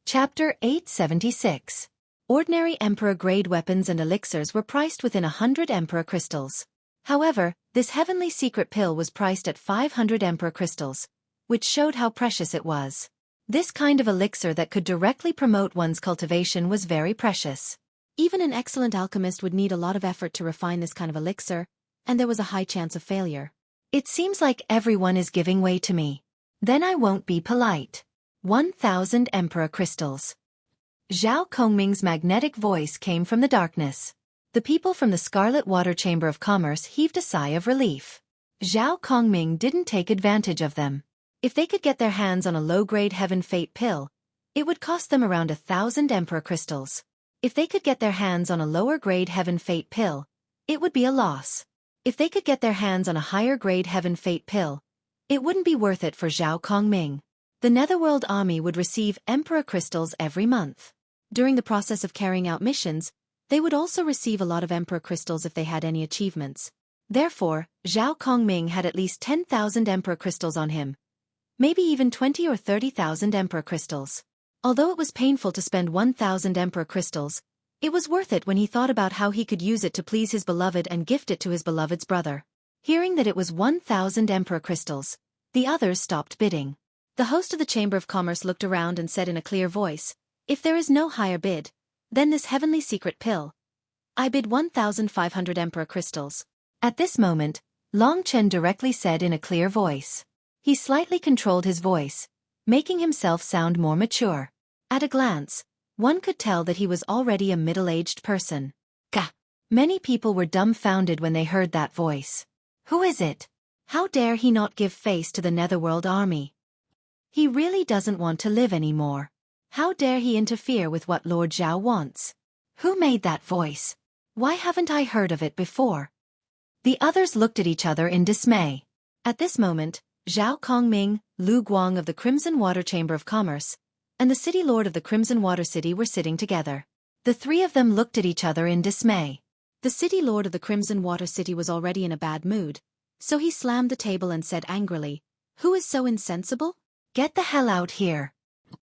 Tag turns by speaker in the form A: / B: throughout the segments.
A: Chapter 876. Ordinary Emperor-grade weapons and elixirs were priced within 100 Emperor crystals. However, this heavenly secret pill was priced at 500 Emperor crystals, which showed how precious it was. This kind of elixir that could directly promote one's cultivation was very precious. Even an excellent alchemist would need a lot of effort to refine this kind of elixir, and there was a high chance of failure. It seems like everyone is giving way to me. Then I won't be polite. 1,000 Emperor crystals. Zhao Kongming's magnetic voice came from the darkness. The people from the Scarlet Water Chamber of Commerce heaved a sigh of relief. Zhao Kongming didn't take advantage of them. If they could get their hands on a low-grade Heaven Fate pill, it would cost them around 1,000 Emperor crystals. If they could get their hands on a lower-grade Heaven Fate pill, it would be a loss. If they could get their hands on a higher-grade Heaven Fate pill, it wouldn't be worth it for Zhao Kongming. The Netherworld army would receive Emperor crystals every month. During the process of carrying out missions, they would also receive a lot of Emperor crystals if they had any achievements. Therefore, Zhao Kongming had at least 10,000 Emperor crystals on him. Maybe even 20 or 30,000 Emperor crystals. Although it was painful to spend 1,000 Emperor crystals, it was worth it when he thought about how he could use it to please his beloved and gift it to his beloved's brother. Hearing that it was 1,000 Emperor crystals, the others stopped bidding. The host of the Chamber of Commerce looked around and said in a clear voice, "If there is no higher bid, then this heavenly secret pill. I bid 1,500 Emperor crystals." At this moment, Long Chen directly said in a clear voice. He slightly controlled his voice, making himself sound more mature. At a glance, one could tell that he was already a middle-aged person. Gah! Many people were dumbfounded when they heard that voice. Who is it? How dare he not give face to the Netherworld army? He really doesn't want to live anymore. How dare he interfere with what Lord Zhao wants? Who made that voice? Why haven't I heard of it before? The others looked at each other in dismay. At this moment, Zhao Kongming, Lu Guang of the Crimson Water Chamber of Commerce, and the City Lord of the Crimson Water City were sitting together. The three of them looked at each other in dismay. The City Lord of the Crimson Water City was already in a bad mood, so he slammed the table and said angrily, "Who is so insensible? Get the hell out here."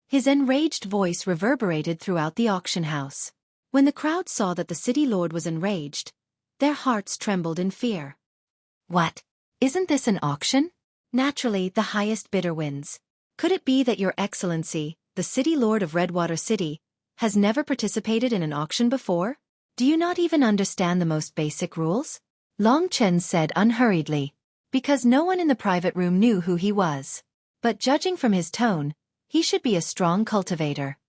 A: His enraged voice reverberated throughout the auction house. When the crowd saw that the city lord was enraged, their hearts trembled in fear. What? Isn't this an auction? Naturally, the highest bidder wins. Could it be that Your Excellency, the city lord of Redwater City, has never participated in an auction before? Do you not even understand the most basic rules? Long Chen said unhurriedly, because no one in the private room knew who he was. But judging from his tone, he should be a strong cultivator.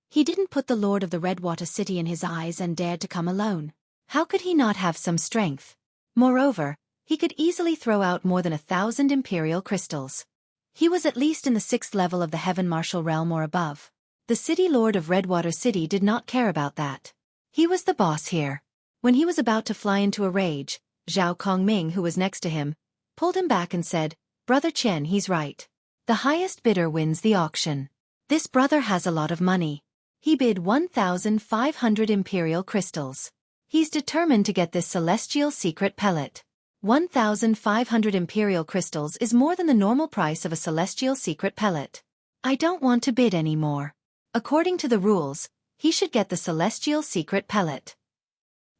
A: He didn't put the Lord of the Redwater City in his eyes and dared to come alone. How could he not have some strength? Moreover, he could easily throw out more than 1,000 Imperial crystals. He was at least in the 6th level of the Heaven Martial Realm or above. The City Lord of Redwater City did not care about that. He was the boss here. When he was about to fly into a rage, Zhao Kongming, who was next to him, pulled him back and said, "Brother Chen, he's right. The highest bidder wins the auction. This brother has a lot of money. He bid 1,500 Imperial crystals. He's determined to get this celestial secret pellet. 1,500 Imperial crystals is more than the normal price of a celestial secret pellet. I don't want to bid anymore. According to the rules, he should get the celestial secret pellet."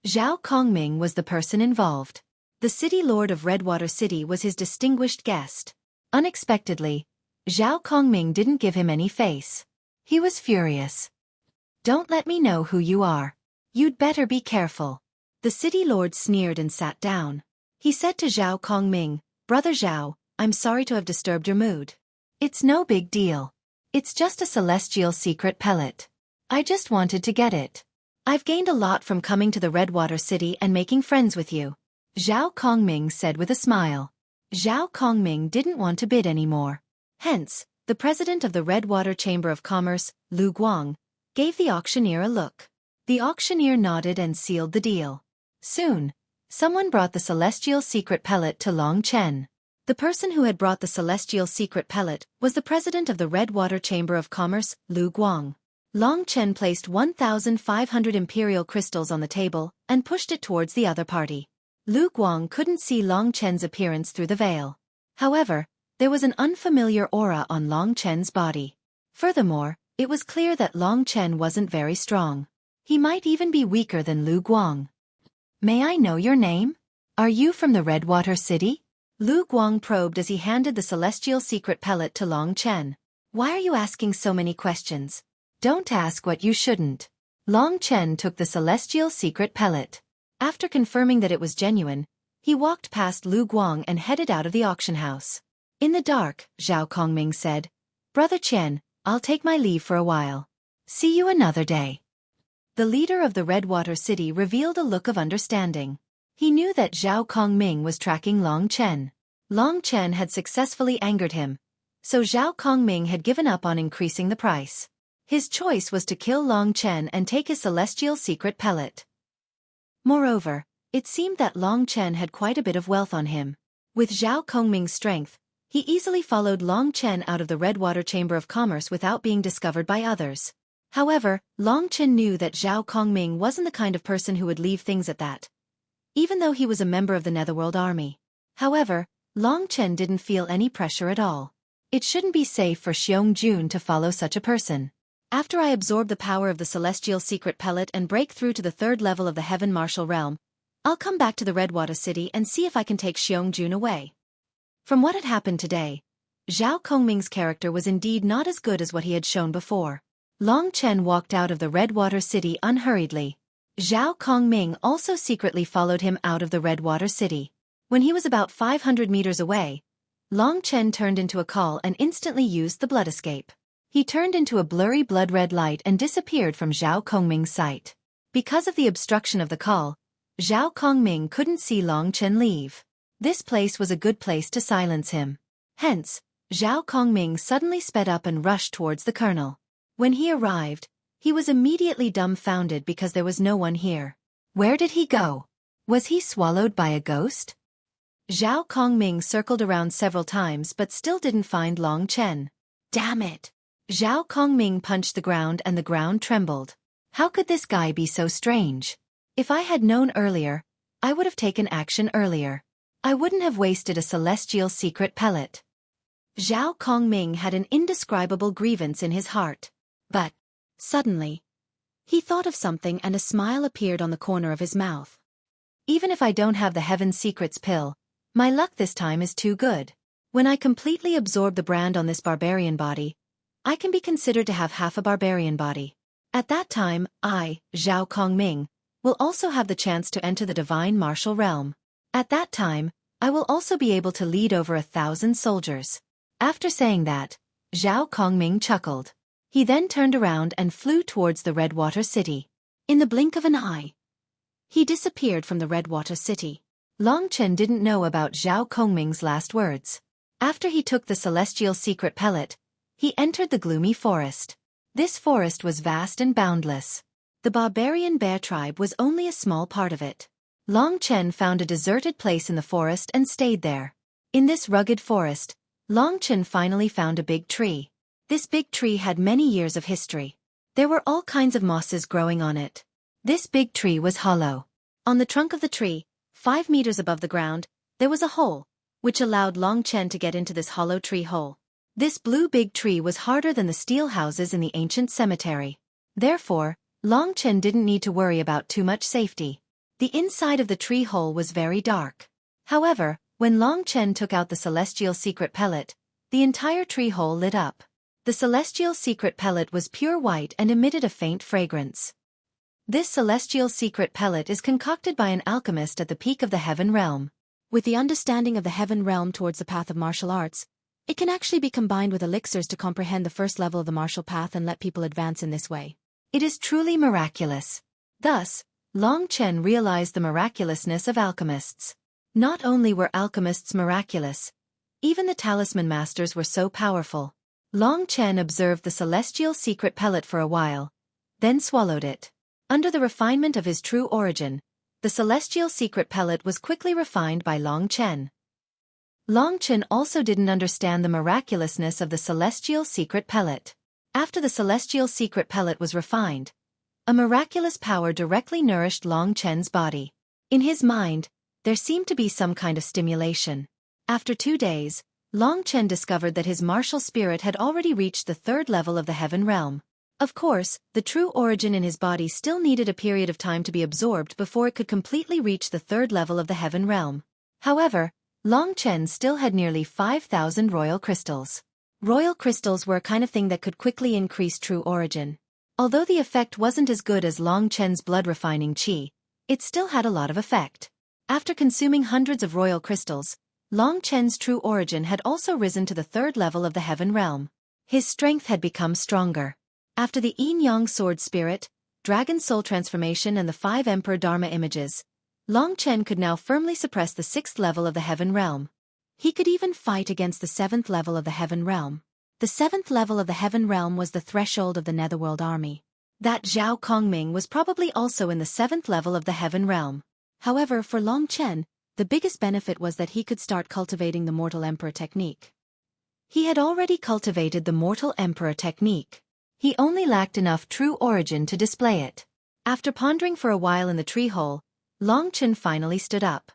A: Zhao Kongming was the person involved. The city lord of Redwater City was his distinguished guest. Unexpectedly, Zhao Kongming didn't give him any face. He was furious. "Don't let me know who you are. You'd better be careful." The city lord sneered and sat down. He said to Zhao Kongming, "Brother Zhao, I'm sorry to have disturbed your mood. It's no big deal. It's just a celestial secret pellet. I just wanted to get it. I've gained a lot from coming to the Redwater City and making friends with you," Zhao Kongming said with a smile. Zhao Kongming didn't want to bid anymore. Hence, the president of the Redwater Chamber of Commerce, Lu Guang, gave the auctioneer a look. The auctioneer nodded and sealed the deal. Soon, someone brought the celestial secret pellet to Long Chen. The person who had brought the celestial secret pellet was the president of the Redwater Chamber of Commerce, Lu Guang. Long Chen placed 1,500 Imperial crystals on the table and pushed it towards the other party. Lu Guang couldn't see Long Chen's appearance through the veil. However, there was an unfamiliar aura on Long Chen's body. Furthermore, It was clear that Long Chen wasn't very strong. He might even be weaker than Lu Guang. "May I know your name? Are you from the Redwater City?" Lu Guang probed as he handed the celestial secret pellet to Long Chen. "Why are you asking so many questions? Don't ask what you shouldn't." Long Chen took the celestial secret pellet. After confirming that it was genuine, he walked past Lu Guang and headed out of the auction house. In the dark, Zhao Kongming said, "Brother Chen, I'll take my leave for a while. See you another day." The leader of the Redwater City revealed a look of understanding. He knew that Zhao Kongming was tracking Long Chen. Long Chen had successfully angered him, so Zhao Kongming had given up on increasing the price. His choice was to kill Long Chen and take his celestial secret pellet. Moreover, it seemed that Long Chen had quite a bit of wealth on him. With Zhao Kongming's strength, he easily followed Long Chen out of the Redwater Chamber of Commerce without being discovered by others. However, Long Chen knew that Zhao Kongming wasn't the kind of person who would leave things at that, even though he was a member of the Netherworld Army. However, Long Chen didn't feel any pressure at all. It shouldn't be safe for Xiong Jun to follow such a person. After I absorb the power of the celestial secret pellet and break through to the third level of the Heaven Martial Realm, I'll come back to the Redwater City and see if I can take Xiong Jun away. From what had happened today, Zhao Kongming's character was indeed not as good as what he had shown before. Long Chen walked out of the Redwater City unhurriedly. Zhao Kongming also secretly followed him out of the Redwater City. When he was about 500 meters away, Long Chen turned into a call and instantly used the blood escape. He turned into a blurry blood-red light and disappeared from Zhao Kongming's sight. Because of the obstruction of the call, Zhao Kongming couldn't see Long Chen leave. This place was a good place to silence him. Hence, Zhao Kongming suddenly sped up and rushed towards the colonel. When he arrived, he was immediately dumbfounded because there was no one here. Where did he go? Was he swallowed by a ghost? Zhao Kongming circled around several times but still didn't find Long Chen. Damn it! Zhao Kongming punched the ground and the ground trembled. How could this guy be so strange? If I had known earlier, I would have taken action earlier. I wouldn't have wasted a celestial secret pellet. Zhao Kongming had an indescribable grievance in his heart. But, suddenly, he thought of something and a smile appeared on the corner of his mouth. Even if I don't have the Heaven Secrets pill, my luck this time is too good. When I completely absorb the brand on this barbarian body, I can be considered to have half a barbarian body. At that time, I, Zhao Kongming, will also have the chance to enter the divine martial realm. At that time, I will also be able to lead over 1,000 soldiers. After saying that, Zhao Kongming chuckled. He then turned around and flew towards the Redwater City. In the blink of an eye, he disappeared from the Redwater City. Long Chen didn't know about Zhao Kongming's last words. After he took the celestial secret pellet, he entered the gloomy forest. This forest was vast and boundless. The barbarian bear tribe was only a small part of it. Long Chen found a deserted place in the forest and stayed there. In this rugged forest, Long Chen finally found a big tree. This big tree had many years of history. There were all kinds of mosses growing on it. This big tree was hollow. On the trunk of the tree, 5 meters above the ground, there was a hole, which allowed Long Chen to get into this hollow tree hole. This blue big tree was harder than the steel houses in the ancient cemetery. Therefore, Long Chen didn't need to worry about too much safety. The inside of the tree hole was very dark. However, when Long Chen took out the celestial secret pellet, the entire tree hole lit up. The celestial secret pellet was pure white and emitted a faint fragrance. This celestial secret pellet is concocted by an alchemist at the peak of the Heaven Realm. With the understanding of the Heaven Realm towards the path of martial arts, it can actually be combined with elixirs to comprehend the first level of the martial path and let people advance in this way. It is truly miraculous. Thus, Long Chen realized the miraculousness of alchemists. Not only were alchemists miraculous, even the talisman masters were so powerful. Long Chen observed the celestial secret pellet for a while, then swallowed it. Under the refinement of his true origin, the celestial secret pellet was quickly refined by Long Chen. Long Chen also didn't understand the miraculousness of the celestial secret pellet. After the celestial secret pellet was refined, a miraculous power directly nourished Long Chen's body. In his mind, there seemed to be some kind of stimulation. After 2 days, Long Chen discovered that his martial spirit had already reached the 3rd level of the Heaven Realm. Of course, the true origin in his body still needed a period of time to be absorbed before it could completely reach the third level of the heaven realm. However, Long Chen still had nearly 5,000 royal crystals. Royal crystals were a kind of thing that could quickly increase true origin. Although the effect wasn't as good as Long Chen's blood-refining qi, it still had a lot of effect. After consuming hundreds of royal crystals, Long Chen's true origin had also risen to the third level of the heaven realm. His strength had become stronger. After the yin-yang sword spirit, dragon soul transformation and the 5 emperor dharma images, Long Chen could now firmly suppress the 6th level of the heaven realm. He could even fight against the 7th level of the heaven realm. The 7th level of the heaven realm was the threshold of the netherworld army. That Zhao Kongming was probably also in the 7th level of the heaven realm. However, for Long Chen, the biggest benefit was that he could start cultivating the mortal emperor technique. He had already cultivated the mortal emperor technique. He only lacked enough true origin to display it. After pondering for a while in the tree hole, Long Chen finally stood up.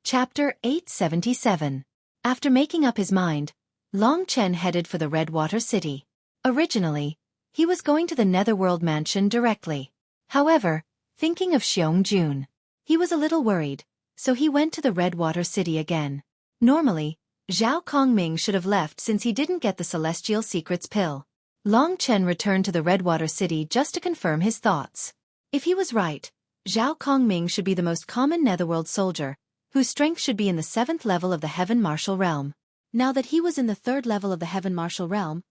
A: Chapter 877. After making up his mind, Long Chen headed for the Redwater City. Originally, he was going to the Netherworld Mansion directly. However, thinking of Xueqi, he was a little worried, so he went to the Redwater City again. Normally, Zhao Kongming should have left since he didn't get the Celestial Secrets pill. Long Chen returned to the Redwater City just to confirm his thoughts. If he was right, Zhao Kongming should be the most common Netherworld soldier, whose strength should be in the 7th level of the Heaven Martial Realm. Now that he was in the 3rd level of the Heaven Martial Realm,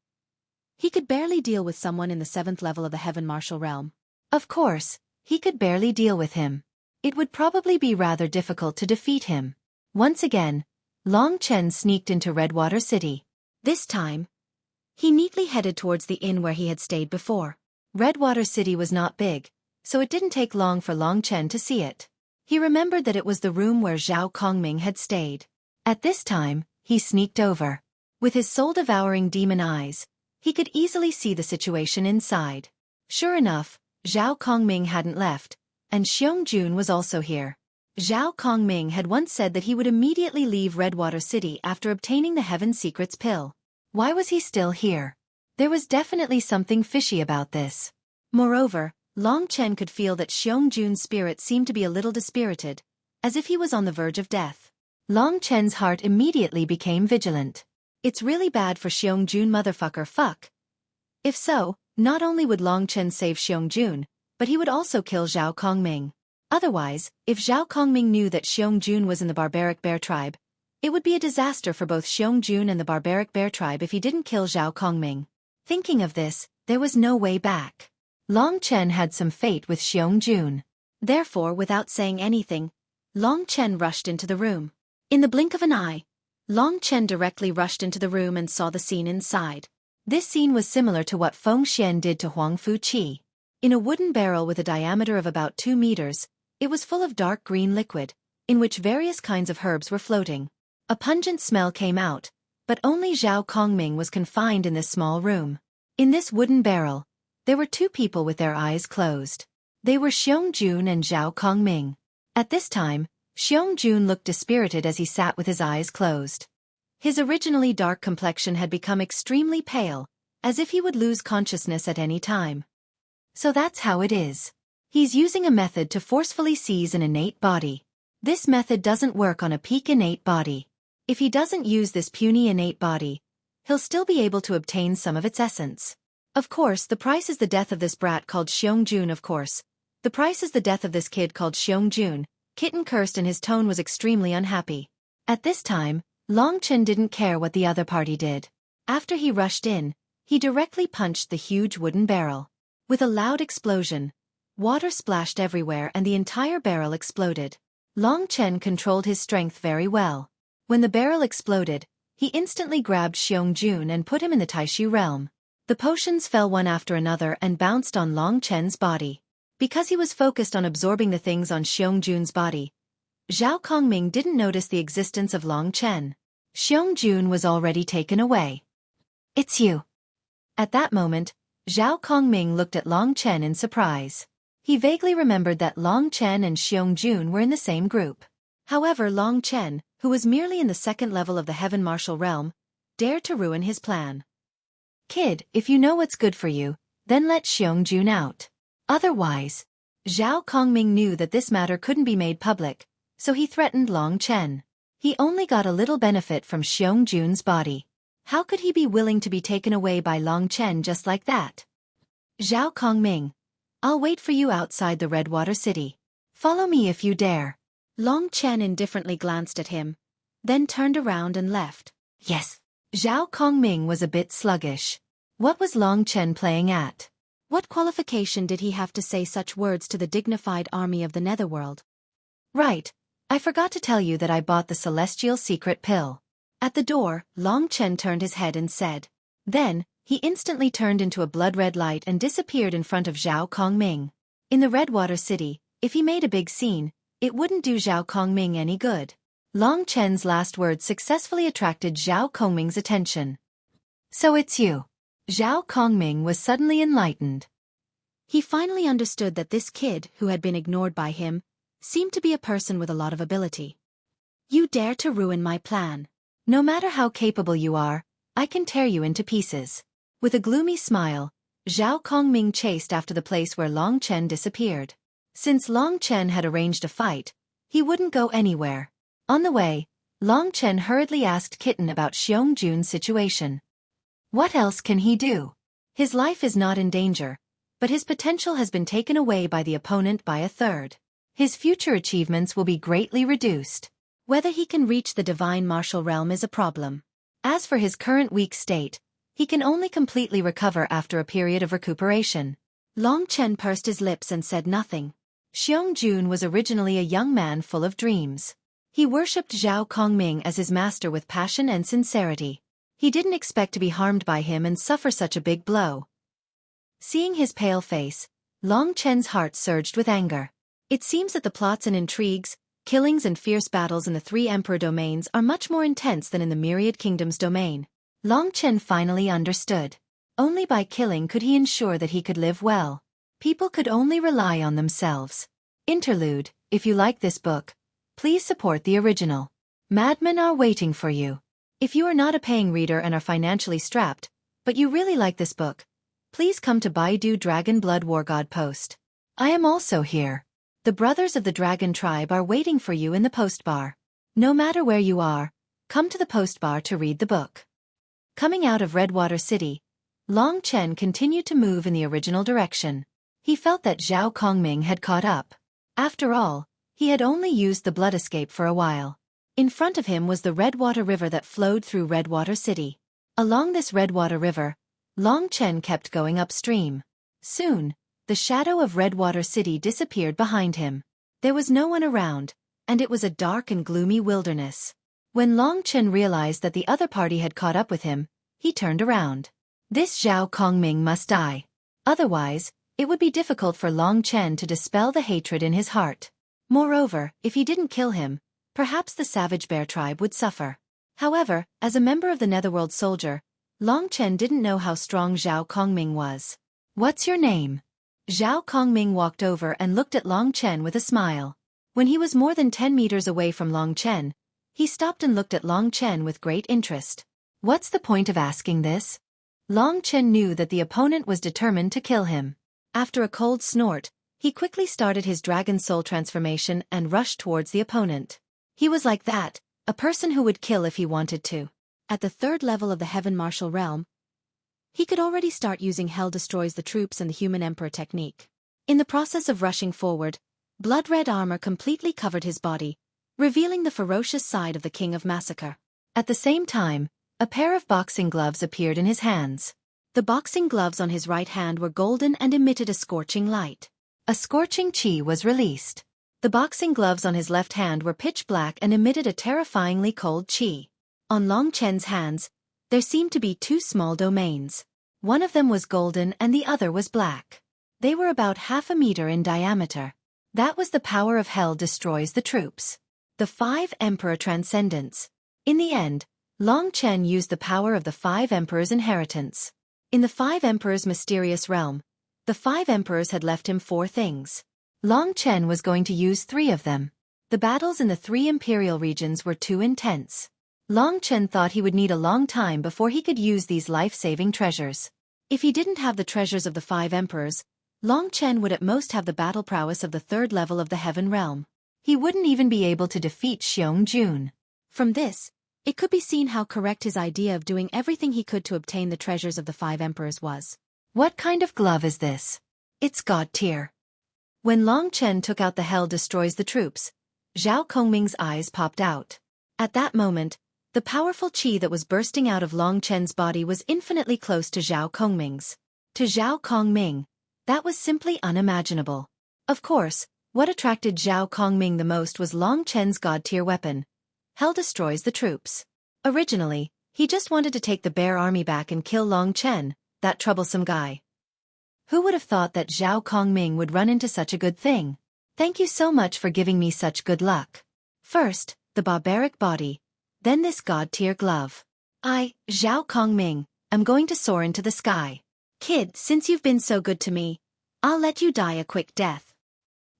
A: he could barely deal with someone in the 7th level of the Heaven Martial Realm. Of course, he could barely deal with him. It would probably be rather difficult to defeat him. Once again, Long Chen sneaked into Redwater City. This time, he neatly headed towards the inn where he had stayed before. Redwater City was not big, so it didn't take long for Long Chen to see it. He remembered that it was the room where Zhao Kongming had stayed. At this time, he sneaked over. With his soul-devouring demon eyes, he could easily see the situation inside. Sure enough, Zhao Kongming hadn't left, and Xueqi was also here. Zhao Kongming had once said that he would immediately leave Redwater City after obtaining the Heaven Secrets pill. Why was he still here? There was definitely something fishy about this. Moreover, Long Chen could feel that Xueqi's spirit seemed to be a little dispirited, as if he was on the verge of death. Long Chen's heart immediately became vigilant. It's really bad for Xueqi motherfucker fuck. If so, not only would Long Chen save Xueqi, but he would also kill Zhao Kongming. Otherwise, if Zhao Kongming knew that Xueqi was in the barbaric bear tribe, it would be a disaster for both Xueqi and the barbaric bear tribe if he didn't kill Zhao Kongming. Thinking of this, there was no way back. Long Chen had some fate with Xueqi. Therefore, without saying anything, Long Chen rushed into the room. In the blink of an eye, Long Chen directly rushed into the room and saw the scene inside. This scene was similar to what Feng Xian did to Huang Fuqi. In a wooden barrel with a diameter of about 2 meters, it was full of dark green liquid, in which various kinds of herbs were floating. A pungent smell came out, but only Zhao Kongming was confined in this small room. In this wooden barrel, there were 2 people with their eyes closed. They were Xueqi and Zhao Kongming. At this time, Xueqi looked dispirited as he sat with his eyes closed. His originally dark complexion had become extremely pale, as if he would lose consciousness at any time. So that's how it is. He's using a method to forcefully seize an innate body. This method doesn't work on a peak innate body. If he doesn't use this puny innate body, he'll still be able to obtain some of its essence. Of course, the price is the death of this brat called Xueqi. Of course, the price is the death of this kid called Xueqi. Kitten cursed and his tone was extremely unhappy. At this time, Long Chen didn't care what the other party did. After he rushed in, he directly punched the huge wooden barrel. With a loud explosion, water splashed everywhere and the entire barrel exploded. Long Chen controlled his strength very well. When the barrel exploded, he instantly grabbed Xueqi and put him in the Taishu realm. The potions fell one after another and bounced on Long Chen's body. Because he was focused on absorbing the things on Xueqi's body, Zhao Kongming didn't notice the existence of Long Chen. Xueqi was already taken away. It's you. At that moment, Zhao Kongming looked at Long Chen in surprise. He vaguely remembered that Long Chen and Xueqi were in the same group. However, Long Chen, who was merely in the 2nd level of the Heaven Martial Realm, dared to ruin his plan. Kid, if you know what's good for you, then let Xiong out. Otherwise, Zhao Kongming knew that this matter couldn't be made public, so he threatened Long Chen. He only got a little benefit from Xiong's body. How could he be willing to be taken away by Long Chen just like that? Zhao Kongming, I'll wait for you outside the Redwater City. Follow me if you dare. Long Chen indifferently glanced at him, then turned around and left. Yes. Zhao Kongming was a bit sluggish. What was Long Chen playing at? What qualification did he have to say such words to the dignified army of the Netherworld? Right. I forgot to tell you that I bought the celestial secret pill. At the door, Long Chen turned his head and said. Then, he instantly turned into a blood-red light and disappeared in front of Zhao Kongming. In the Redwater City, if he made a big scene, it wouldn't do Zhao Kongming any good. Long Chen's last words successfully attracted Zhao Kongming's attention. So it's you. Zhao Kongming was suddenly enlightened. He finally understood that this kid, who had been ignored by him, seemed to be a person with a lot of ability. You dare to ruin my plan. No matter how capable you are, I can tear you into pieces. With a gloomy smile, Zhao Kongming chased after the place where Long Chen disappeared. Since Long Chen had arranged a fight, he wouldn't go anywhere. On the way, Long Chen hurriedly asked Kitten about Xiong's situation. What else can he do? His life is not in danger, but his potential has been taken away by the opponent by a third. His future achievements will be greatly reduced. Whether he can reach the divine martial realm is a problem. As for his current weak state, he can only completely recover after a period of recuperation. Long Chen pursed his lips and said nothing. Xiong was originally a young man full of dreams. He worshipped Zhao Kongming as his master with passion and sincerity. He didn't expect to be harmed by him and suffer such a big blow. Seeing his pale face, Long Chen's heart surged with anger. It seems that the plots and intrigues, killings and fierce battles in the three emperor domains are much more intense than in the Myriad Kingdoms domain. Long Chen finally understood. Only by killing could he ensure that he could live well. People could only rely on themselves. Interlude, if you like this book, please support the original. Madmen are waiting for you. If you are not a paying reader and are financially strapped, but you really like this book, please come to Baidu Dragon Blood War God Post. I am also here. The brothers of the Dragon Tribe are waiting for you in the post bar. No matter where you are, come to the post bar to read the book. Coming out of Redwater City, Long Chen continued to move in the original direction. He felt that Zhao Kongming had caught up. After all, he had only used the blood escape for a while. In front of him was the Redwater River that flowed through Redwater City. Along this Redwater River, Long Chen kept going upstream. Soon, the shadow of Redwater City disappeared behind him. There was no one around, and it was a dark and gloomy wilderness. When Long Chen realized that the other party had caught up with him, he turned around. This Zhao Kongming must die. Otherwise, it would be difficult for Long Chen to dispel the hatred in his heart. Moreover, if he didn't kill him, perhaps the Savage Bear tribe would suffer. However, as a member of the Netherworld soldier, Long Chen didn't know how strong Zhao Kongming was. What's your name? Zhao Kongming walked over and looked at Long Chen with a smile. When he was more than 10 meters away from Long Chen, he stopped and looked at Long Chen with great interest. What's the point of asking this? Long Chen knew that the opponent was determined to kill him. After a cold snort, he quickly started his dragon soul transformation and rushed towards the opponent. He was like that, a person who would kill if he wanted to. At the third level of the Heaven Martial Realm, he could already start using Hell Destroys the Troops and the Human Emperor technique. In the process of rushing forward, blood-red armor completely covered his body, revealing the ferocious side of the King of Massacre. At the same time, a pair of boxing gloves appeared in his hands. The boxing gloves on his right hand were golden and emitted a scorching light. A scorching chi was released. The boxing gloves on his left hand were pitch black and emitted a terrifyingly cold chi. On Long Chen's hands, there seemed to be two small domains. One of them was golden and the other was black. They were about 1/2 meter in diameter. That was the power of Hell Destroys the Troops. The 5 Emperor Transcendence. In the end, Long Chen used the power of the 5 Emperors' inheritance. In the 5 Emperors' mysterious realm, the 5 Emperors had left him 4 things. Long Chen was going to use 3 of them. The battles in the 3 imperial regions were too intense. Long Chen thought he would need a long time before he could use these life-saving treasures. If he didn't have the treasures of the 5 emperors, Long Chen would at most have the battle prowess of the 3rd level of the Heaven Realm. He wouldn't even be able to defeat Xiong Jun. From this, it could be seen how correct his idea of doing everything he could to obtain the treasures of the 5 emperors was. What kind of glove is this? It's God tier. When Long Chen took out the Hell Destroys the Troops, Zhao Kongming's eyes popped out. At that moment, the powerful qi that was bursting out of Long Chen's body was infinitely close to Zhao Kongming's. To Zhao Kongming, that was simply unimaginable. Of course, what attracted Zhao Kongming the most was Long Chen's god-tier weapon. Hell Destroys the Troops. Originally, he just wanted to take the Bear Army back and kill Long Chen, that troublesome guy. Who would have thought that Zhao Kongming would run into such a good thing? Thank you so much for giving me such good luck. First, the barbaric body, then this god-tier glove. I, Zhao Kongming, am going to soar into the sky. Kid, since you've been so good to me, I'll let you die a quick death.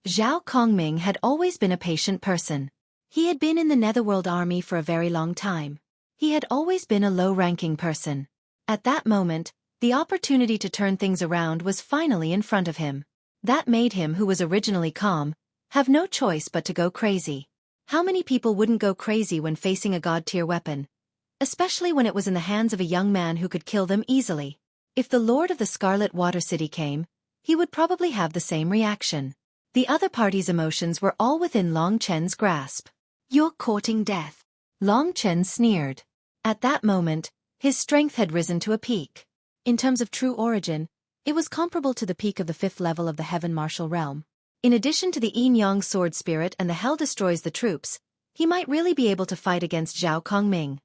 A: Zhao Kongming had always been a patient person. He had been in the Netherworld Army for a very long time. He had always been a low-ranking person. At that moment, the opportunity to turn things around was finally in front of him. That made him, who was originally calm, have no choice but to go crazy. How many people wouldn't go crazy when facing a god-tier weapon? Especially when it was in the hands of a young man who could kill them easily. If the Lord of the Scarlet Water City came, he would probably have the same reaction. The other party's emotions were all within Long Chen's grasp. You're courting death. Long Chen sneered. At that moment, his strength had risen to a peak. In terms of true origin, it was comparable to the peak of the 5th level of the Heaven Martial Realm. In addition to the Yin-Yang Sword Spirit and the Hell Destroys the Troops, he might really be able to fight against Zhao Kongming.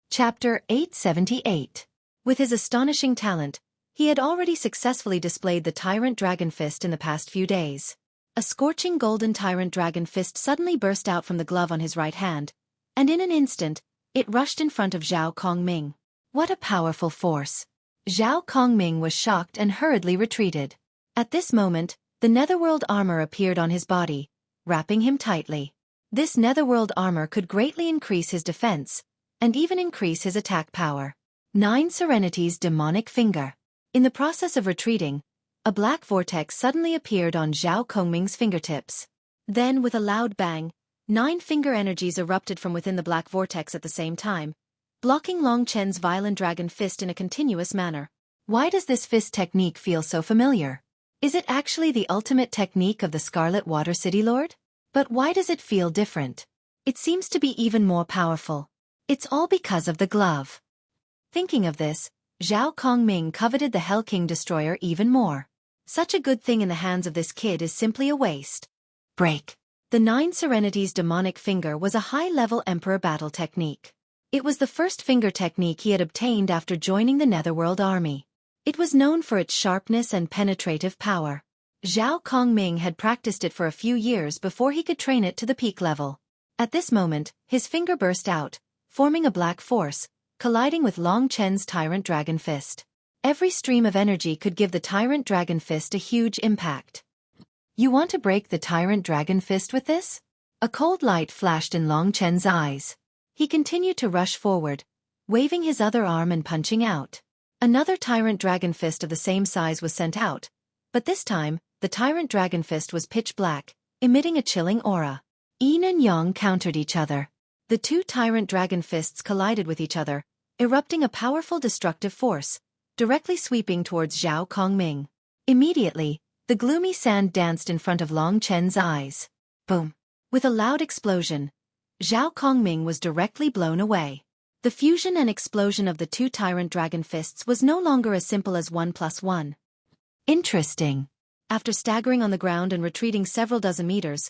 A: Chapter 878. With his astonishing talent, he had already successfully displayed the Tyrant Dragon Fist in the past few days. A scorching golden Tyrant Dragon Fist suddenly burst out from the glove on his right hand, and in an instant, it rushed in front of Zhao Kongming. What a powerful force! Zhao Kongming was shocked and hurriedly retreated. At this moment, the Netherworld armor appeared on his body, wrapping him tightly. This Netherworld armor could greatly increase his defense, and even increase his attack power. 9 Serenity's demonic finger. In the process of retreating, a black vortex suddenly appeared on Zhao Kongming's fingertips. Then, with a loud bang, 9 finger energies erupted from within the black vortex at the same time, blocking Long Chen's violent dragon fist in a continuous manner. Why does this fist technique feel so familiar? Is it actually the ultimate technique of the Scarlet Water City Lord? But why does it feel different? It seems to be even more powerful. It's all because of the glove. Thinking of this, Zhao Kongming coveted the Hell King Destroyer even more. Such a good thing in the hands of this kid is simply a waste. Break. The 9 Serenity's demonic finger was a high-level Emperor battle technique. It was the first finger technique he had obtained after joining the Netherworld Army. It was known for its sharpness and penetrative power. Zhao Kongming had practiced it for a few years before he could train it to the peak level. At this moment, his finger burst out, forming a black force, colliding with Long Chen's Tyrant Dragon Fist. Every stream of energy could give the Tyrant Dragon Fist a huge impact. You want to break the Tyrant Dragon Fist with this? A cold light flashed in Long Chen's eyes. He continued to rush forward, waving his other arm and punching out. Another Tyrant Dragon Fist of the same size was sent out, but this time, the Tyrant Dragon Fist was pitch black, emitting a chilling aura. Yin and Yang countered each other. The 2 Tyrant Dragon Fists collided with each other, erupting a powerful destructive force, directly sweeping towards Zhao Kongming. Immediately, the gloomy sand danced in front of Long Chen's eyes. Boom! With a loud explosion, Zhao Kongming was directly blown away. The fusion and explosion of the 2 Tyrant Dragon Fists was no longer as simple as 1 + 1. Interesting. After staggering on the ground and retreating several dozen meters,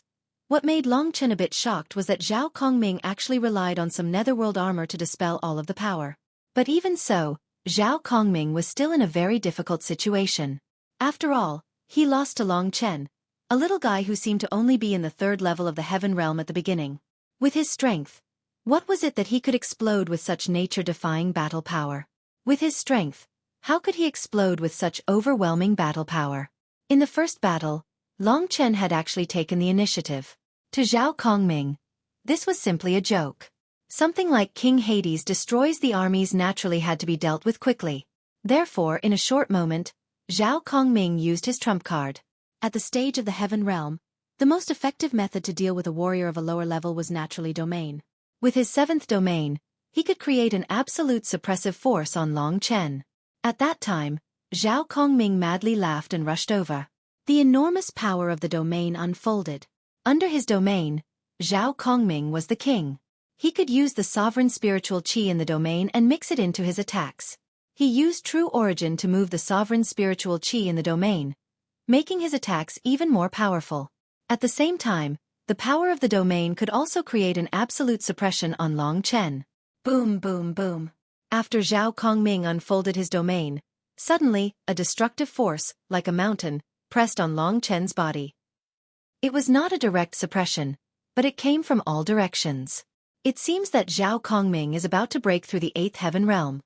A: what made Long Chen a bit shocked was that Zhao Kongming actually relied on some Netherworld armor to dispel all of the power. But even so, Zhao Kongming was still in a very difficult situation. After all, he lost to Long Chen, a little guy who seemed to only be in the 3rd level of the Heaven Realm at the beginning. With his strength, what was it that he could explode with such nature-defying battle power? With his strength, how could he explode with such overwhelming battle power? In the first battle, Long Chen had actually taken the initiative. To Zhao Kongming, this was simply a joke. Something like King Hades destroys the armies naturally had to be dealt with quickly. Therefore, in a short moment, Zhao Kongming used his trump card. At the stage of the Heaven Realm, the most effective method to deal with a warrior of a lower level was naturally domain. With his 7th domain, he could create an absolute suppressive force on Long Chen. At that time, Zhao Kongming madly laughed and rushed over. The enormous power of the domain unfolded. Under his domain, Zhao Kongming was the king. He could use the sovereign spiritual qi in the domain and mix it into his attacks. He used True Origin to move the sovereign spiritual qi in the domain, making his attacks even more powerful. At the same time, the power of the domain could also create an absolute suppression on Long Chen. Boom, boom, boom. After Zhao Kongming unfolded his domain, suddenly, a destructive force, like a mountain, pressed on Long Chen's body. It was not a direct suppression, but it came from all directions. It seems that Zhao Kongming is about to break through the 8th heaven realm.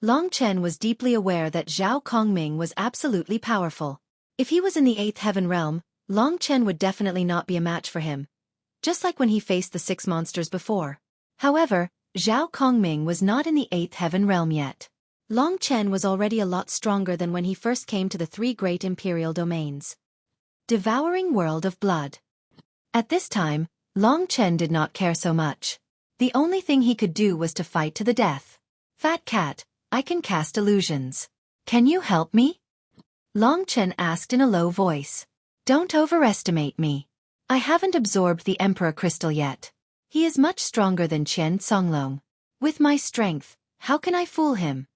A: Long Chen was deeply aware that Zhao Kongming was absolutely powerful. If he was in the 8th heaven realm, Long Chen would definitely not be a match for him, just like when he faced the 6 monsters before. However, Zhao Kongming was not in the 8th heaven realm yet. Long Chen was already a lot stronger than when he first came to the 3 great imperial domains. Devouring world of blood. At this time, Long Chen did not care so much. The only thing he could do was to fight to the death. Fat cat, I can cast illusions. Can you help me? Long Chen asked in a low voice. Don't overestimate me. I haven't absorbed the Emperor Crystal yet. He is much stronger than Qian Songlong. With my strength, how can I fool him?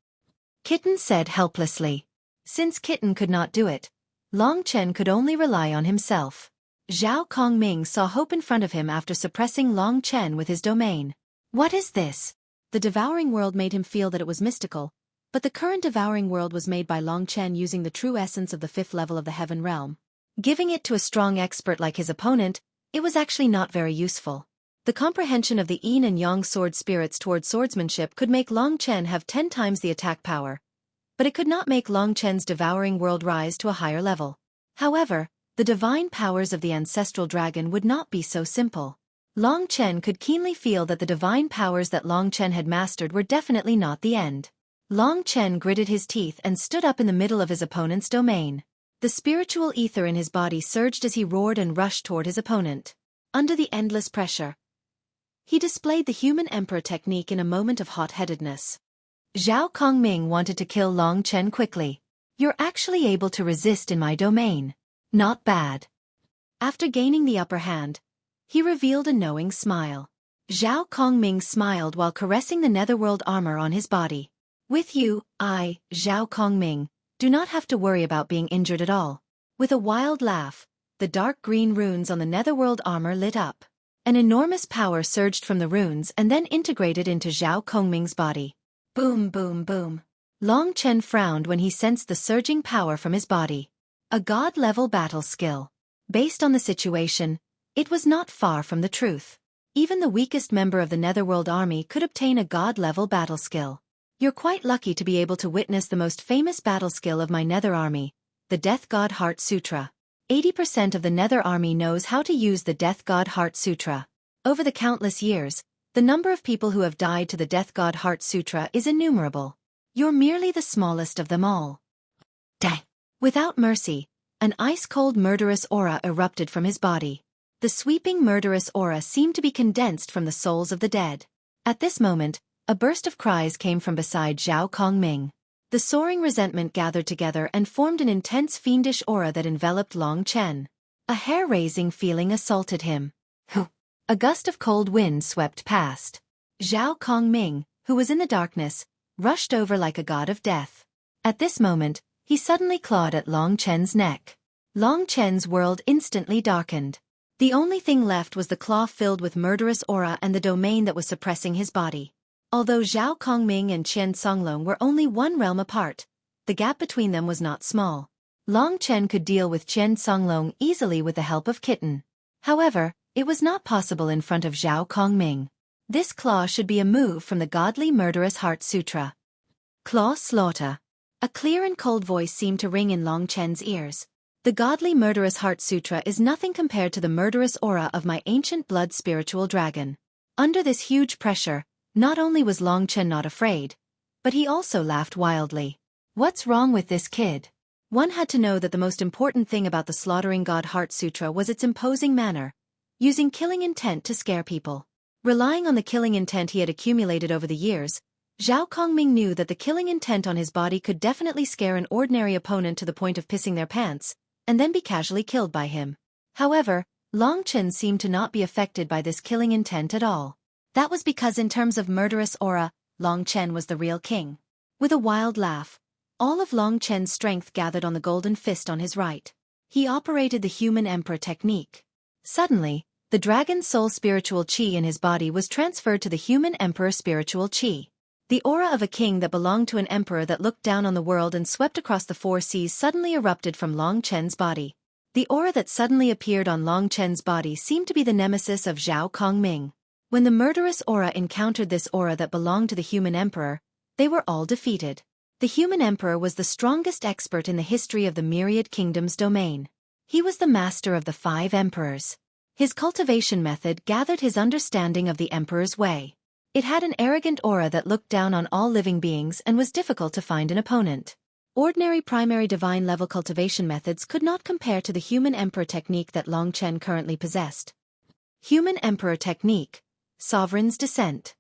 A: Kitten said helplessly. Since Kitten could not do it, Long Chen could only rely on himself. Zhao Kongming saw hope in front of him after suppressing Long Chen with his domain. What is this? The devouring world made him feel that it was mystical, but the current devouring world was made by Long Chen using the true essence of the 5th level of the heaven realm. Giving it to a strong expert like his opponent, it was actually not very useful. The comprehension of the yin and yang sword spirits toward swordsmanship could make Long Chen have 10 times the attack power, but it could not make Long Chen's devouring world rise to a higher level. However, the divine powers of the ancestral dragon would not be so simple. Long Chen could keenly feel that the divine powers that Long Chen had mastered were definitely not the end. Long Chen gritted his teeth and stood up in the middle of his opponent's domain. The spiritual ether in his body surged as he roared and rushed toward his opponent. Under the endless pressure, he displayed the human emperor technique in a moment of hot-headedness. Zhao Kongming wanted to kill Long Chen quickly. You're actually able to resist in my domain. Not bad. After gaining the upper hand, he revealed a knowing smile. Zhao Kongming smiled while caressing the netherworld armor on his body. With you, I, Zhao Kongming, do not have to worry about being injured at all. With a wild laugh, the dark green runes on the netherworld armor lit up. An enormous power surged from the runes and then integrated into Zhao Kongming's body. Boom, boom, boom. Long Chen frowned when he sensed the surging power from his body. A god-level battle skill. Based on the situation, it was not far from the truth. Even the weakest member of the Netherworld army could obtain a god-level battle skill. You're quite lucky to be able to witness the most famous battle skill of my Nether army, the Death God Heart Sutra. 80% of the Nether army knows how to use the Death God Heart Sutra. Over the countless years, the number of people who have died to the Death God Heart Sutra is innumerable. You're merely the smallest of them all. Dang! Without mercy, an ice-cold murderous aura erupted from his body. The sweeping murderous aura seemed to be condensed from the souls of the dead. At this moment, a burst of cries came from beside Zhao Kongming. The soaring resentment gathered together and formed an intense fiendish aura that enveloped Long Chen. A hair-raising feeling assaulted him. A gust of cold wind swept past. Zhao Kongming, who was in the darkness, rushed over like a god of death. At this moment, he suddenly clawed at Long Chen's neck. Long Chen's world instantly darkened. The only thing left was the claw filled with murderous aura and the domain that was suppressing his body. Although Zhao Kongming and Qian Songlong were only 1 realm apart, the gap between them was not small. Long Chen could deal with Qian Songlong easily with the help of Kitten. However, it was not possible in front of Zhao Kongming. This claw should be a move from the godly murderous heart sutra. Claw slaughter. A clear and cold voice seemed to ring in Long Chen's ears. The godly murderous heart sutra is nothing compared to the murderous aura of my ancient blood spiritual dragon. Under this huge pressure, not only was Long Chen not afraid, but he also laughed wildly. What's wrong with this kid? One had to know that the most important thing about the Slaughtering God Heart Sutra was its imposing manner, using killing intent to scare people. Relying on the killing intent he had accumulated over the years, Zhao Kongming knew that the killing intent on his body could definitely scare an ordinary opponent to the point of pissing their pants, and then be casually killed by him. However, Long Chen seemed to not be affected by this killing intent at all. That was because in terms of murderous aura, Long Chen was the real king. With a wild laugh, all of Long Chen's strength gathered on the golden fist on his right. He operated the human emperor technique. Suddenly, the dragon's soul spiritual chi in his body was transferred to the human emperor spiritual chi. The aura of a king that belonged to an emperor that looked down on the world and swept across the 4 seas suddenly erupted from Long Chen's body. The aura that suddenly appeared on Long Chen's body seemed to be the nemesis of Zhao Kongming. When the murderous aura encountered this aura that belonged to the human emperor, they were all defeated. The human emperor was the strongest expert in the history of the Myriad Kingdoms domain. He was the master of the 5 emperors. His cultivation method gathered his understanding of the emperor's way. It had an arrogant aura that looked down on all living beings and was difficult to find an opponent. Ordinary primary divine level cultivation methods could not compare to the human emperor technique that Long Chen currently possessed. Human emperor technique, Sovereign's Descent.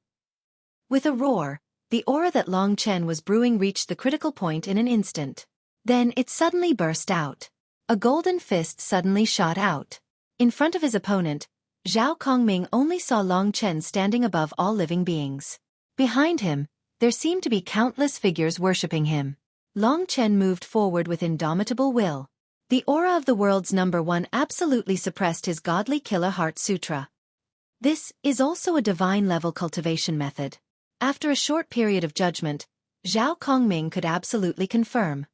A: With a roar, the aura that Long Chen was brewing reached the critical point in an instant. Then it suddenly burst out. A golden fist suddenly shot out. In front of his opponent, Zhao Kongming only saw Long Chen standing above all living beings. Behind him, there seemed to be countless figures worshipping him. Long Chen moved forward with indomitable will. The aura of the world's number 1 absolutely suppressed his godly killer heart sutra. This is also a divine-level cultivation method. After a short period of judgment, Zhao Kongming could absolutely confirm.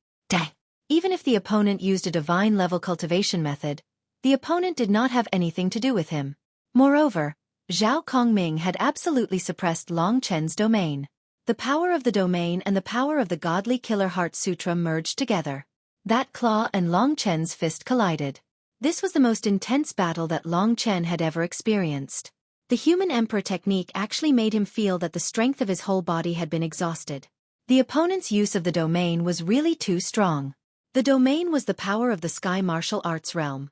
A: Even if the opponent used a divine-level cultivation method, the opponent did not have anything to do with him. Moreover, Zhao Kongming had absolutely suppressed Long Chen's domain. The power of the domain and the power of the godly killer heart sutra merged together. That claw and Long Chen's fist collided. This was the most intense battle that Long Chen had ever experienced. The human emperor technique actually made him feel that the strength of his whole body had been exhausted. The opponent's use of the domain was really too strong. The domain was the power of the sky martial arts realm.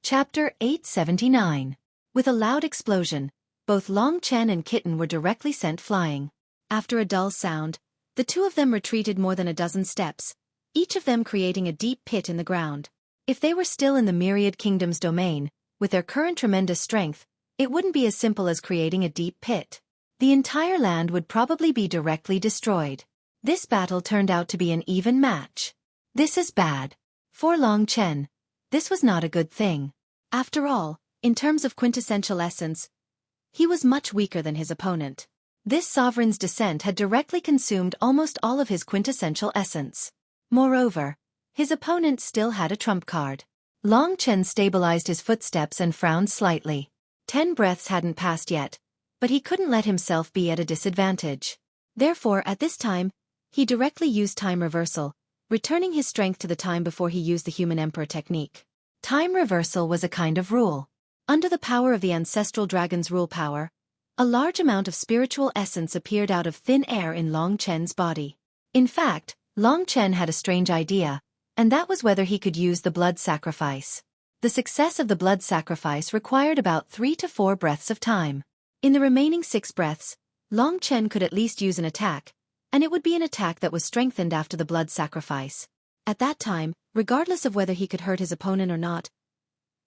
A: Chapter 879. With a loud explosion, both Long Chen and Kitten were directly sent flying. After a dull sound, the two of them retreated more than a dozen steps, each of them creating a deep pit in the ground. If they were still in the Myriad Kingdoms domain, with their current tremendous strength, it wouldn't be as simple as creating a deep pit. The entire land would probably be directly destroyed. This battle turned out to be an even match. This is bad. For Long Chen, this was not a good thing. After all, in terms of quintessential essence, he was much weaker than his opponent. This Sovereign's Descent had directly consumed almost all of his quintessential essence. Moreover, his opponent still had a trump card. Long Chen stabilized his footsteps and frowned slightly. 10 breaths hadn't passed yet, but he couldn't let himself be at a disadvantage. Therefore, at this time, he directly used time reversal, returning his strength to the time before he used the human emperor technique. Time reversal was a kind of rule. Under the power of the ancestral dragon's rule power, a large amount of spiritual essence appeared out of thin air in Long Chen's body. In fact, Long Chen had a strange idea, and that was whether he could use the blood sacrifice. The success of the blood sacrifice required about 3 to 4 breaths of time. In the remaining 6 breaths, Long Chen could at least use an attack, and it would be an attack that was strengthened after the blood sacrifice. At that time, regardless of whether he could hurt his opponent or not,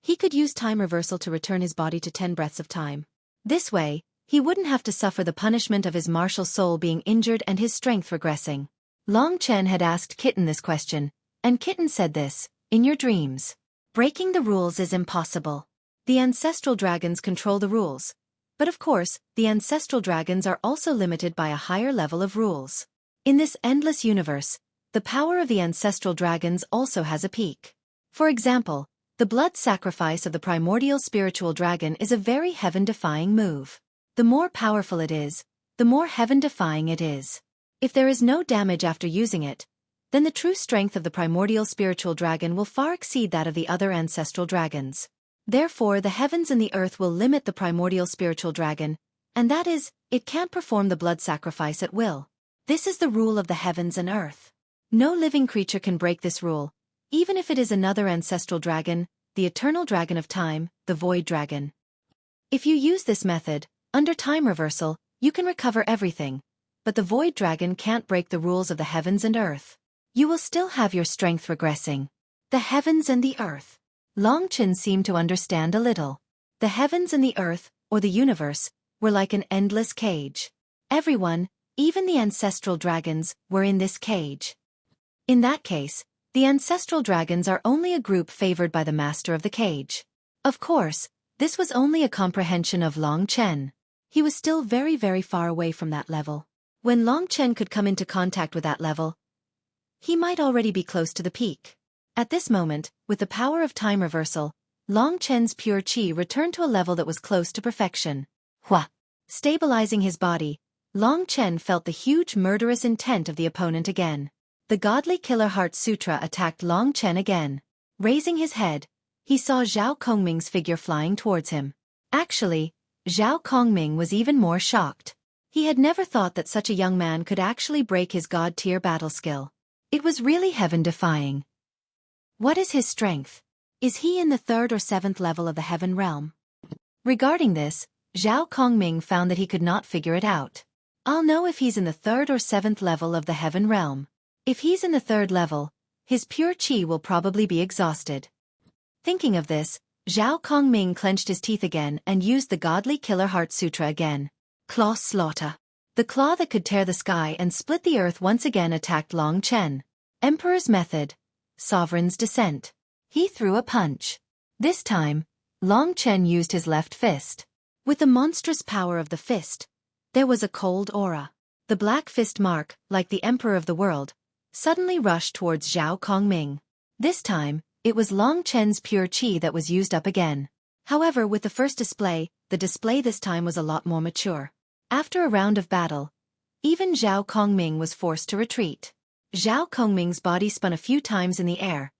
A: he could use time reversal to return his body to 10 breaths of time. This way, he wouldn't have to suffer the punishment of his martial soul being injured and his strength regressing. Long Chen had asked Kitten this question, and Kitten said this, "In your dreams. Breaking the rules is impossible. The ancestral dragons control the rules. But of course, the ancestral dragons are also limited by a higher level of rules. In this endless universe, the power of the ancestral dragons also has a peak. For example, the blood sacrifice of the primordial spiritual dragon is a very heaven-defying move. The more powerful it is, the more heaven-defying it is. If there is no damage after using it, then the true strength of the primordial spiritual dragon will far exceed that of the other ancestral dragons. Therefore, the heavens and the earth will limit the primordial spiritual dragon, and that is, it can't perform the blood sacrifice at will. This is the rule of the heavens and earth. No living creature can break this rule, even if it is another ancestral dragon, the eternal dragon of time, the void dragon. If you use this method, under time reversal, you can recover everything, but the void dragon can't break the rules of the heavens and earth. You will still have your strength regressing. The heavens and the earth. Long Chen seemed to understand a little. The heavens and the earth, or the universe, were like an endless cage. Everyone, even the ancestral dragons, were in this cage. In that case, the ancestral dragons are only a group favored by the master of the cage. Of course, this was only a comprehension of Long Chen. He was still very, very far away from that level. When Long Chen could come into contact with that level, he might already be close to the peak. At this moment, with the power of time reversal, Long Chen's pure qi returned to a level that was close to perfection. Hua! Stabilizing his body, Long Chen felt the huge murderous intent of the opponent again. The godly Killer Heart Sutra attacked Long Chen again. Raising his head, he saw Zhao Kongming's figure flying towards him. Actually, Zhao Kongming was even more shocked. He had never thought that such a young man could actually break his god-tier battle skill. It was really heaven-defying. What is his strength? Is he in the 3rd or 7th level of the heaven realm? Regarding this, Zhao Kongming found that he could not figure it out. I'll know if he's in the 3rd or 7th level of the heaven realm. If he's in the 3rd level, his pure qi will probably be exhausted. Thinking of this, Zhao Kongming clenched his teeth again and used the godly Killer Heart Sutra again. Claw Slaughter. The claw that could tear the sky and split the earth once again attacked Long Chen. Emperor's Method. Sovereign's Descent. He threw a punch. This time, Long Chen used his left fist. With the monstrous power of the fist, there was a cold aura. The black fist mark, like the Emperor of the world, suddenly rushed towards Zhao Kongming. This time, it was Long Chen's pure qi that was used up again. However, with the first display, the display this time was a lot more mature. After a round of battle, even Zhao Kongming was forced to retreat. Zhao Kongming's body spun a few times in the air,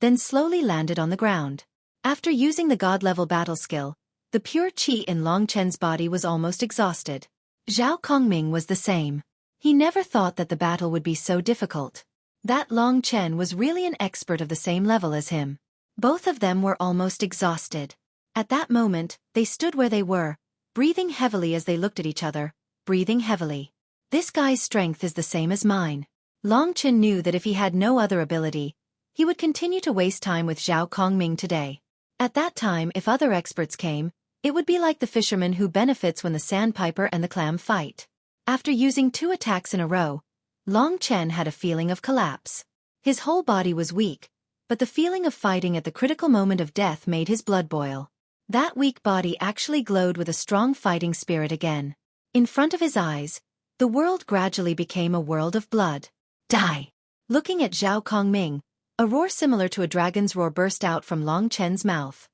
A: then slowly landed on the ground. After using the god-level battle skill, the pure qi in Long Chen's body was almost exhausted. Zhao Kongming was the same. He never thought that the battle would be so difficult. That Long Chen was really an expert of the same level as him. Both of them were almost exhausted. At that moment, they stood where they were, breathing heavily as they looked at each other, breathing heavily. This guy's strength is the same as mine. Long Chen knew that if he had no other ability, he would continue to waste time with Zhao Kongming today. At that time, if other experts came, it would be like the fisherman who benefits when the sandpiper and the clam fight. After using 2 attacks in a row, Long Chen had a feeling of collapse. His whole body was weak, but the feeling of fighting at the critical moment of death made his blood boil. That weak body actually glowed with a strong fighting spirit again. In front of his eyes, the world gradually became a world of blood. Die! Looking at Zhao Kongming, a roar similar to a dragon's roar burst out from Long Chen's mouth.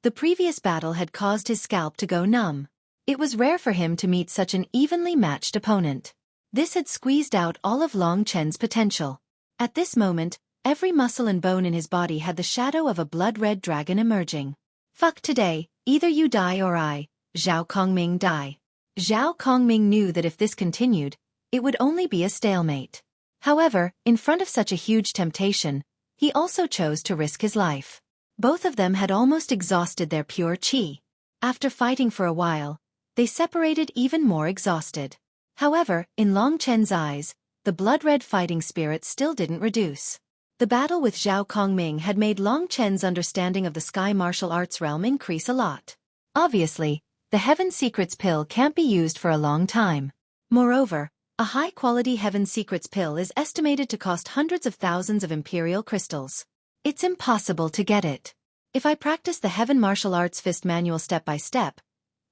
A: The previous battle had caused his scalp to go numb. It was rare for him to meet such an evenly matched opponent. This had squeezed out all of Long Chen's potential. At this moment, every muscle and bone in his body had the shadow of a blood-red dragon emerging. Fuck today, either you die or I, Zhao Kongming die. Zhao Kongming knew that if this continued, it would only be a stalemate. However, in front of such a huge temptation, he also chose to risk his life. Both of them had almost exhausted their pure qi. After fighting for a while, they separated even more exhausted. However, in Long Chen's eyes, the blood-red fighting spirit still didn't reduce. The battle with Zhao Kongming had made Long Chen's understanding of the sky martial arts realm increase a lot. Obviously, the Heaven Secrets pill can't be used for a long time. Moreover, a high-quality Heaven Secrets pill is estimated to cost hundreds of thousands of imperial crystals. It's impossible to get it. If I practice the Heaven Martial Arts Fist Manual step by step,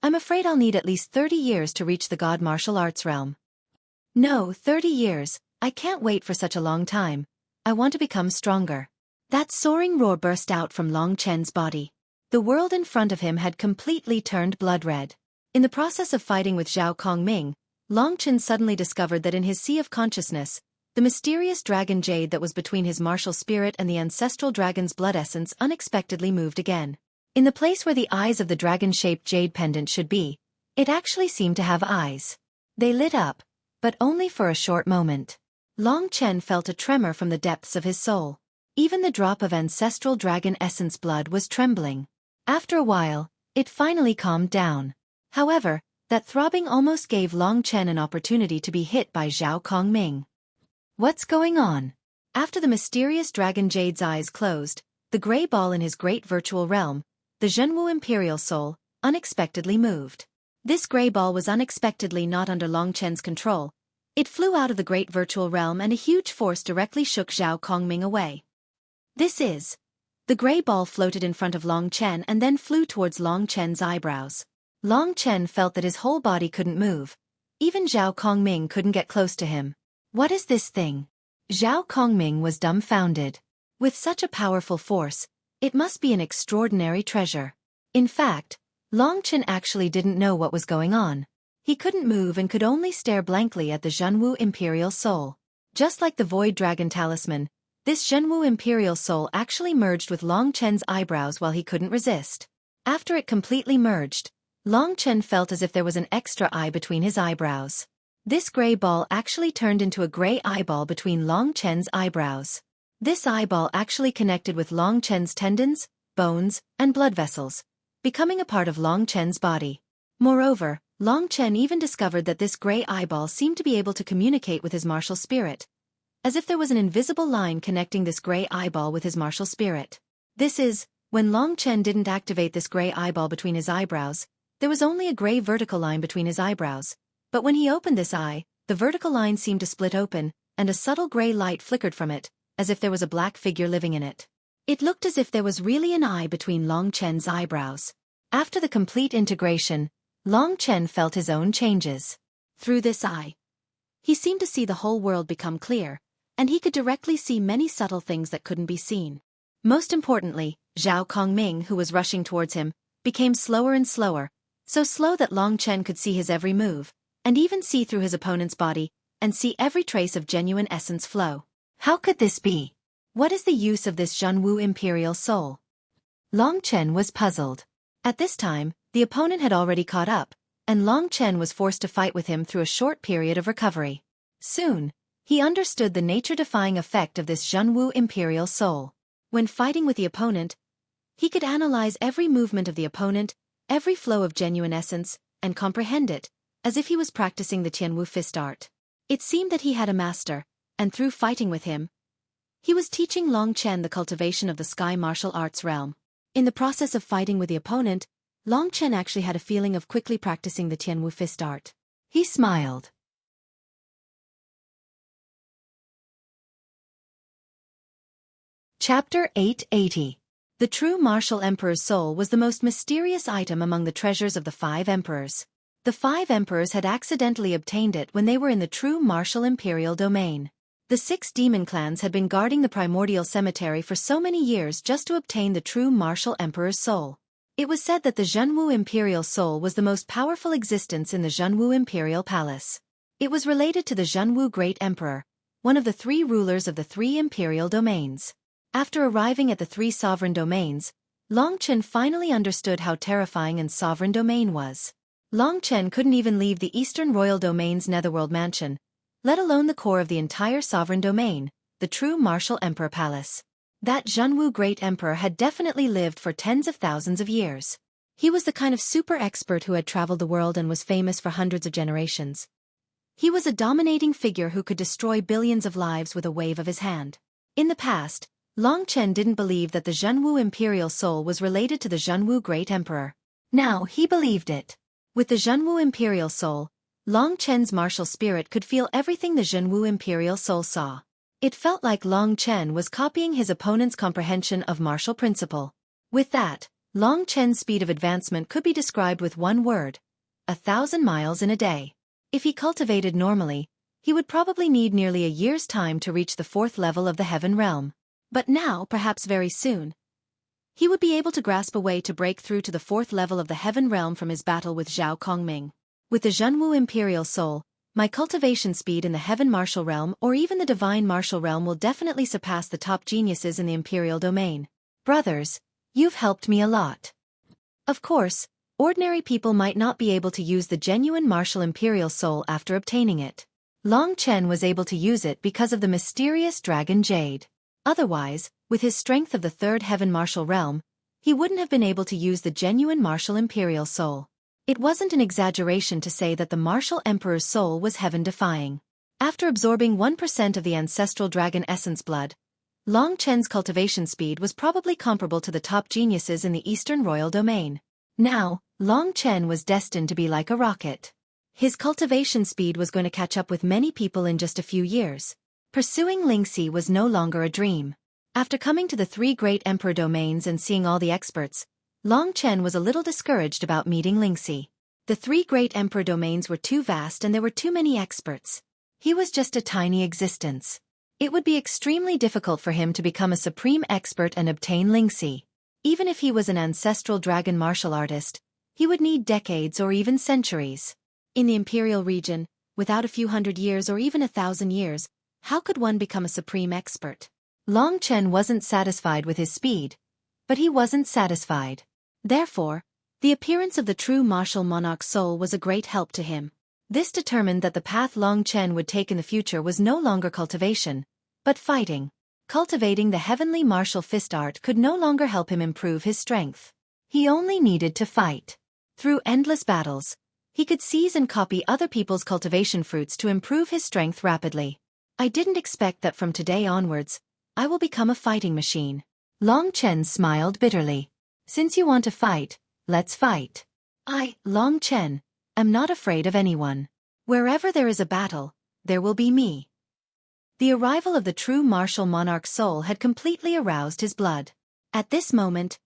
A: I'm afraid I'll need at least 30 years to reach the God Martial Arts realm. No, 30 years, I can't wait for such a long time. I want to become stronger. That soaring roar burst out from Long Chen's body. The world in front of him had completely turned blood red. In the process of fighting with Zhao Kongming, Long Chen suddenly discovered that in his sea of consciousness, the mysterious dragon jade that was between his martial spirit and the ancestral dragon's blood essence unexpectedly moved again. In the place where the eyes of the dragon-shaped jade pendant should be, it actually seemed to have eyes. They lit up, but only for a short moment. Long Chen felt a tremor from the depths of his soul. Even the drop of ancestral dragon essence blood was trembling. After a while, it finally calmed down. However, that throbbing almost gave Long Chen an opportunity to be hit by Zhao Kongming. What's going on? After the mysterious dragon jade's eyes closed, the gray ball in his great virtual realm, the Zhenwu Imperial Soul, unexpectedly moved. This gray ball was unexpectedly not under Long Chen's control. It flew out of the great virtual realm and a huge force directly shook Zhao Kongming away. The gray ball floated in front of Long Chen and then flew towards Long Chen's eyebrows. Long Chen felt that his whole body couldn't move. Even Zhao Kongming couldn't get close to him. What is this thing? Zhao Kongming was dumbfounded. With such a powerful force, it must be an extraordinary treasure. In fact, Long Chen actually didn't know what was going on. He couldn't move and could only stare blankly at the Zhenwu Imperial Soul. Just like the Void Dragon Talisman, this Zhenwu Imperial Soul actually merged with Long Chen's eyebrows while he couldn't resist. After it completely merged, Long Chen felt as if there was an extra eye between his eyebrows. This gray ball actually turned into a gray eyeball between Long Chen's eyebrows. This eyeball actually connected with Long Chen's tendons, bones, and blood vessels, becoming a part of Long Chen's body. Moreover, Long Chen even discovered that this gray eyeball seemed to be able to communicate with his martial spirit, as if there was an invisible line connecting this gray eyeball with his martial spirit. When Long Chen didn't activate this gray eyeball between his eyebrows, there was only a gray vertical line between his eyebrows, but when he opened this eye, the vertical line seemed to split open, and a subtle gray light flickered from it, as if there was a black figure living in it. It looked as if there was really an eye between Long Chen's eyebrows. After the complete integration, Long Chen felt his own changes. Through this eye, he seemed to see the whole world become clear, and he could directly see many subtle things that couldn't be seen. Most importantly, Zhao Kongming, who was rushing towards him, became slower and slower, so slow that Long Chen could see his every move, and even see through his opponent's body, and see every trace of genuine essence flow. How could this be? What is the use of this Zhenwu Imperial Soul? Long Chen was puzzled. At this time, the opponent had already caught up, and Long Chen was forced to fight with him through a short period of recovery. Soon, he understood the nature-defying effect of this Zhenwu Imperial Soul. When fighting with the opponent, he could analyze every movement of the opponent, every flow of genuine essence, and comprehend it, as if he was practicing the Tianwu fist art. It seemed that he had a master, and through fighting with him, he was teaching Long Chen the cultivation of the sky martial arts realm. In the process of fighting with the opponent, Long Chen actually had a feeling of quickly practicing the Tianwu fist art. He smiled. Chapter 880. The true martial emperor's soul was the most mysterious item among the treasures of the 5 emperors. The 5 emperors had accidentally obtained it when they were in the true martial imperial domain. The 6 demon clans had been guarding the primordial cemetery for so many years just to obtain the true martial emperor's soul. It was said that the Zhenwu Imperial Soul was the most powerful existence in the Zhenwu Imperial Palace. It was related to the Zhenwu Great Emperor, one of the 3 rulers of the 3 imperial domains. After arriving at the 3 sovereign domains, Long Chen finally understood how terrifying a sovereign domain was. Long Chen couldn't even leave the Eastern Royal Domain's Netherworld Mansion, let alone the core of the entire sovereign domain, the true martial emperor palace. That Zhenwu Great Emperor had definitely lived for tens of thousands of years. He was the kind of super expert who had traveled the world and was famous for hundreds of generations. He was a dominating figure who could destroy billions of lives with a wave of his hand. In the past, Long Chen didn't believe that the Zhenwu Imperial Soul was related to the Zhenwu Great Emperor. Now he believed it. With the Zhenwu Imperial Soul, Long Chen's martial spirit could feel everything the Zhenwu Imperial Soul saw. It felt like Long Chen was copying his opponent's comprehension of martial principle. With that, Long Chen's speed of advancement could be described with one word: 1,000 miles in a day. If he cultivated normally, he would probably need nearly a year's time to reach the 4th level of the Heaven Realm. But now, perhaps very soon, he would be able to grasp a way to break through to the 4th level of the Heaven Realm from his battle with Zhao Kongming. With the Zhenwu Imperial Soul, my cultivation speed in the Heaven Martial Realm or even the Divine Martial Realm will definitely surpass the top geniuses in the Imperial domain. Brothers, you've helped me a lot. Of course, ordinary people might not be able to use the genuine martial Imperial Soul after obtaining it. Long Chen was able to use it because of the mysterious dragon Jade. Otherwise, with his strength of the third Heaven Martial Realm, he wouldn't have been able to use the genuine martial Imperial Soul. It wasn't an exaggeration to say that the martial Emperor's soul was heaven-defying. After absorbing 1% of the ancestral dragon essence blood, Long Chen's cultivation speed was probably comparable to the top geniuses in the Eastern Royal Domain. Now, Long Chen was destined to be like a rocket. His cultivation speed was going to catch up with many people in just a few years. Pursuing Lingxi was no longer a dream. After coming to the three great emperor domains and seeing all the experts, Long Chen was a little discouraged about meeting Lingxi. The three great emperor domains were too vast and there were too many experts. He was just a tiny existence. It would be extremely difficult for him to become a supreme expert and obtain Lingxi. Even if he was an ancestral dragon martial artist, he would need decades or even centuries. In the Imperial region, without a few hundred years or even 1,000 years, how could one become a supreme expert? Long Chen wasn't satisfied with his speed, but he wasn't satisfied. Therefore, the appearance of the true martial monarch soul was a great help to him. This determined that the path Long Chen would take in the future was no longer cultivation, but fighting. Cultivating the heavenly martial fist art could no longer help him improve his strength. He only needed to fight. Through endless battles, he could seize and copy other people's cultivation fruits to improve his strength rapidly. I didn't expect that from today onwards, I will become a fighting machine. Long Chen smiled bitterly. Since you want to fight, let's fight. I, Long Chen, am not afraid of anyone. Wherever there is a battle, there will be me. The arrival of the true martial monarch soul had completely aroused his blood. At this moment,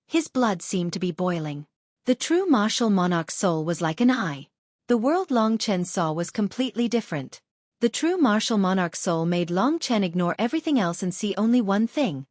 A: his blood seemed to be boiling. The true martial monarch soul was like an eye. The world Long Chen saw was completely different. The true martial monarch soul made Long Chen ignore everything else and see only one thing: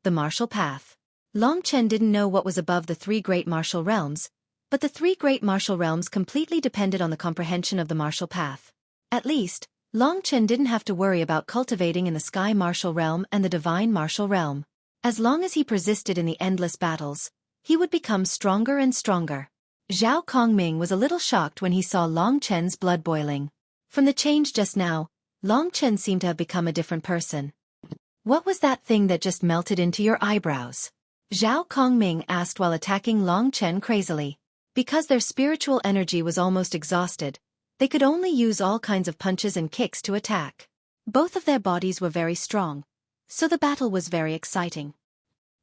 A: the martial path. Long Chen didn't know what was above the three great martial realms, but the three great martial realms completely depended on the comprehension of the martial path. At least, Long Chen didn't have to worry about cultivating in the sky martial realm and the divine martial realm. As long as he persisted in the endless battles, he would become stronger and stronger. Zhao Kongming was a little shocked when he saw Long Chen's blood boiling. From the change just now, Long Chen seemed to have become a different person. What was that thing that just melted into your eyebrows? Zhao Kongming asked while attacking Long Chen crazily. Because their spiritual energy was almost exhausted, they could only use all kinds of punches and kicks to attack. Both of their bodies were very strong, so the battle was very exciting.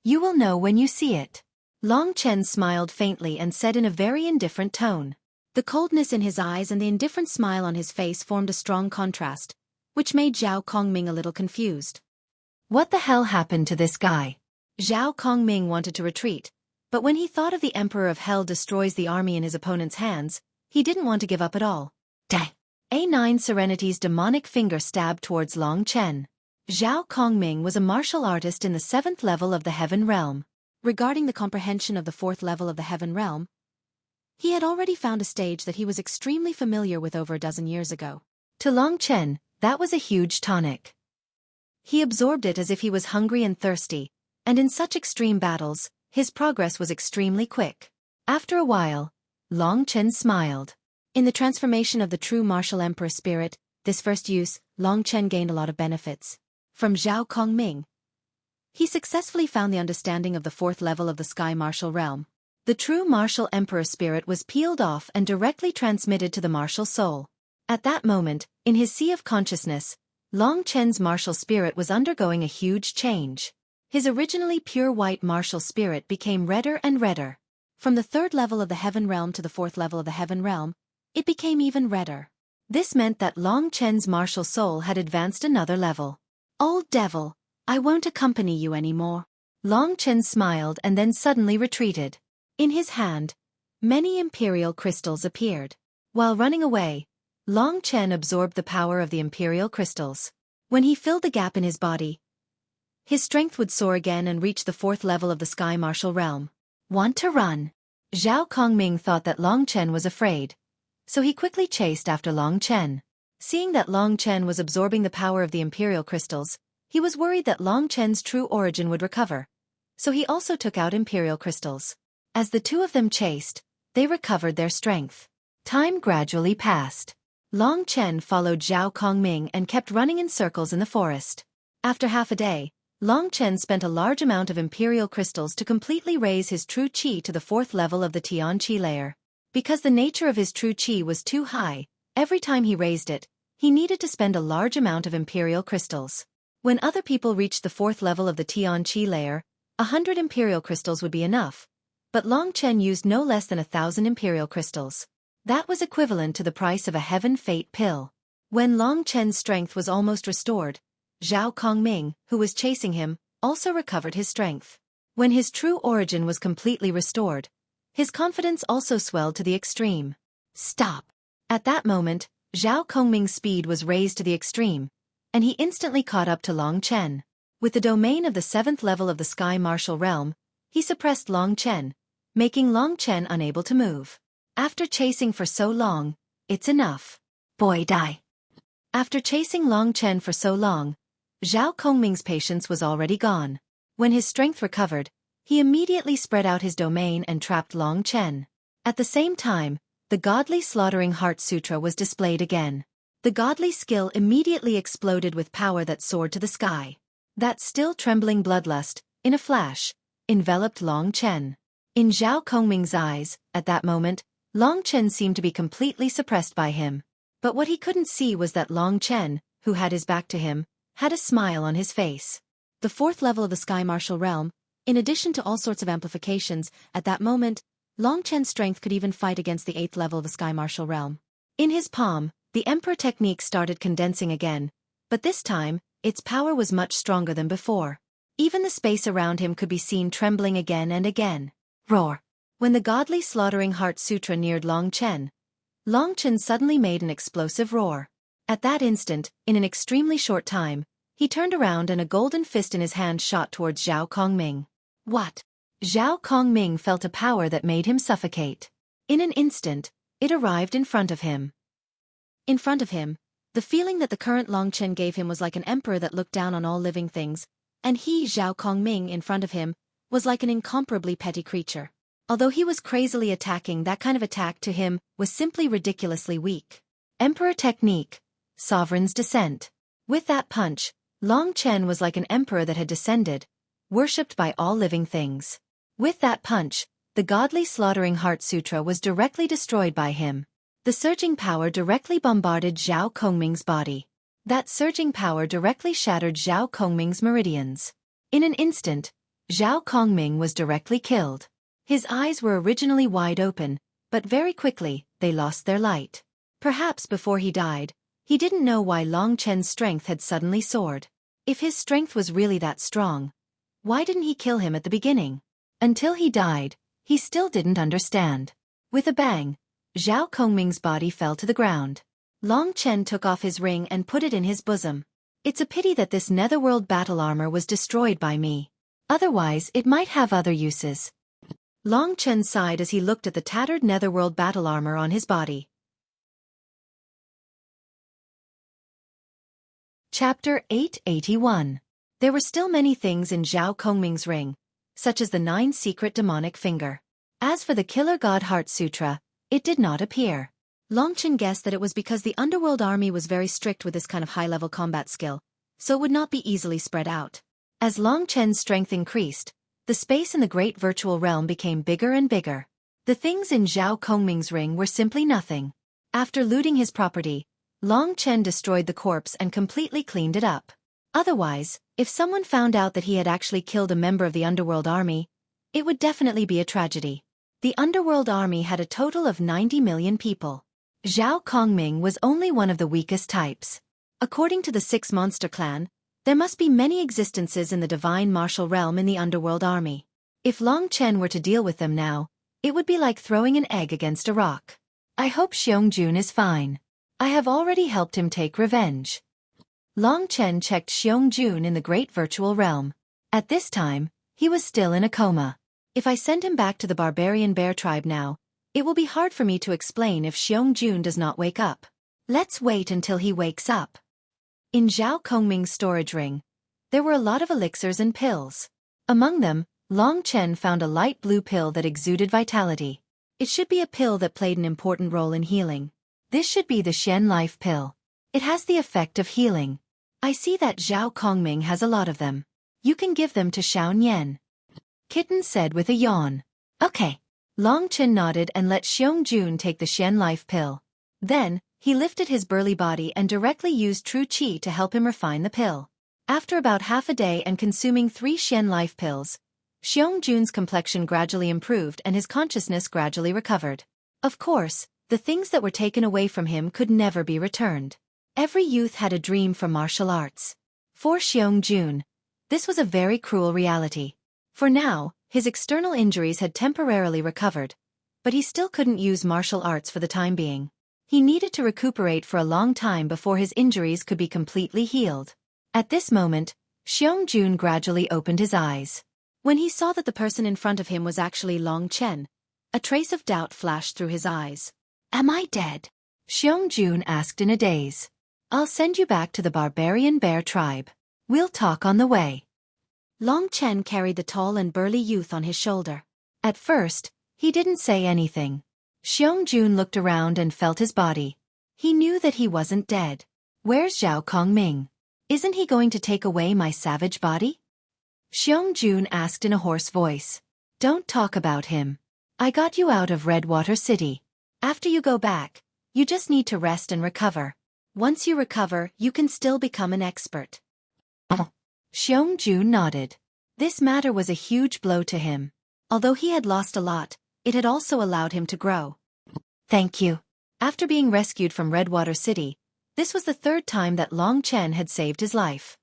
A: You will know when you see it. Long Chen smiled faintly and said in a very indifferent tone. The coldness in his eyes and the indifferent smile on his face formed a strong contrast, which made Zhao Kongming a little confused. What the hell happened to this guy? Zhao Kongming wanted to retreat, but when he thought of the Emperor of Hell destroys the army in his opponent's hands, he didn't want to give up at all. A9 Serenity's demonic finger stabbed towards Long Chen. Zhao Kongming was a martial artist in the 7th level of the Heaven Realm. Regarding the comprehension of the 4th level of the Heaven Realm, he had already found a stage that he was extremely familiar with over a dozen years ago. To Long Chen, that was a huge tonic. He absorbed it as if he was hungry and thirsty, and in such extreme battles, his progress was extremely quick. After a while, Long Chen smiled. In the transformation of the true martial emperor spirit, this first use, Long Chen gained a lot of benefits. From Zhao Kongming, he successfully found the understanding of the 4th level of the sky martial realm. The true martial emperor spirit was peeled off and directly transmitted to the martial soul. At that moment, in his sea of consciousness, Long Chen's martial spirit was undergoing a huge change. His originally pure white martial spirit became redder and redder. From the 3rd level of the Heaven Realm to the 4th level of the Heaven Realm, it became even redder. This meant that Long Chen's martial soul had advanced another level. Old devil, I won't accompany you anymore. Long Chen smiled and then suddenly retreated. In his hand, many imperial crystals appeared. While running away, Long Chen absorbed the power of the imperial crystals. When he filled the gap in his body, his strength would soar again and reach the 4th level of the sky martial realm. Want to run? Zhao Kongming thought that Long Chen was afraid, so he quickly chased after Long Chen. Seeing that Long Chen was absorbing the power of the imperial crystals, he was worried that Long Chen's true origin would recover. So he also took out imperial crystals. As the two of them chased, they recovered their strength. Time gradually passed. Long Chen followed Zhao Kongming and kept running in circles in the forest. After half a day, Long Chen spent a large amount of imperial crystals to completely raise his true qi to the 4th level of the Tian qi layer. Because the nature of his true qi was too high, every time he raised it, he needed to spend a large amount of imperial crystals. When other people reached the 4th level of the Tian qi layer, 100 imperial crystals would be enough, but Long Chen used no less than 1,000 imperial crystals. That was equivalent to the price of a heaven fate pill. When Long Chen's strength was almost restored, Zhao Kongming, who was chasing him, also recovered his strength. When his true origin was completely restored, his confidence also swelled to the extreme. Stop! At that moment, Zhao Kongming's speed was raised to the extreme, and he instantly caught up to Long Chen. With the domain of the 7th level of the Sky Martial Realm, he suppressed Long Chen, making Long Chen unable to move. After chasing for so long, it's enough. Boy, die. After chasing Long Chen for so long, Zhao Kongming's patience was already gone. When his strength recovered, he immediately spread out his domain and trapped Long Chen. At the same time, the Godly Slaughtering Heart Sutra was displayed again. The godly skill immediately exploded with power that soared to the sky. That still trembling bloodlust, in a flash, enveloped Long Chen. In Zhao Kongming's eyes, at that moment, Long Chen seemed to be completely suppressed by him. But what he couldn't see was that Long Chen, who had his back to him, had a smile on his face. The 4th level of the Sky Martial Realm, in addition to all sorts of amplifications, at that moment, Long Chen's strength could even fight against the 8th level of the Sky Martial Realm. In his palm, the Emperor technique started condensing again, but this time, its power was much stronger than before. Even the space around him could be seen trembling again and again. Roar! When the Godly Slaughtering Heart Sutra neared Long Chen suddenly made an explosive roar. At that instant, in an extremely short time, he turned around and a golden fist in his hand shot towards Zhao Kongming. What? Zhao Kongming felt a power that made him suffocate. In an instant, it arrived in front of him. In front of him, the feeling that the current Long Chen gave him was like an emperor that looked down on all living things, and he, Zhao Kongming, in front of him, was like an incomparably petty creature. Although he was crazily attacking, that kind of attack to him was simply ridiculously weak. Emperor technique. Sovereign's descent. With that punch, Long Chen was like an emperor that had descended, worshipped by all living things. With that punch, the Godly Slaughtering Heart Sutra was directly destroyed by him. The surging power directly bombarded Zhao Kongming's body. That surging power directly shattered Zhao Kongming's meridians. In an instant, Zhao Kongming was directly killed. His eyes were originally wide open, but very quickly, they lost their light. Perhaps before he died, he didn't know why Long Chen's strength had suddenly soared. If his strength was really that strong, why didn't he kill him at the beginning? Until he died, he still didn't understand. With a bang, Zhao Kongming's body fell to the ground. Long Chen took off his ring and put it in his bosom. It's a pity that this netherworld battle armor was destroyed by me. Otherwise, it might have other uses. Long Chen sighed as he looked at the tattered netherworld battle armor on his body. Chapter 881. There were still many things in Zhao Kongming's ring, such as the 9 secret demonic finger. As for the Killer God Heart Sutra, it did not appear. Long Chen guessed that it was because the underworld army was very strict with this kind of high-level combat skill, so it would not be easily spread out. As Long Chen's strength increased, the space in the great virtual realm became bigger and bigger. The things in Zhao Kongming's ring were simply nothing. After looting his property, Long Chen destroyed the corpse and completely cleaned it up. Otherwise, if someone found out that he had actually killed a member of the underworld army, it would definitely be a tragedy. The underworld army had a total of 90 million people. Zhao Kongming was only one of the weakest types. According to the 6 monster clan, there must be many existences in the divine martial realm in the underworld army. If Long Chen were to deal with them now, it would be like throwing an egg against a rock. I hope Xiong is fine. I have already helped him take revenge. Long Chen checked Xiong in the great virtual realm. At this time, he was still in a coma. If I send him back to the barbarian bear tribe now, it will be hard for me to explain if Xiong does not wake up. Let's wait until he wakes up. In Zhao Kongming's storage ring, there were a lot of elixirs and pills. Among them, Long Chen found a light blue pill that exuded vitality. It should be a pill that played an important role in healing. This should be the Shen Life pill. It has the effect of healing. I see that Zhao Kongming has a lot of them. You can give them to Xiao Nian. Kitten said with a yawn. Okay. Long Chen nodded and let Xiong Jun take the Shen Life pill. Then, he lifted his burly body and directly used true qi to help him refine the pill. After about half a day and consuming 3 Shen Life pills, Xiong Jun's complexion gradually improved and his consciousness gradually recovered. Of course, the things that were taken away from him could never be returned. Every youth had a dream for martial arts. For Xiong Jun, this was a very cruel reality. For now, his external injuries had temporarily recovered, but he still couldn't use martial arts for the time being. He needed to recuperate for a long time before his injuries could be completely healed. At this moment, Xiong Jun gradually opened his eyes. When he saw that the person in front of him was actually Long Chen, a trace of doubt flashed through his eyes. Am I dead? Xiong Jun asked in a daze. I'll send you back to the barbarian bear tribe. We'll talk on the way. Long Chen carried the tall and burly youth on his shoulder. At first, he didn't say anything. Xiong Jun looked around and felt his body. He knew that he wasn't dead. Where's Zhao Kongming? Isn't he going to take away my savage body? Xiong Jun asked in a hoarse voice. Don't talk about him. I got you out of Redwater City. After you go back, you just need to rest and recover. Once you recover, you can still become an expert. Xiong Jun nodded. This matter was a huge blow to him. Although he had lost a lot, it had also allowed him to grow. Thank you. After being rescued from Redwater City, this was the 3rd time that Long Chen had saved his life.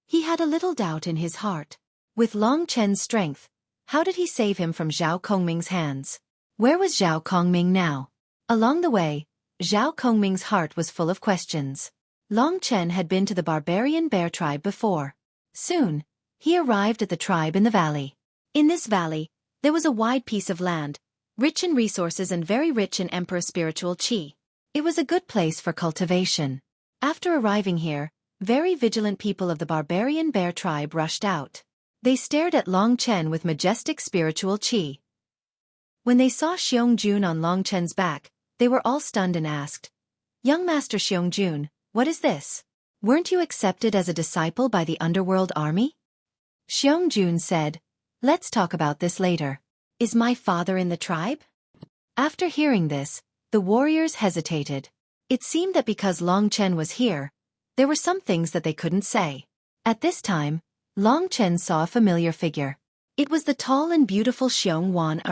A: He had a little doubt in his heart. With Long Chen's strength, how did he save him from Zhao Kongming's hands? Where was Zhao Kongming now? Along the way, Zhao Kongming's heart was full of questions. Long Chen had been to the barbarian bear tribe before. Soon, he arrived at the tribe in the valley. In this valley, there was a wide piece of land, rich in resources and very rich in emperor spiritual qi. It was a good place for cultivation. After arriving here, very vigilant people of the barbarian bear tribe rushed out. They stared at Long Chen with majestic spiritual qi. When they saw Xiong Jun on Long Chen's back, they were all stunned and asked, Young Master Xiong Jun, what is this? Weren't you accepted as a disciple by the underworld army? Xiong Jun said, Let's talk about this later. Is my father in the tribe? After hearing this, the warriors hesitated. It seemed that because Long Chen was here, there were some things that they couldn't say. At this time, Long Chen saw a familiar figure. It was the tall and beautiful Xiong Wan.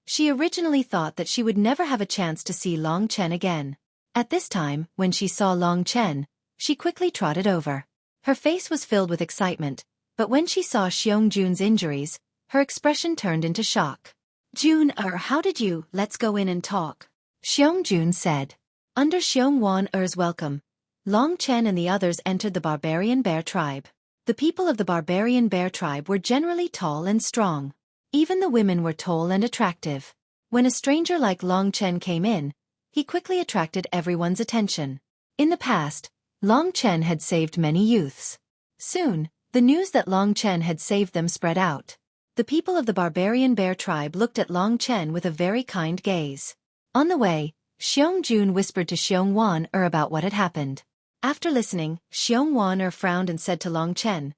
A: She originally thought that she would never have a chance to see Long Chen again. At this time, when she saw Long Chen, she quickly trotted over. Her face was filled with excitement, but when she saw Xiong Jun's injuries, her expression turned into shock. Jun, how did you? Let's go in and talk. Xiong Jun said. Under Xiong Wan's welcome, Long Chen and the others entered the barbarian bear tribe. The people of the barbarian bear tribe were generally tall and strong. Even the women were tall and attractive. When a stranger like Long Chen came in, he quickly attracted everyone's attention. In the past, Long Chen had saved many youths. Soon, the news that Long Chen had saved them spread out. The people of the barbarian bear tribe looked at Long Chen with a very kind gaze. On the way, Xiong Jun whispered to Xiong Wan about what had happened. After listening, Xiong Wan frowned and said to Long Chen,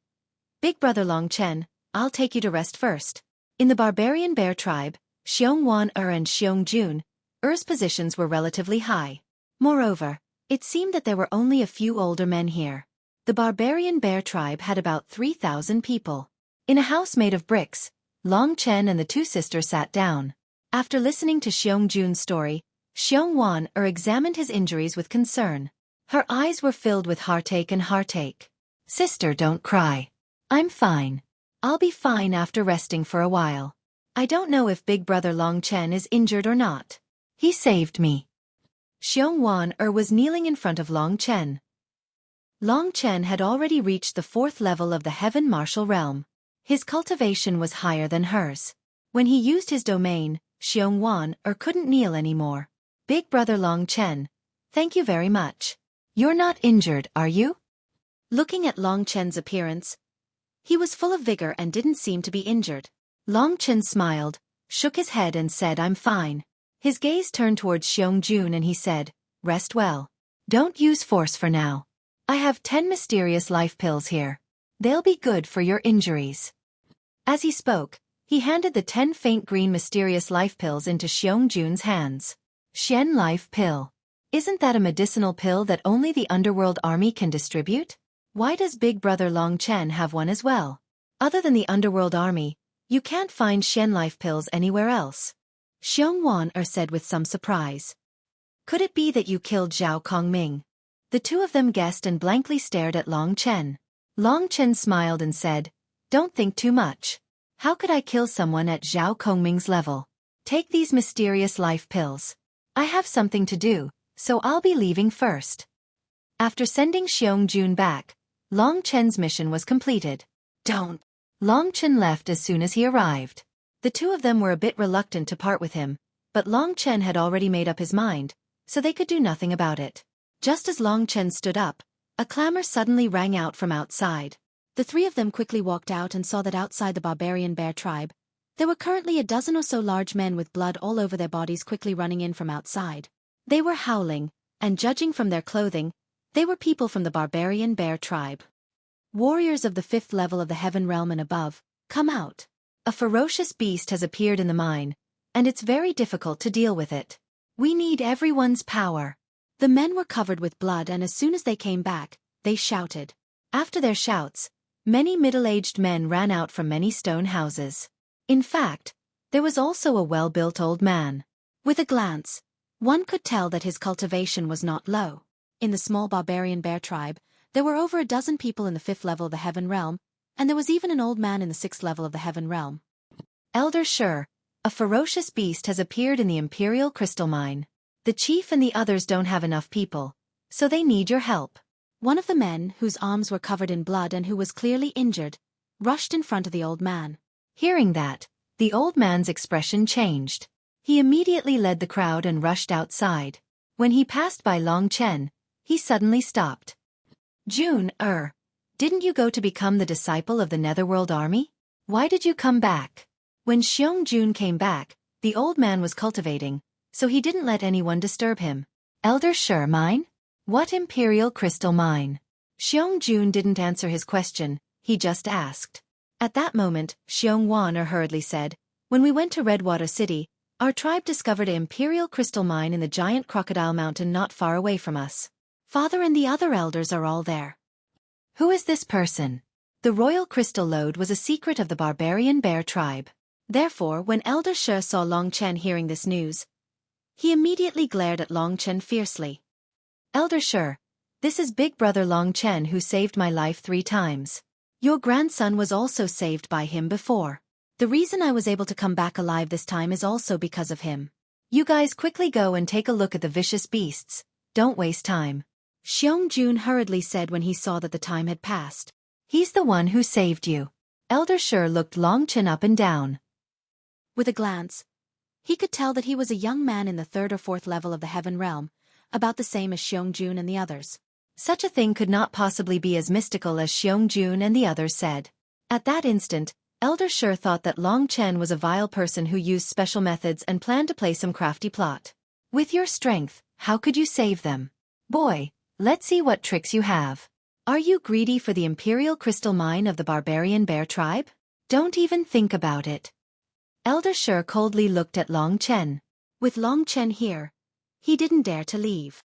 A: Big brother Long Chen, I'll take you to rest first. In the barbarian bear tribe, Xiong Wan and Xiong Jun's positions were relatively high. Moreover, it seemed that there were only a few older men here. The barbarian bear tribe had about 3,000 people. In a house made of bricks, Long Chen and the 2 sisters sat down. After listening to Xiong Jun's story, Xiong Wan examined his injuries with concern. Her eyes were filled with heartache. Sister, don't cry. I'm fine. I'll be fine after resting for a while. I don't know if big brother Long Chen is injured or not. He saved me. Xiong Wan was kneeling in front of Long Chen. Long Chen had already reached the 4th level of the Heaven Martial Realm. His cultivation was higher than hers. When he used his domain, Xiong Wan couldn't kneel anymore. Big brother Long Chen, Thank you very much. You're not injured, are you? Looking at Long Chen's appearance, he was full of vigor and didn't seem to be injured. Long Chen smiled, shook his head and said, I'm fine. His gaze turned towards Xueqi and he said, rest well. Don't use force for now. I have 10 mysterious life pills here. They'll be good for your injuries. As he spoke, he handed the 10 faint green mysterious life pills into Xueqi's hands. Shen Life Pill. Isn't that a medicinal pill that only the underworld army can distribute? Why does Big Brother Long Chen have one as well? Other than the underworld army, you can't find Shen Life pills anywhere else. Xiongwan said with some surprise. Could it be that you killed Zhao Kongming? The two of them guessed and blankly stared at Long Chen. Long Chen smiled and said, don't think too much. How could I kill someone at Zhao Kongming's level? Take these mysterious life pills. I have something to do, so I'll be leaving first. After sending Xueqi back, Long Chen's mission was completed. Don't. Long Chen left as soon as he arrived. The two of them were a bit reluctant to part with him, but Long Chen had already made up his mind, so they could do nothing about it. Just as Long Chen stood up, a clamor suddenly rang out from outside. The three of them quickly walked out and saw that outside the barbarian bear tribe, there were currently a dozen or so large men with blood all over their bodies quickly running in from outside. They were howling, and judging from their clothing, they were people from the barbarian bear tribe. Warriors of the 5th level of the heaven realm and above, come out. A ferocious beast has appeared in the mine, and it's very difficult to deal with it. We need everyone's power. The men were covered with blood and as soon as they came back, they shouted. After their shouts, many middle-aged men ran out from many stone houses. In fact, there was also a well-built old man. With a glance, one could tell that his cultivation was not low. In the small barbarian bear tribe, there were over a dozen people in the 5th level of the heaven realm, and there was even an old man in the 6th level of the heaven realm. Elder Shi, a ferocious beast has appeared in the Imperial Crystal Mine. The chief and the others don't have enough people, so they need your help. One of the men, whose arms were covered in blood and who was clearly injured, rushed in front of the old man. Hearing that, the old man's expression changed. He immediately led the crowd and rushed outside. When he passed by Long Chen, he suddenly stopped. June, didn't you go to become the disciple of the Netherworld Army? Why did you come back? When Xueqi came back, the old man was cultivating, so he didn't let anyone disturb him. Elder Shi mine? What Imperial Crystal Mine? Xueqi didn't answer his question, he just asked. At that moment, Xiongwan hurriedly said, when we went to Redwater City, our tribe discovered an Imperial Crystal Mine in the giant Crocodile Mountain not far away from us. Father and the other elders are all there. Who is this person? The Royal Crystal Lode was a secret of the Barbarian Bear tribe. Therefore, when Elder Shi saw Long Chen hearing this news, he immediately glared at Long Chen fiercely. Elder Shi, this is Big Brother Long Chen who saved my life 3 times. Your grandson was also saved by him before. The reason I was able to come back alive this time is also because of him. You guys quickly go and take a look at the vicious beasts. Don't waste time. Xueqi hurriedly said when he saw that the time had passed. He's the one who saved you. Elder Shi looked Long Chen up and down. With a glance, he could tell that he was a young man in the 3rd or 4th level of the heaven realm, about the same as Xueqi and the others. Such a thing could not possibly be as mystical as Xueqi and the others said. At that instant, Elder Shi thought that Long Chen was a vile person who used special methods and planned to play some crafty plot. With your strength, how could you save them? Boy, let's see what tricks you have. Are you greedy for the Imperial Crystal Mine of the Barbarian Bear tribe? Don't even think about it. Elder Shi coldly looked at Long Chen. With Long Chen here, he didn't dare to leave.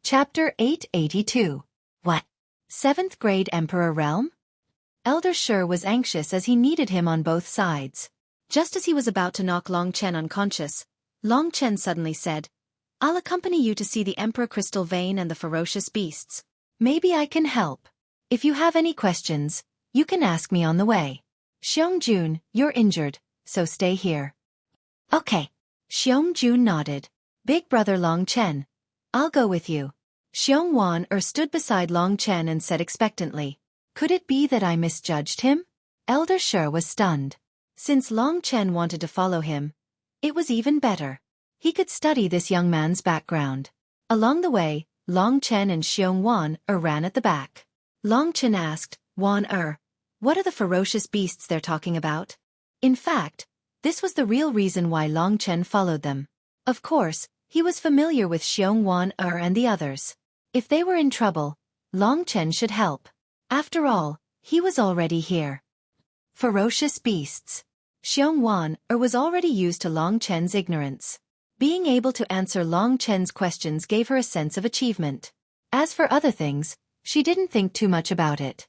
A: Chapter 882. What? 7th grade Emperor Realm? Elder Shi was anxious as he needed him on both sides. Just as he was about to knock Long Chen unconscious, Long Chen suddenly said, I'll accompany you to see the Emperor Crystal Vein and the ferocious beasts. Maybe I can help. If you have any questions, you can ask me on the way. Xueqi, you're injured, so stay here. Okay. Xueqi nodded. Big Brother Long Chen, I'll go with you. Xiongwan stood beside Long Chen and said expectantly, could it be that I misjudged him? Elder Shi was stunned. Since Long Chen wanted to follow him, It was even better. He could study this young man's background. Along the way, Long Chen and Xiong ran at the back. Long Chen asked, Wan what are the ferocious beasts they're talking about? In fact, this was the real reason why Long Chen followed them. Of course, he was familiar with Xiong and the others. If they were in trouble, Long Chen should help. After all, he was already here. Ferocious beasts. Xiong was already used to Long Chen's ignorance. Being able to answer Long Chen's questions gave her a sense of achievement. As for other things, she didn't think too much about it.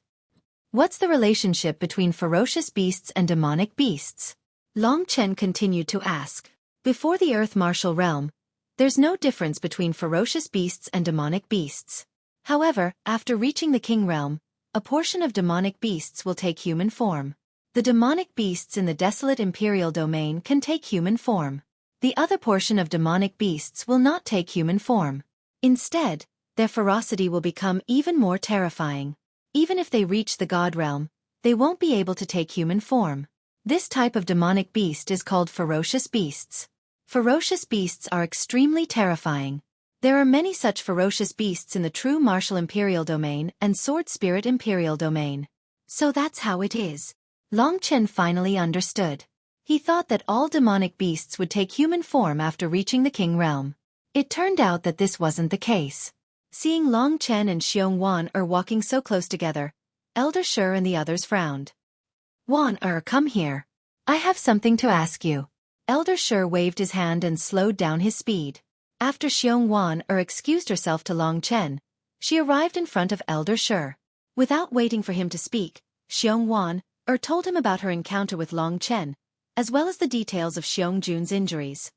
A: What's the relationship between ferocious beasts and demonic beasts? Long Chen continued to ask. Before the Earth Martial Realm, there's no difference between ferocious beasts and demonic beasts. However, after reaching the King Realm, a portion of demonic beasts will take human form. The demonic beasts in the desolate Imperial Domain can take human form. The other portion of demonic beasts will not take human form. Instead, their ferocity will become even more terrifying. Even if they reach the God Realm, they won't be able to take human form. This type of demonic beast is called ferocious beasts. Ferocious beasts are extremely terrifying. There are many such ferocious beasts in the true Martial Imperial Domain and Sword Spirit Imperial Domain. So that's how it is. Long Chen finally understood. He thought that all demonic beasts would take human form after reaching the King Realm. It turned out that this wasn't the case. Seeing Long Chen and Xiong walking so close together, Elder Shi and the others frowned. Wan come here. I have something to ask you. Elder Shi waved his hand and slowed down his speed. After Xiong excused herself to Long Chen, she arrived in front of Elder Shi. Without waiting for him to speak, Xiong told him about her encounter with Long Chen, as well as the details of Xiong Jun's injuries.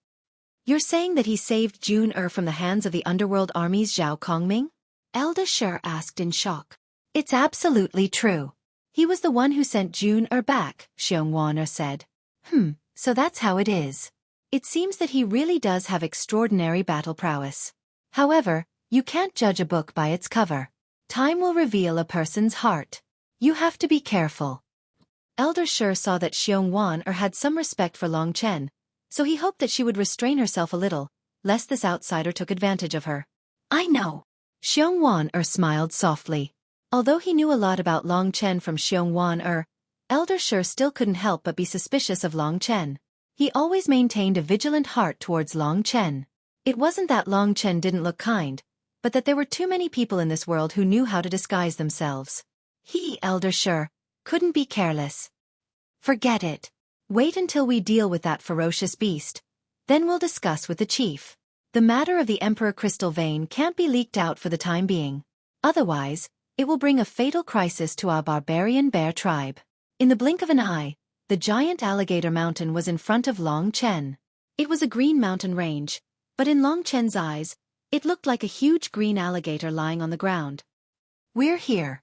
A: You're saying that he saved Jun from the hands of the underworld army's Zhao Kongming? Elder Shi asked in shock. It's absolutely true. He was the one who sent Jun back, Xiong said. So that's how it is. It seems that he really does have extraordinary battle prowess. However, you can't judge a book by its cover. Time will reveal a person's heart. You have to be careful. Elder Shi saw that Xiong had some respect for Long Chen, so he hoped that she would restrain herself a little, lest this outsider took advantage of her. I know. Xiong smiled softly. Although he knew a lot about Long Chen from Xiong Elder Shi still couldn't help but be suspicious of Long Chen. He always maintained a vigilant heart towards Long Chen. It wasn't that Long Chen didn't look kind, but that there were too many people in this world who knew how to disguise themselves. He, Elder Shi, couldn't be careless. Forget it. Wait until we deal with that ferocious beast. Then we'll discuss with the chief. The matter of the Emperor Crystal Vein can't be leaked out for the time being. Otherwise, it will bring a fatal crisis to our barbarian bear tribe. In the blink of an eye, the giant alligator mountain was in front of Long Chen. It was a green mountain range, but in Long Chen's eyes, it looked like a huge green alligator lying on the ground. We're here.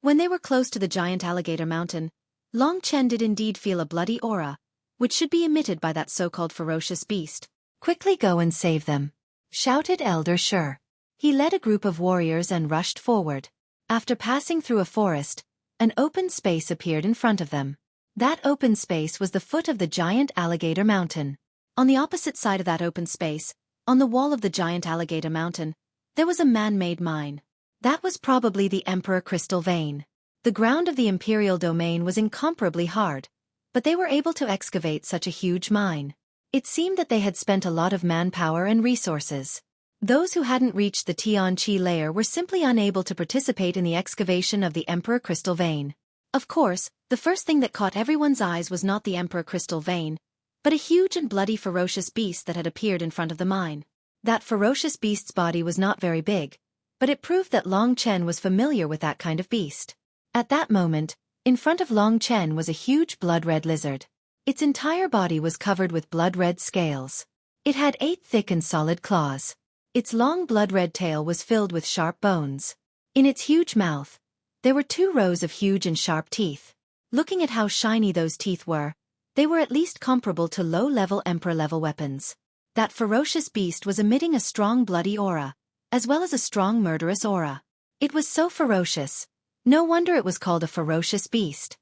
A: When they were close to the giant alligator mountain, Long Chen did indeed feel a bloody aura, which should be emitted by that so-called ferocious beast. Quickly go and save them, shouted Elder Shi. He led a group of warriors and rushed forward. After passing through a forest, an open space appeared in front of them. That open space was the foot of the giant alligator mountain. On the opposite side of that open space, on the wall of the giant alligator mountain, there was a man-made mine. That was probably the Emperor Crystal Vein. The ground of the Imperial Domain was incomparably hard, but they were able to excavate such a huge mine. It seemed that they had spent a lot of manpower and resources. Those who hadn't reached the Tianqi layer were simply unable to participate in the excavation of the Emperor Crystal Vein. Of course, the first thing that caught everyone's eyes was not the Emperor Crystal Vein, but a huge and bloody ferocious beast that had appeared in front of the mine. That ferocious beast's body was not very big, but it proved that Long Chen was familiar with that kind of beast. At that moment, in front of Long Chen was a huge blood-red lizard. Its entire body was covered with blood-red scales. It had 8 thick and solid claws. Its long blood-red tail was filled with sharp bones. In its huge mouth, there were 2 rows of huge and sharp teeth. Looking at how shiny those teeth were, they were at least comparable to low-level Emperor-level weapons. That ferocious beast was emitting a strong bloody aura, as well as a strong murderous aura. It was so ferocious. No wonder it was called a ferocious beast.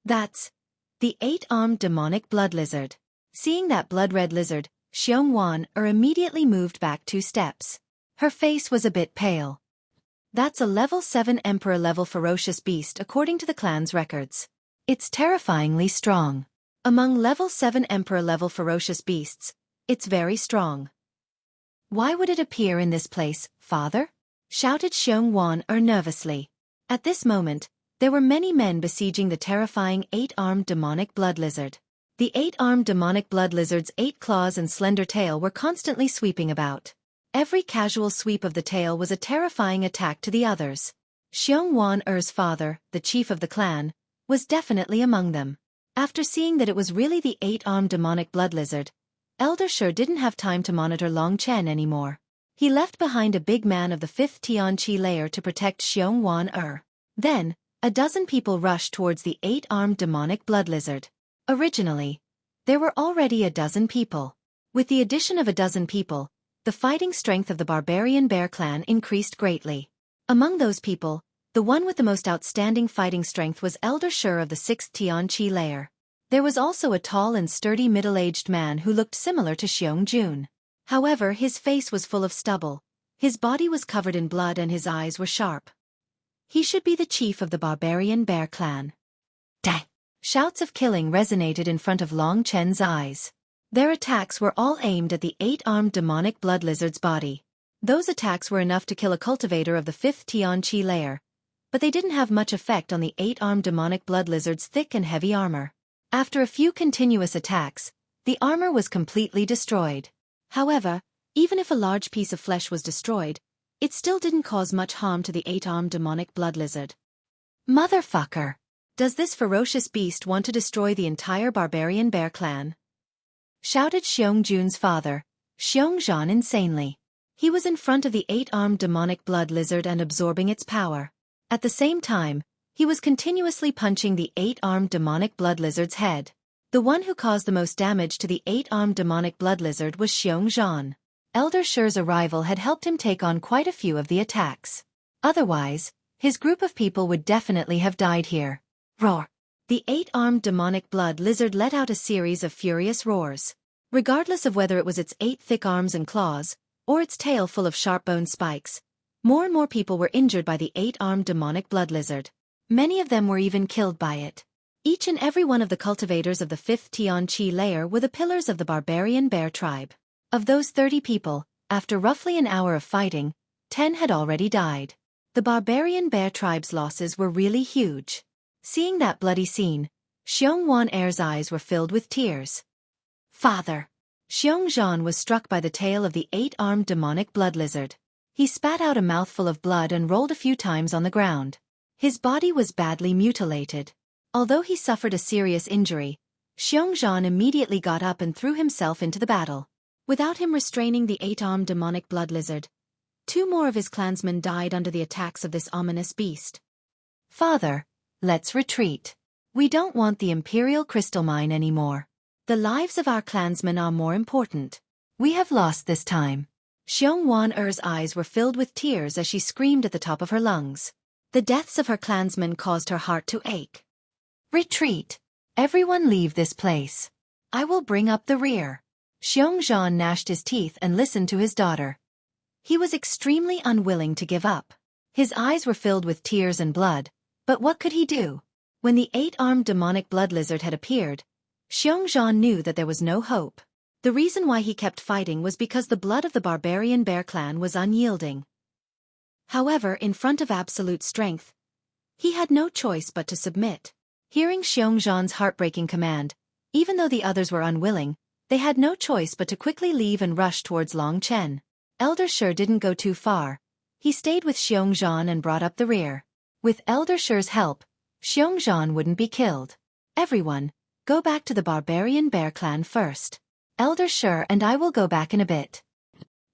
A: That's the 8-armed demonic blood lizard. Seeing that blood-red lizard, Xueqi immediately moved back 2 steps. Her face was a bit pale. That's a level 7 Emperor-level ferocious beast according to the clan's records. It's terrifyingly strong. Among level 7 Emperor-level ferocious beasts, it's very strong. Why would it appear in this place, father? Shouted Xueqi nervously. At this moment, there were many men besieging the terrifying 8-armed demonic blood lizard. The 8-armed demonic blood lizard's 8 claws and slender tail were constantly sweeping about. Every casual sweep of the tail was a terrifying attack to the others. Xueqi's father, the chief of the clan, was definitely among them. After seeing that it was really the 8-armed demonic blood lizard, Elder Shi didn't have time to monitor Long Chen anymore. He left behind a big man of the 5th Tianqi layer to protect Xueqi. Then, a dozen people rushed towards the 8-armed demonic blood lizard. Originally, there were already a dozen people. With the addition of a dozen people, the fighting strength of the barbarian bear clan increased greatly. Among those people, the one with the most outstanding fighting strength was Elder Shi of the 6th Tianqi layer. There was also a tall and sturdy middle-aged man who looked similar to Xueqi. However, his face was full of stubble, his body was covered in blood and his eyes were sharp. He should be the chief of the barbarian bear clan. Dang! Shouts of killing resonated in front of Long Chen's eyes. Their attacks were all aimed at the 8-armed demonic blood lizard's body. Those attacks were enough to kill a cultivator of the 5th Tianqi layer, but they didn't have much effect on the 8-armed demonic blood lizard's thick and heavy armor. After a few continuous attacks, the armor was completely destroyed. However, even if a large piece of flesh was destroyed, it still didn't cause much harm to the 8-armed demonic blood lizard. Motherfucker! Does this ferocious beast want to destroy the entire barbarian bear clan? Shouted Xueqi's father, Xueqi insanely. He was in front of the 8-armed demonic blood lizard and absorbing its power. At the same time, he was continuously punching the 8-armed demonic blood lizard's head. The one who caused the most damage to the 8-armed demonic blood lizard was Xueqi. Elder Shi's arrival had helped him take on quite a few of the attacks. Otherwise, his group of people would definitely have died here. Roar! The 8-armed demonic blood lizard let out a series of furious roars. Regardless of whether it was its 8 thick arms and claws, or its tail full of sharp bone spikes, more and more people were injured by the 8-armed demonic blood lizard. Many of them were even killed by it. Each and every one of the cultivators of the 5th Tianqi layer were the pillars of the barbarian bear tribe. Of those 30 people, after roughly an hour of fighting, 10 had already died. The barbarian bear tribe's losses were really huge. Seeing that bloody scene, Xueqi's eyes were filled with tears. Father! Xueqi was struck by the tail of the 8-armed demonic blood lizard. He spat out a mouthful of blood and rolled a few times on the ground. His body was badly mutilated. Although he suffered a serious injury, Xueqi immediately got up and threw himself into the battle. Without him restraining the 8-armed demonic blood lizard, 2 more of his clansmen died under the attacks of this ominous beast. Father, let's retreat. We don't want the Imperial Crystal Mine anymore. The lives of our clansmen are more important. We have lost this time. Xueqi's eyes were filled with tears as she screamed at the top of her lungs. The deaths of her clansmen caused her heart to ache. Retreat! Everyone leave this place. I will bring up the rear. Xueqi gnashed his teeth and listened to his daughter. He was extremely unwilling to give up. His eyes were filled with tears and blood, but what could he do? When the 8-armed demonic blood lizard had appeared, Xueqi knew that there was no hope. The reason why he kept fighting was because the blood of the barbarian bear clan was unyielding. However, in front of absolute strength, he had no choice but to submit. Hearing Xueqi's heartbreaking command, even though the others were unwilling, they had no choice but to quickly leave and rush towards Long Chen. Elder Shi didn't go too far. He stayed with Xueqi and brought up the rear. With Elder Shi's help, Xueqi wouldn't be killed. Everyone, go back to the barbarian bear clan first. Elder Shi and I will go back in a bit.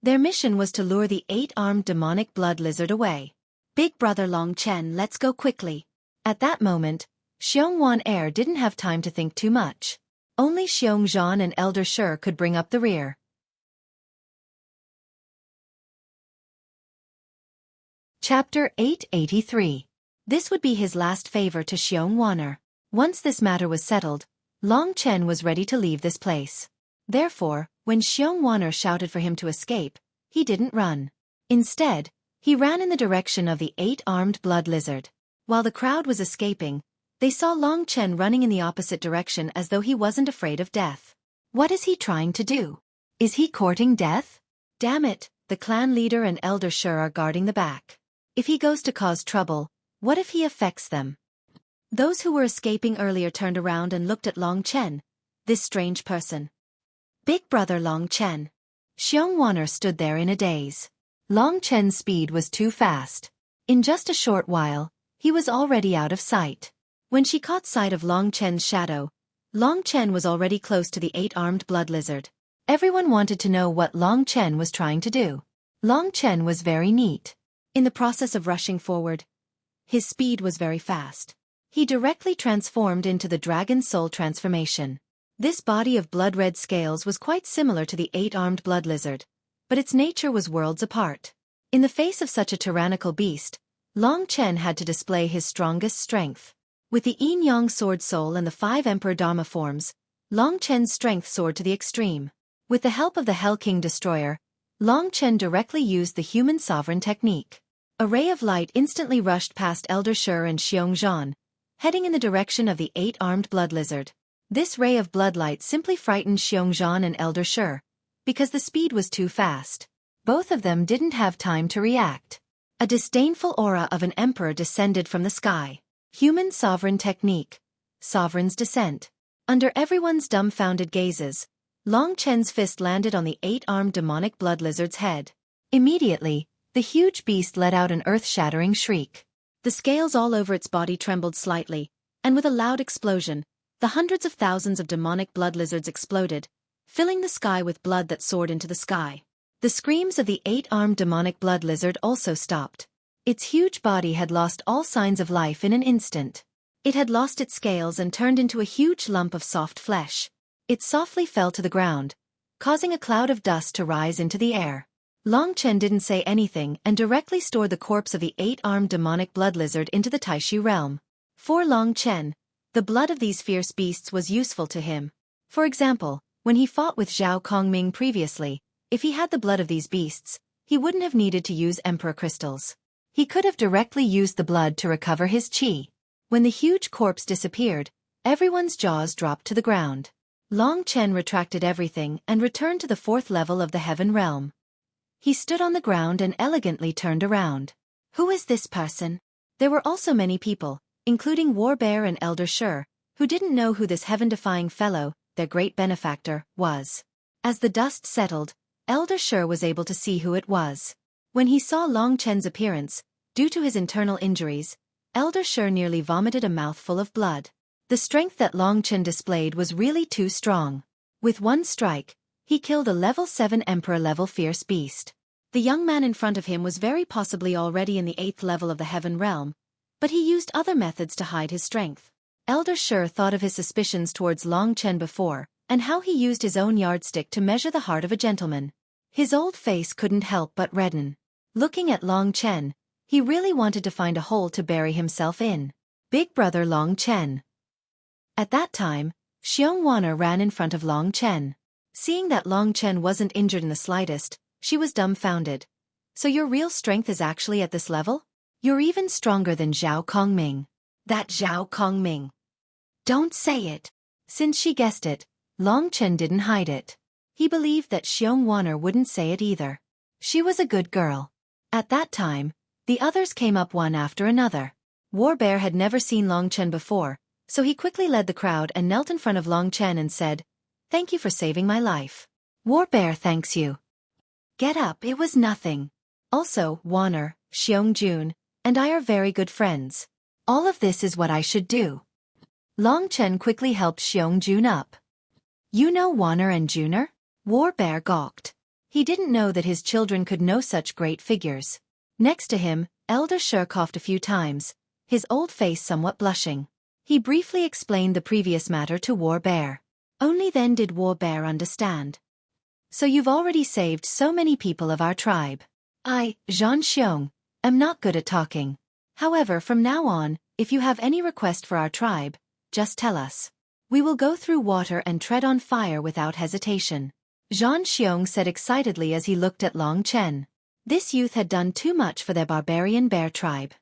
A: Their mission was to lure the 8-armed demonic blood lizard away. Big brother Long Chen, let's go quickly. At that moment, Xueqi didn't have time to think too much. Only Xueqi and Elder Shi could bring up the rear. Chapter 883. This would be his last favor to Xueqi. Once this matter was settled, Long Chen was ready to leave this place. Therefore, when Xueqi shouted for him to escape, he didn't run. Instead, he ran in the direction of the 8-armed blood lizard. While the crowd was escaping, they saw Long Chen running in the opposite direction as though he wasn't afraid of death. What is he trying to do? Is he courting death? Damn it, the clan leader and Elder Shi are guarding the back. If he goes to cause trouble, what if he affects them? Those who were escaping earlier turned around and looked at Long Chen, this strange person. Big brother Long Chen. Xueqi stood there in a daze. Long Chen's speed was too fast. In just a short while, he was already out of sight. When she caught sight of Long Chen's shadow, Long Chen was already close to the 8-armed blood lizard. Everyone wanted to know what Long Chen was trying to do. Long Chen was very neat. In the process of rushing forward, his speed was very fast. He directly transformed into the Dragon Soul transformation. This body of blood-red scales was quite similar to the 8-armed blood lizard, but its nature was worlds apart. In the face of such a tyrannical beast, Long Chen had to display his strongest strength. With the Yin-Yang Sword Soul and the 5 Emperor Dharma forms, Long Chen's strength soared to the extreme. With the help of the Hell King Destroyer, Long Chen directly used the Human Sovereign technique. A ray of light instantly rushed past Elder Shi and Xueqi, heading in the direction of the 8-armed blood lizard. This ray of bloodlight simply frightened Xueqi and Elder Shi, because the speed was too fast. Both of them didn't have time to react. A disdainful aura of an emperor descended from the sky. Human Sovereign technique. Sovereign's descent. Under everyone's dumbfounded gazes, Long Chen's fist landed on the 8-armed demonic blood lizard's head. Immediately, the huge beast let out an earth-shattering shriek. The scales all over its body trembled slightly, and with a loud explosion, the hundreds of thousands of demonic blood lizards exploded, filling the sky with blood that soared into the sky. The screams of the 8-armed demonic blood lizard also stopped. Its huge body had lost all signs of life in an instant. It had lost its scales and turned into a huge lump of soft flesh. It softly fell to the ground, causing a cloud of dust to rise into the air. Long Chen didn't say anything and directly stored the corpse of the 8-armed demonic blood lizard into the Taishu realm. For Long Chen, the blood of these fierce beasts was useful to him. For example, when he fought with Zhao Kongming previously, if he had the blood of these beasts, he wouldn't have needed to use Emperor crystals. He could have directly used the blood to recover his qi. When the huge corpse disappeared, everyone's jaws dropped to the ground. Long Chen retracted everything and returned to the 4th level of the Heaven Realm. He stood on the ground and elegantly turned around. Who is this person? There were also many people, including Warbear and Elder Shi, who didn't know who this heaven-defying fellow, their great benefactor, was. As the dust settled, Elder Shi was able to see who it was. When he saw Long Chen's appearance, due to his internal injuries, Elder Shi nearly vomited a mouthful of blood. The strength that Long Chen displayed was really too strong. With one strike, he killed a level 7 Emperor-level fierce beast. The young man in front of him was very possibly already in the 8th level of the Heaven Realm, but he used other methods to hide his strength. Elder Shi thought of his suspicions towards Long Chen before, and how he used his own yardstick to measure the heart of a gentleman. His old face couldn't help but redden. Looking at Long Chen, he really wanted to find a hole to bury himself in. Big brother Long Chen. At that time, Xueqi ran in front of Long Chen. Seeing that Long Chen wasn't injured in the slightest, she was dumbfounded. So your real strength is actually at this level? You're even stronger than Zhao Kongming. That Zhao Kongming. Don't say it. Since she guessed it, Long Chen didn't hide it. He believed that Xueqi wouldn't say it either. She was a good girl. At that time, the others came up one after another. Warbear had never seen Long Chen before, so he quickly led the crowd and knelt in front of Long Chen and said, "Thank you for saving my life." "Warbear thanks you." "Get up, it was nothing. Also, Warner, Xueqi, and I are very good friends. All of this is what I should do." Long Chen quickly helped Xueqi up. "You know Warner and Juner?" Warbear gawked. He didn't know that his children could know such great figures. Next to him, Elder Shi coughed a few times, his old face somewhat blushing. He briefly explained the previous matter to Warbear. Only then did Warbear understand. "So you've already saved so many people of our tribe. I, Zhan Xiong, am not good at talking. However, from now on, if you have any request for our tribe, just tell us." We will go through water and tread on fire without hesitation. Zhan Xiong said excitedly as he looked at Long Chen. This youth had done too much for their barbarian bear tribe.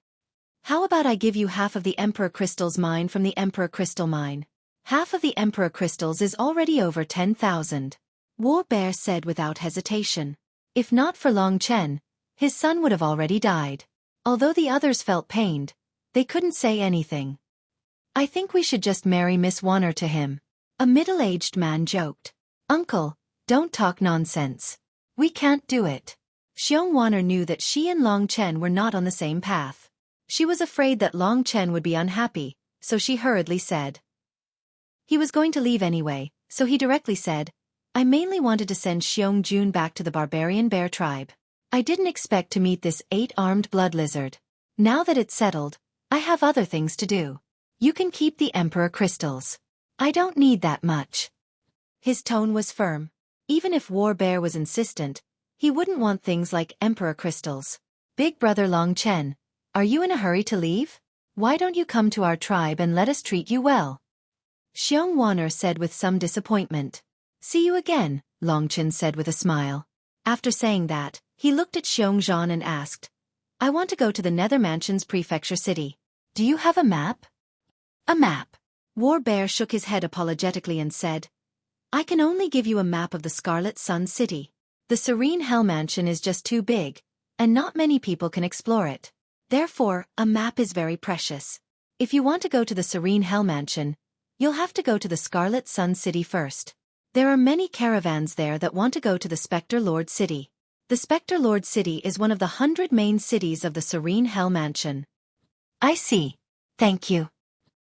A: How about I give you half of the Emperor Crystal's mine from the Emperor Crystal mine? Half of the Emperor Crystals is already over 10,000. War Bear said without hesitation. If not for Long Chen, his son would have already died. Although the others felt pained, they couldn't say anything. I think we should just marry Miss Warner to him. A middle-aged man joked. Uncle, don't talk nonsense. We can't do it. Xiong Warner knew that she and Long Chen were not on the same path. She was afraid that Long Chen would be unhappy, so she hurriedly said. He was going to leave anyway, so he directly said, I mainly wanted to send Xiong Jun back to the barbarian bear tribe. I didn't expect to meet this 8-armed blood lizard. Now that it's settled, I have other things to do. You can keep the Emperor Crystals. I don't need that much. His tone was firm. Even if War Bear was insistent, he wouldn't want things like Emperor Crystals. Big brother Long Chen, are you in a hurry to leave? Why don't you come to our tribe and let us treat you well? Xiong Warner said with some disappointment. See you again, Long Chen said with a smile. After saying that, he looked at Xiong Zhan and asked, I want to go to the Nether Mansion's prefecture city. Do you have a map? A map. War Bear shook his head apologetically and said, I can only give you a map of the Scarlet Sun City. The Serene Hell Mansion is just too big, and not many people can explore it. Therefore, a map is very precious. If you want to go to the Serene Hell Mansion, you'll have to go to the Scarlet Sun City first. There are many caravans there that want to go to the Spectre Lord City. The Spectre Lord City is one of the 100 main cities of the Serene Hell Mansion. I see. Thank you.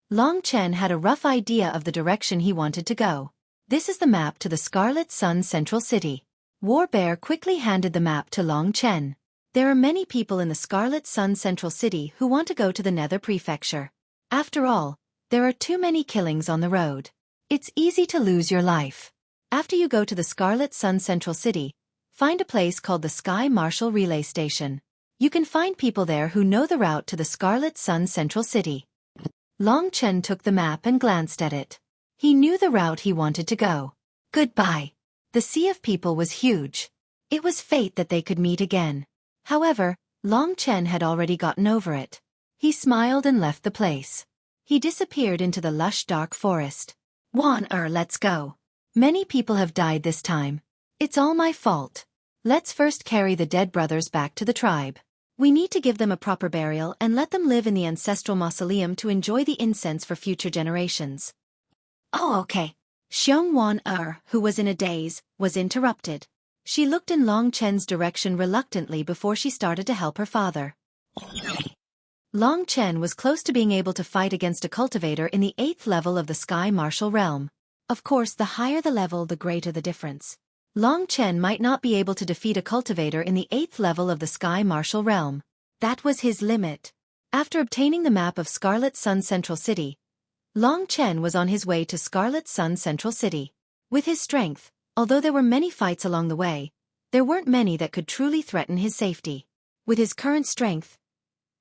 A: Long Chen had a rough idea of the direction he wanted to go. This is the map to the Scarlet Sun Central City. War Bear quickly handed the map to Long Chen. There are many people in the Scarlet Sun Central City who want to go to the Nether Prefecture. After all, there are too many killings on the road. It's easy to lose your life. After you go to the Scarlet Sun Central City, find a place called the Sky Marshal Relay Station. You can find people there who know the route to the Scarlet Sun Central City. Long Chen took the map and glanced at it. He knew the route he wanted to go. Goodbye. The sea of people was huge. It was fate that they could meet again. However, Long Chen had already gotten over it. He smiled and left the place. He disappeared into the lush dark forest. Let's go. Many people have died this time. It's all my fault. Let's first carry the dead brothers back to the tribe. We need to give them a proper burial and let them live in the ancestral mausoleum to enjoy the incense for future generations. Oh, okay. Xiong Wan who was in a daze, was interrupted. She looked in Long Chen's direction reluctantly before she started to help her father. Long Chen was close to being able to fight against a cultivator in the 8th level of the Sky Marshal realm. Of course, the higher the level, the greater the difference. Long Chen might not be able to defeat a cultivator in the 8th level of the Sky Marshal realm. That was his limit. After obtaining the map of Scarlet Sun Central City, Long Chen was on his way to Scarlet Sun Central City. With his strength, although there were many fights along the way, there weren't many that could truly threaten his safety. With his current strength,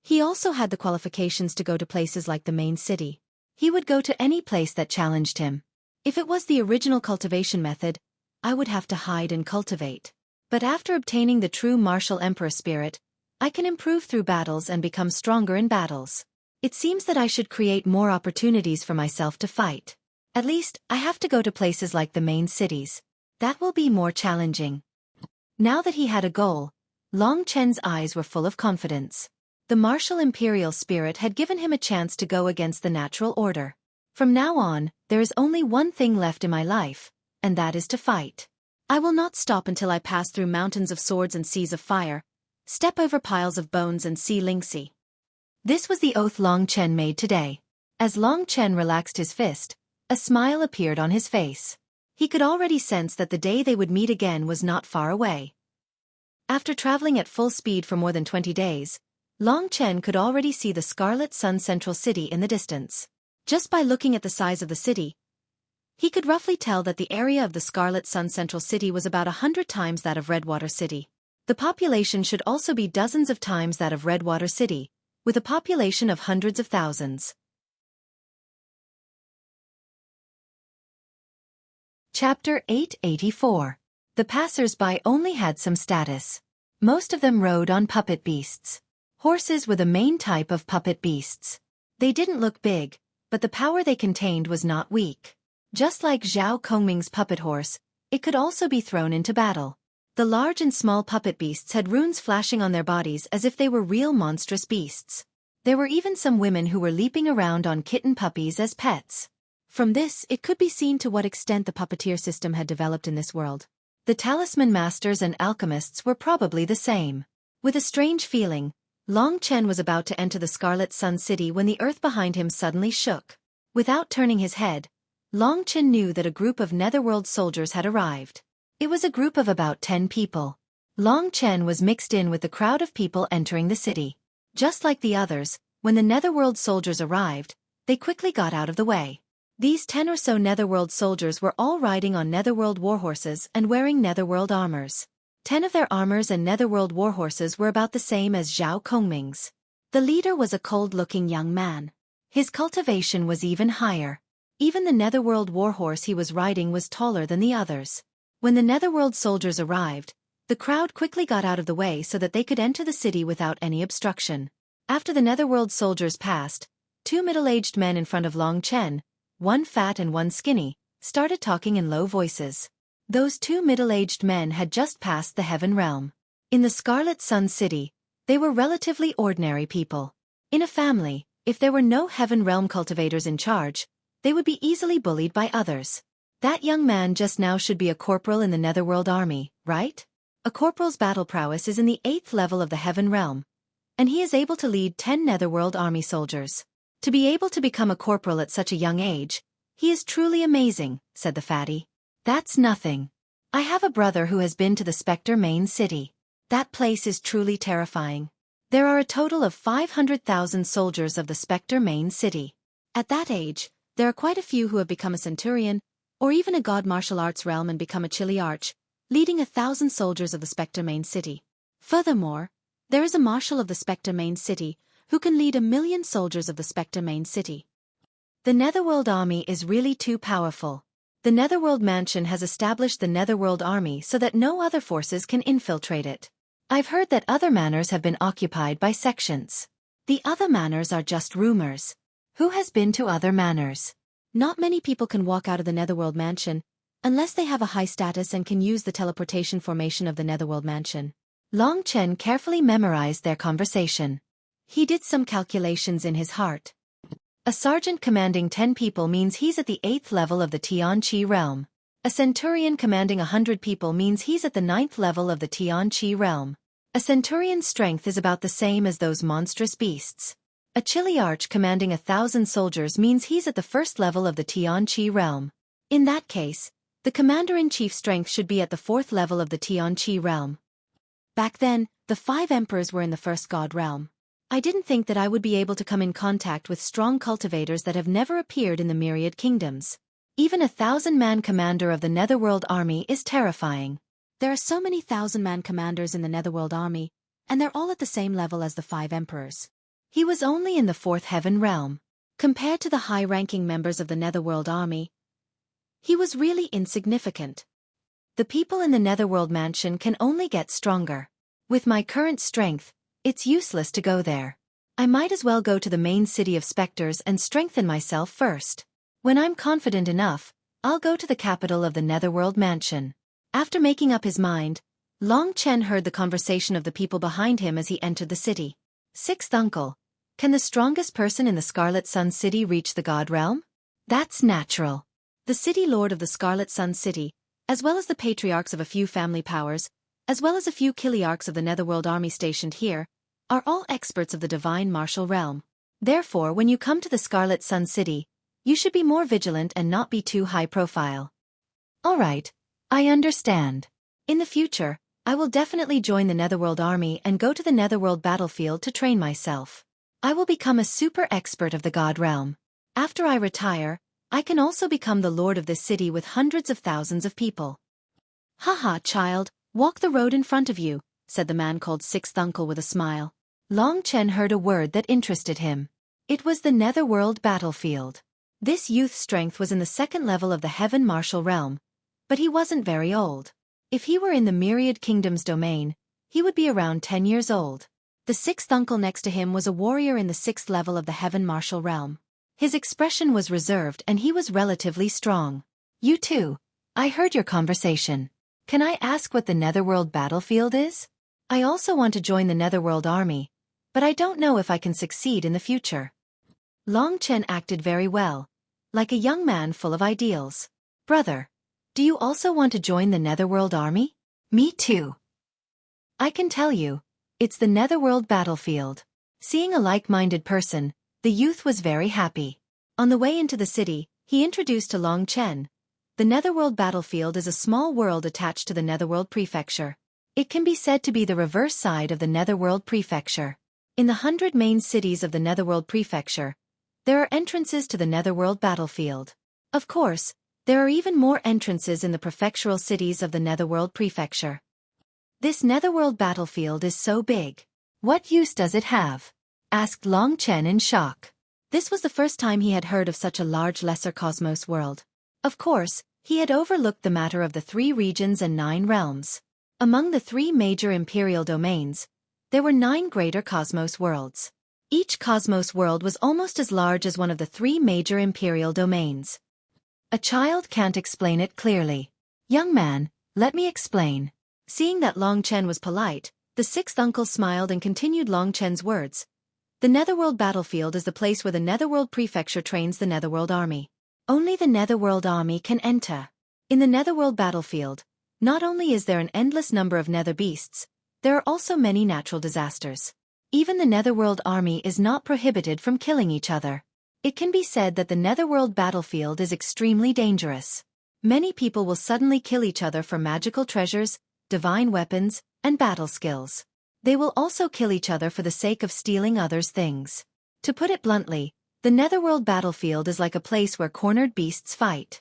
A: he also had the qualifications to go to places like the main city. He would go to any place that challenged him. If it was the original cultivation method, I would have to hide and cultivate. But after obtaining the true martial emperor spirit, I can improve through battles and become stronger in battles. It seems that I should create more opportunities for myself to fight. At least, I have to go to places like the main cities. That will be more challenging. Now that he had a goal, Long Chen's eyes were full of confidence. The martial imperial spirit had given him a chance to go against the natural order. From now on, there is only one thing left in my life, and that is to fight. I will not stop until I pass through mountains of swords and seas of fire, step over piles of bones and see Lingxi. This was the oath Long Chen made today. As Long Chen relaxed his fist, a smile appeared on his face. He could already sense that the day they would meet again was not far away. After traveling at full speed for more than 20 days, Long Chen could already see the Scarlet Sun Central City in the distance. Just by looking at the size of the city, he could roughly tell that the area of the Scarlet Sun Central City was about 100 times that of Redwater City. The population should also be dozens of times that of Redwater City, with a population of hundreds of thousands. Chapter 884. The passers-by only had some status. Most of them rode on puppet beasts. Horses were the main type of puppet beasts. They didn't look big, but the power they contained was not weak. Just like Zhao Kongming's puppet horse, it could also be thrown into battle. The large and small puppet beasts had runes flashing on their bodies as if they were real monstrous beasts. There were even some women who were leaping around on kitten puppies as pets. From this, it could be seen to what extent the puppeteer system had developed in this world. The talisman masters and alchemists were probably the same. With a strange feeling, Long Chen was about to enter the Scarlet Sun City when the earth behind him suddenly shook. Without turning his head, Long Chen knew that a group of Netherworld soldiers had arrived. It was a group of about 10 people. Long Chen was mixed in with the crowd of people entering the city. Just like the others, when the Netherworld soldiers arrived, they quickly got out of the way. These 10 or so Netherworld soldiers were all riding on Netherworld warhorses and wearing Netherworld armors. 10 of their armors and Netherworld warhorses were about the same as Zhao Kongming's. The leader was a cold-looking young man. His cultivation was even higher. Even the Netherworld warhorse he was riding was taller than the others. When the Netherworld soldiers arrived, the crowd quickly got out of the way so that they could enter the city without any obstruction. After the Netherworld soldiers passed, 2 middle-aged men in front of Long Chen, one fat and one skinny, started talking in low voices. Those 2 middle-aged men had just passed the Heaven Realm. In the Scarlet Sun City, they were relatively ordinary people. In a family, if there were no Heaven Realm cultivators in charge, they would be easily bullied by others. That young man just now should be a corporal in the Netherworld army, right? A corporal's battle prowess is in the 8th level of the Heaven Realm, and he is able to lead 10 Netherworld army soldiers. To be able to become a corporal at such a young age, he is truly amazing, said the fatty. That's nothing. I have a brother who has been to the Spectre main city. That place is truly terrifying. There are a total of 500,000 soldiers of the Spectre main city. At that age, there are quite a few who have become a centurion, or even a god martial arts realm and become a chili arch, leading 1,000 soldiers of the Spectre main city. Furthermore, there is a marshal of the Spectre main city, who can lead 1,000,000 soldiers of the Spectre main city. The Netherworld army is really too powerful. The Netherworld mansion has established the Netherworld army so that no other forces can infiltrate it. I've heard that other manors have been occupied by sections. The other manors are just rumors. Who has been to other manors? Not many people can walk out of the Netherworld mansion, unless they have a high status and can use the teleportation formation of the Netherworld mansion. Long Chen carefully memorized their conversation. He did some calculations in his heart. A sergeant commanding 10 people means he's at the 8th level of the Tianqi realm. A centurion commanding 100 people means he's at the 9th level of the Tianqi realm. A centurion's strength is about the same as those monstrous beasts. A chili arch commanding 1,000 soldiers means he's at the 1st level of the Tianqi realm. In that case, the commander-in-chief's strength should be at the 4th level of the Tianqi realm. Back then, the 5 emperors were in the 1st god realm. I didn't think that I would be able to come in contact with strong cultivators that have never appeared in the myriad kingdoms. Even a 1,000-man commander of the Netherworld army is terrifying. There are so many 1,000-man commanders in the Netherworld army, and they're all at the same level as the 5 emperors. He was only in the 4th heaven realm. Compared to the high-ranking members of the Netherworld army, he was really insignificant. The people in the Netherworld mansion can only get stronger. With my current strength, it's useless to go there. I might as well go to the main city of specters and strengthen myself first. When I'm confident enough, I'll go to the capital of the Netherworld mansion. After making up his mind, Long Chen heard the conversation of the people behind him as he entered the city. 6th uncle, can the strongest person in the Scarlet Sun City reach the God realm? That's natural. The city lord of the Scarlet Sun City, as well as the patriarchs of a few family powers, as well as a few kiliarchs of the Netherworld army stationed here, are all experts of the divine martial realm. Therefore, when you come to the Scarlet Sun City, you should be more vigilant and not be too high profile. Alright, I understand. In the future, I will definitely join the Netherworld army and go to the Netherworld battlefield to train myself. I will become a super expert of the God realm. After I retire, I can also become the lord of this city with hundreds of thousands of people. Haha, child, walk the road in front of you, said the man called 6th uncle with a smile. Long Chen heard a word that interested him. It was the Netherworld battlefield. This youth's strength was in the 2nd level of the Heaven Martial Realm, But he wasn't very old. If he were in the Myriad Kingdom's domain, he would be around 10 years old. The sixth uncle next to him was a warrior in the 6th level of the Heaven Martial Realm. His expression was reserved and he was relatively strong. You two, I heard your conversation. Can I ask what the Netherworld battlefield is? I also want to join the Netherworld army, but I don't know if I can succeed in the future. Long Chen acted very well, like a young man full of ideals. Brother, do you also want to join the Netherworld army? Me too. I can tell you, it's the Netherworld battlefield. Seeing a like-minded person, the youth was very happy. On the way into the city, he introduced to Long Chen. The Netherworld battlefield is a small world attached to the Netherworld prefecture. It can be said to be the reverse side of the Netherworld prefecture. In the 100 main cities of the Netherworld prefecture, there are entrances to the Netherworld battlefield. Of course, there are even more entrances in the prefectural cities of the Netherworld prefecture. This Netherworld battlefield is so big. What use does it have? Asked Long Chen in shock. This was the first time he had heard of such a large lesser cosmos world. Of course, he had overlooked the matter of the 3 regions and 9 realms. Among the 3 major imperial domains, there were 9 greater cosmos worlds. Each cosmos world was almost as large as one of the 3 major imperial domains. A child can't explain it clearly. Young man, let me explain. Seeing that Long Chen was polite, the 6th uncle smiled and continued Long Chen's words. The Netherworld battlefield is the place where the Netherworld prefecture trains the Netherworld army. Only the Netherworld army can enter. In the Netherworld battlefield, not only is there an endless number of nether beasts, there are also many natural disasters. Even the Netherworld army is not prohibited from killing each other. It can be said that the Netherworld battlefield is extremely dangerous. Many people will suddenly kill each other for magical treasures, divine weapons, and battle skills. They will also kill each other for the sake of stealing others' things. To put it bluntly, the Netherworld battlefield is like a place where cornered beasts fight.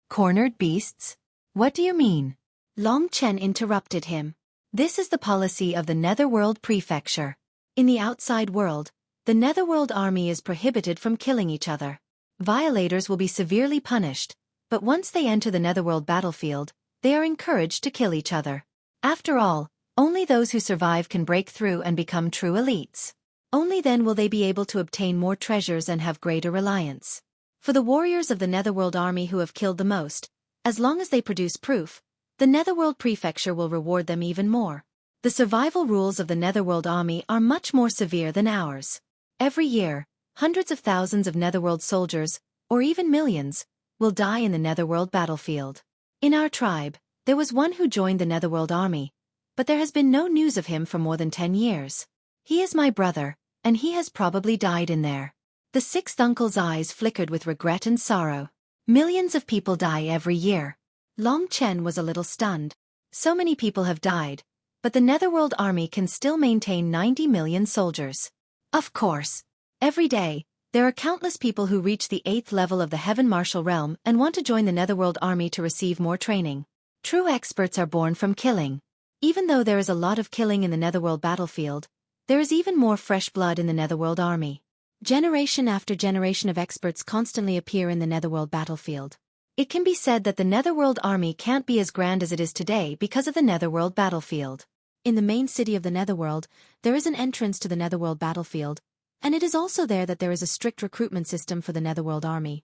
A: Cornered beasts? What do you mean? Long Chen interrupted him. This is the policy of the Netherworld prefecture. In the outside world, the Netherworld army is prohibited from killing each other. Violators will be severely punished, but once they enter the Netherworld battlefield, they are encouraged to kill each other. After all, only those who survive can break through and become true elites. Only then will they be able to obtain more treasures and have greater reliance. For the warriors of the Netherworld army who have killed the most, as long as they produce proof, the Netherworld prefecture will reward them even more. The survival rules of the Netherworld army are much more severe than ours. Every year, hundreds of thousands of Netherworld soldiers, or even millions, will die in the Netherworld battlefield. In our tribe, there was one who joined the Netherworld army, but there has been no news of him for more than 10 years. He is my brother, and he has probably died in there. The 6th uncle's eyes flickered with regret and sorrow. Millions of people die every year. Long Chen was a little stunned. So many people have died, but the Netherworld army can still maintain 90 million soldiers. Of course. Every day, there are countless people who reach the 8th level of the Heaven Martial Realm and want to join the Netherworld army to receive more training. True experts are born from killing. Even though there is a lot of killing in the Netherworld battlefield, there is even more fresh blood in the Netherworld army. Generation after generation of experts constantly appear in the Netherworld battlefield. It can be said that the Netherworld army can't be as grand as it is today because of the Netherworld battlefield. In the main city of the Netherworld, there is an entrance to the Netherworld battlefield, and it is also there that there is a strict recruitment system for the Netherworld army.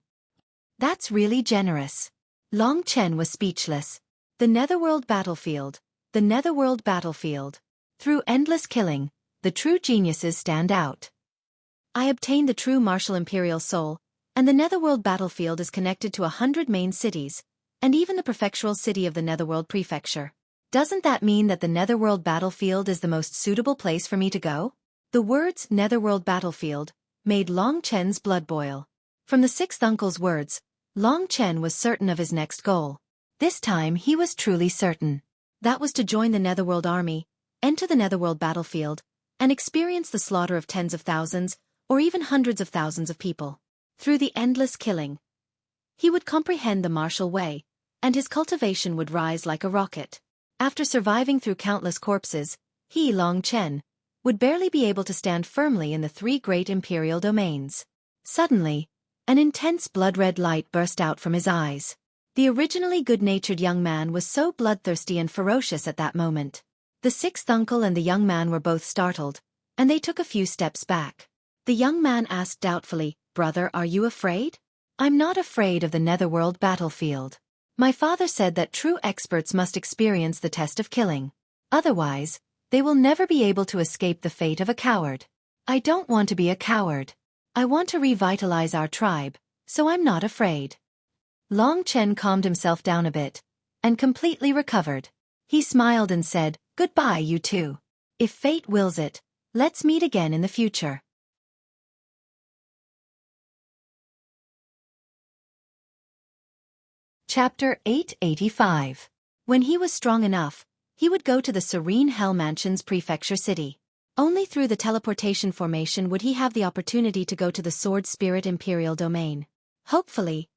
A: That's really generous. Long Chen was speechless. The Netherworld battlefield. The Netherworld battlefield. Through endless killing, the true geniuses stand out. I obtained the true martial imperial soul, and the Netherworld battlefield is connected to 100 main cities, and even the prefectural city of the Netherworld prefecture. Doesn't that mean that the Netherworld battlefield is the most suitable place for me to go? The words Netherworld battlefield made Long Chen's blood boil. From the 6th uncle's words, Long Chen was certain of his next goal. This time he was truly certain. That was to join the Netherworld army, enter the Netherworld battlefield, and experience the slaughter of tens of thousands, or even hundreds of thousands of people. Through the endless killing, he would comprehend the martial way, and his cultivation would rise like a rocket. After surviving through countless corpses, he, Long Chen, would barely be able to stand firmly in the 3 great imperial domains. Suddenly, an intense blood-red light burst out from his eyes. The originally good-natured young man was so bloodthirsty and ferocious at that moment. The sixth uncle and the young man were both startled, and they took a few steps back. The young man asked doubtfully, "Brother, are you afraid?" "I'm not afraid of the netherworld battlefield. My father said that true experts must experience the test of killing. Otherwise, they will never be able to escape the fate of a coward. I don't want to be a coward. I want to revitalize our tribe, so I'm not afraid." Long Chen calmed himself down a bit, and completely recovered. He smiled and said, "Goodbye, you two. If fate wills it, let's meet again in the future." Chapter 885. When he was strong enough, he would go to the Serene Hell Mansion's prefecture city. Only through the teleportation formation would he have the opportunity to go to the Sword Spirit Imperial Domain. Hopefully,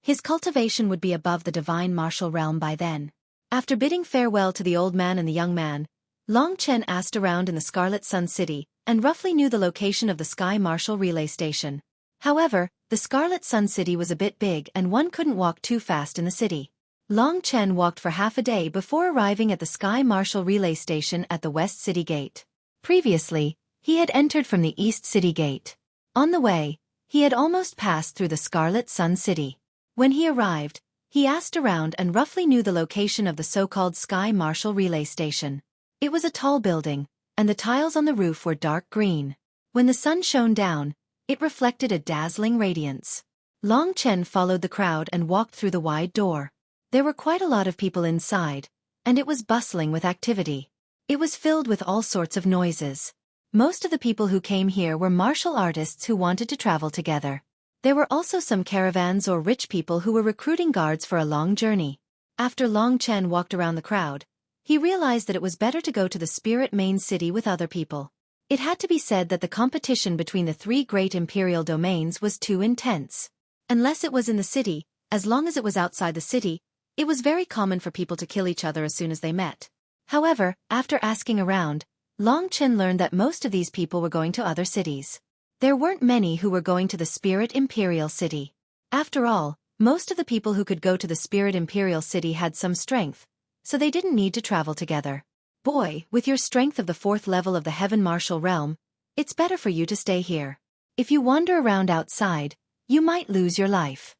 A: his cultivation would be above the divine martial realm by then. After bidding farewell to the old man and the young man, Long Chen asked around in the Scarlet Sun City and roughly knew the location of the Sky Marshal Relay Station. However, the Scarlet Sun City was a bit big and one couldn't walk too fast in the city. Long Chen walked for half a day before arriving at the Sky Marshal Relay Station at the West City Gate. Previously, he had entered from the East City Gate. On the way, he had almost passed through the Scarlet Sun City. When he arrived, he asked around and roughly knew the location of the so-called Sky Marshal Relay Station. It was a tall building, and the tiles on the roof were dark green. When the sun shone down, it reflected a dazzling radiance. Long Chen followed the crowd and walked through the wide door. There were quite a lot of people inside, and it was bustling with activity. It was filled with all sorts of noises. Most of the people who came here were martial artists who wanted to travel together. There were also some caravans or rich people who were recruiting guards for a long journey. After Long Chen walked around the crowd, he realized that it was better to go to the Spirit Main City with other people. It had to be said that the competition between the three great imperial domains was too intense. Unless it was in the city, as long as it was outside the city, it was very common for people to kill each other as soon as they met. However, after asking around, Long Chen learned that most of these people were going to other cities. There weren't many who were going to the Spirit Imperial City. After all, most of the people who could go to the Spirit Imperial City had some strength, so they didn't need to travel together. "Boy, with your strength of the 4th level of the Heaven Martial Realm, it's better for you to stay here. If you wander around outside, you might lose your life."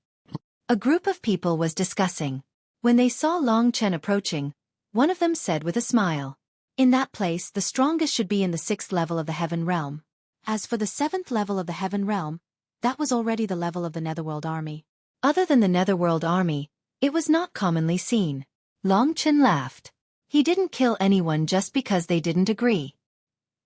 A: A group of people was discussing. When they saw Long Chen approaching, one of them said with a smile, "In that place, the strongest should be in the 6th level of the Heaven Realm. As for the 7th level of the Heaven Realm, that was already the level of the Netherworld Army." Other than the Netherworld Army, it was not commonly seen. Long Chen laughed. He didn't kill anyone just because they didn't agree.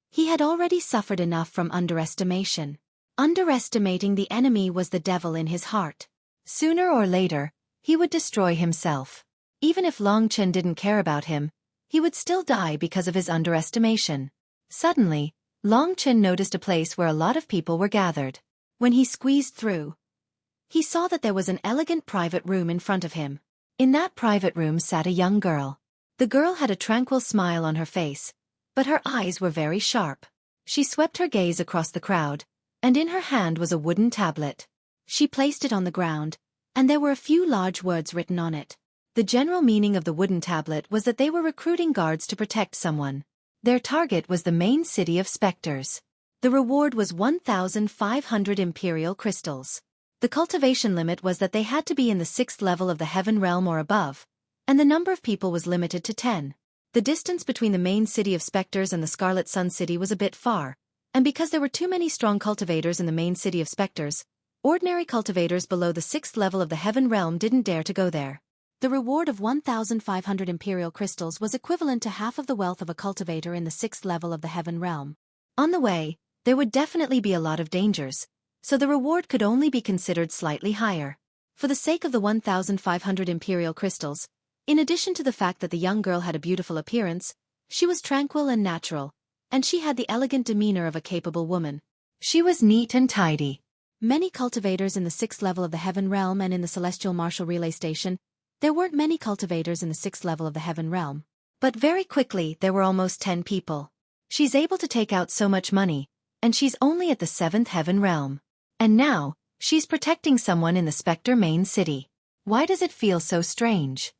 A: He had already suffered enough from underestimation. Underestimating the enemy was the devil in his heart. Sooner or later, he would destroy himself. Even if Long Chen didn't care about him, he would still die because of his underestimation. Suddenly, Long Chen noticed a place where a lot of people were gathered. When he squeezed through, he saw that there was an elegant private room in front of him. In that private room sat a young girl. The girl had a tranquil smile on her face, but her eyes were very sharp. She swept her gaze across the crowd, and in her hand was a wooden tablet. She placed it on the ground, and there were a few large words written on it. The general meaning of the wooden tablet was that they were recruiting guards to protect someone. Their target was the main city of specters. The reward was 1,500 imperial crystals. The cultivation limit was that they had to be in the 6th level of the Heaven Realm or above, and the number of people was limited to 10. The distance between the main city of specters and the Scarlet Sun City was a bit far, and because there were too many strong cultivators in the main city of specters, ordinary cultivators below the 6th level of the Heaven Realm didn't dare to go there. The reward of 1,500 imperial crystals was equivalent to half of the wealth of a cultivator in the 6th level of the Heaven Realm. On the way, there would definitely be a lot of dangers, so the reward could only be considered slightly higher. For the sake of the 1,500 imperial crystals, in addition to the fact that the young girl had a beautiful appearance, she was tranquil and natural, and she had the elegant demeanor of a capable woman. She was neat and tidy. Many cultivators in the 6th level of the Heaven Realm and in the Celestial Martial Relay Station. There weren't many cultivators in the 6th level of the Heaven Realm. But very quickly there were almost 10 people. She's able to take out so much money, and she's only at the 7th Heaven Realm. And now, she's protecting someone in the Spectre main city. Why does it feel so strange?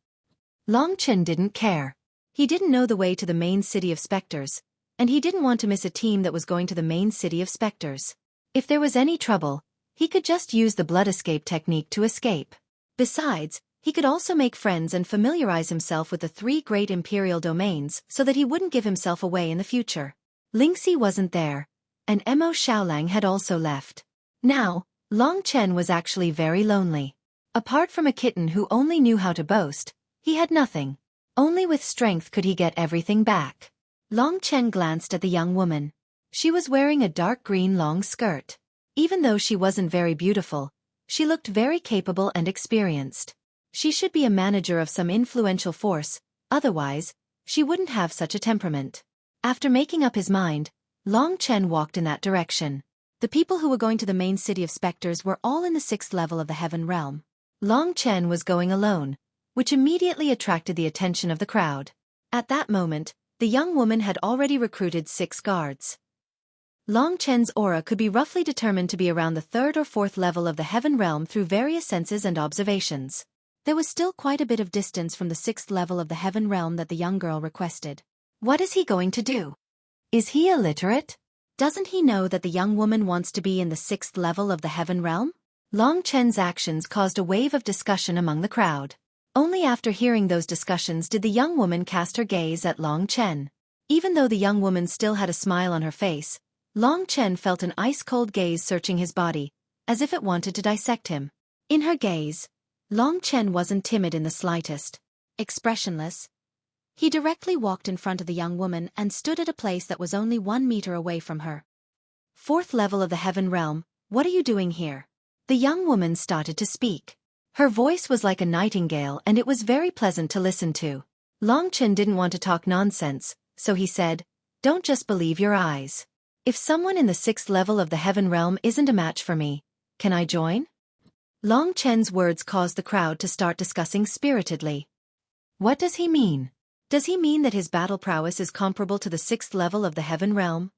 A: Long Chen didn't care. He didn't know the way to the main city of specters, and he didn't want to miss a team that was going to the main city of specters. If there was any trouble, he could just use the blood escape technique to escape. Besides, he could also make friends and familiarize himself with the 3 great imperial domains so that he wouldn't give himself away in the future. Lingxi wasn't there, and Mo Xiaolang had also left. Now, Long Chen was actually very lonely. Apart from a kitten who only knew how to boast, he had nothing. Only with strength could he get everything back. Long Chen glanced at the young woman. She was wearing a dark green long skirt. Even though she wasn't very beautiful, she looked very capable and experienced. She should be a manager of some influential force, otherwise, she wouldn't have such a temperament. After making up his mind, Long Chen walked in that direction. The people who were going to the main city of specters were all in the 6th level of the Heaven Realm. Long Chen was going alone, which immediately attracted the attention of the crowd. At that moment, the young woman had already recruited 6 guards. Long Chen's aura could be roughly determined to be around the 3rd or 4th level of the Heaven Realm through various senses and observations. There was still quite a bit of distance from the 6th level of the Heaven Realm that the young girl requested. What is he going to do? Is he illiterate? Doesn't he know that the young woman wants to be in the 6th level of the Heaven Realm? Long Chen's actions caused a wave of discussion among the crowd. Only after hearing those discussions did the young woman cast her gaze at Long Chen. Even though the young woman still had a smile on her face, Long Chen felt an ice-cold gaze searching his body, as if it wanted to dissect him. In her gaze, Long Chen wasn't timid in the slightest. Expressionless, he directly walked in front of the young woman and stood at a place that was only 1 meter away from her. 4th level of the Heaven Realm, what are you doing here? The young woman started to speak. Her voice was like a nightingale and it was very pleasant to listen to. Long Chen didn't want to talk nonsense, so he said, "Don't just believe your eyes. If someone in the 6th level of the Heaven Realm isn't a match for me, can I join?" Long Chen's words caused the crowd to start discussing spiritedly. What does he mean? Does he mean that his battle prowess is comparable to the 6th level of the Heaven Realm?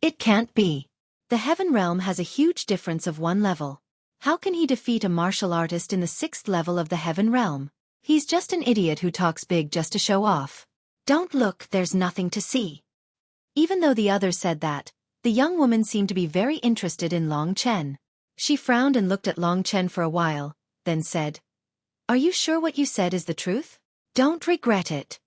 A: It can't be. The Heaven Realm has a huge difference of 1 level. How can he defeat a martial artist in the 6th level of the Heaven Realm? He's just an idiot who talks big just to show off. Don't look, there's nothing to see. Even though the others said that, the young woman seemed to be very interested in Long Chen. She frowned and looked at Long Chen for a while, then said, "Are you sure what you said is the truth? Don't regret it.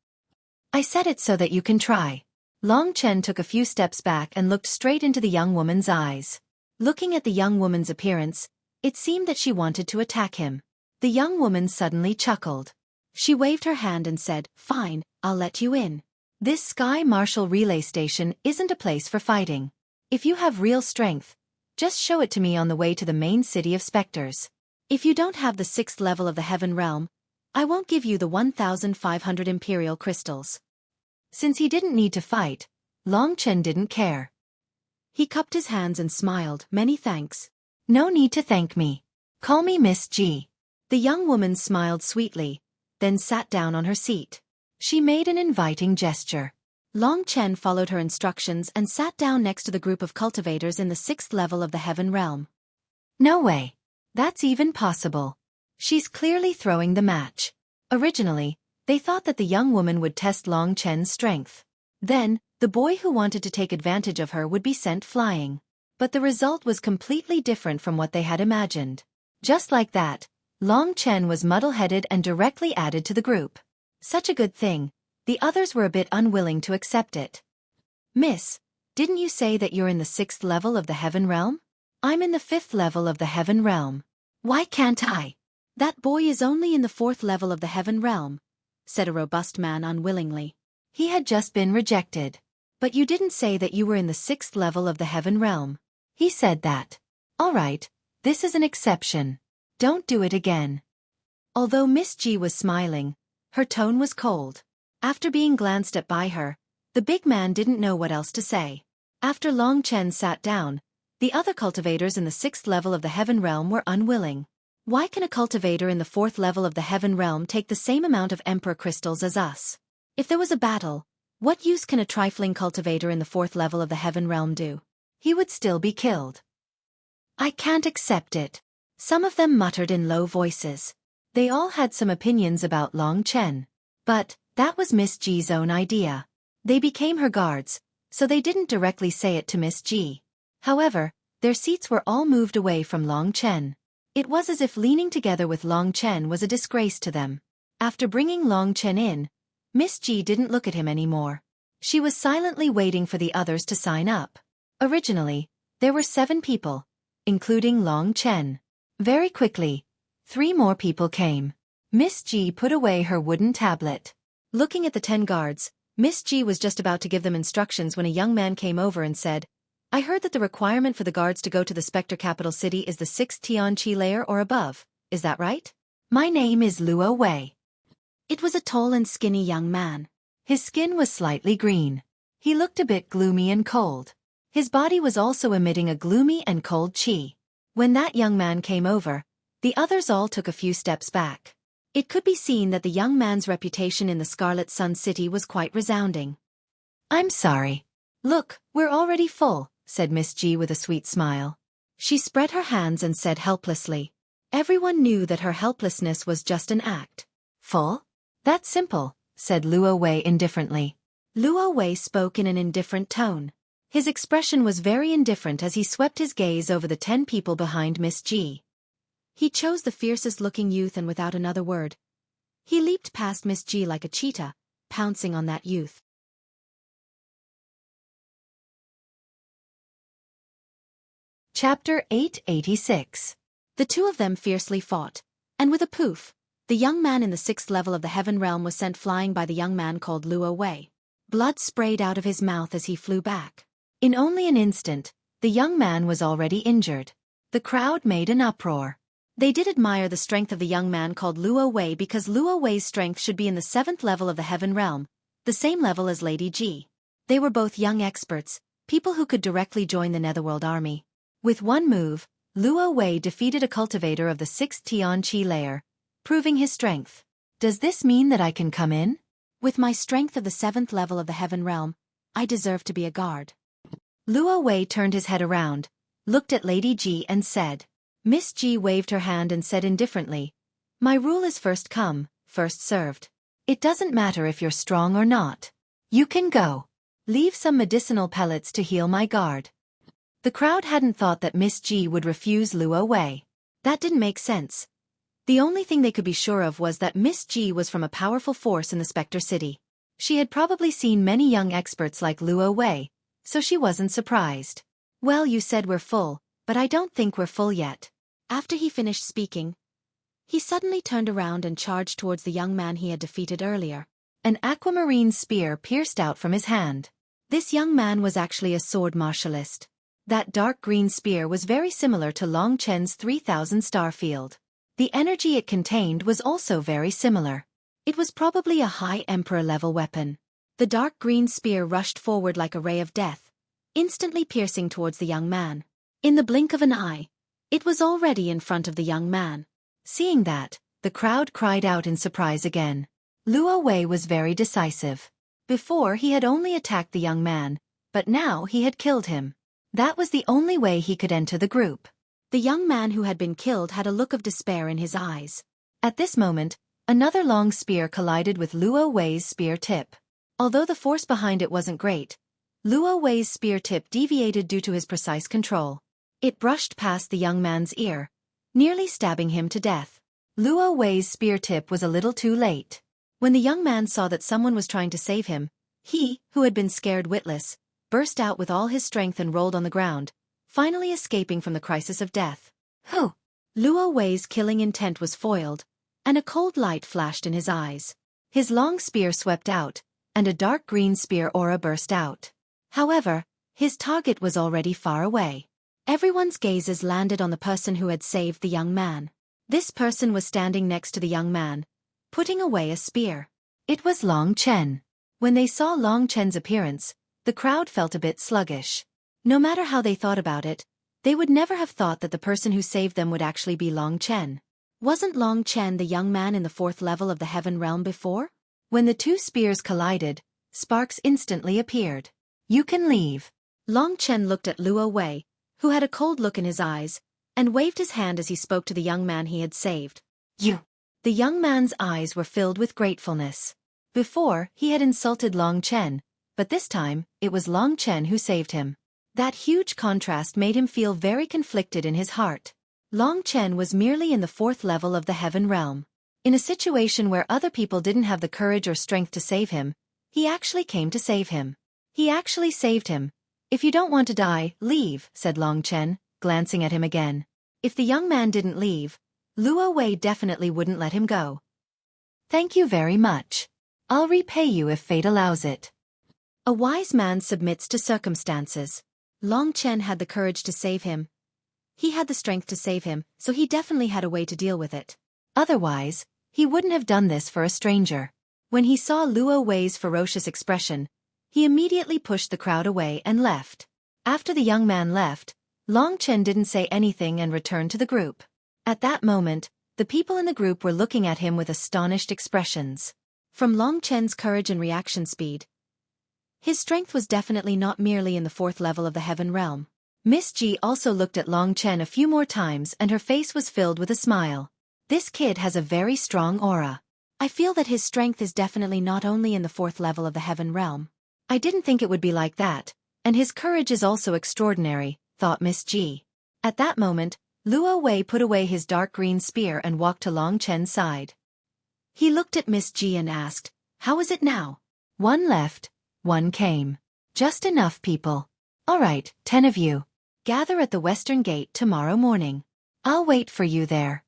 A: I said it so that you can try." Long Chen took a few steps back and looked straight into the young woman's eyes. Looking at the young woman's appearance, it seemed that she wanted to attack him. The young woman suddenly chuckled. She waved her hand and said, "Fine, I'll let you in. This Sky Marshal Relay Station isn't a place for fighting. If you have real strength, just show it to me on the way to the main city of specters. If you don't have the 6th level of the Heaven Realm, I won't give you the 1,500 Imperial crystals." Since he didn't need to fight, Long Chen didn't care. He cupped his hands and smiled, "Many thanks. No need to thank me. Call me Miss G." The young woman smiled sweetly, then sat down on her seat. She made an inviting gesture. Long Chen followed her instructions and sat down next to the group of cultivators in the 6th level of the Heaven Realm. No way. That's even possible. She's clearly throwing the match. Originally, they thought that the young woman would test Long Chen's strength. Then, the boy who wanted to take advantage of her would be sent flying. But the result was completely different from what they had imagined. Just like that, Long Chen was muddle-headed and directly added to the group. Such a good thing, the others were a bit unwilling to accept it. "Miss, didn't you say that you're in the 6th level of the Heaven Realm? I'm in the 5th level of the Heaven Realm. Why can't I?" "That boy is only in the 4th level of the Heaven Realm," said a robust man unwillingly. He had just been rejected. "But you didn't say that you were in the 6th level of the Heaven Realm." He said that. "All right, this is an exception. Don't do it again." Although Miss G was smiling, her tone was cold. After being glanced at by her, the big man didn't know what else to say. After Long Chen sat down, the other cultivators in the 6th level of the Heaven Realm were unwilling. Why can a cultivator in the 4th level of the Heaven Realm take the same amount of Emperor crystals as us? If there was a battle, what use can a trifling cultivator in the 4th level of the Heaven Realm do? He would still be killed. "I can't accept it," some of them muttered in low voices. They all had some opinions about Long Chen. But that was Miss G's own idea. They became her guards, so they didn't directly say it to Miss G. However, their seats were all moved away from Long Chen. It was as if leaning together with Long Chen was a disgrace to them. After bringing Long Chen in, Miss G didn't look at him anymore. She was silently waiting for the others to sign up. Originally, there were 7 people, including Long Chen. Very quickly, 3 more people came. Miss G put away her wooden tablet. Looking at the 10 guards, Miss G was just about to give them instructions when a young man came over and said, "I heard that the requirement for the guards to go to the Spectre capital city is the 6th Tianqi layer or above. Is that right?" "My name is Luo Wei." It was a tall and skinny young man. His skin was slightly green. He looked a bit gloomy and cold. His body was also emitting a gloomy and cold qi. When that young man came over, the others all took a few steps back. It could be seen that the young man's reputation in the Scarlet Sun City was quite resounding. "I'm sorry. Look, we're already full," said Miss G with a sweet smile. She spread her hands and said helplessly. Everyone knew that her helplessness was just an act. "Full? That's simple," said Luo Wei indifferently. Luo Wei spoke in an indifferent tone. His expression was very indifferent as he swept his gaze over the 10 people behind Miss G. He chose the fiercest-looking youth and without another word, he leaped past Miss G like a cheetah, pouncing on that youth. Chapter 886. The 2 of them fiercely fought, and with a poof, the young man in the 6th level of the Heaven Realm was sent flying by the young man called Luo Wei. Blood sprayed out of his mouth as he flew back. In only an instant, the young man was already injured. The crowd made an uproar. They did admire the strength of the young man called Luo Wei because Luo Wei's strength should be in the 7th level of the Heaven Realm, the same level as Lady G. They were both young experts, people who could directly join the Netherworld army. With one move, Luo Wei defeated a cultivator of the 6th Tianqi layer, proving his strength. "Does this mean that I can come in? With my strength of the 7th level of the Heaven Realm, I deserve to be a guard." Luo Wei turned his head around, looked at Lady G and said. Miss G waved her hand and said indifferently, "My rule is first come, first served. It doesn't matter if you're strong or not. You can go. Leave some medicinal pellets to heal my guard." The crowd hadn't thought that Miss G would refuse Luo Wei. That didn't make sense. The only thing they could be sure of was that Miss G was from a powerful force in the Spectre City. She had probably seen many young experts like Luo Wei, so she wasn't surprised. "Well, you said we're full, but I don't think we're full yet." After he finished speaking, he suddenly turned around and charged towards the young man he had defeated earlier. An aquamarine spear pierced out from his hand. This young man was actually a sword martialist. That dark green spear was very similar to Long Chen's 3000 star field. The energy it contained was also very similar. It was probably a high Emperor-level weapon. The dark green spear rushed forward like a ray of death, instantly piercing towards the young man. In the blink of an eye, it was already in front of the young man. Seeing that, the crowd cried out in surprise again. Luo Wei was very decisive. Before he had only attacked the young man, but now he had killed him. That was the only way he could enter the group. The young man who had been killed had a look of despair in his eyes. At this moment, another long spear collided with Luo Wei's spear tip. Although the force behind it wasn't great, Luo Wei's spear tip deviated due to his precise control. It brushed past the young man's ear, nearly stabbing him to death. Luo Wei's spear tip was a little too late. When the young man saw that someone was trying to save him, he, who had been scared witless, burst out with all his strength and rolled on the ground, finally escaping from the crisis of death. Huh! Luo Wei's killing intent was foiled, and a cold light flashed in his eyes. His long spear swept out, and a dark green spear aura burst out. However, his target was already far away. Everyone's gazes landed on the person who had saved the young man. This person was standing next to the young man, putting away a spear. It was Long Chen. When they saw Long Chen's appearance, the crowd felt a bit sluggish. No matter how they thought about it, they would never have thought that the person who saved them would actually be Long Chen. Wasn't Long Chen the young man in the 4th level of the Heaven Realm before? When the 2 spears collided, sparks instantly appeared. "You can leave." Long Chen looked at Luo Wei, who had a cold look in his eyes, and waved his hand as he spoke to the young man he had saved. "You." The young man's eyes were filled with gratefulness. Before, he had insulted Long Chen, but this time, it was Long Chen who saved him. That huge contrast made him feel very conflicted in his heart. Long Chen was merely in the 4th level of the heaven realm. In a situation where other people didn't have the courage or strength to save him, he actually came to save him. He actually saved him. "If you don't want to die, leave," said Long Chen, glancing at him again. If the young man didn't leave, Luo Wei definitely wouldn't let him go. "Thank you very much. I'll repay you if fate allows it." A wise man submits to circumstances. Long Chen had the courage to save him. He had the strength to save him, so he definitely had a way to deal with it. Otherwise, he wouldn't have done this for a stranger. When he saw Luo Wei's ferocious expression, he immediately pushed the crowd away and left. After the young man left, Long Chen didn't say anything and returned to the group. At that moment, the people in the group were looking at him with astonished expressions. From Long Chen's courage and reaction speed, his strength was definitely not merely in the 4th level of the heaven realm. Miss Ji also looked at Long Chen a few more times and her face was filled with a smile. This kid has a very strong aura. I feel that his strength is definitely not only in the 4th level of the heaven realm. I didn't think it would be like that, and his courage is also extraordinary, thought Miss Ji. At that moment, Luo Wei put away his dark green spear and walked to Long Chen's side. He looked at Miss Ji and asked, "How is it now?" "One left, one came. Just enough people. All right, 10 of you. Gather at the western gate tomorrow morning. I'll wait for you there."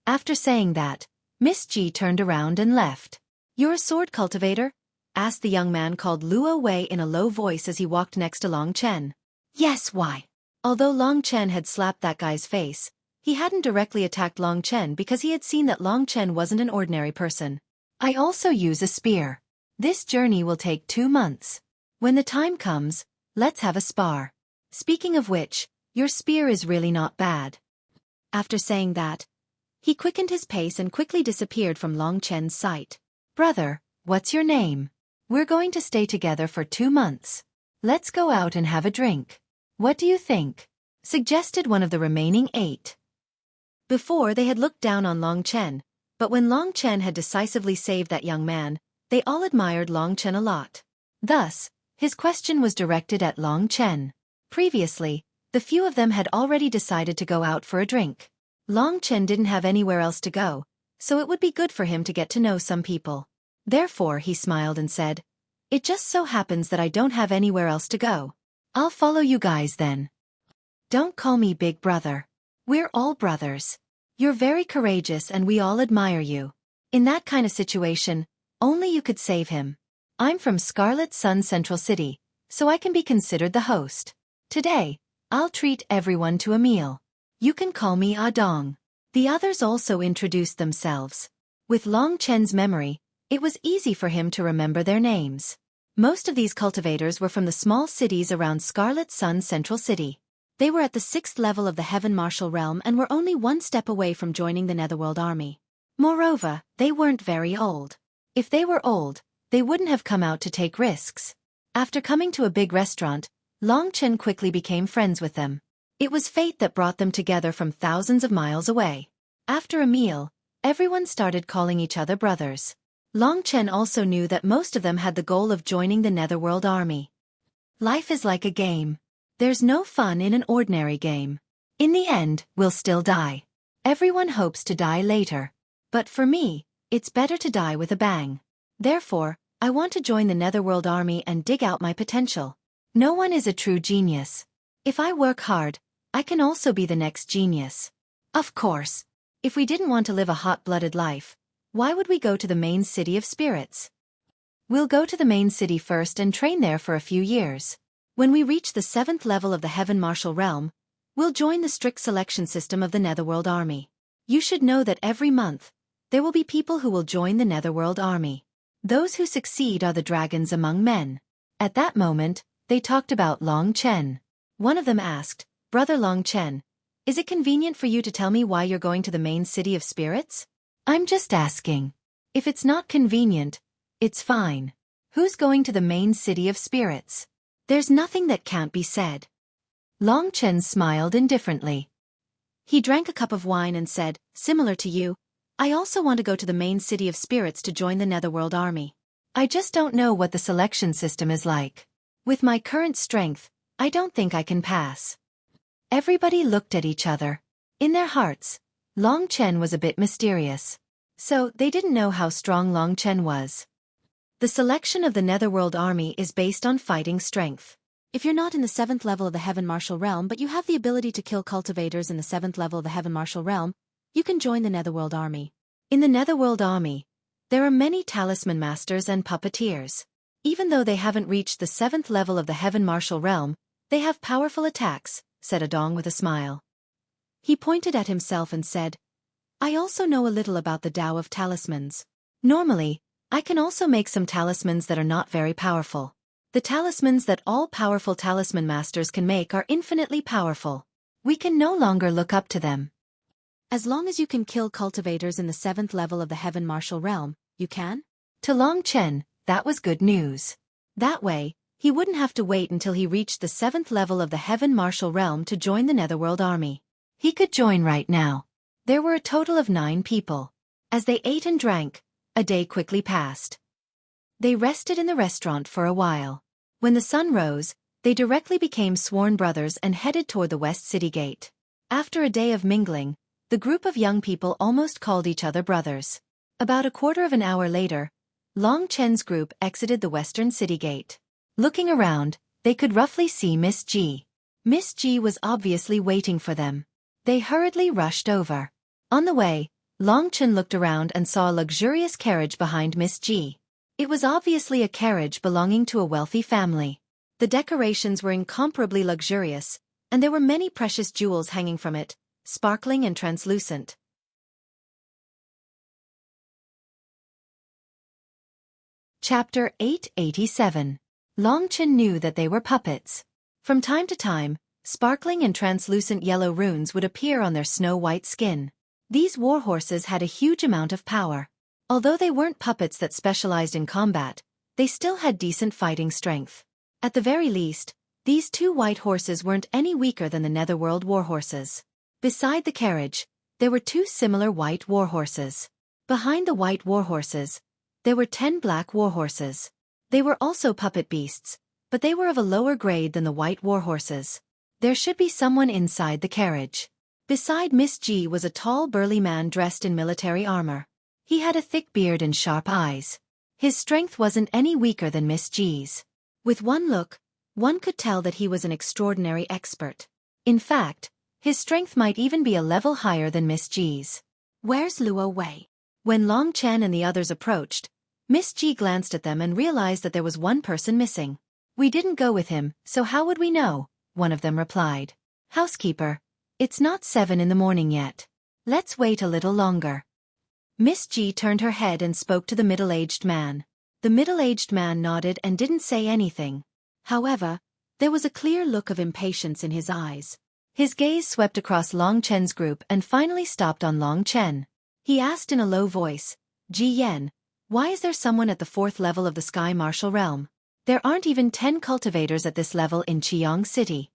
A: After saying that, Miss Ji turned around and left. "You're a sword cultivator?" asked the young man called Luo Wei in a low voice as he walked next to Long Chen. "Yes, why?" Although Long Chen had slapped that guy's face, he hadn't directly attacked Long Chen because he had seen that Long Chen wasn't an ordinary person. "I also use a spear. This journey will take 2 months. When the time comes, let's have a spar. Speaking of which, your spear is really not bad." After saying that, he quickened his pace and quickly disappeared from Long Chen's sight. "Brother, what's your name? We're going to stay together for 2 months. Let's go out and have a drink. What do you think?" suggested one of the remaining 8. Before they had looked down on Long Chen, but when Long Chen had decisively saved that young man, they all admired Long Chen a lot. Thus, his question was directed at Long Chen. Previously, the few of them had already decided to go out for a drink. Long Chen didn't have anywhere else to go, so it would be good for him to get to know some people. Therefore he smiled and said, "It just so happens that I don't have anywhere else to go. I'll follow you guys then. Don't call me big brother. We're all brothers. You're very courageous and we all admire you. In that kind of situation, only you could save him. I'm from Scarlet Sun Central City, so I can be considered the host. Today, I'll treat everyone to a meal. You can call me Adong." The others also introduced themselves. With Long Chen's memory, it was easy for him to remember their names. Most of these cultivators were from the small cities around Scarlet Sun Central City. They were at the 6th level of the Heaven Martial Realm and were only 1 step away from joining the Netherworld Army. Moreover, they weren't very old. If they were old, they wouldn't have come out to take risks. After coming to a big restaurant, Long Chen quickly became friends with them. It was fate that brought them together from thousands of miles away. After a meal, everyone started calling each other brothers. Long Chen also knew that most of them had the goal of joining the Netherworld Army. Life is like a game. There's no fun in an ordinary game. In the end, we'll still die. Everyone hopes to die later. But for me, it's better to die with a bang. Therefore, I want to join the Netherworld Army and dig out my potential. No one is a true genius. If I work hard, I can also be the next genius. Of course, if we didn't want to live a hot-blooded life, why would we go to the main city of spirits? We'll go to the main city first and train there for a few years. When we reach the 7th level of the Heaven Martial Realm, we'll join the strict selection system of the Netherworld Army. You should know that every month, there will be people who will join the Netherworld Army. Those who succeed are the dragons among men. At that moment, they talked about Long Chen. One of them asked, "Brother Long Chen, is it convenient for you to tell me why you're going to the main city of spirits?" "I'm just asking. If it's not convenient, it's fine. Who's going to the main city of spirits?" "There's nothing that can't be said." Long Chen smiled indifferently. He drank a cup of wine and said, "Similar to you, I also want to go to the main city of spirits to join the Netherworld army. I just don't know what the selection system is like. With my current strength, I don't think I can pass. Everybody looked at each other. In their hearts, Long Chen was a bit mysterious. So, they didn't know how strong Long Chen was. The selection of the Netherworld army is based on fighting strength. If you're not in the 7th level of the Heaven Martial Realm but you have the ability to kill cultivators in the 7th level of the Heaven Martial Realm, you can join the Netherworld army. In the Netherworld army, there are many talisman masters and puppeteers. Even though they haven't reached the 7th level of the Heaven Martial Realm, they have powerful attacks, said Adong with a smile. He pointed at himself and said, I also know a little about the Tao of talismans. Normally, I can also make some talismans that are not very powerful. The talismans that all powerful talisman masters can make are infinitely powerful. We can no longer look up to them. As long as you can kill cultivators in the 7th level of the Heaven Martial Realm, you can? To Long Chen, that was good news. That way, he wouldn't have to wait until he reached the 7th level of the Heaven Martial Realm to join the Netherworld army. He could join right now. There were a total of 9 people. As they ate and drank, a day quickly passed. They rested in the restaurant for a while. When the sun rose, they directly became sworn brothers and headed toward the West City Gate. After a day of mingling, the group of young people almost called each other brothers. About a quarter of an hour later, Long Chen's group exited the Western City Gate. Looking around, they could roughly see Miss G. Miss G was obviously waiting for them. They hurriedly rushed over. On the way, Long Chen looked around and saw a luxurious carriage behind Miss G. It was obviously a carriage belonging to a wealthy family. The decorations were incomparably luxurious, and there were many precious jewels hanging from it, sparkling and translucent. Chapter 887. Long Chen knew that they were puppets. From time to time, sparkling and translucent yellow runes would appear on their snow-white skin. These warhorses had a huge amount of power. Although they weren't puppets that specialized in combat, they still had decent fighting strength. At the very least, these 2 white horses weren't any weaker than the Netherworld warhorses. Beside the carriage, there were 2 similar white warhorses. Behind the white warhorses, there were 10 black warhorses. They were also puppet beasts, but they were of a lower grade than the white warhorses. There should be someone inside the carriage. Beside Miss G was a tall burly man dressed in military armor. He had a thick beard and sharp eyes. His strength wasn't any weaker than Miss G's. With one look, one could tell that he was an extraordinary expert. In fact, his strength might even be a level higher than Miss G's. Where's Luo Wei? When Long Chen and the others approached, Miss G glanced at them and realized that there was one person missing. We didn't go with him, so how would we know? One of them replied. Housekeeper, it's not 7 in the morning yet. Let's wait a little longer. Miss G turned her head and spoke to the middle-aged man. The middle-aged man nodded and didn't say anything. However, there was a clear look of impatience in his eyes. His gaze swept across Long Chen's group and finally stopped on Long Chen. He asked in a low voice, Ji Yen, why is there someone at the 4th level of the Sky Martial Realm? There aren't even 10 cultivators at this level in Qiang City.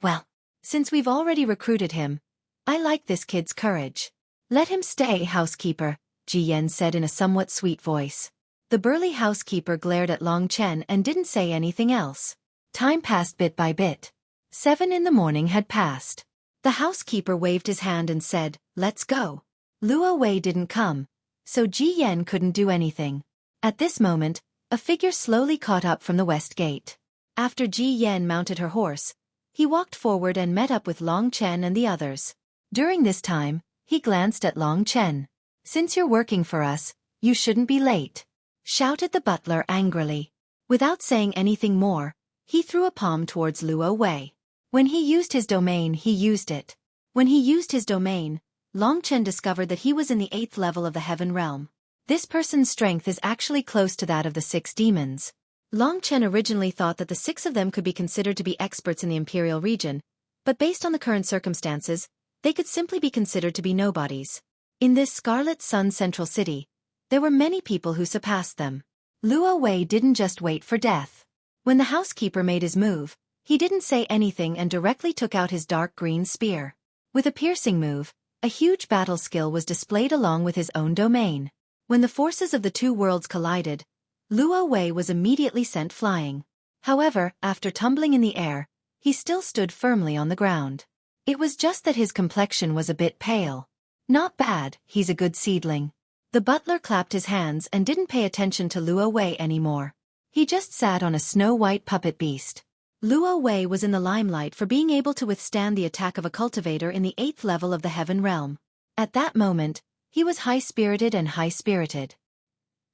A: Well, since we've already recruited him, I like this kid's courage. Let him stay, housekeeper, Ji Yen said in a somewhat sweet voice. The burly housekeeper glared at Long Chen and didn't say anything else. Time passed bit by bit. 7 in the morning had passed. The housekeeper waved his hand and said, let's go. Luo Wei didn't come, so Ji Yen couldn't do anything. At this moment, a figure slowly caught up from the west gate. After Ji Yen mounted her horse, he walked forward and met up with Long Chen and the others. During this time, he glanced at Long Chen. Since you're working for us, you shouldn't be late, shouted the butler angrily. Without saying anything more, he threw a palm towards Luo Wei. When he used his domain, he used it. When he used his domain, Long Chen discovered that he was in the 8th level of the Heaven Realm. This person's strength is actually close to that of the 6 demons. Long Chen originally thought that the 6 of them could be considered to be experts in the Imperial region, but based on the current circumstances, they could simply be considered to be nobodies. In this Scarlet Sun Central City, there were many people who surpassed them. Luo Wei didn't just wait for death. When the housekeeper made his move, he didn't say anything and directly took out his dark green spear. With a piercing move, A huge battle skill was displayed along with his own domain. When the forces of the two worlds collided, Luo Wei was immediately sent flying. However, after tumbling in the air, he still stood firmly on the ground. It was just that his complexion was a bit pale. Not bad, he's a good seedling. The butler clapped his hands and didn't pay attention to Luo Wei anymore. He just sat on a snow-white puppet beast. Luo Wei was in the limelight for being able to withstand the attack of a cultivator in the 8th level of the Heaven Realm. At that moment, he was high-spirited and high-spirited.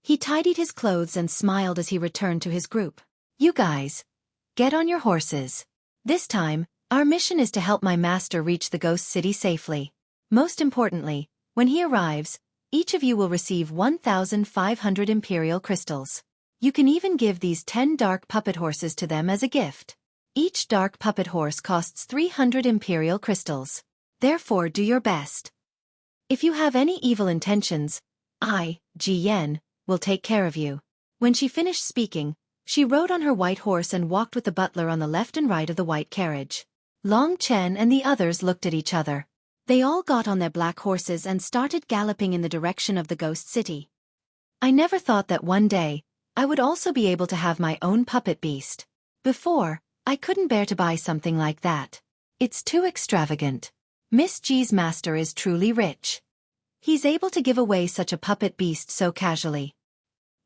A: He tidied his clothes and smiled as he returned to his group. You guys, get on your horses. This time, our mission is to help my master reach the Ghost City safely. Most importantly, when he arrives, each of you will receive 1,500 Imperial crystals. You can even give these 10 dark puppet horses to them as a gift. Each dark puppet horse costs 300 Imperial crystals. Therefore do your best. If you have any evil intentions, I, Ji Yan, will take care of you. When she finished speaking, she rode on her white horse and walked with the butler on the left and right of the white carriage. Long Chen and the others looked at each other. They all got on their black horses and started galloping in the direction of the Ghost City. I never thought that one day, I would also be able to have my own puppet beast. Before, I couldn't bear to buy something like that. It's too extravagant. Miss G's master is truly rich. He's able to give away such a puppet beast so casually.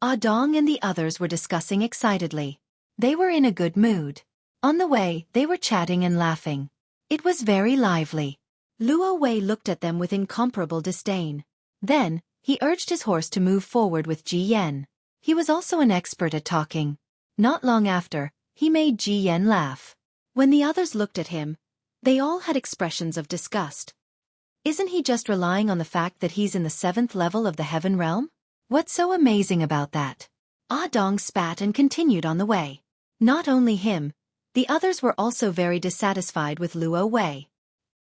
A: Ah Dong and the others were discussing excitedly. They were in a good mood. On the way, they were chatting and laughing. It was very lively. Luo Wei looked at them with incomparable disdain. Then, he urged his horse to move forward with Ji Yan. He was also an expert at talking. Not long after, he made Ji Yan laugh. When the others looked at him, they all had expressions of disgust. Isn't he just relying on the fact that he's in the 7th level of the Heaven Realm? What's so amazing about that? Ah Dong spat and continued on the way. Not only him, the others were also very dissatisfied with Luo Wei.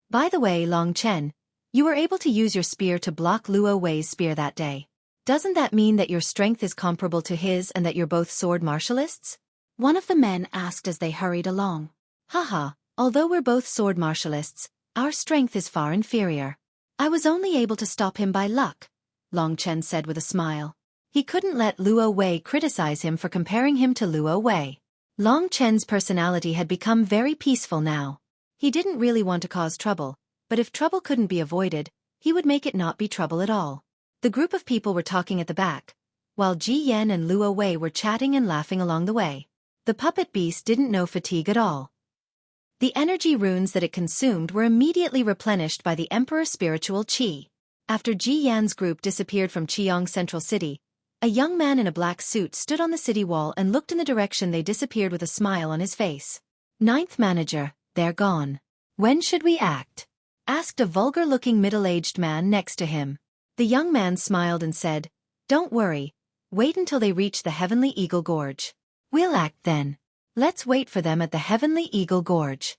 A: By the way, Long Chen, you were able to use your spear to block Luo Wei's spear that day. Doesn't that mean that your strength is comparable to his and that you're both sword martialists? One of the men asked as they hurried along. Haha, although we're both sword martialists, our strength is far inferior. I was only able to stop him by luck, Long Chen said with a smile. He couldn't let Luo Wei criticize him for comparing him to Luo Wei. Long Chen's personality had become very peaceful now. He didn't really want to cause trouble, but if trouble couldn't be avoided, he would make it not be trouble at all. The group of people were talking at the back, while Ji Yan and Luo Wei were chatting and laughing along the way. The puppet beast didn't know fatigue at all. The energy runes that it consumed were immediately replenished by the Emperor's spiritual qi. After Ji Yan's group disappeared from Qiang Central City, a young man in a black suit stood on the city wall and looked in the direction they disappeared with a smile on his face. Ninth manager, they're gone. When should we act? Asked a vulgar-looking middle-aged man next to him. The young man smiled and said, Don't worry, wait until they reach the Heavenly Eagle Gorge. We'll act then. Let's wait for them at the Heavenly Eagle Gorge.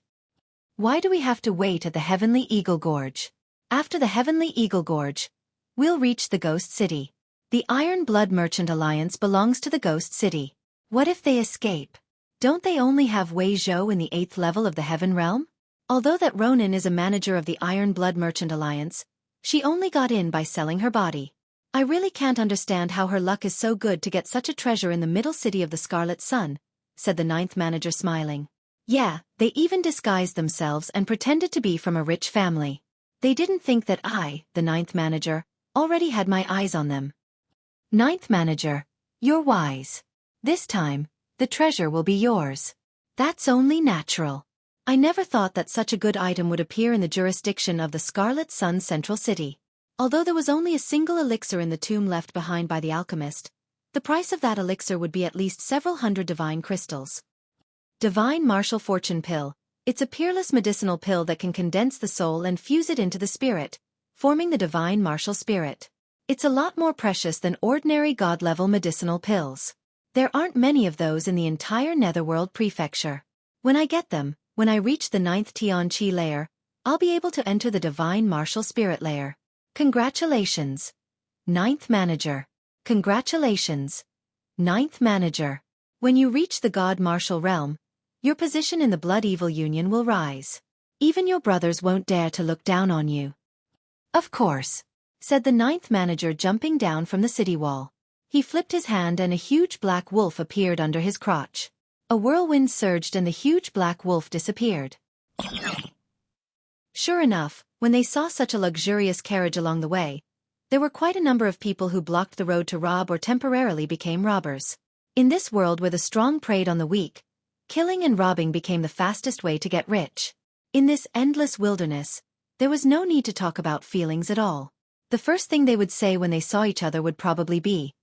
A: Why do we have to wait at the Heavenly Eagle Gorge? After the Heavenly Eagle Gorge, we'll reach the Ghost City. The Iron Blood Merchant Alliance belongs to the Ghost City. What if they escape? Don't they only have Wei Zhou in the 8th level of the Heaven Realm? Although that Ronin is a manager of the Iron Blood Merchant Alliance, she only got in by selling her body. I really can't understand how her luck is so good to get such a treasure in the middle city of the Scarlet Sun, said the 9th manager smiling. Yeah, they even disguised themselves and pretended to be from a rich family. They didn't think that I, the 9th manager, already had my eyes on them. 9th manager, you're wise. This time, the treasure will be yours. That's only natural. I never thought that such a good item would appear in the jurisdiction of the Scarlet Sun Central City. Although there was only a single elixir in the tomb left behind by the alchemist, the price of that elixir would be at least several hundred divine crystals. Divine Martial Fortune Pill. It's a peerless medicinal pill that can condense the soul and fuse it into the spirit, forming the divine martial spirit. It's a lot more precious than ordinary god-level medicinal pills. There aren't many of those in the entire Netherworld prefecture. When I get them, when I reach the 9th Tian Qi layer, I'll be able to enter the divine martial spirit layer. Congratulations, 9th manager. Congratulations, 9th manager. When you reach the god martial realm, your position in the Blood Evil Union will rise. Even your brothers won't dare to look down on you. Of course, said the ninth manager, jumping down from the city wall. He flipped his hand and a huge black wolf appeared under his crotch. A whirlwind surged and the huge black wolf disappeared. Sure enough, when they saw such a luxurious carriage along the way, there were quite a number of people who blocked the road to rob or temporarily became robbers. In this world where the strong preyed on the weak, killing and robbing became the fastest way to get rich. In this endless wilderness, there was no need to talk about feelings at all. The first thing they would say when they saw each other would probably be,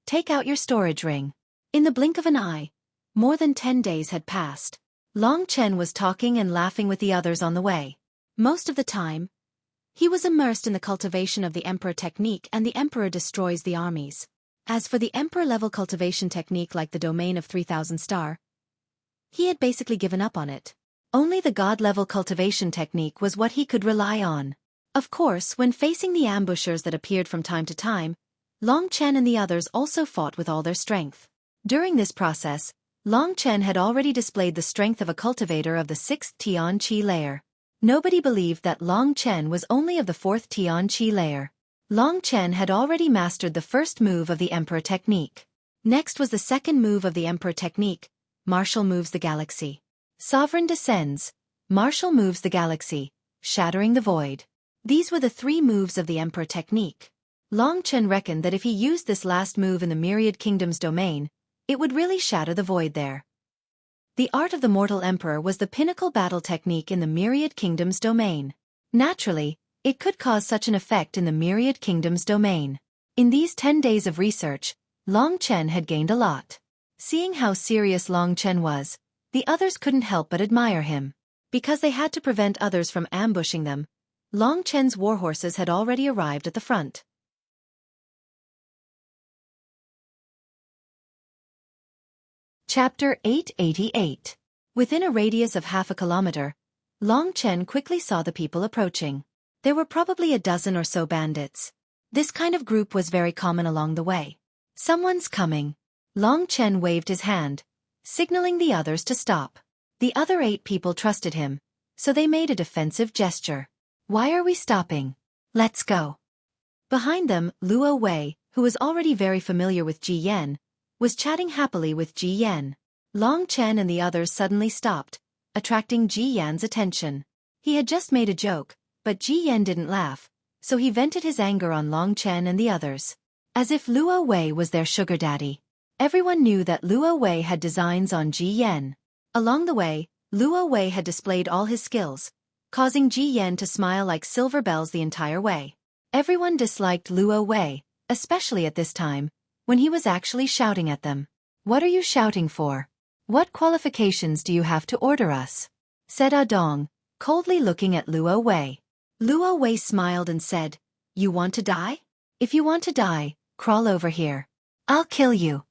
A: "Take out your storage ring." In the blink of an eye, more than 10 days had passed. Long Chen was talking and laughing with the others on the way. Most of the time, he was immersed in the cultivation of the Emperor technique, and the Emperor destroys the armies. As for the Emperor-level cultivation technique like the domain of 3000 star, he had basically given up on it. Only the God-level cultivation technique was what he could rely on. Of course, when facing the ambushers that appeared from time to time, Long Chen and the others also fought with all their strength. During this process, Long Chen had already displayed the strength of a cultivator of the 6th Tian Qi layer. Nobody believed that Long Chen was only of the 4th Tian Qi layer. Long Chen had already mastered the first move of the Emperor technique. Next was the second move of the Emperor technique, Martial moves the galaxy. Sovereign descends, Martial moves the galaxy, shattering the void. These were the 3 moves of the Emperor technique. Long Chen reckoned that if he used this last move in the Myriad Kingdom's domain, it would really shatter the void there. The art of the Mortal Emperor was the pinnacle battle technique in the Myriad Kingdom's domain. Naturally, it could cause such an effect in the Myriad Kingdom's domain. In these 10 days of research, Long Chen had gained a lot. Seeing how serious Long Chen was, the others couldn't help but admire him. Because they had to prevent others from ambushing them, Long Chen's warhorses had already arrived at the front. Chapter 888. Within a radius of half a kilometer, Long Chen quickly saw the people approaching. There were probably a dozen or so bandits. This kind of group was very common along the way. Someone's coming. Long Chen waved his hand, signaling the others to stop. The other 8 people trusted him, so they made a defensive gesture. "Why are we stopping? Let's go." Behind them, Luo Wei, who was already very familiar with Ji Yan, was chatting happily with Ji Yan. Long Chen and the others suddenly stopped, attracting Ji Yan's attention. He had just made a joke, but Ji Yan didn't laugh, so he vented his anger on Long Chen and the others. As if Luo Wei was their sugar daddy. Everyone knew that Luo Wei had designs on Ji Yan. Along the way, Luo Wei had displayed all his skills, causing Ji Yan to smile like silver bells the entire way. Everyone disliked Luo Wei, especially at this time, when he was actually shouting at them. "What are you shouting for? What qualifications do you have to order us?" said Dong, coldly looking at Luo Wei. Luo Wei smiled and said, "You want to die? If you want to die, crawl over here. I'll kill you."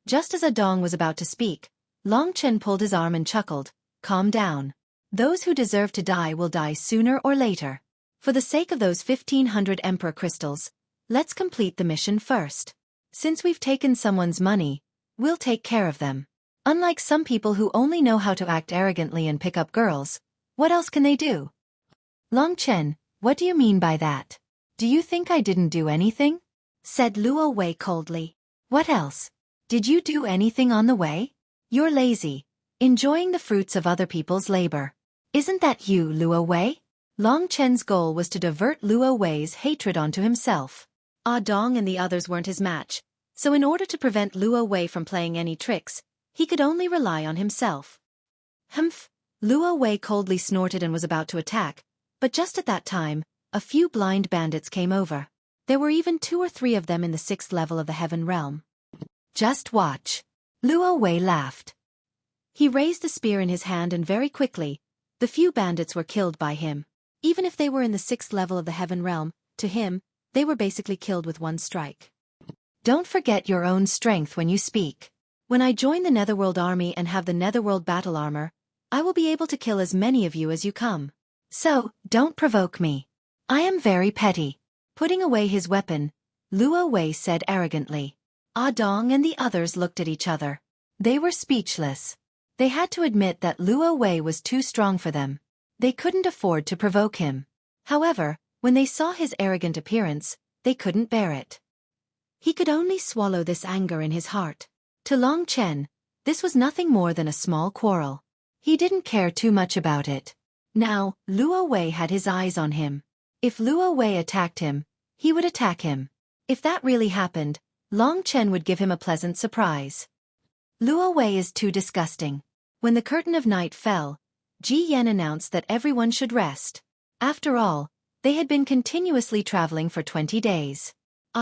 A: Just as Dong was about to speak, Long Chen pulled his arm and chuckled, "Calm down. Those who deserve to die will die sooner or later. For the sake of those 1500 Emperor crystals, let's complete the mission first. Since we've taken someone's money, we'll take care of them. Unlike some people who only know how to act arrogantly and pick up girls, what else can they do?" "Long Chen, what do you mean by that? Do you think I didn't do anything?" said Luo Wei coldly. "What else? Did you do anything on the way? You're lazy, enjoying the fruits of other people's labor. Isn't that you, Luo Wei?" Long Chen's goal was to divert Luo Wei's hatred onto himself. Dong and the others weren't his match, so in order to prevent Luo Wei from playing any tricks, he could only rely on himself. "Humph!" Luo Wei coldly snorted and was about to attack, but just at that time, a few blind bandits came over. There were even 2 or 3 of them in the 6th level of the Heaven Realm. "Just watch." Luo Wei laughed. He raised the spear in his hand and very quickly, the few bandits were killed by him. Even if they were in the 6th level of the Heaven Realm, to him, they were basically killed with one strike. "Don't forget your own strength when you speak. When I join the Netherworld army and have the Netherworld battle armor, I will be able to kill as many of you as you come. So, don't provoke me. I am very petty." Putting away his weapon, Luo Wei said arrogantly. Dong and the others looked at each other. They were speechless. They had to admit that Luo Wei was too strong for them. They couldn't afford to provoke him. However, When they saw his arrogant appearance, they couldn't bear it. He could only swallow this anger in his heart. To Long Chen, this was nothing more than a small quarrel. He didn't care too much about it. Now, Luo Wei had his eyes on him. If Luo Wei attacked him, he would attack him. If that really happened, Long Chen would give him a pleasant surprise. Luo Wei is too disgusting. When the curtain of night fell, Ji Yan announced that everyone should rest. After all, they had been continuously traveling for 20 days.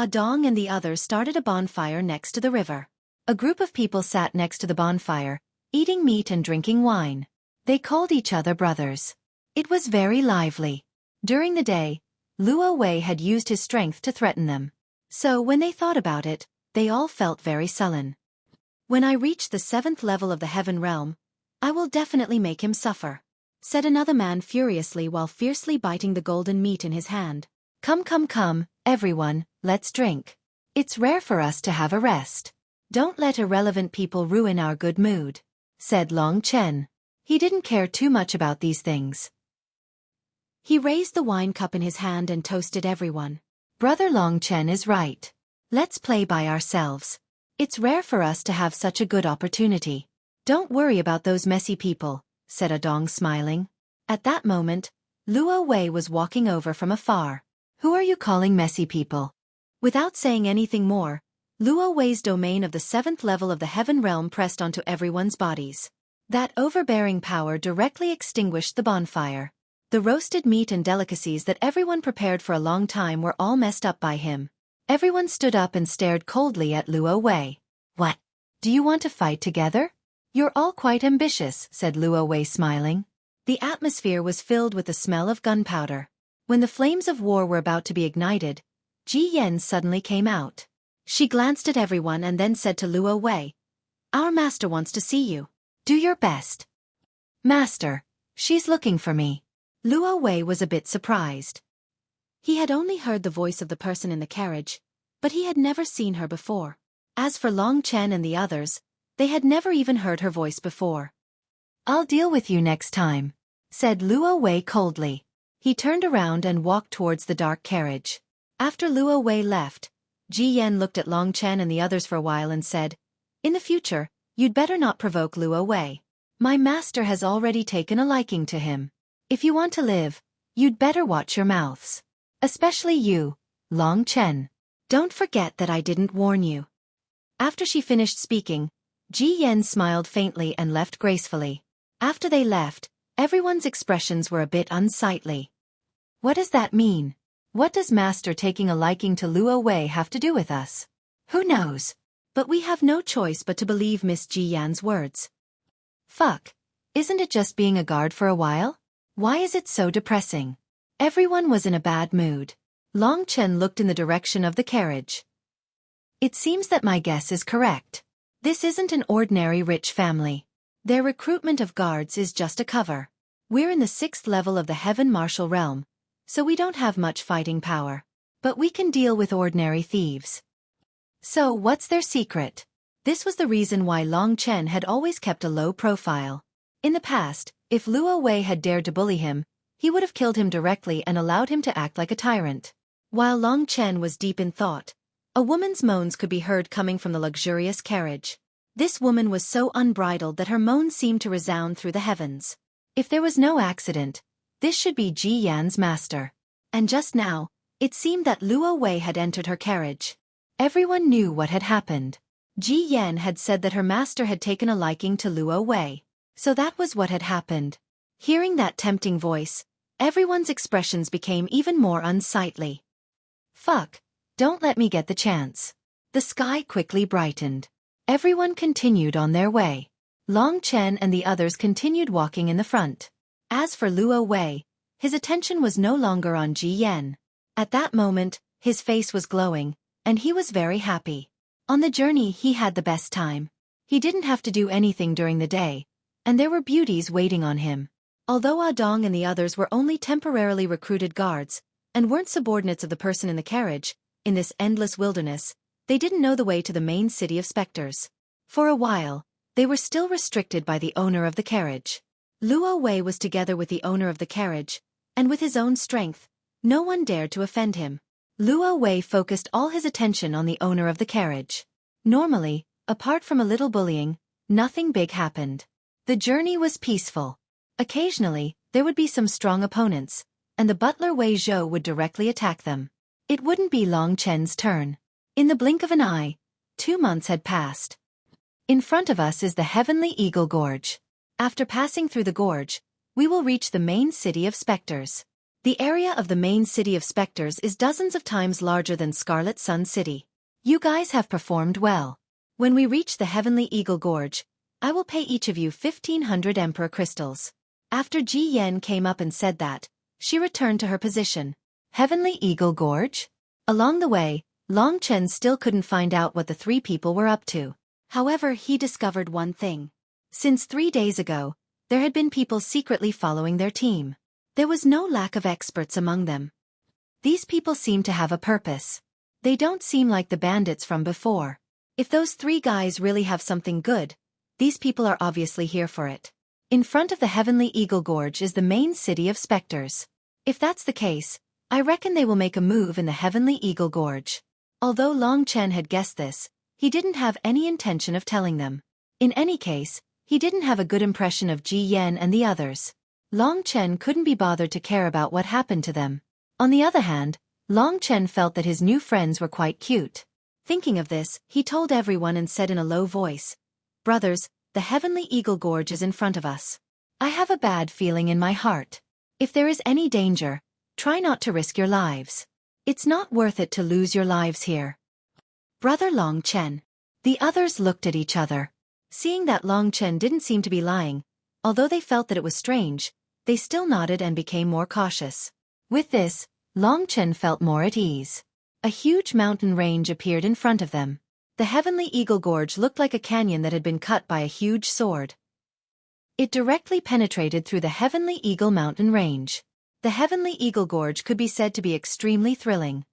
A: Dong and the others started a bonfire next to the river. A group of people sat next to the bonfire, eating meat and drinking wine. They called each other brothers. It was very lively. During the day, Luo Wei had used his strength to threaten them. So when they thought about it, they all felt very sullen. When I reach the 7th level of the heaven realm, I will definitely make him suffer, said another man furiously while fiercely biting the golden meat in his hand. Come, everyone, let's drink. It's rare for us to have a rest. Don't let irrelevant people ruin our good mood, said Long Chen. He didn't care too much about these things. He raised the wine cup in his hand and toasted everyone. Brother Long Chen is right. Let's play by ourselves. It's rare for us to have such a good opportunity. Don't worry about those messy people, said Dong smiling. At that moment, Luo Wei was walking over from afar. Who are you calling messy people? Without saying anything more, Luo Wei's domain of the 7th level of the heaven realm pressed onto everyone's bodies. That overbearing power directly extinguished the bonfire. The roasted meat and delicacies that everyone prepared for a long time were all messed up by him. Everyone stood up and stared coldly at Luo Wei. What? Do you want to fight together? You're all quite ambitious, said Luo Wei smiling. The atmosphere was filled with the smell of gunpowder. When the flames of war were about to be ignited, Ji Yan suddenly came out. She glanced at everyone and then said to Luo Wei, "Our master wants to see you. Do your best." "Master, she's looking for me." Luo Wei was a bit surprised. He had only heard the voice of the person in the carriage, but he had never seen her before. As for Long Chen and the others, they had never even heard her voice before. "I'll deal with you next time," said Luo Wei coldly. He turned around and walked towards the dark carriage. After Luo Wei left, Ji Yan looked at Long Chen and the others for a while and said, "In the future, you'd better not provoke Luo Wei. My master has already taken a liking to him. If you want to live, you'd better watch your mouths. Especially you, Long Chen. Don't forget that I didn't warn you." After she finished speaking, Ji Yan smiled faintly and left gracefully. After they left, everyone's expressions were a bit unsightly. What does that mean? What does master taking a liking to Luo Wei have to do with us? Who knows? But we have no choice but to believe Miss Ji Yan's words. Fuck. Isn't it just being a guard for a while? Why is it so depressing? Everyone was in a bad mood. Long Chen looked in the direction of the carriage. It seems that my guess is correct. This isn't an ordinary rich family. Their recruitment of guards is just a cover. We're in the 6th level of the heaven martial realm, so we don't have much fighting power. But we can deal with ordinary thieves. So what's their secret? This was the reason why Long Chen had always kept a low profile. In the past, if Luo Wei had dared to bully him, he would have killed him directly and allowed him to act like a tyrant. While Long Chen was deep in thought, a woman's moans could be heard coming from the luxurious carriage. This woman was so unbridled that her moans seemed to resound through the heavens. If there was no accident, this should be Ji Yan's master. And just now, it seemed that Luo Wei had entered her carriage. Everyone knew what had happened. Ji Yan had said that her master had taken a liking to Luo Wei. So that was what had happened. Hearing that tempting voice, everyone's expressions became even more unsightly. Fuck, don't let me get the chance. The sky quickly brightened. Everyone continued on their way. Long Chen and the others continued walking in the front. As for Luo Wei, his attention was no longer on Ji Yan. At that moment, his face was glowing, and he was very happy. On the journey he had the best time. He didn't have to do anything during the day, and there were beauties waiting on him. Although Dong and the others were only temporarily recruited guards, and weren't subordinates of the person in the carriage, in this endless wilderness, they didn't know the way to the main city of specters. For a while, they were still restricted by the owner of the carriage. Luo Wei was together with the owner of the carriage, and with his own strength, No one dared to offend him. Luo Wei focused all his attention on the owner of the carriage. Normally, apart from a little bullying, nothing big happened. The journey was peaceful. Occasionally, there would be some strong opponents, and the butler Wei Zhou would directly attack them. It wouldn't be Long Chen's turn. In the blink of an eye, 2 months had passed. In front of us is the Heavenly Eagle Gorge. After passing through the gorge, we will reach the main city of specters. The area of the main city of specters is dozens of times larger than Scarlet Sun City. You guys have performed well. When we reach the Heavenly Eagle Gorge, I will pay each of you 1,500 Emperor Crystals. After Ji Yen came up and said that, she returned to her position. Heavenly Eagle Gorge? Along the way, Long Chen still couldn't find out what the 3 people were up to. However, he discovered one thing. Since 3 days ago, there had been people secretly following their team. There was no lack of experts among them. These people seem to have a purpose. They don't seem like the bandits from before. If those 3 guys really have something good, these people are obviously here for it. In front of the Heavenly Eagle Gorge is the main city of specters. If that's the case, I reckon they will make a move in the Heavenly Eagle Gorge. Although Long Chen had guessed this, he didn't have any intention of telling them. In any case, he didn't have a good impression of Ji Yen and the others. Long Chen couldn't be bothered to care about what happened to them. On the other hand, Long Chen felt that his new friends were quite cute. Thinking of this, he told everyone and said in a low voice, "Brothers, the Heavenly Eagle Gorge is in front of us. I have a bad feeling in my heart. If there is any danger, try not to risk your lives. It's not worth it to lose your lives here." Brother Long Chen. The others looked at each other. Seeing that Long Chen didn't seem to be lying, although they felt that it was strange, they still nodded and became more cautious. With this, Long Chen felt more at ease. A huge mountain range appeared in front of them. The Heavenly Eagle Gorge looked like a canyon that had been cut by a huge sword. It directly penetrated through the Heavenly Eagle mountain range. The Heavenly Eagle Gorge could be said to be extremely thrilling.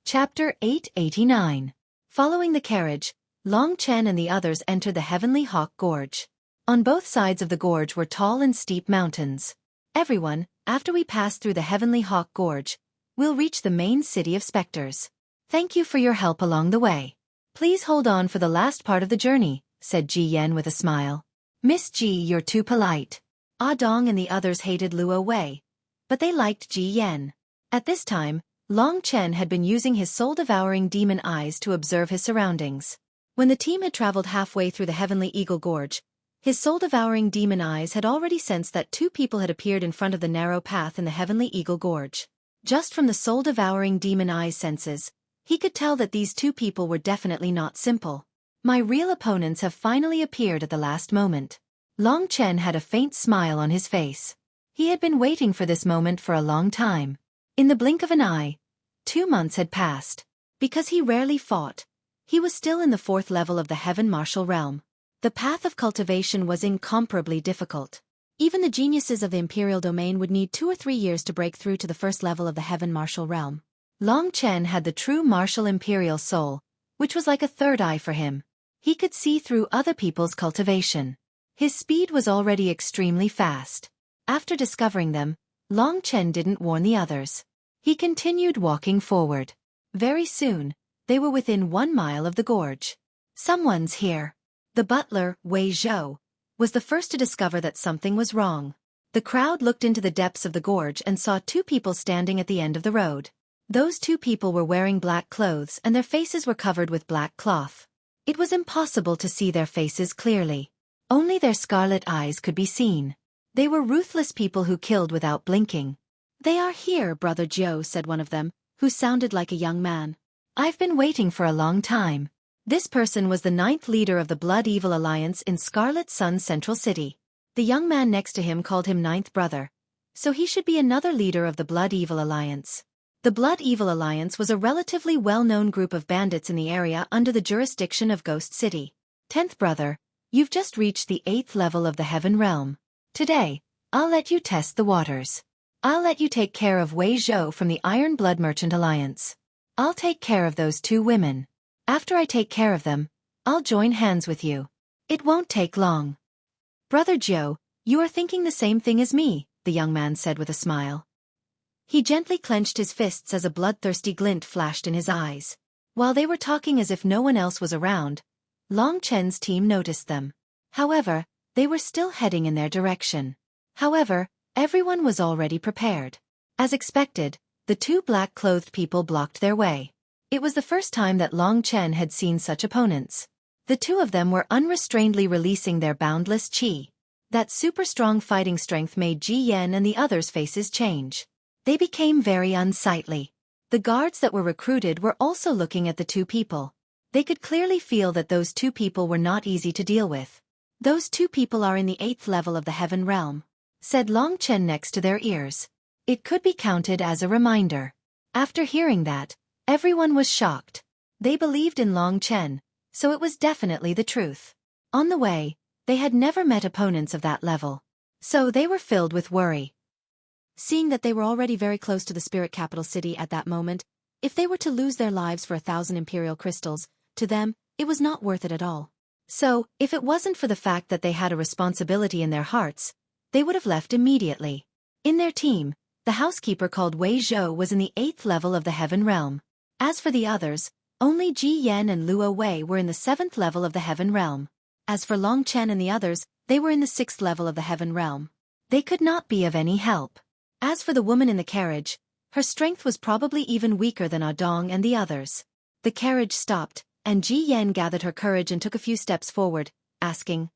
A: Chapter 889. Following the carriage, Long Chen and the others entered the Heavenly Hawk Gorge. On both sides of the gorge were tall and steep mountains. Everyone, after we pass through the Heavenly Hawk Gorge, we'll reach the main city of specters. Thank you for your help along the way. Please hold on for the last part of the journey, said Ji Yen with a smile. Miss Ji, you're too polite. Ah Dong and the others hated Luo Wei, but they liked Ji Yen. At this time, Long Chen had been using his soul-devouring demon eyes to observe his surroundings. When the team had traveled halfway through the Heavenly Eagle Gorge, his soul-devouring demon eyes had already sensed that 2 people had appeared in front of the narrow path in the Heavenly Eagle Gorge. Just from the soul-devouring demon eyes senses, he could tell that these 2 people were definitely not simple. My real opponents have finally appeared at the last moment. Long Chen had a faint smile on his face. He had been waiting for this moment for a long time. In the blink of an eye, 2 months had passed. Because he rarely fought, he was still in the 4th level of the Heaven Martial Realm. The path of cultivation was incomparably difficult. Even the geniuses of the Imperial Domain would need 2 or 3 years to break through to the 1st level of the Heaven Martial Realm. Long Chen had the true martial imperial soul, which was like a third eye for him. He could see through other people's cultivation. His speed was already extremely fast. After discovering them, Long Chen didn't warn the others. He continued walking forward. Very soon, they were within 1 mile of the gorge. Someone's here. The butler, Wei Zhou, was the first to discover that something was wrong. The crowd looked into the depths of the gorge and saw 2 people standing at the end of the road. Those 2 people were wearing black clothes and their faces were covered with black cloth. It was impossible to see their faces clearly. Only their scarlet eyes could be seen. They were ruthless people who killed without blinking. "They are here, Brother Jiu," said one of them, who sounded like a young man. "I've been waiting for a long time." This person was the 9th leader of the Blood Evil Alliance in Scarlet Sun Central City. The young man next to him called him 9th brother, so he should be another leader of the Blood Evil Alliance. The Blood Evil Alliance was a relatively well-known group of bandits in the area under the jurisdiction of Ghost City. 10th brother, you've just reached the 8th level of the Heaven Realm. Today, I'll let you test the waters. I'll let you take care of Wei Zhou from the Iron Blood Merchant Alliance. I'll take care of those 2 women. After I take care of them, I'll join hands with you. It won't take long. Brother Joe, you are thinking the same thing as me, the young man said with a smile. He gently clenched his fists as a bloodthirsty glint flashed in his eyes. While they were talking as if no one else was around, Long Chen's team noticed them. However, they were still heading in their direction. However, everyone was already prepared. As expected, the two black-clothed people blocked their way. It was the first time that Long Chen had seen such opponents. The two of them were unrestrainedly releasing their boundless qi. That super-strong fighting strength made Ji Yan and the others' faces change. They became very unsightly. The guards that were recruited were also looking at the two people. They could clearly feel that those two people were not easy to deal with. Those two people are in the 8th level of the Heaven Realm, said Long Chen next to their ears. It could be counted as a reminder. After hearing that, everyone was shocked. They believed in Long Chen, so it was definitely the truth. On the way, they had never met opponents of that level. So they were filled with worry. Seeing that they were already very close to the spirit capital city at that moment, if they were to lose their lives for 1,000 imperial crystals, to them, it was not worth it at all. So, if it wasn't for the fact that they had a responsibility in their hearts, they would have left immediately. In their team, the housekeeper called Wei Zhou was in the 8th level of the Heaven Realm. As for the others, only Ji Yan and Luo Wei were in the 7th level of the Heaven Realm. As for Long Chen and the others, they were in the 6th level of the Heaven Realm. They could not be of any help. As for the woman in the carriage, her strength was probably even weaker than Dong and the others. The carriage stopped, and Ji Yan gathered her courage and took a few steps forward, asking,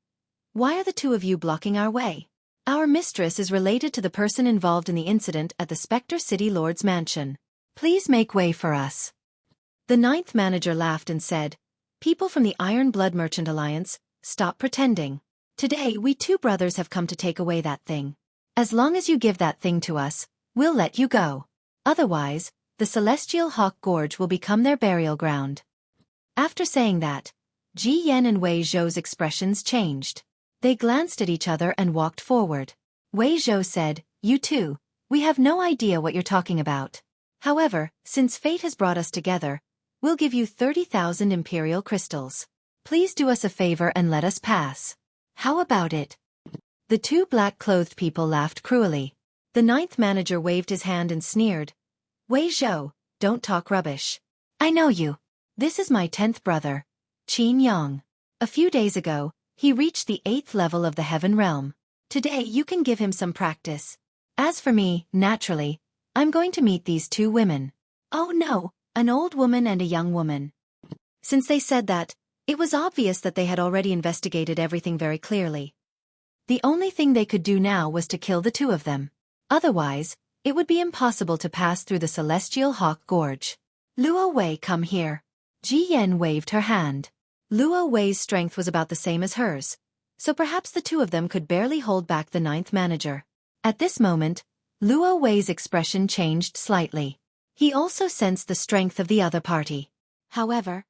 A: "Why are the two of you blocking our way?" "Our mistress is related to the person involved in the incident at the Spectre City Lord's mansion. Please make way for us." The 9th manager laughed and said, "People from the Iron Blood Merchant Alliance, stop pretending. Today we two brothers have come to take away that thing. As long as you give that thing to us, we'll let you go. Otherwise, the Celestial Hawk Gorge will become their burial ground." After saying that, Ji Yan and Wei Zhou's expressions changed. They glanced at each other and walked forward. Wei Zhou said, "You two, we have no idea what you're talking about. However, since fate has brought us together, we'll give you 30,000 imperial crystals. Please do us a favor and let us pass. How about it?" The two black-clothed people laughed cruelly. The 9th manager waved his hand and sneered, "Wei Zhou, don't talk rubbish. I know you. This is my 10th brother, Qin Yang. A few days ago, he reached the 8th level of the Heaven Realm. Today you can give him some practice. As for me, naturally, I'm going to meet these two women." "Oh no, an old woman and a young woman." Since they said that, it was obvious that they had already investigated everything very clearly. The only thing they could do now was to kill the two of them. Otherwise, it would be impossible to pass through the Celestial Hawk Gorge. "Luo Wei, come here." Ji Yan waved her hand. Luo Wei's strength was about the same as hers, so perhaps the two of them could barely hold back the 9th manager. At this moment, Luo Wei's expression changed slightly. He also sensed the strength of the other party. However,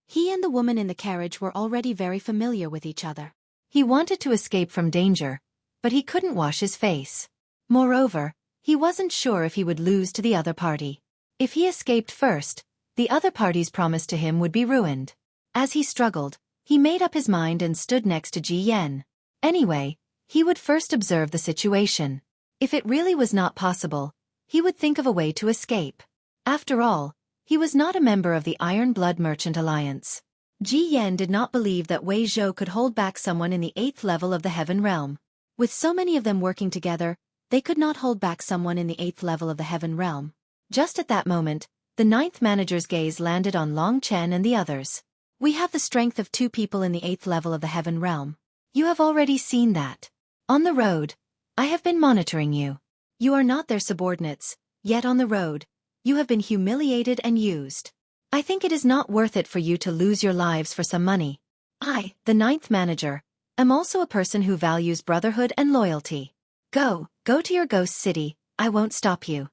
A: he and the woman in the carriage were already very familiar with each other. He wanted to escape from danger, but he couldn't wash his face. Moreover, he wasn't sure if he would lose to the other party. If he escaped first, the other party's promise to him would be ruined. As he struggled, he made up his mind and stood next to Ji Yan. Anyway, he would first observe the situation. If it really was not possible, he would think of a way to escape. After all, he was not a member of the Iron Blood Merchant Alliance. Ji Yan did not believe that Wei Zhou could hold back someone in the 8th level of the Heaven Realm. With so many of them working together, they could not hold back someone in the 8th level of the Heaven Realm. Just at that moment, the 9th manager's gaze landed on Long Chen and the others. "We have the strength of two people in the 8th level of the Heaven Realm. You have already seen that. On the road, I have been monitoring you. You are not their subordinates, yet on the road, you have been humiliated and used. I think it is not worth it for you to lose your lives for some money. I, the 9th manager, am also a person who values brotherhood and loyalty. Go to your ghost city, I won't stop you."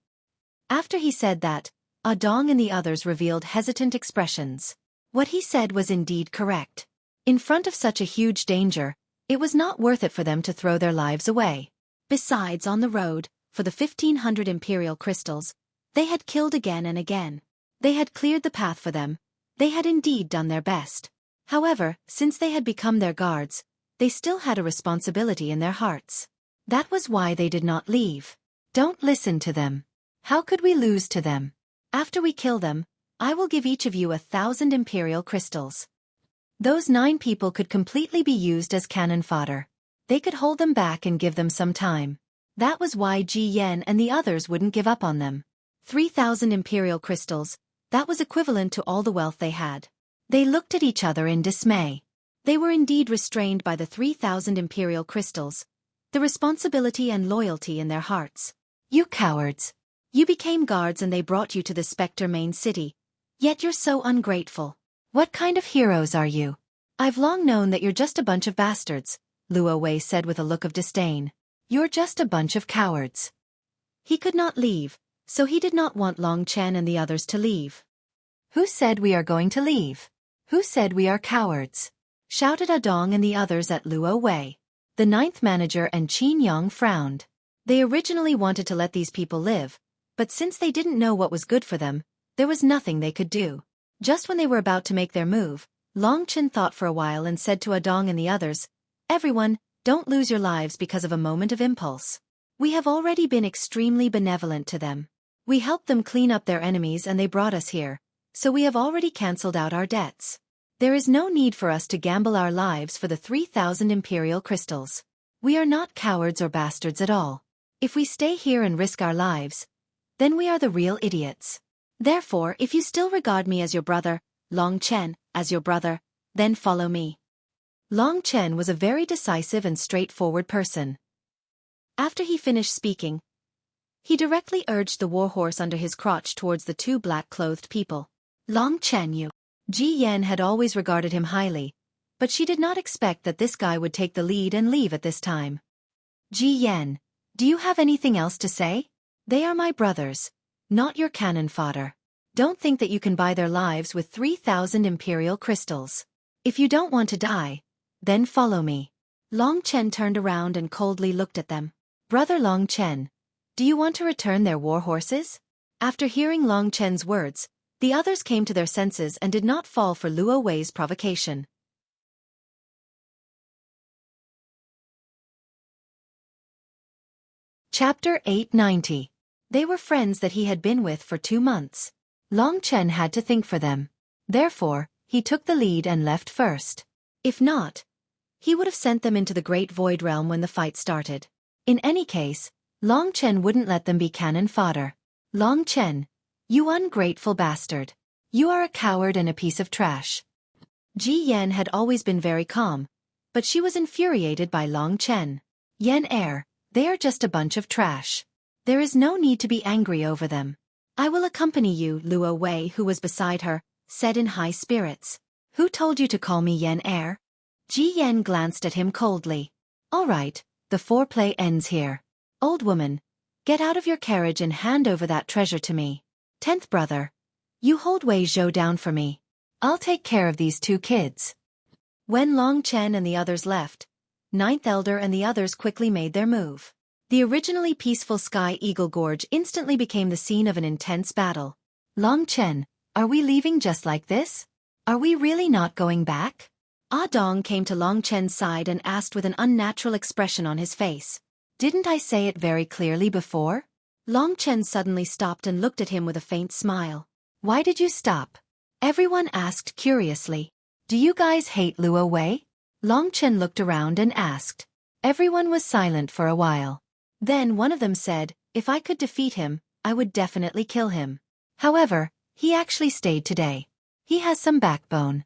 A: After he said that, Dong and the others revealed hesitant expressions. What he said was indeed correct. In front of such a huge danger, it was not worth it for them to throw their lives away. Besides, on the road, for the 1,500 imperial crystals, they had killed again and again. They had cleared the path for them. They had indeed done their best. However, since they had become their guards, they still had a responsibility in their hearts. That was why they did not leave. Don't listen to them. How could we lose to them? After we kill them, I will give each of you 1,000 imperial crystals. Those 9 people could completely be used as cannon fodder. They could hold them back and give them some time. That was why Ji Yan and the others wouldn't give up on them. 3,000 imperial crystals, that was equivalent to all the wealth they had. They looked at each other in dismay. They were indeed restrained by the 3,000 imperial crystals, the responsibility and loyalty in their hearts. You cowards! You became guards and they brought you to the Spectre main city. Yet you're so ungrateful. What kind of heroes are you? I've long known that you're just a bunch of bastards, Luo Wei said with a look of disdain. You're just a bunch of cowards. He could not leave, so he did not want Long Chen and the others to leave. Who said we are going to leave? Who said we are cowards? Shouted Adong and the others at Luo Wei. The 9th manager and Qin Yang frowned. They originally wanted to let these people live, but since they didn't know what was good for them, there was nothing they could do. Just when they were about to make their move, Long Chen thought for a while and said to Adong and the others, "Everyone, don't lose your lives because of a moment of impulse. We have already been extremely benevolent to them. We helped them clean up their enemies and they brought us here, so we have already cancelled out our debts. There is no need for us to gamble our lives for the 3,000 imperial crystals. We are not cowards or bastards at all. If we stay here and risk our lives, then we are the real idiots. Therefore, if you still regard me as your brother, Long Chen, as your brother, then follow me." Long Chen was a very decisive and straightforward person. After he finished speaking, he directly urged the warhorse under his crotch towards the 2 black-clothed people. "Long Chen, you." Ji Yan had always regarded him highly, but she did not expect that this guy would take the lead and leave at this time. "Ji Yan, do you have anything else to say? They are my brothers, not your cannon fodder. Don't think that you can buy their lives with 3,000 imperial crystals. If you don't want to die, then follow me." Long Chen turned around and coldly looked at them. "Brother Long Chen, do you want to return their war horses?" After hearing Long Chen's words, the others came to their senses and did not fall for Luo Wei's provocation. Chapter 890. They were friends that he had been with for 2 months. Long Chen had to think for them. Therefore, he took the lead and left first. If not, he would have sent them into the Great Void Realm when the fight started. In any case, Long Chen wouldn't let them be cannon fodder. "Long Chen, you ungrateful bastard. You are a coward and a piece of trash." Ji Yan had always been very calm, but she was infuriated by Long Chen. "Yan they are just a bunch of trash. There is no need to be angry over them. I will accompany you," Luo Wei, who was beside her, said in high spirits. "Who told you to call me Yan Ji Yan glanced at him coldly. "All right, the foreplay ends here. Old woman, get out of your carriage and hand over that treasure to me. 10th brother, you hold Wei Zhou down for me. I'll take care of these 2 kids." When Long Chen and the others left, 9th elder and the others quickly made their move. The originally peaceful Sky Eagle Gorge instantly became the scene of an intense battle. "Long Chen, are we leaving just like this? Are we really not going back?" Dong came to Long Chen's side and asked with an unnatural expression on his face. "Didn't I say it very clearly before?" Long Chen suddenly stopped and looked at him with a faint smile. "Why did you stop?" Everyone asked curiously. "Do you guys hate Luo Wei?" Long Chen looked around and asked. Everyone was silent for a while. Then one of them said, "If I could defeat him, I would definitely kill him. However, he actually stayed today. He has some backbone."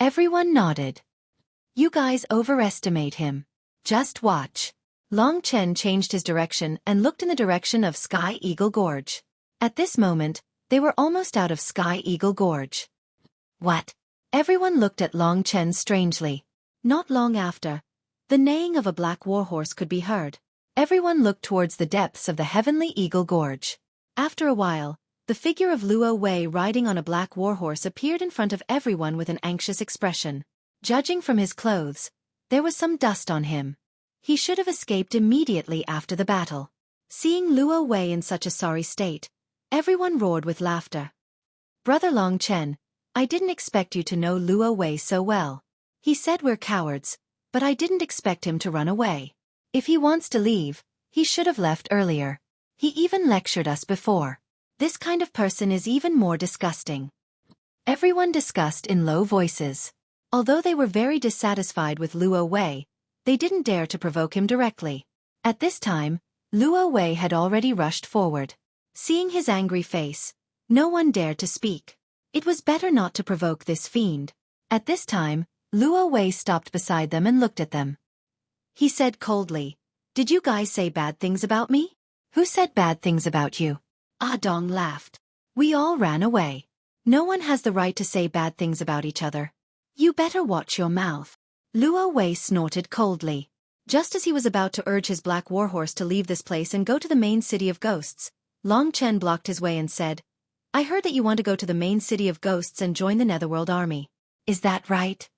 A: Everyone nodded. "You guys overestimate him. Just watch." Long Chen changed his direction and looked in the direction of Sky Eagle Gorge. At this moment, they were almost out of Sky Eagle Gorge. "What?" Everyone looked at Long Chen strangely. Not long after, the neighing of a black warhorse could be heard. Everyone looked towards the depths of the Heavenly Eagle Gorge. After a while, the figure of Luo Wei riding on a black warhorse appeared in front of everyone with an anxious expression. Judging from his clothes, there was some dust on him. He should have escaped immediately after the battle. Seeing Luo Wei in such a sorry state, everyone roared with laughter. "Brother Long Chen, I didn't expect you to know Luo Wei so well. He said we're cowards, but I didn't expect him to run away. If he wants to leave, he should have left earlier. He even lectured us before. This kind of person is even more disgusting." Everyone discussed in low voices. Although they were very dissatisfied with Luo Wei, they didn't dare to provoke him directly. At this time, Luo Wei had already rushed forward. Seeing his angry face, no one dared to speak. It was better not to provoke this fiend. At this time, Luo Wei stopped beside them and looked at them. He said coldly, "Did you guys say bad things about me?" "Who said bad things about you?" Ah Dong laughed. "We all ran away. No one has the right to say bad things about each other. You better watch your mouth." Luo Wei snorted coldly. Just as he was about to urge his black warhorse to leave this place and go to the main city of ghosts, Long Chen blocked his way and said, "I heard that you want to go to the main city of ghosts and join the Netherworld army. Is that right?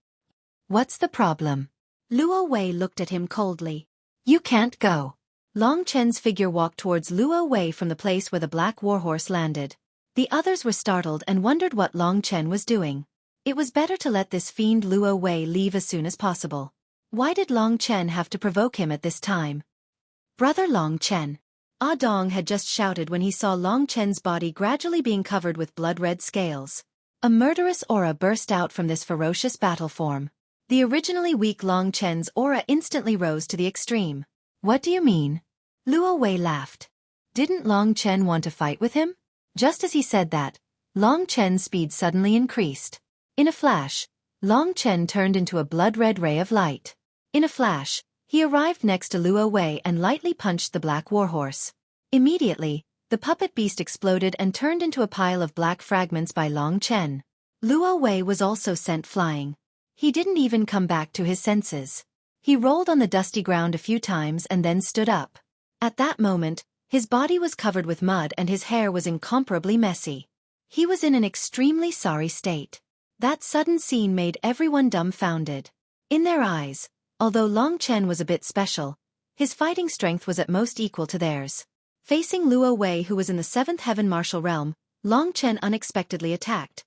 A: What's the problem?" Luo Wei looked at him coldly. "You can't go." Long Chen's figure walked towards Luo Wei from the place where the black warhorse landed. The others were startled and wondered what Long Chen was doing. It was better to let this fiend Luo Wei leave as soon as possible. Why did Long Chen have to provoke him at this time? "Brother Long Chen." Ah Dong had just shouted when he saw Long Chen's body gradually being covered with blood-red scales. A murderous aura burst out from this ferocious battle form. The originally weak Long Chen's aura instantly rose to the extreme. "What do you mean?" Luo Wei laughed. Didn't Long Chen want to fight with him? Just as he said that, Long Chen's speed suddenly increased. In a flash, Long Chen turned into a blood-red ray of light. In a flash, he arrived next to Luo Wei and lightly punched the black warhorse. Immediately, the puppet beast exploded and turned into a pile of black fragments by Long Chen. Luo Wei was also sent flying. He didn't even come back to his senses. He rolled on the dusty ground a few times and then stood up. At that moment, his body was covered with mud and his hair was incomparably messy. He was in an extremely sorry state. That sudden scene made everyone dumbfounded. In their eyes, although Long Chen was a bit special, his fighting strength was at most equal to theirs. Facing Luo Wei, who was in the 7th Heaven Martial Realm, Long Chen unexpectedly attacked.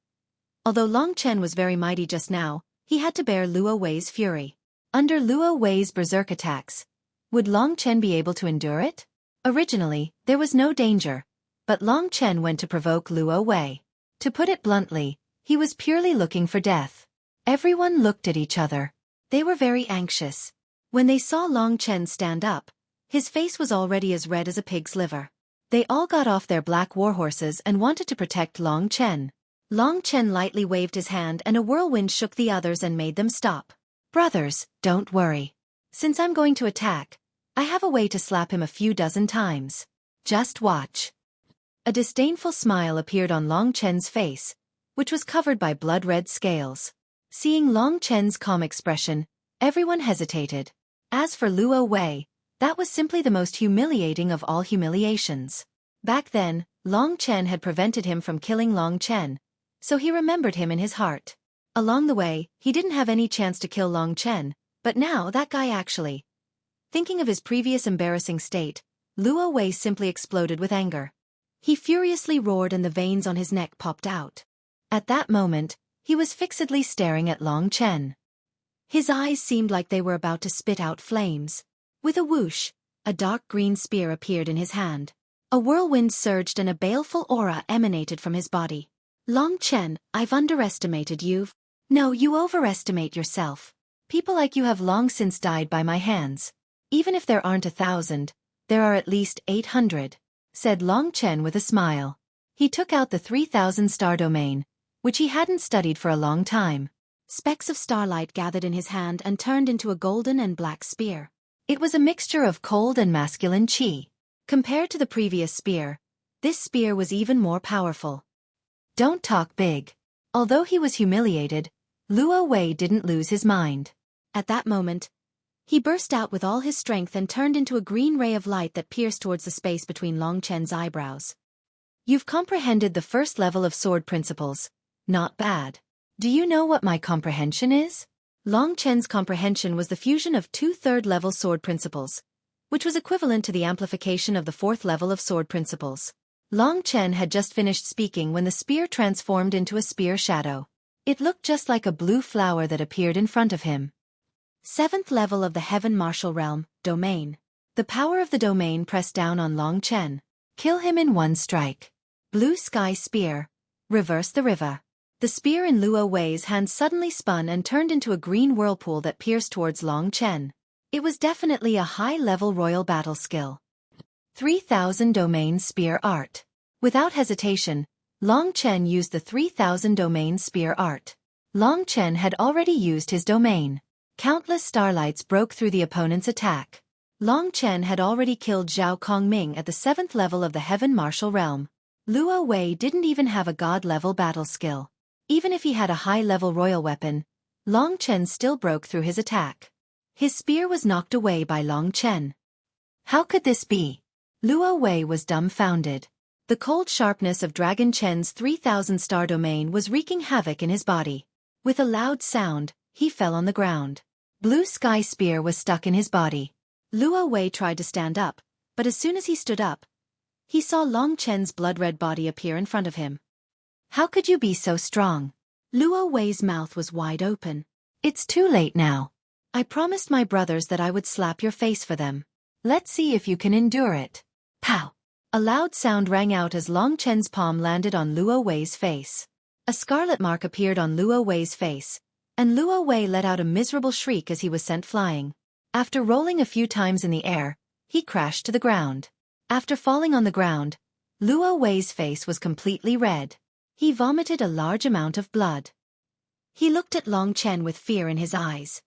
A: Although Long Chen was very mighty just now, he had to bear Luo Wei's fury. Under Luo Wei's berserk attacks, would Long Chen be able to endure it? Originally, there was no danger, but Long Chen went to provoke Luo Wei. To put it bluntly, he was purely looking for death. Everyone looked at each other. They were very anxious. When they saw Long Chen stand up, his face was already as red as a pig's liver. They all got off their black warhorses and wanted to protect Long Chen. Long Chen lightly waved his hand and a whirlwind shook the others and made them stop. "Brothers, don't worry. Since I'm going to attack, I have a way to slap him a few dozen times. Just watch." A disdainful smile appeared on Long Chen's face, which was covered by blood-red scales. Seeing Long Chen's calm expression, everyone hesitated. As for Luo Wei, that was simply the most humiliating of all humiliations. Back then, Long Chen had prevented him from killing Long Chen, so he remembered him in his heart. Along the way, he didn't have any chance to kill Long Chen, but now that guy actually. Thinking of his previous embarrassing state, Luo Wei simply exploded with anger. He furiously roared and the veins on his neck popped out. At that moment, he was fixedly staring at Long Chen. His eyes seemed like they were about to spit out flames. With a whoosh, a dark green spear appeared in his hand. A whirlwind surged and a baleful aura emanated from his body. "Long Chen, I've underestimated you." "No, you overestimate yourself. People like you have long since died by my hands. Even if there aren't 1,000, there are at least 800, said Long Chen with a smile. He took out the 3,000 star domain, which he hadn't studied for a long time. Specks of starlight gathered in his hand and turned into a golden and black spear. It was a mixture of cold and masculine qi. Compared to the previous spear, this spear was even more powerful. Don't talk big. Although he was humiliated, Luo Wei didn't lose his mind. At that moment, he burst out with all his strength and turned into a green ray of light that pierced towards the space between Long Chen's eyebrows. You've comprehended the first level of sword principles. Not bad. Do you know what my comprehension is? Long Chen's comprehension was the fusion of 2 third-level sword principles, which was equivalent to the amplification of the 4th level of sword principles. Long Chen had just finished speaking when the spear transformed into a spear shadow. It looked just like a blue flower that appeared in front of him. 7th level of the Heaven Martial Realm, Domain. The power of the domain pressed down on Long Chen. Kill him in one strike. Blue Sky Spear. Reverse the river. The spear in Luo Wei's hand suddenly spun and turned into a green whirlpool that pierced towards Long Chen. It was definitely a high-level royal battle skill. 3000 Domain Spear Art. Without hesitation, Long Chen used the 3000 Domain Spear Art. Long Chen had already used his domain. Countless starlights broke through the opponent's attack. Long Chen had already killed Zhao Kongming at the 7th level of the Heaven Martial Realm. Luo Wei didn't even have a god-level battle skill. Even if he had a high-level royal weapon, Long Chen still broke through his attack. His spear was knocked away by Long Chen. How could this be? Luo Wei was dumbfounded. The cold sharpness of Dragon Chen's 3000-star domain was wreaking havoc in his body. With a loud sound, he fell on the ground. Blue Sky Spear was stuck in his body. Luo Wei tried to stand up, but as soon as he stood up, he saw Long Chen's blood-red body appear in front of him. How could you be so strong? Luo Wei's mouth was wide open. It's too late now. I promised my brothers that I would slap your face for them. Let's see if you can endure it. Pow! A loud sound rang out as Long Chen's palm landed on Luo Wei's face. A scarlet mark appeared on Luo Wei's face, and Luo Wei let out a miserable shriek as he was sent flying. After rolling a few times in the air, he crashed to the ground. After falling on the ground, Luo Wei's face was completely red. He vomited a large amount of blood. He looked at Long Chen with fear in his eyes.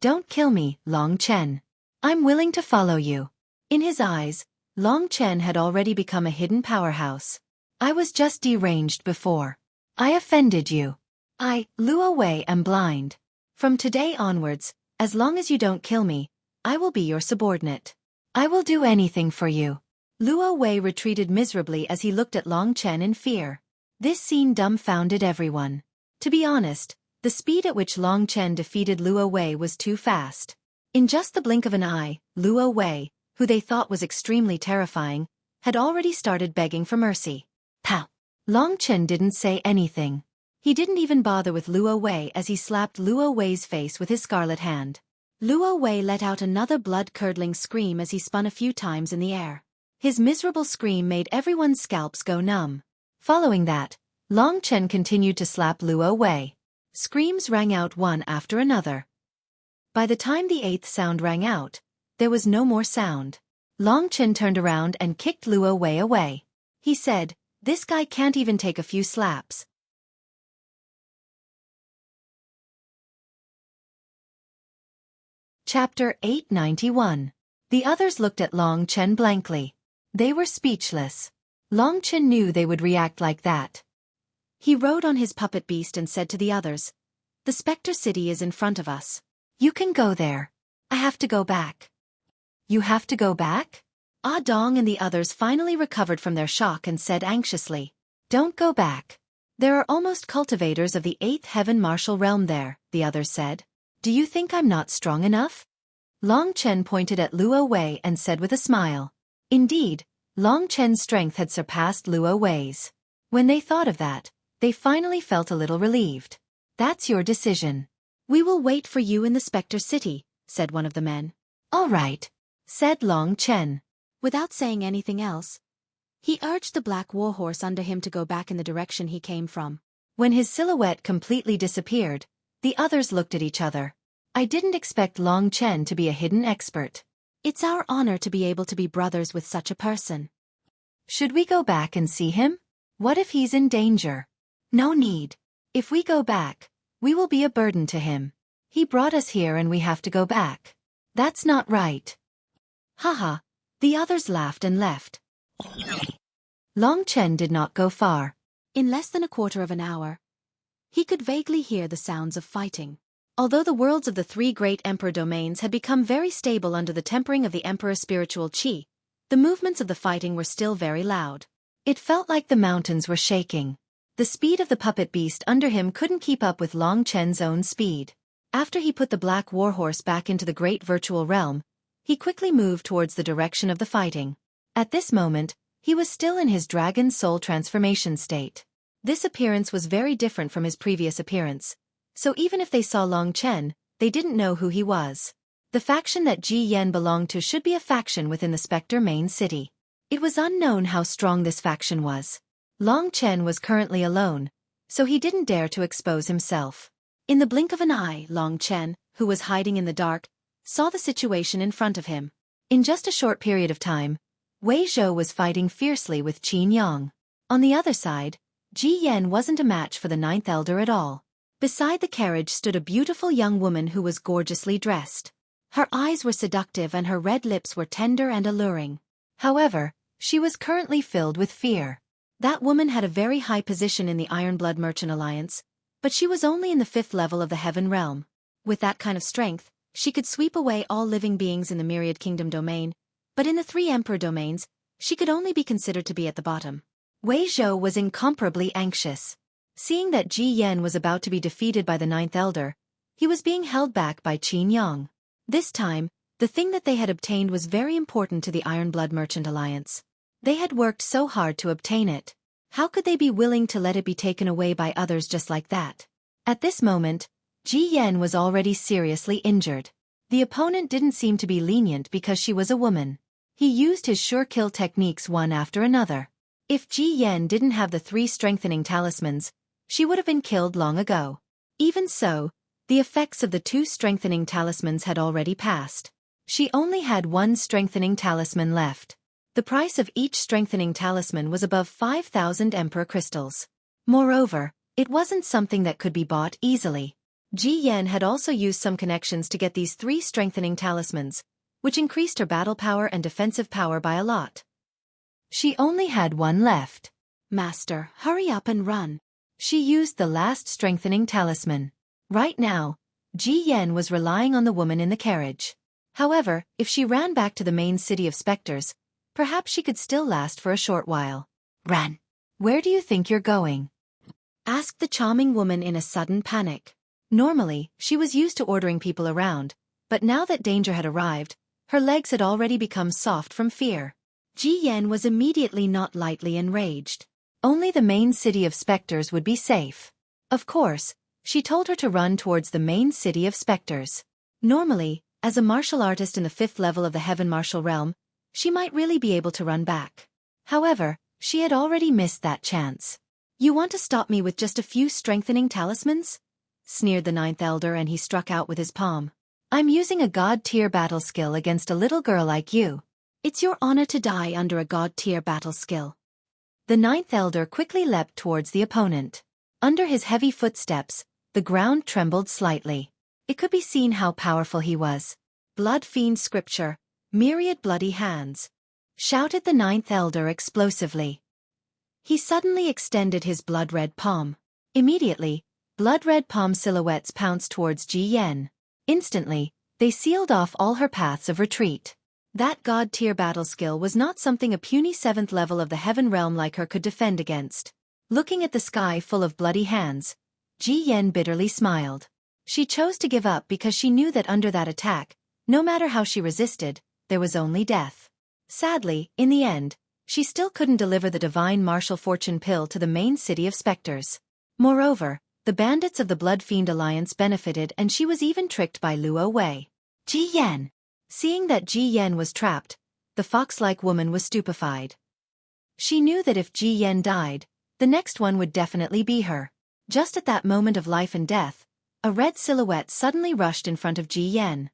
A: Don't kill me, Long Chen. I'm willing to follow you. In his eyes, Long Chen had already become a hidden powerhouse. I was just deranged before. I offended you. I, Luo Wei, am blind. From today onwards, as long as you don't kill me, I will be your subordinate. I will do anything for you. Luo Wei retreated miserably as he looked at Long Chen in fear. This scene dumbfounded everyone. To be honest, the speed at which Long Chen defeated Luo Wei was too fast. In just the blink of an eye, Luo Wei, who they thought was extremely terrifying, had already started begging for mercy. Pow! Long Chen didn't say anything. He didn't even bother with Luo Wei as he slapped Luo Wei's face with his scarlet hand. Luo Wei let out another blood-curdling scream as he spun a few times in the air. His miserable scream made everyone's scalps go numb. Following that, Long Chen continued to slap Luo Wei. Screams rang out one after another. By the time the 8th sound rang out, there was no more sound. Long Chen turned around and kicked Luo Wei away. He said, "This guy can't even take a few slaps." Chapter 891. The others looked at Long Chen blankly. They were speechless. Long Chen knew they would react like that. He rode on his puppet beast and said to the others, "The Spectre City is in front of us. You can go there. I have to go back." You have to go back? Ah Dong and the others finally recovered from their shock and said anxiously, "Don't go back. There are almost cultivators of the 8th Heaven Martial Realm there," the others said. "Do you think I'm not strong enough?" Long Chen pointed at Luo Wei and said with a smile. Indeed, Long Chen's strength had surpassed Luo Wei's. When they thought of that, they finally felt a little relieved. "That's your decision. We will wait for you in the Spectre City," said one of the men. "All right," said Long Chen. Without saying anything else, he urged the black warhorse under him to go back in the direction he came from. When his silhouette completely disappeared, the others looked at each other. I didn't expect Long Chen to be a hidden expert. It's our honor to be able to be brothers with such a person. Should we go back and see him? What if he's in danger? No need. If we go back, we will be a burden to him. He brought us here and we have to go back. That's not right. Haha. The others laughed and left. Long Chen did not go far. In less than a quarter of an hour, he could vaguely hear the sounds of fighting. Although the worlds of the 3 great emperor domains had become very stable under the tempering of the emperor's spiritual qi, the movements of the fighting were still very loud. It felt like the mountains were shaking. The speed of the puppet beast under him couldn't keep up with Long Chen's own speed. After he put the black warhorse back into the great virtual realm, he quickly moved towards the direction of the fighting. At this moment, he was still in his dragon soul transformation state. This appearance was very different from his previous appearance. So even if they saw Long Chen, they didn't know who he was. The faction that Ji Yan belonged to should be a faction within the Spectre main city. It was unknown how strong this faction was. Long Chen was currently alone, so he didn't dare to expose himself. In the blink of an eye, Long Chen, who was hiding in the dark, saw the situation in front of him. In just a short period of time, Wei Zhou was fighting fiercely with Qin Yang. On the other side, Ji Yan wasn't a match for the ninth elder at all. Beside the carriage stood a beautiful young woman who was gorgeously dressed. Her eyes were seductive and her red lips were tender and alluring. However, she was currently filled with fear. That woman had a very high position in the Ironblood Merchant Alliance, but she was only in the 5th level of the Heaven Realm. With that kind of strength, she could sweep away all living beings in the Myriad Kingdom domain, but in the 3 Emperor domains, she could only be considered to be at the bottom. Wei Zhou was incomparably anxious. Seeing that Ji Yan was about to be defeated by the ninth elder, he was being held back by Qin Yang. This time, the thing that they had obtained was very important to the Ironblood Merchant Alliance. They had worked so hard to obtain it. How could they be willing to let it be taken away by others just like that? At this moment, Ji Yan was already seriously injured. The opponent didn't seem to be lenient because she was a woman. He used his sure kill techniques one after another. If Ji Yan didn't have the 3 strengthening talismans, she would have been killed long ago. Even so, the effects of the 2 strengthening talismans had already passed. She only had 1 strengthening talisman left. The price of each strengthening talisman was above 5,000 Emperor crystals. Moreover, it wasn't something that could be bought easily. Ji Yan had also used some connections to get these 3 strengthening talismans, which increased her battle power and defensive power by a lot. She only had 1 left. Master, hurry up and run. She used the last strengthening talisman. Right now, Ji Yan was relying on the woman in the carriage. However, if she ran back to the main city of specters, perhaps she could still last for a short while. Ran. Where do you think you're going? Asked the charming woman in a sudden panic. Normally, she was used to ordering people around, but now that danger had arrived, her legs had already become soft from fear. Ji Yan was immediately not lightly enraged. Only the main city of specters would be safe. Of course, she told her to run towards the main city of specters. Normally, as a martial artist in the 5th level of the Heaven Martial Realm, she might really be able to run back. However, she had already missed that chance. You want to stop me with just a few strengthening talismans? Sneered the ninth elder and he struck out with his palm. I'm using a god-tier battle skill against a little girl like you. It's your honor to die under a god-tier battle skill. The ninth elder quickly leapt towards the opponent. Under his heavy footsteps, the ground trembled slightly. It could be seen how powerful he was. Blood fiend scripture, myriad bloody hands, shouted the ninth elder explosively. He suddenly extended his blood-red palm. Immediately, blood-red palm silhouettes pounced towards Ji Yan. Instantly, they sealed off all her paths of retreat. That god-tier battle skill was not something a puny 7th level of the Heaven Realm like her could defend against. Looking at the sky full of bloody hands, Ji Yan bitterly smiled. She chose to give up because she knew that under that attack, no matter how she resisted, there was only death. Sadly, in the end, she still couldn't deliver the divine martial fortune pill to the main city of specters. Moreover, the bandits of the Blood Fiend Alliance benefited and she was even tricked by Luo Wei. Ji Yan. Seeing that Ji Yan was trapped, the fox-like woman was stupefied. She knew that if Ji Yan died, the next one would definitely be her. Just at that moment of life and death, a red silhouette suddenly rushed in front of Ji Yan.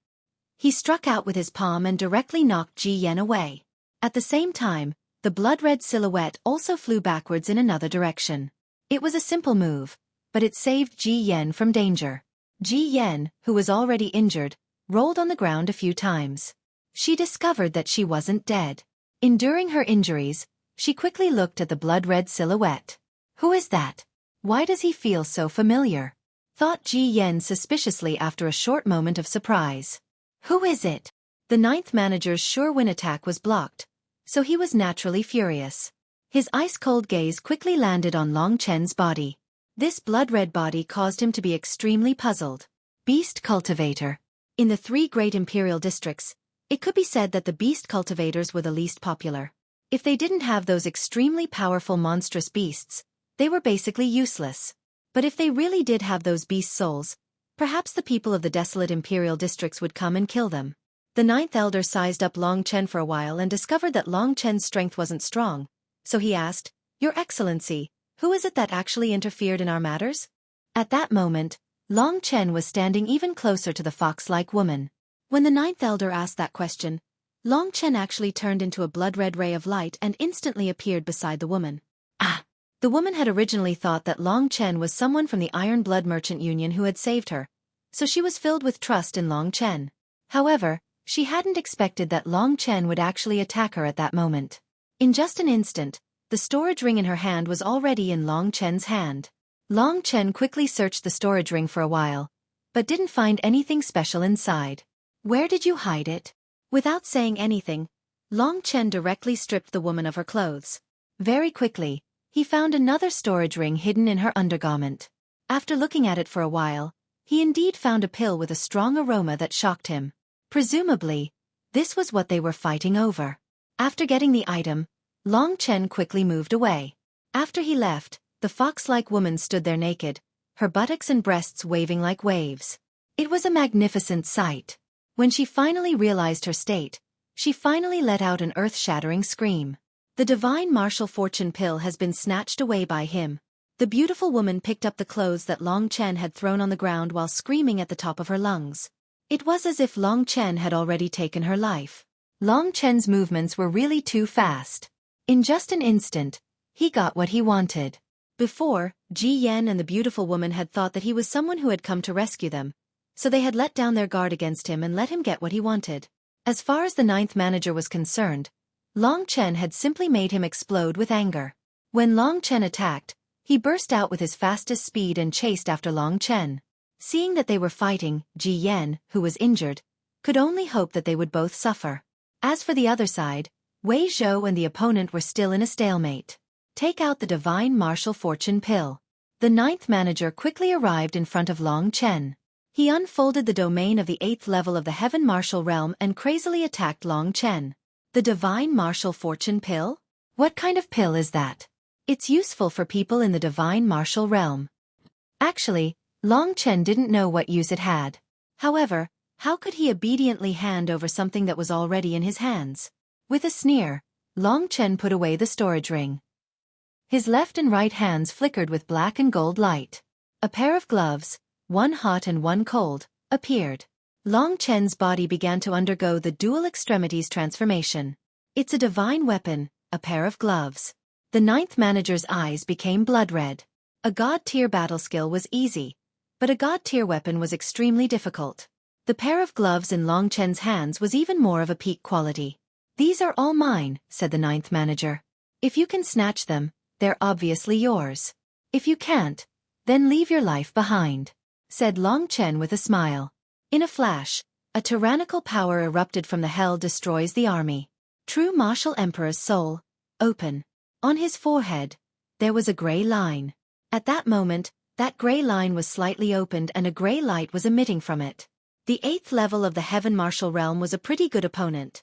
A: He struck out with his palm and directly knocked Ji Yan away. At the same time, the blood-red silhouette also flew backwards in another direction. It was a simple move, but it saved Ji Yan from danger. Ji Yan, who was already injured, rolled on the ground a few times. She discovered that she wasn't dead. Enduring her injuries, she quickly looked at the blood-red silhouette. Who is that? Why does he feel so familiar? Thought Ji Yan suspiciously after a short moment of surprise. Who is it? The ninth manager's sure win attack was blocked, so he was naturally furious. His ice-cold gaze quickly landed on Long Chen's body. This blood-red body caused him to be extremely puzzled. Beast Cultivator. In the 3 great imperial districts, it could be said that the beast cultivators were the least popular. If they didn't have those extremely powerful monstrous beasts, they were basically useless. But if they really did have those beast souls, Perhaps the people of the desolate imperial districts would come and kill them. The ninth elder sized up Long Chen for a while and discovered that Long Chen's strength wasn't strong, so he asked, "Your Excellency, who is it that actually interfered in our matters?" At that moment, Long Chen was standing even closer to the fox-like woman. When the ninth elder asked that question, Long Chen actually turned into a blood-red ray of light and instantly appeared beside the woman. Ah! The woman had originally thought that Long Chen was someone from the Iron Blood Merchant Union who had saved her, so she was filled with trust in Long Chen. However, she hadn't expected that Long Chen would actually attack her at that moment. In just an instant, the storage ring in her hand was already in Long Chen's hand. Long Chen quickly searched the storage ring for a while, but didn't find anything special inside. "Where did you hide it?" Without saying anything, Long Chen directly stripped the woman of her clothes. Very quickly, he found another storage ring hidden in her undergarment. After looking at it for a while, he indeed found a pill with a strong aroma that shocked him. Presumably, this was what they were fighting over. After getting the item, Long Chen quickly moved away. After he left, the fox-like woman stood there naked, her buttocks and breasts waving like waves. It was a magnificent sight. When she finally realized her state, she finally let out an earth-shattering scream. The divine martial fortune pill has been snatched away by him. The beautiful woman picked up the clothes that Long Chen had thrown on the ground while screaming at the top of her lungs. It was as if Long Chen had already taken her life. Long Chen's movements were really too fast. In just an instant, he got what he wanted. Before, Ji Yan and the beautiful woman had thought that he was someone who had come to rescue them, so they had let down their guard against him and let him get what he wanted. As far as the ninth manager was concerned, Long Chen had simply made him explode with anger. When Long Chen attacked, he burst out with his fastest speed and chased after Long Chen. Seeing that they were fighting, Ji Yan, who was injured, could only hope that they would both suffer. As for the other side, Wei Zhou and the opponent were still in a stalemate. Take out the divine martial fortune pill. The ninth manager quickly arrived in front of Long Chen. He unfolded the domain of the 8th level of the Heaven Martial Realm and crazily attacked Long Chen. The divine martial fortune pill? What kind of pill is that? It's useful for people in the divine martial realm. Actually, Long Chen didn't know what use it had. However, how could he obediently hand over something that was already in his hands? With a sneer, Long Chen put away the storage ring. His left and right hands flickered with black and gold light. A pair of gloves, one hot and one cold, appeared. Long Chen's body began to undergo the dual extremities transformation. It's a divine weapon, a pair of gloves. The ninth manager's eyes became blood-red. A god-tier battle skill was easy, but a god-tier weapon was extremely difficult. The pair of gloves in Long Chen's hands was even more of a peak quality. "These are all mine," said the ninth manager. "If you can snatch them, they're obviously yours. If you can't, then leave your life behind," said Long Chen with a smile. In a flash, a tyrannical power erupted from the hell destroys the army. True martial emperor's soul, open. On his forehead, there was a gray line. At that moment, that gray line was slightly opened and a gray light was emitting from it. The 8th level of the Heaven Martial Realm was a pretty good opponent.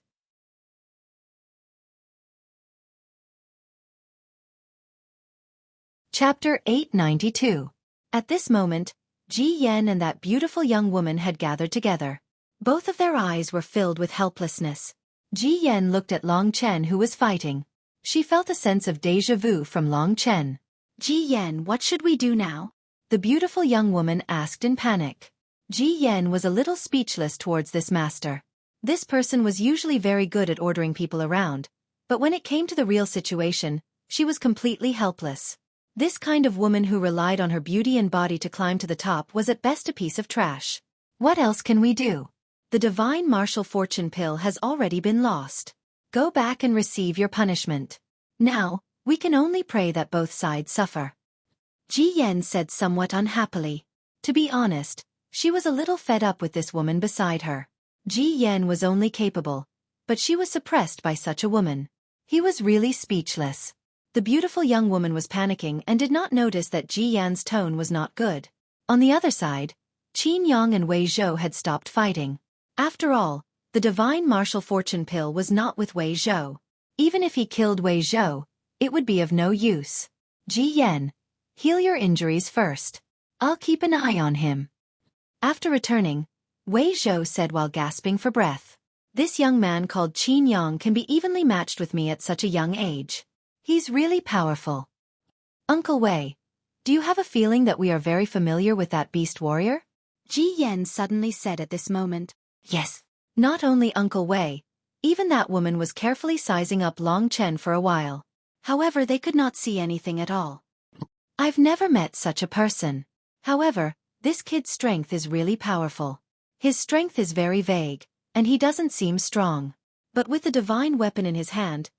A: Chapter 892. At this moment, Ji Yan and that beautiful young woman had gathered together. Both of their eyes were filled with helplessness. Ji Yan looked at Long Chen who was fighting. She felt a sense of déjà vu from Long Chen. "Ji Yan, what should we do now?" the beautiful young woman asked in panic. Ji Yan was a little speechless towards this master. This person was usually very good at ordering people around, but when it came to the real situation, she was completely helpless. This kind of woman who relied on her beauty and body to climb to the top was at best a piece of trash. What else can we do? The divine martial fortune pill has already been lost. Go back and receive your punishment. Now, we can only pray that both sides suffer. Ji Yan said somewhat unhappily. To be honest, she was a little fed up with this woman beside her. Ji Yan was only capable, but she was suppressed by such a woman. He was really speechless. The beautiful young woman was panicking and did not notice that Ji Yan's tone was not good. On the other side, Qin Yang and Wei Zhou had stopped fighting. After all, the divine martial fortune pill was not with Wei Zhou. Even if he killed Wei Zhou, it would be of no use. Ji Yan, heal your injuries first. I'll keep an eye on him. After returning, Wei Zhou said while gasping for breath, "This young man called Qin Yang can be evenly matched with me at such a young age. He's really powerful." "Uncle Wei, do you have a feeling that we are very familiar with that beast warrior?" Ji Yan suddenly said at this moment. Yes. Not only Uncle Wei, even that woman was carefully sizing up Long Chen for a while. However, they could not see anything at all. "I've never met such a person. However, this kid's strength is really powerful. His strength is very vague, and he doesn't seem strong. But with the divine weapon in his hand,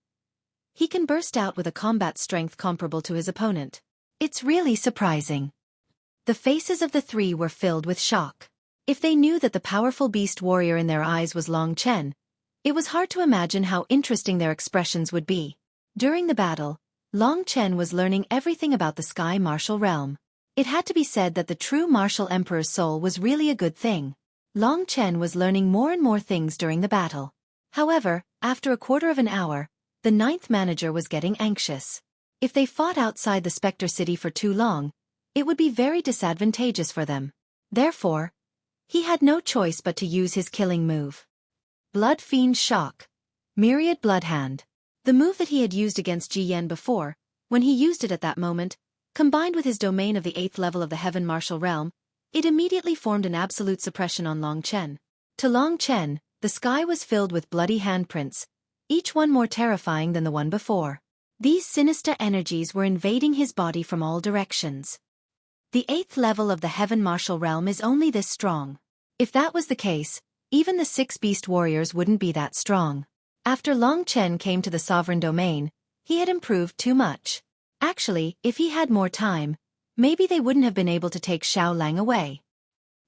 A: he can burst out with a combat strength comparable to his opponent. It's really surprising." The faces of the three were filled with shock. If they knew that the powerful beast warrior in their eyes was Long Chen, it was hard to imagine how interesting their expressions would be. During the battle, Long Chen was learning everything about the sky martial realm. It had to be said that the true martial emperor's soul was really a good thing. Long Chen was learning more and more things during the battle. However, after a quarter of an hour, the ninth manager was getting anxious. If they fought outside the Spectre City for too long, it would be very disadvantageous for them. Therefore, he had no choice but to use his killing move. Blood Fiend Shock. Myriad Blood Hand. The move that he had used against Ji Yan before, when he used it at that moment, combined with his domain of the 8th level of the Heaven Martial Realm, it immediately formed an absolute suppression on Long Chen. To Long Chen, the sky was filled with bloody handprints, each one more terrifying than the one before. These sinister energies were invading his body from all directions. The 8th level of the Heaven Martial Realm is only this strong. If that was the case, even the 6 beast warriors wouldn't be that strong. After Long Chen came to the sovereign domain, he had improved too much. Actually, if he had more time, maybe they wouldn't have been able to take Xiao Lang away.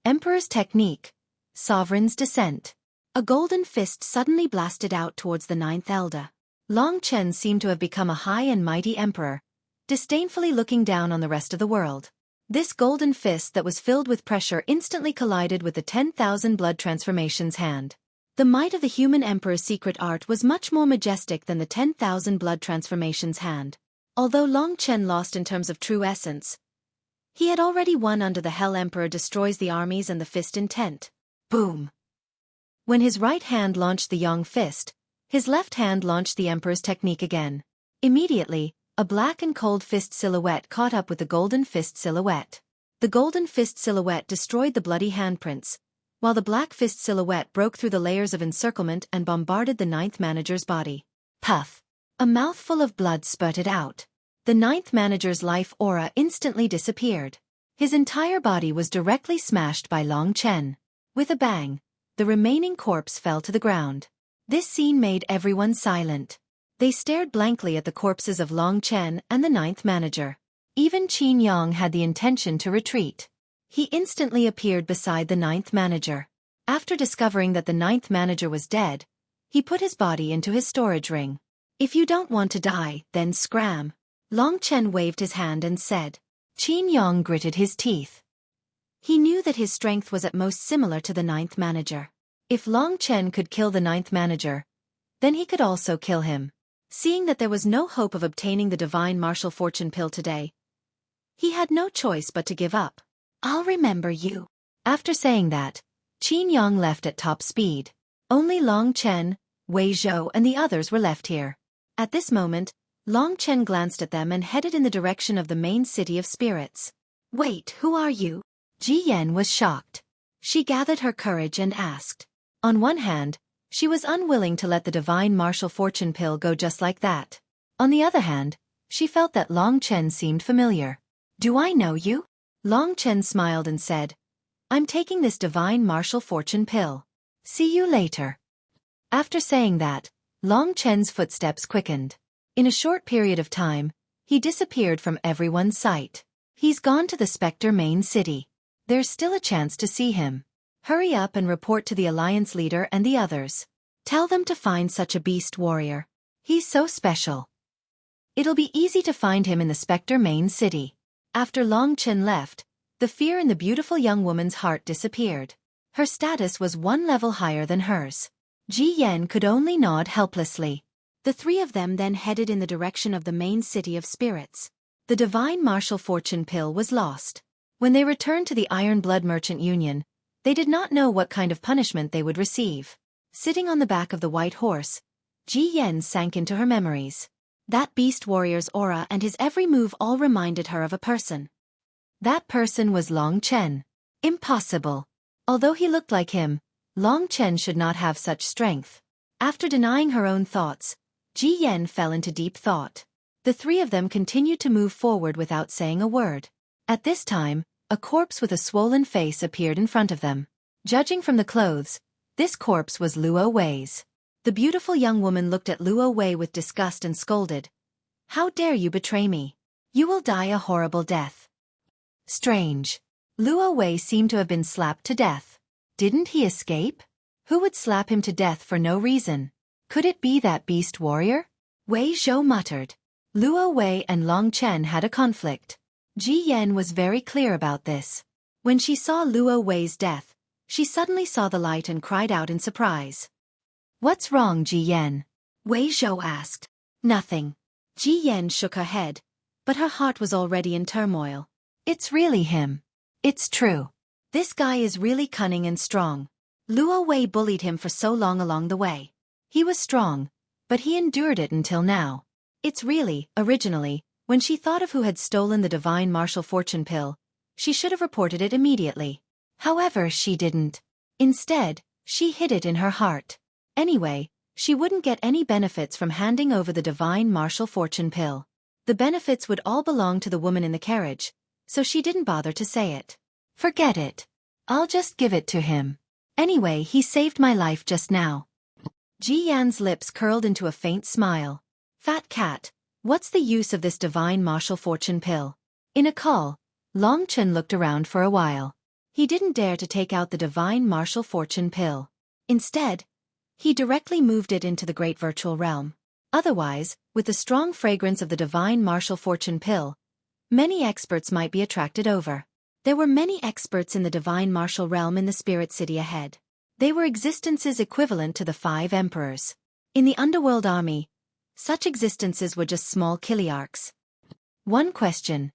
A: Emperor's Technique. Sovereign's Descent. A golden fist suddenly blasted out towards the 9th elder. Long Chen seemed to have become a high and mighty emperor, disdainfully looking down on the rest of the world. This golden fist that was filled with pressure instantly collided with the 10,000 blood transformations hand. The might of the human emperor's secret art was much more majestic than the 10,000 blood transformations hand. Although Long Chen lost in terms of true essence, he had already won under the Hell Emperor destroys the armies and the fist intent. Boom! When his right hand launched the Yang fist, his left hand launched the Emperor's technique again. Immediately, a black and cold fist silhouette caught up with the golden fist silhouette. The golden fist silhouette destroyed the bloody handprints, while the black fist silhouette broke through the layers of encirclement and bombarded the 9th manager's body. Puff! A mouthful of blood spurted out. The 9th manager's life aura instantly disappeared. His entire body was directly smashed by Long Chen. With a bang, the remaining corpse fell to the ground. This scene made everyone silent. They stared blankly at the corpses of Long Chen and the 9th manager. Even Qin Yang had the intention to retreat. He instantly appeared beside the 9th manager. After discovering that the 9th manager was dead, he put his body into his storage ring. "If you don't want to die, then scram." Long Chen waved his hand and said. Qin Yang gritted his teeth. He knew that his strength was at most similar to the 9th manager. If Long Chen could kill the 9th manager, then he could also kill him. Seeing that there was no hope of obtaining the divine martial fortune pill today, he had no choice but to give up. "I'll remember you." After saying that, Qin Yang left at top speed. Only Long Chen, Wei Zhou and the others were left here. At this moment, Long Chen glanced at them and headed in the direction of the main city of spirits. "Wait, who are you?" Ji Yan was shocked. She gathered her courage and asked. On one hand, she was unwilling to let the divine martial fortune pill go just like that. On the other hand, she felt that Long Chen seemed familiar. "Do I know you?" Long Chen smiled and said, "I'm taking this divine martial fortune pill. See you later." After saying that, Long Chen's footsteps quickened. In a short period of time, he disappeared from everyone's sight. He's gone to the Spectre main city. There's still a chance to see him. Hurry up and report to the Alliance leader and the others. Tell them to find such a beast warrior. He's so special. It'll be easy to find him in the Spectre main city. After Long Chen left, the fear in the beautiful young woman's heart disappeared. Her status was one level higher than hers. Ji Yan could only nod helplessly. The three of them then headed in the direction of the main city of spirits. The divine martial fortune pill was lost. When they returned to the Iron Blood Merchant Union, They did not know what kind of punishment they would receive. Sitting on the back of the white horse, Ji Yen sank into her memories. That beast warrior's aura and his every move all reminded her of a person. That person was Long Chen. Impossible. Although he looked like him, Long Chen should not have such strength. After denying her own thoughts, Ji Yen fell into deep thought. The three of them continued to move forward without saying a word. At this time, a corpse with a swollen face appeared in front of them. Judging from the clothes, this corpse was Luo Wei's. The beautiful young woman looked at Luo Wei with disgust and scolded. "How dare you betray me? You will die a horrible death." Strange. Luo Wei seemed to have been slapped to death. Didn't he escape? Who would slap him to death for no reason? Could it be that beast warrior? Wei Zhou muttered. Luo Wei and Long Chen had a conflict. Ji Yen was very clear about this. When she saw Luo Wei's death, she suddenly saw the light and cried out in surprise. "What's wrong, Ji Yen?" Wei Zhou asked. "Nothing." Ji Yen shook her head, but her heart was already in turmoil. It's really him. It's true. This guy is really cunning and strong. Luo Wei bullied him for so long along the way. He was strong, but he endured it until now. It's really, originally, when she thought of who had stolen the divine martial fortune pill, she should have reported it immediately. However, she didn't. Instead, she hid it in her heart. Anyway, she wouldn't get any benefits from handing over the divine martial fortune pill. The benefits would all belong to the woman in the carriage, so she didn't bother to say it. Forget it. I'll just give it to him. Anyway, he saved my life just now. Ji Yan's lips curled into a faint smile. Fat cat, what's the use of this divine martial fortune pill? In a call, Long Chen looked around for a while. He didn't dare to take out the divine martial fortune pill. Instead, he directly moved it into the great virtual realm. Otherwise, with the strong fragrance of the divine martial fortune pill, many experts might be attracted over. There were many experts in the divine martial realm in the spirit city ahead. They were existences equivalent to the 5 emperors. In the underworld army, such existences were just small kiliarchs. One question.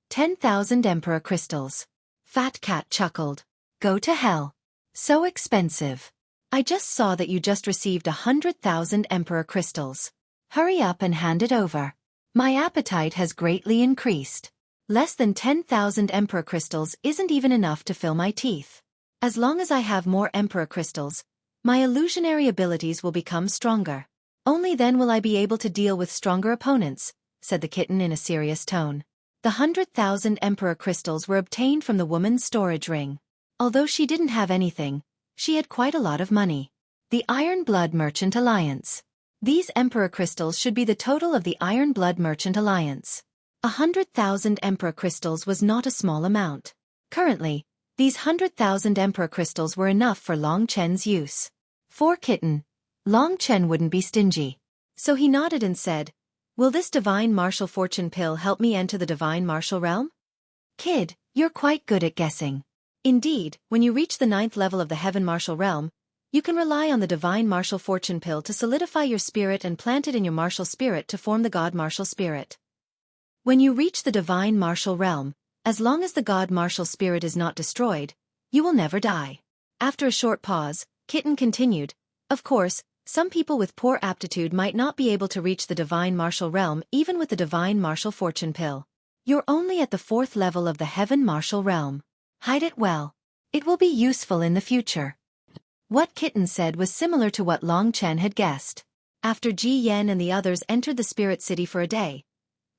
A: 10,000 emperor crystals. Fat cat chuckled. Go to hell. So expensive. I just saw that you just received 100,000 emperor crystals. Hurry up and hand it over. My appetite has greatly increased. Less than 10,000 emperor crystals isn't even enough to fill my teeth. As long as I have more emperor crystals, my illusionary abilities will become stronger. Only then will I be able to deal with stronger opponents, said the kitten in a serious tone. The 100,000 emperor crystals were obtained from the woman's storage ring. Although she didn't have anything, she had quite a lot of money. The Iron Blood Merchant Alliance. These emperor crystals should be the total of the Iron Blood Merchant Alliance. 100,000 emperor crystals was not a small amount. Currently, these 100,000 emperor crystals were enough for Long Chen's use. For kitten, Long Chen wouldn't be stingy. So he nodded and said, "Will this divine martial fortune pill help me enter the divine martial realm?" Kid, you're quite good at guessing. Indeed, when you reach the 9th level of the heaven martial realm, you can rely on the divine martial fortune pill to solidify your spirit and plant it in your martial spirit to form the god martial spirit. When you reach the divine martial realm, as long as the god martial spirit is not destroyed, you will never die. After a short pause, Kitten continued, of course, some people with poor aptitude might not be able to reach the divine martial realm even with the divine martial fortune pill. You're only at the 4th level of the heaven martial realm. Hide it well. It will be useful in the future. What Kitten said was similar to what Long Chen had guessed. After Ji Yen and the others entered the spirit city for a day,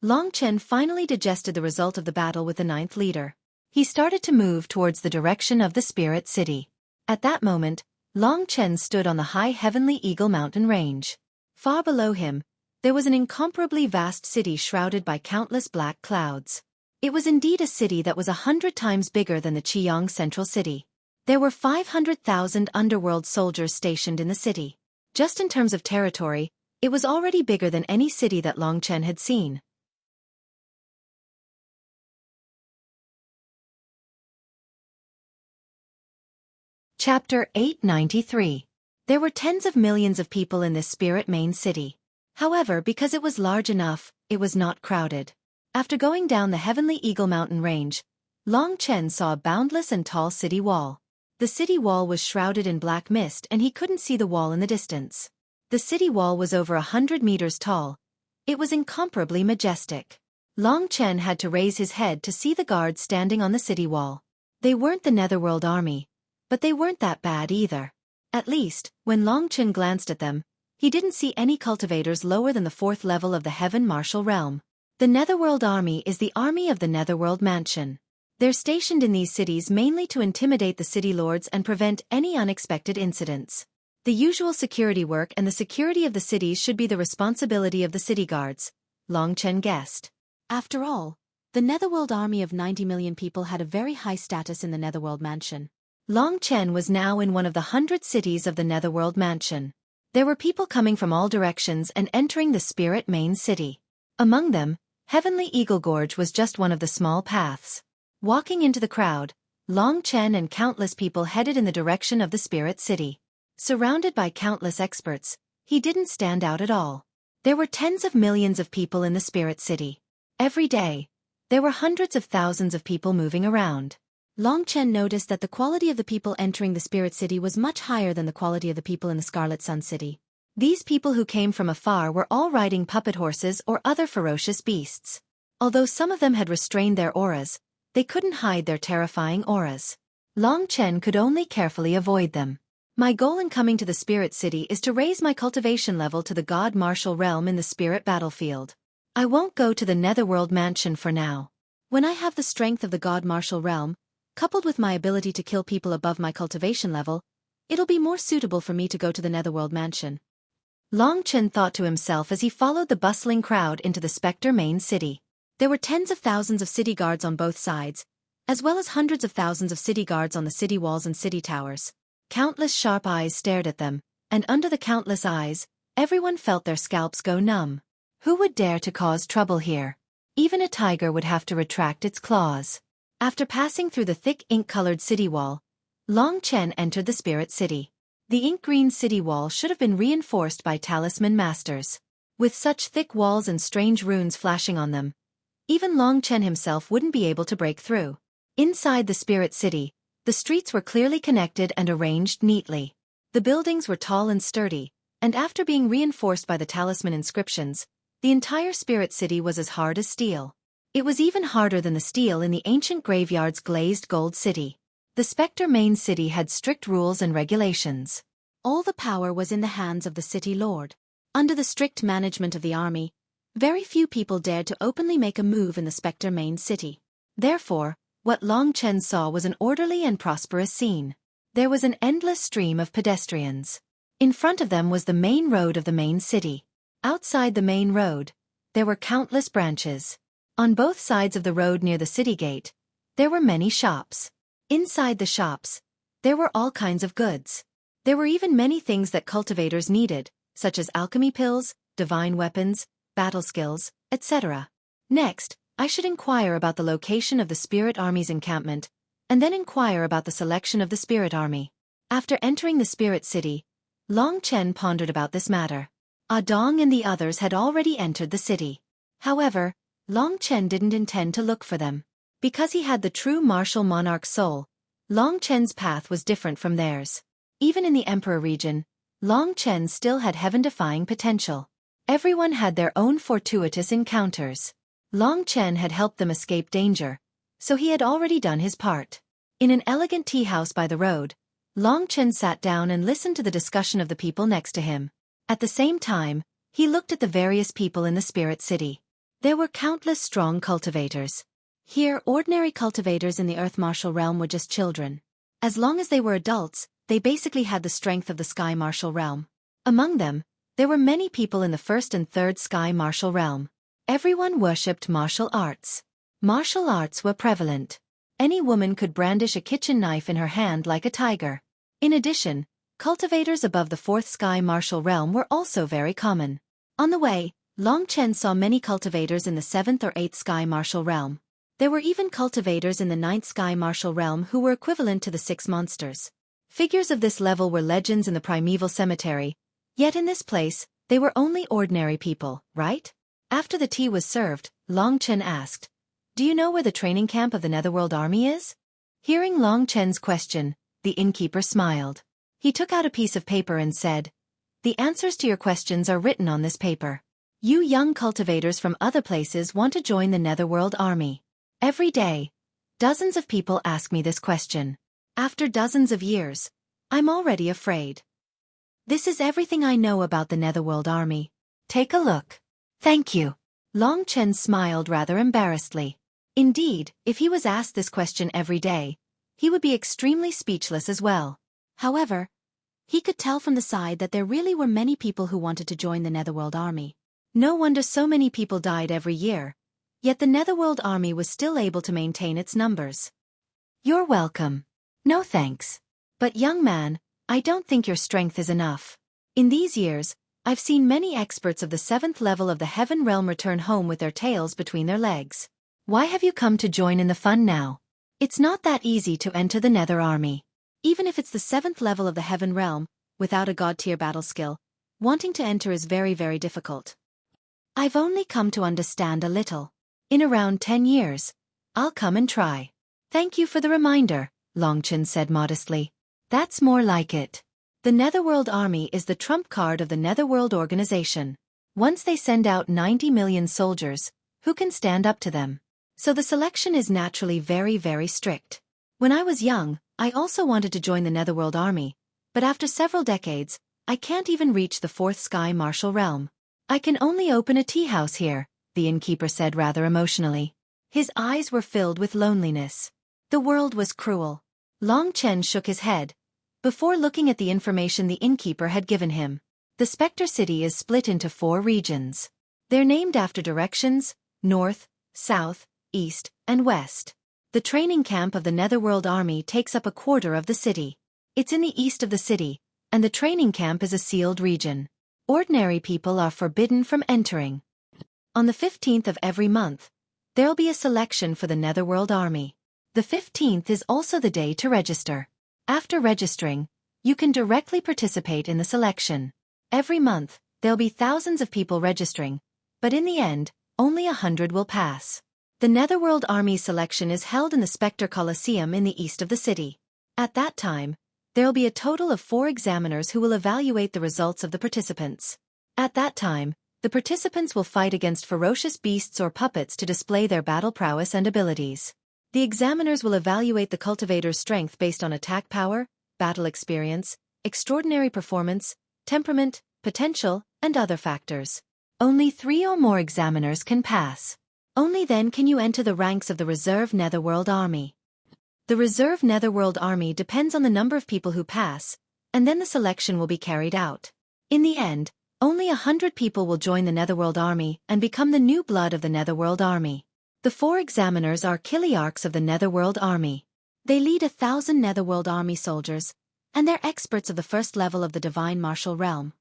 A: Long Chen finally digested the result of the battle with the 9th leader. He started to move towards the direction of the spirit city. At that moment, Long Chen stood on the high heavenly Eagle Mountain range. Far below him, there was an incomparably vast city shrouded by countless black clouds. It was indeed a city that was 100 times bigger than the Qiyang Central City. There were 500,000 underworld soldiers stationed in the city. Just in terms of territory, it was already bigger than any city that Long Chen had seen. Chapter 893. There were tens of millions of people in this spirit main city. However, because it was large enough, it was not crowded. After going down the heavenly Eagle Mountain range, Long Chen saw a boundless and tall city wall. The city wall was shrouded in black mist and he couldn't see the wall in the distance. The city wall was over 100 meters tall. It was incomparably majestic. Long Chen had to raise his head to see the guards standing on the city wall. They weren't the Netherworld army, but they weren't that bad either. At least, when Long Chen glanced at them, he didn't see any cultivators lower than the 4th level of the Heaven Martial Realm. The Netherworld army is the army of the Netherworld Mansion. They're stationed in these cities mainly to intimidate the city lords and prevent any unexpected incidents. The usual security work and the security of the cities should be the responsibility of the city guards, Long Chen guessed. After all, the Netherworld army of 90 million people had a very high status in the Netherworld Mansion. Long Chen was now in one of the 100 cities of the Netherworld Mansion. There were people coming from all directions and entering the Spirit Main City. Among them, Heavenly Eagle Gorge was just one of the small paths. Walking into the crowd, Long Chen and countless people headed in the direction of the Spirit City. Surrounded by countless experts, he didn't stand out at all. There were tens of millions of people in the Spirit City. Every day, there were hundreds of thousands of people moving around. Long Chen noticed that the quality of the people entering the Spirit City was much higher than the quality of the people in the Scarlet Sun City. These people who came from afar were all riding puppet horses or other ferocious beasts. Although some of them had restrained their auras, they couldn't hide their terrifying auras. Long Chen could only carefully avoid them. My goal in coming to the Spirit City is to raise my cultivation level to the God Martial Realm in the Spirit Battlefield. I won't go to the Netherworld Mansion for now. When I have the strength of the God Martial Realm, coupled with my ability to kill people above my cultivation level, it'll be more suitable for me to go to the Netherworld Mansion. Long Chen thought to himself as he followed the bustling crowd into the Spectre Main City. There were tens of thousands of city guards on both sides, as well as hundreds of thousands of city guards on the city walls and city towers. Countless sharp eyes stared at them, and under the countless eyes, everyone felt their scalps go numb. Who would dare to cause trouble here? Even a tiger would have to retract its claws. After passing through the thick ink-colored city wall, Long Chen entered the Spirit City. The ink-green city wall should have been reinforced by talisman masters. With such thick walls and strange runes flashing on them, even Long Chen himself wouldn't be able to break through. Inside the Spirit City, the streets were clearly connected and arranged neatly. The buildings were tall and sturdy, and after being reinforced by the talisman inscriptions, the entire Spirit City was as hard as steel. It was even harder than the steel in the ancient graveyard's glazed gold city. The Spectre Main City had strict rules and regulations. All the power was in the hands of the city lord. Under the strict management of the army, very few people dared to openly make a move in the Spectre Main City. Therefore, what Long Chen saw was an orderly and prosperous scene. There was an endless stream of pedestrians. In front of them was the main road of the main city. Outside the main road, there were countless branches. On both sides of the road near the city gate, there were many shops. Inside the shops, there were all kinds of goods. There were even many things that cultivators needed, such as alchemy pills, divine weapons, battle skills, etc. Next, I should inquire about the location of the Spirit Army's encampment, and then inquire about the selection of the Spirit Army. After entering the Spirit City, Long Chen pondered about this matter. Dong and the others had already entered the city. However, Long Chen didn't intend to look for them. Because he had the true martial monarch soul, Long Chen's path was different from theirs. Even in the Emperor region, Long Chen still had heaven-defying potential. Everyone had their own fortuitous encounters. Long Chen had helped them escape danger, so he had already done his part. In an elegant tea house by the road, Long Chen sat down and listened to the discussion of the people next to him. At the same time, he looked at the various people in the Spirit City. There were countless strong cultivators. Here, ordinary cultivators in the Earth Martial Realm were just children. As long as they were adults, they basically had the strength of the Sky Martial Realm. Among them, there were many people in the First and Third Sky Martial Realm. Everyone worshipped martial arts. Martial arts were prevalent. Any woman could brandish a kitchen knife in her hand like a tiger. In addition, cultivators above the Fourth Sky Martial Realm were also very common. On the way, Long Chen saw many cultivators in the 7th or 8th Sky Martial Realm. There were even cultivators in the 9th Sky Martial Realm who were equivalent to the 6 monsters. Figures of this level were legends in the primeval cemetery, yet in this place, they were only ordinary people, right? After the tea was served, Long Chen asked, "Do you know where the training camp of the Netherworld Army is?" Hearing Long Chen's question, the innkeeper smiled. He took out a piece of paper and said, "The answers to your questions are written on this paper. You young cultivators from other places want to join the Netherworld army. Every day, dozens of people ask me this question. After dozens of years, I'm already afraid. This is everything I know about the Netherworld army. Take a look." "Thank you." Long Chen smiled rather embarrassedly. Indeed, if he was asked this question every day, he would be extremely speechless as well. However, he could tell from the side that there really were many people who wanted to join the Netherworld army. No wonder so many people died every year, yet the Netherworld army was still able to maintain its numbers. "You're welcome." "No thanks. But young man, I don't think your strength is enough. In these years, I've seen many experts of the 7th level of the Heaven Realm return home with their tails between their legs. Why have you come to join in the fun now? It's not that easy to enter the Nether army. Even if it's the 7th level of the Heaven Realm, without a god-tier battle skill, wanting to enter is very, very difficult. I've only come to understand a little. In around 10 years, I'll come and try." "Thank you for the reminder," Longchen said modestly. "That's more like it. The Netherworld army is the trump card of the Netherworld organization. Once they send out 90 million soldiers, who can stand up to them? So the selection is naturally very, very strict. When I was young, I also wanted to join the Netherworld army, but after several decades, I can't even reach the 4th sky martial realm. I can only open a tea house here," the innkeeper said rather emotionally. His eyes were filled with loneliness. The world was cruel. Long Chen shook his head, before looking at the information the innkeeper had given him. The Spectre City is split into 4 regions. They're named after directions: north, south, east, and west. The training camp of the Netherworld army takes up a quarter of the city. It's in the east of the city, and the training camp is a sealed region. Ordinary people are forbidden from entering. On the 15th of every month, there'll be a selection for the Netherworld army. The 15th is also the day to register. After registering, you can directly participate in the selection. Every month, there'll be thousands of people registering, but in the end, only 100 will pass. The Netherworld army selection is held in the Spectre Colosseum in the east of the city. At that time, there'll be a total of 4 examiners who will evaluate the results of the participants. At that time, the participants will fight against ferocious beasts or puppets to display their battle prowess and abilities. The examiners will evaluate the cultivator's strength based on attack power, battle experience, extraordinary performance, temperament, potential, and other factors. Only 3 or more examiners can pass. Only then can you enter the ranks of the Reserve Netherworld Army. The Reserve Netherworld Army depends on the number of people who pass, and then the selection will be carried out. In the end, only 100 people will join the Netherworld Army and become the new blood of the Netherworld Army. The 4 examiners are Kiliarchs of the Netherworld Army. They lead 1,000 Netherworld Army soldiers, and they're experts of the 1st level of the Divine Martial Realm.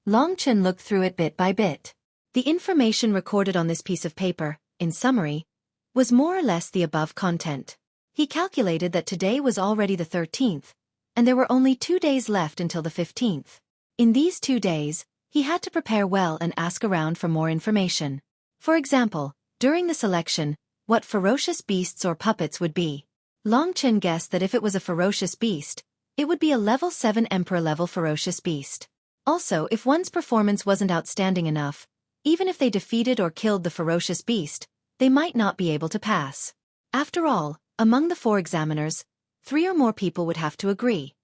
A: Long Chen looked through it bit by bit. The information recorded on this piece of paper, in summary, was more or less the above content. He calculated that today was already the 13th, and there were only 2 days left until the 15th. In these 2 days, he had to prepare well and ask around for more information. For example, during the selection, what ferocious beasts or puppets would be. Long Chen guessed that if it was a ferocious beast, it would be a level 7 Emperor-level ferocious beast. Also, if one's performance wasn't outstanding enough, even if they defeated or killed the ferocious beast, they might not be able to pass. After all, among the 4 examiners, 3 or more people would have to agree.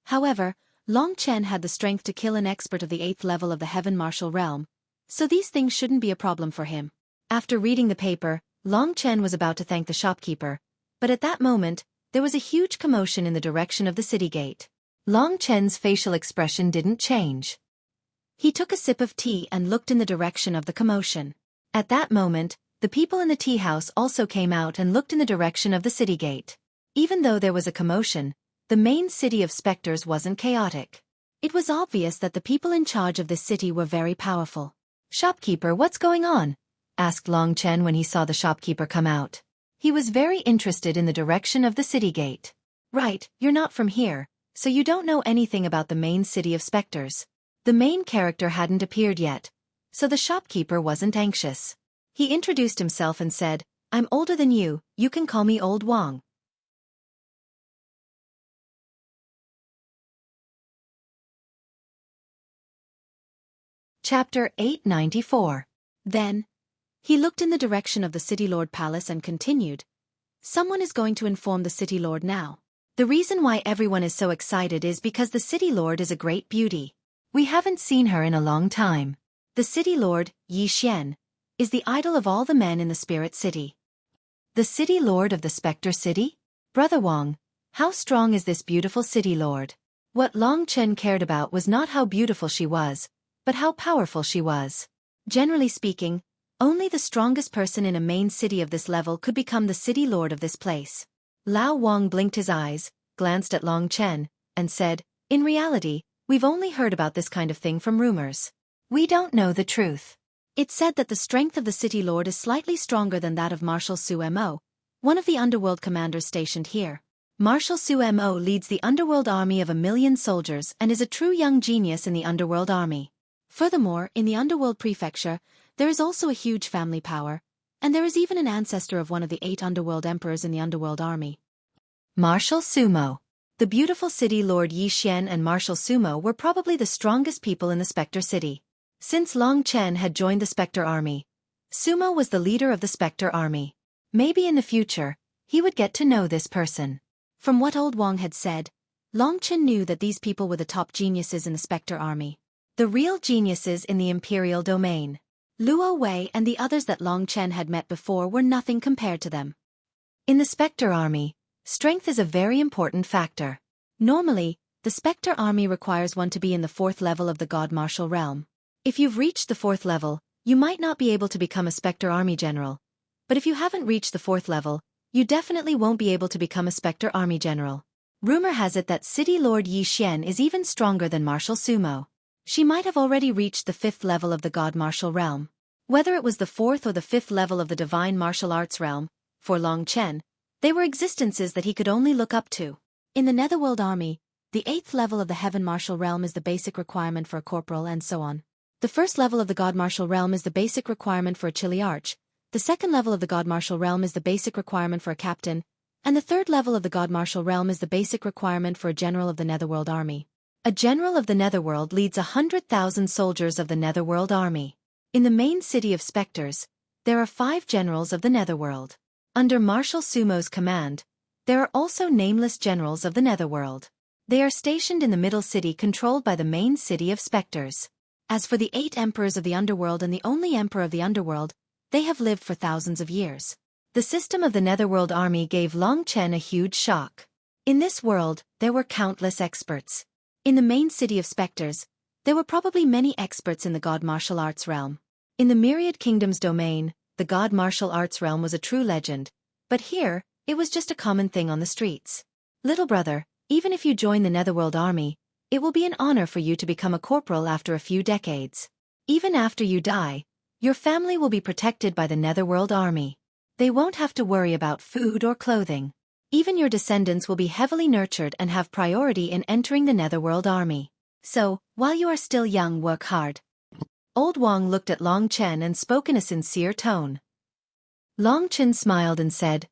A: However, Long Chen had the strength to kill an expert of the 8th level of the Heaven Martial Realm, so these things shouldn't be a problem for him. After reading the paper, Long Chen was about to thank the shopkeeper, but at that moment, there was a huge commotion in the direction of the city gate. Long Chen's facial expression didn't change. He took a sip of tea and looked in the direction of the commotion. At that moment, the people in the tea house also came out and looked in the direction of the city gate. Even though there was a commotion, the main city of specters wasn't chaotic. It was obvious that the people in charge of this city were very powerful. "Shopkeeper, what's going on?" asked Long Chen when he saw the shopkeeper come out. He was very interested in the direction of the city gate. "Right, you're not from here, so you don't know anything about the main city of specters." The main character hadn't appeared yet, so the shopkeeper wasn't anxious. He introduced himself and said, "I'm older than you can call me Old Wang." Chapter 894. Then, he looked in the direction of the City Lord Palace and continued, "Someone is going to inform the City Lord now. The reason why everyone is so excited is because the City Lord is a great beauty. We haven't seen her in a long time. The City Lord, Yi Xian, is the idol of all the men in the Spirit City." The City Lord of the Spectre City? Brother Wang, how strong is this beautiful City Lord? What Long Chen cared about was not how beautiful she was, but how powerful she was. Generally speaking, only the strongest person in a main city of this level could become the City Lord of this place. Lao Wang blinked his eyes, glanced at Long Chen, and said, "In reality, we've only heard about this kind of thing from rumors. We don't know the truth. It's said that the strength of the City Lord is slightly stronger than that of Marshal Xueqi, one of the underworld commanders stationed here. Marshal Xueqi leads the underworld army of 1,000,000 soldiers and is a true young genius in the underworld army. Furthermore, in the underworld prefecture, there is also a huge family power, and there is even an ancestor of one of the 8 underworld emperors in the underworld army." Marshal Sumo. The beautiful City Lord Yi Xian and Marshal Sumo were probably the strongest people in the Spectre City. Since Long Chen had joined the Spectre Army, Sumo was the leader of the Spectre Army. Maybe in the future, he would get to know this person. From what Old Wang had said, Long Chen knew that these people were the top geniuses in the Spectre Army. The real geniuses in the Imperial domain. Luo Wei and the others that Long Chen had met before were nothing compared to them. In the Spectre Army, strength is a very important factor. Normally, the Spectre Army requires one to be in the 4th level of the God Martial realm. If you've reached the 4th level, you might not be able to become a Spectre Army general. But if you haven't reached the 4th level, you definitely won't be able to become a Spectre Army general. Rumor has it that City Lord Yi Xian is even stronger than Marshal Sumo. She might have already reached the 5th level of the God Martial realm. Whether it was the 4th or the 5th level of the Divine Martial Arts realm, for Long Chen, they were existences that he could only look up to. In the Netherworld Army, the 8th level of the Heaven Martial realm is the basic requirement for a corporal and so on. The 1st level of the God Martial realm is the basic requirement for a Chili Arch. The 2nd level of the God Martial realm is the basic requirement for a captain, and the 3rd level of the God Martial realm is the basic requirement for a general of the Netherworld Army. A general of the Netherworld leads 100,000 soldiers of the Netherworld Army. In the main city of Spectres, there are 5 generals of the Netherworld. Under Marshal Sumo's command, there are also nameless generals of the Netherworld. They are stationed in the middle city controlled by the main city of Spectres. As for the 8 emperors of the underworld and the only emperor of the underworld, they have lived for thousands of years. The system of the Netherworld Army gave Long Chen a huge shock. In this world, there were countless experts. In the main city of Spectres, there were probably many experts in the God Martial Arts realm. In the Myriad Kingdoms domain, the God Martial Arts realm was a true legend, but here, it was just a common thing on the streets. Little brother, even if you join the Netherworld Army, it will be an honor for you to become a corporal after a few decades. Even after you die, your family will be protected by the Netherworld Army. They won't have to worry about food or clothing. Even your descendants will be heavily nurtured and have priority in entering the Netherworld Army. So, while you are still young, work hard. Old Wang looked at Long Chen and spoke in a sincere tone. Long Chen smiled and said,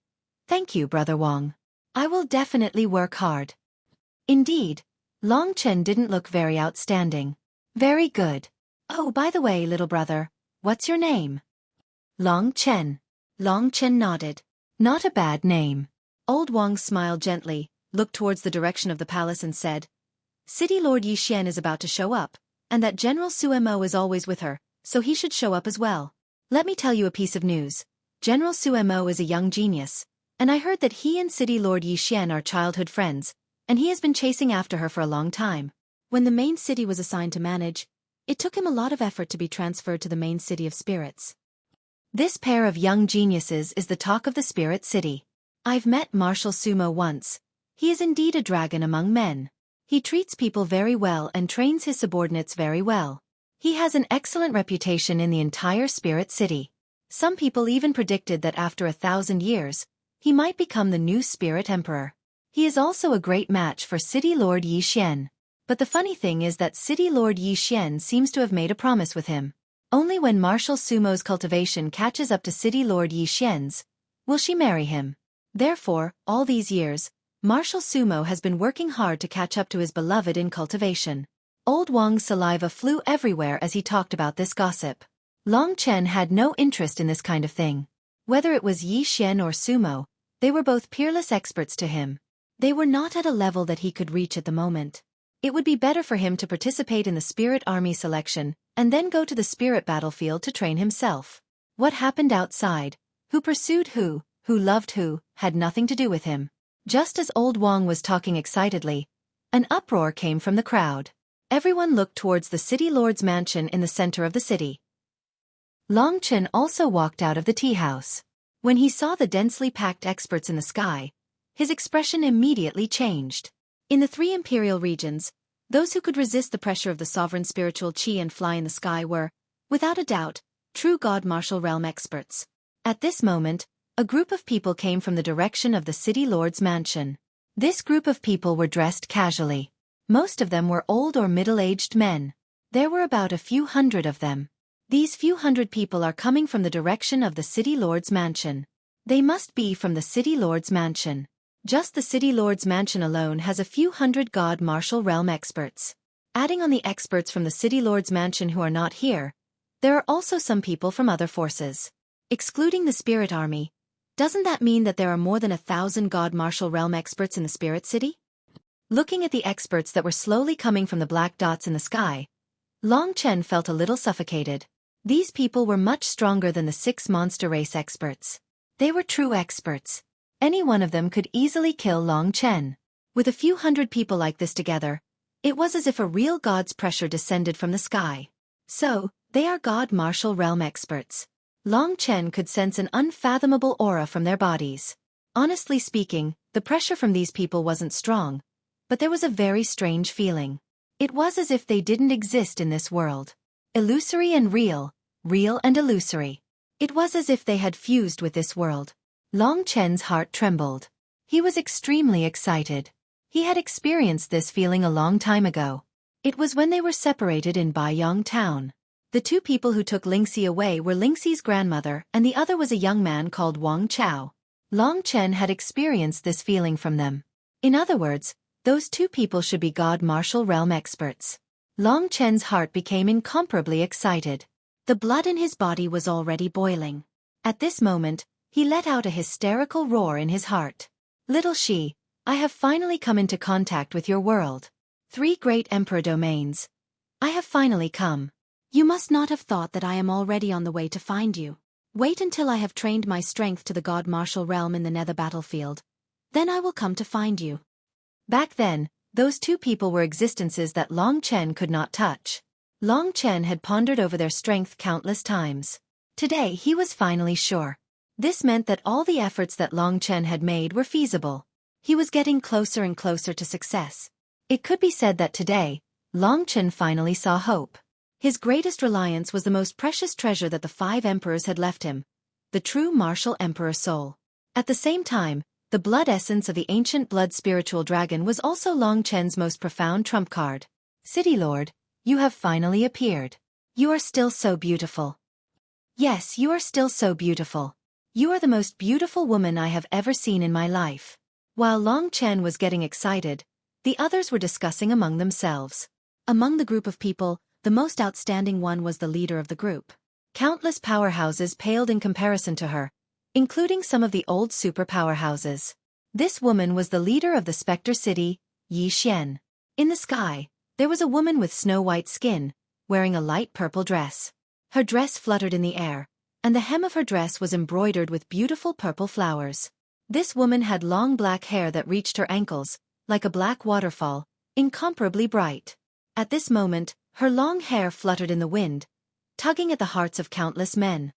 A: "Thank you, Brother Wang. I will definitely work hard." Indeed, Long Chen didn't look very outstanding. Very good. Oh, by the way, little brother, what's your name? Long Chen. Long Chen nodded. Not a bad name. Old Wang smiled gently, looked towards the direction of the palace and said, "City Lord Yi Xian is about to show up, and that General Suemo is always with her, so he should show up as well. Let me tell you a piece of news. General Suemo is a young genius, and I heard that he and City Lord Yi Xian are childhood friends, and he has been chasing after her for a long time. When the main city was assigned to manage, it took him a lot of effort to be transferred to the main city of spirits. This pair of young geniuses is the talk of the Spirit City. I've met Marshal Sumo once. He is indeed a dragon among men. He treats people very well and trains his subordinates very well. He has an excellent reputation in the entire Spirit City. Some people even predicted that after 1,000 years, he might become the new Spirit Emperor. He is also a great match for City Lord Yi Xian. But the funny thing is that City Lord Yi Xian seems to have made a promise with him. Only when Marshal Sumo's cultivation catches up to City Lord Yi Xian's will she marry him. Therefore, all these years, Marshal Sumo has been working hard to catch up to his beloved in cultivation. Old Wang's saliva flew everywhere as he talked about this gossip. Long Chen had no interest in this kind of thing. Whether it was Yi Xian or Sumo, they were both peerless experts to him. They were not at a level that he could reach at the moment. It would be better for him to participate in the Spirit Army selection and then go to the Spirit battlefield to train himself. What happened outside, who pursued who loved who, had nothing to do with him. Just as Old Wang was talking excitedly, an uproar came from the crowd. Everyone looked towards the city lord's mansion in the center of the city. Long Chen also walked out of the tea house. When he saw the densely packed experts in the sky, his expression immediately changed. In the 3 imperial regions, those who could resist the pressure of the sovereign spiritual qi and fly in the sky were, without a doubt, true god martial realm experts. At this moment, a group of people came from the direction of the city lord's mansion. This group of people were dressed casually. Most of them were old or middle-aged men. There were about a few hundred of them. These few hundred people are coming from the direction of the city lord's mansion. They must be from the city lord's mansion. Just the city lord's mansion alone has a few hundred god martial realm experts. Adding on the experts from the city lord's mansion who are not here, there are also some people from other forces. Excluding the spirit army, doesn't that mean that there are more than 1,000 god martial realm experts in the spirit city? Looking at the experts that were slowly coming from the black dots in the sky, Long Chen felt a little suffocated. These people were much stronger than the 6 monster race experts. They were true experts. Any one of them could easily kill Long Chen. With a few hundred people like this together, it was as if a real god's pressure descended from the sky. So, they are god martial realm experts. Long Chen could sense an unfathomable aura from their bodies. Honestly speaking, the pressure from these people wasn't strong, but there was a very strange feeling. It was as if they didn't exist in this world. Illusory and real, real and illusory. It was as if they had fused with this world. Long Chen's heart trembled. He was extremely excited. He had experienced this feeling a long time ago. It was when they were separated in Baiyang town. The 2 people who took Lingxi away were Lingxi's grandmother and the other was a young man called Wang Chao. Long Chen had experienced this feeling from them. In other words, those 2 people should be god martial realm experts. Long Chen's heart became incomparably excited. The blood in his body was already boiling. At this moment, he let out a hysterical roar in his heart. Little Shi, I have finally come into contact with your world. 3 great emperor domains. I have finally come. You must not have thought that I am already on the way to find you. Wait until I have trained my strength to the god martial realm in the nether battlefield. Then I will come to find you. Back then, those 2 people were existences that Long Chen could not touch. Long Chen had pondered over their strength countless times. Today he was finally sure. This meant that all the efforts that Long Chen had made were feasible. He was getting closer and closer to success. It could be said that today, Long Chen finally saw hope. His greatest reliance was the most precious treasure that the 5 emperors had left him, the true martial emperor soul. At the same time, the blood essence of the ancient blood spiritual dragon was also Long Chen's most profound trump card. City Lord, you have finally appeared. You are still so beautiful. Yes, you are still so beautiful. You are the most beautiful woman I have ever seen in my life. While Long Chen was getting excited, the others were discussing among themselves. Among the group of people, the most outstanding one was the leader of the group. Countless powerhouses paled in comparison to her, including some of the old super powerhouses. This woman was the leader of the Spectre City, Yi Xian. In the sky, there was a woman with snow-white skin, wearing a light purple dress. Her dress fluttered in the air, and the hem of her dress was embroidered with beautiful purple flowers. This woman had long black hair that reached her ankles, like a black waterfall, incomparably bright. At this moment, her long hair fluttered in the wind, tugging at the hearts of countless men.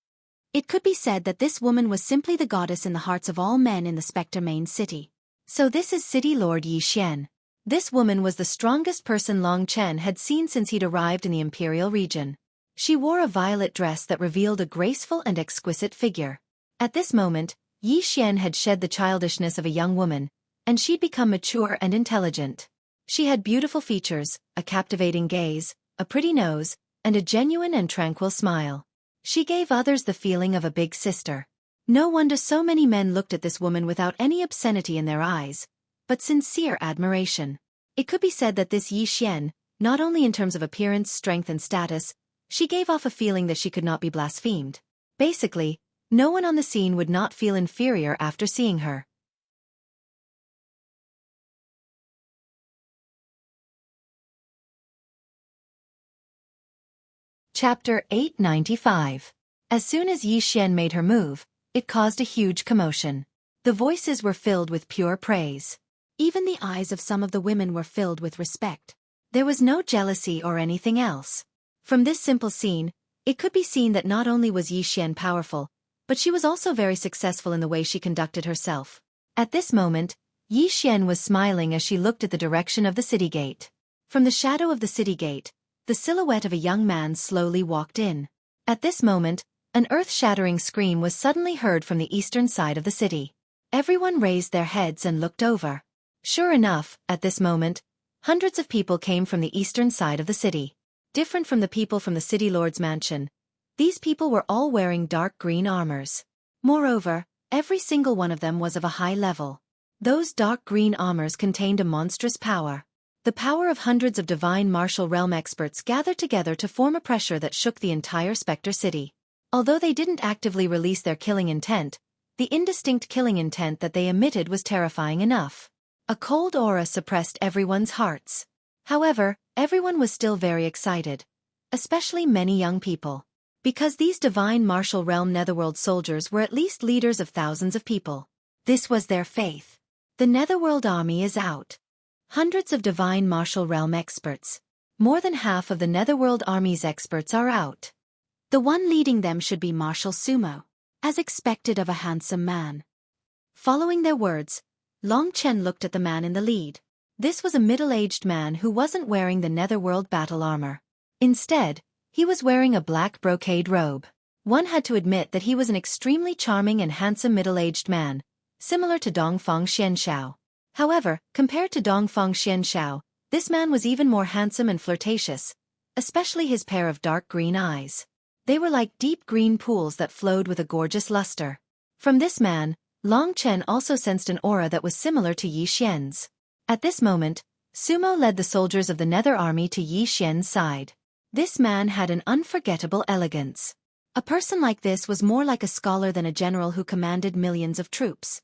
A: It could be said that this woman was simply the goddess in the hearts of all men in the Spectre Main City. So this is City Lord Yi Xian. This woman was the strongest person Long Chen had seen since he'd arrived in the Imperial region. She wore a violet dress that revealed a graceful and exquisite figure. At this moment, Yi Xian had shed the childishness of a young woman, and she'd become mature and intelligent. She had beautiful features, a captivating gaze, a pretty nose, and a genuine and tranquil smile. She gave others the feeling of a big sister. No wonder so many men looked at this woman without any obscenity in their eyes, but sincere admiration. It could be said that this Yi Xian, Not only in terms of appearance, strength and status, she gave off a feeling that she could not be blasphemed. Basically, no one on the scene would not feel inferior after seeing her. Chapter 895. As soon as Yi Xian made her move, it caused a huge commotion. The voices were filled with pure praise. Even the eyes of some of the women were filled with respect. There was no jealousy or anything else. From this simple scene, it could be seen that not only was Yi Xian powerful, but she was also very successful in the way she conducted herself. At this moment, Yi Xian was smiling as she looked at the direction of the city gate. From the shadow of the city gate, the silhouette of a young man slowly walked in. At this moment, an earth-shattering scream was suddenly heard from the eastern side of the city. Everyone raised their heads and looked over. Sure enough, at this moment, hundreds of people came from the eastern side of the city. Different from the people from the city lord's mansion, these people were all wearing dark green armors. Moreover, every single one of them was of a high level. Those dark green armors contained a monstrous power. The power of hundreds of divine martial realm experts gathered together to form a pressure that shook the entire Spectre City. Although they didn't actively release their killing intent, the indistinct killing intent that they emitted was terrifying enough. A cold aura suppressed everyone's hearts. However, everyone was still very excited, especially many young people. Because these divine martial realm netherworld soldiers were at least leaders of thousands of people. This was their faith. The netherworld army is out. Hundreds of divine martial realm experts. More than half of the netherworld army's experts are out. The one leading them should be Martial Sumo, as expected of a handsome man. Following their words, Long Chen looked at the man in the lead. This was a middle-aged man who wasn't wearing the netherworld battle armor. Instead, he was wearing a black brocade robe. One had to admit that he was an extremely charming and handsome middle-aged man, similar to Dongfang Xianshao. However, compared to Dongfang Xianshao, this man was even more handsome and flirtatious, especially his pair of dark green eyes. They were like deep green pools that flowed with a gorgeous luster. From this man, Long Chen also sensed an aura that was similar to Yi Xian's. At this moment, Sumo led the soldiers of the Nether Army to Yi Xian's side. This man had an unforgettable elegance. A person like this was more like a scholar than a general who commanded millions of troops.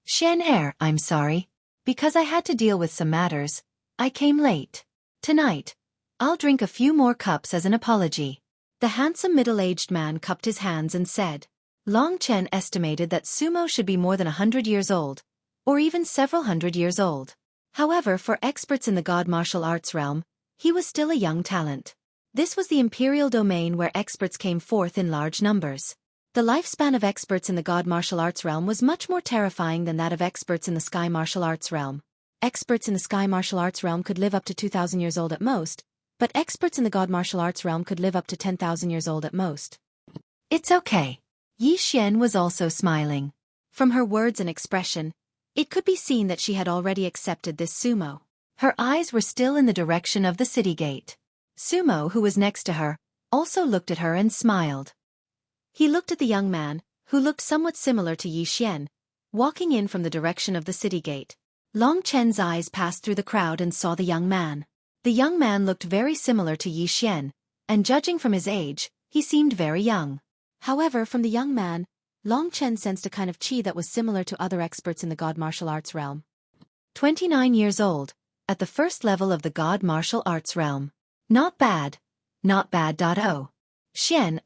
A: Xian, I'm sorry. Because I had to deal with some matters, I came late. Tonight, I'll drink a few more cups as an apology. The handsome middle-aged man cupped his hands and said. Long Chen estimated that Sumo should be more than 100 years old, or even several hundred years old. However, for experts in the God martial arts realm, he was still a young talent. This was the imperial domain where experts came forth in large numbers. The lifespan of experts in the God martial arts realm was much more terrifying than that of experts in the Sky martial arts realm. Experts in the Sky martial arts realm could live up to 2,000 years old at most, but experts in the God martial arts realm could live up to 10,000 years old at most. It's okay. Yi Xian was also smiling. From her words and expression, it could be seen that she had already accepted this Sumo. Her eyes were still in the direction of the city gate. Sumo, who was next to her, also looked at her and smiled. He looked at the young man, who looked somewhat similar to Yi Xian, walking in from the direction of the city gate. Long Chen's eyes passed through the crowd and saw the young man. The young man looked very similar to Yi Xian, and judging from his age, he seemed very young. However, from the young man, Long Chen sensed a kind of chi that was similar to other experts in the God martial arts realm. 29 years old, at the first level of the God martial arts realm. Not bad. Not bad. Oh. Xian,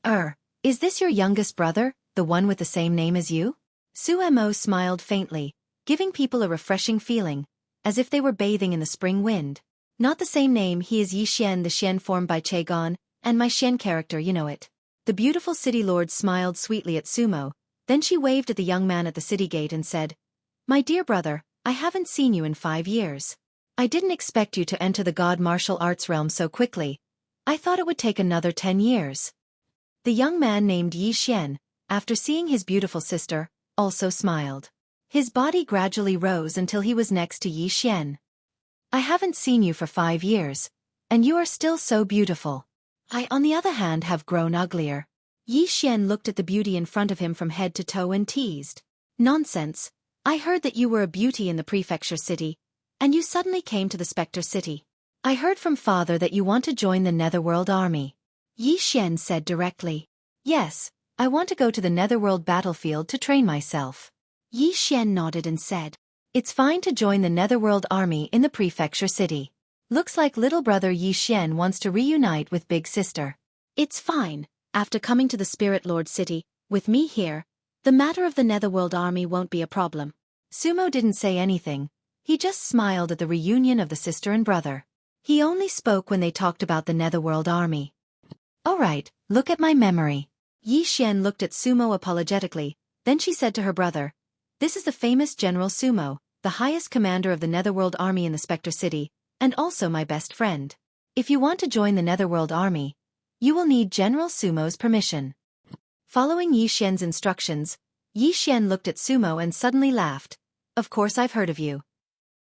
A: is this your youngest brother, the one with the same name as you? Sumo smiled faintly, giving people a refreshing feeling, as if they were bathing in the spring wind. Not the same name, he is Yi Xian, the Xian formed by Qigong, and my Xian character, you know it. The beautiful city lord smiled sweetly at Sumo, then she waved at the young man at the city gate and said, My dear brother, I haven't seen you in 5 years. I didn't expect you to enter the God martial arts realm so quickly. I thought it would take another 10 years. The young man named Yi Xian, after seeing his beautiful sister, also smiled. His body gradually rose until he was next to Yi Xian. I haven't seen you for 5 years, and you are still so beautiful. I, on the other hand, have grown uglier. Yi Xian looked at the beauty in front of him from head to toe and teased. Nonsense. I heard that you were a beauty in the prefecture city, and you suddenly came to the Spectre City. I heard from father that you want to join the Netherworld army. Yi Xian said directly. Yes, I want to go to the Netherworld battlefield to train myself. Yi Xian nodded and said, it's fine to join the Netherworld army in the prefecture city. Looks like little brother Yi Xian wants to reunite with big sister. It's fine, after coming to the Spirit Lord city, with me here, the matter of the Netherworld army won't be a problem. Sumo didn't say anything, he just smiled at the reunion of the sister and brother. He only spoke when they talked about the Netherworld army. Alright, look at my memory. Yi Xian looked at Sumo apologetically, then she said to her brother, this is the famous General Sumo, the highest commander of the Netherworld army in the Spectre City, and also my best friend. If you want to join the Netherworld army, you will need General Sumo's permission. Following Yi Xian's instructions, Yi Xian looked at Sumo and suddenly laughed. Of course I've heard of you.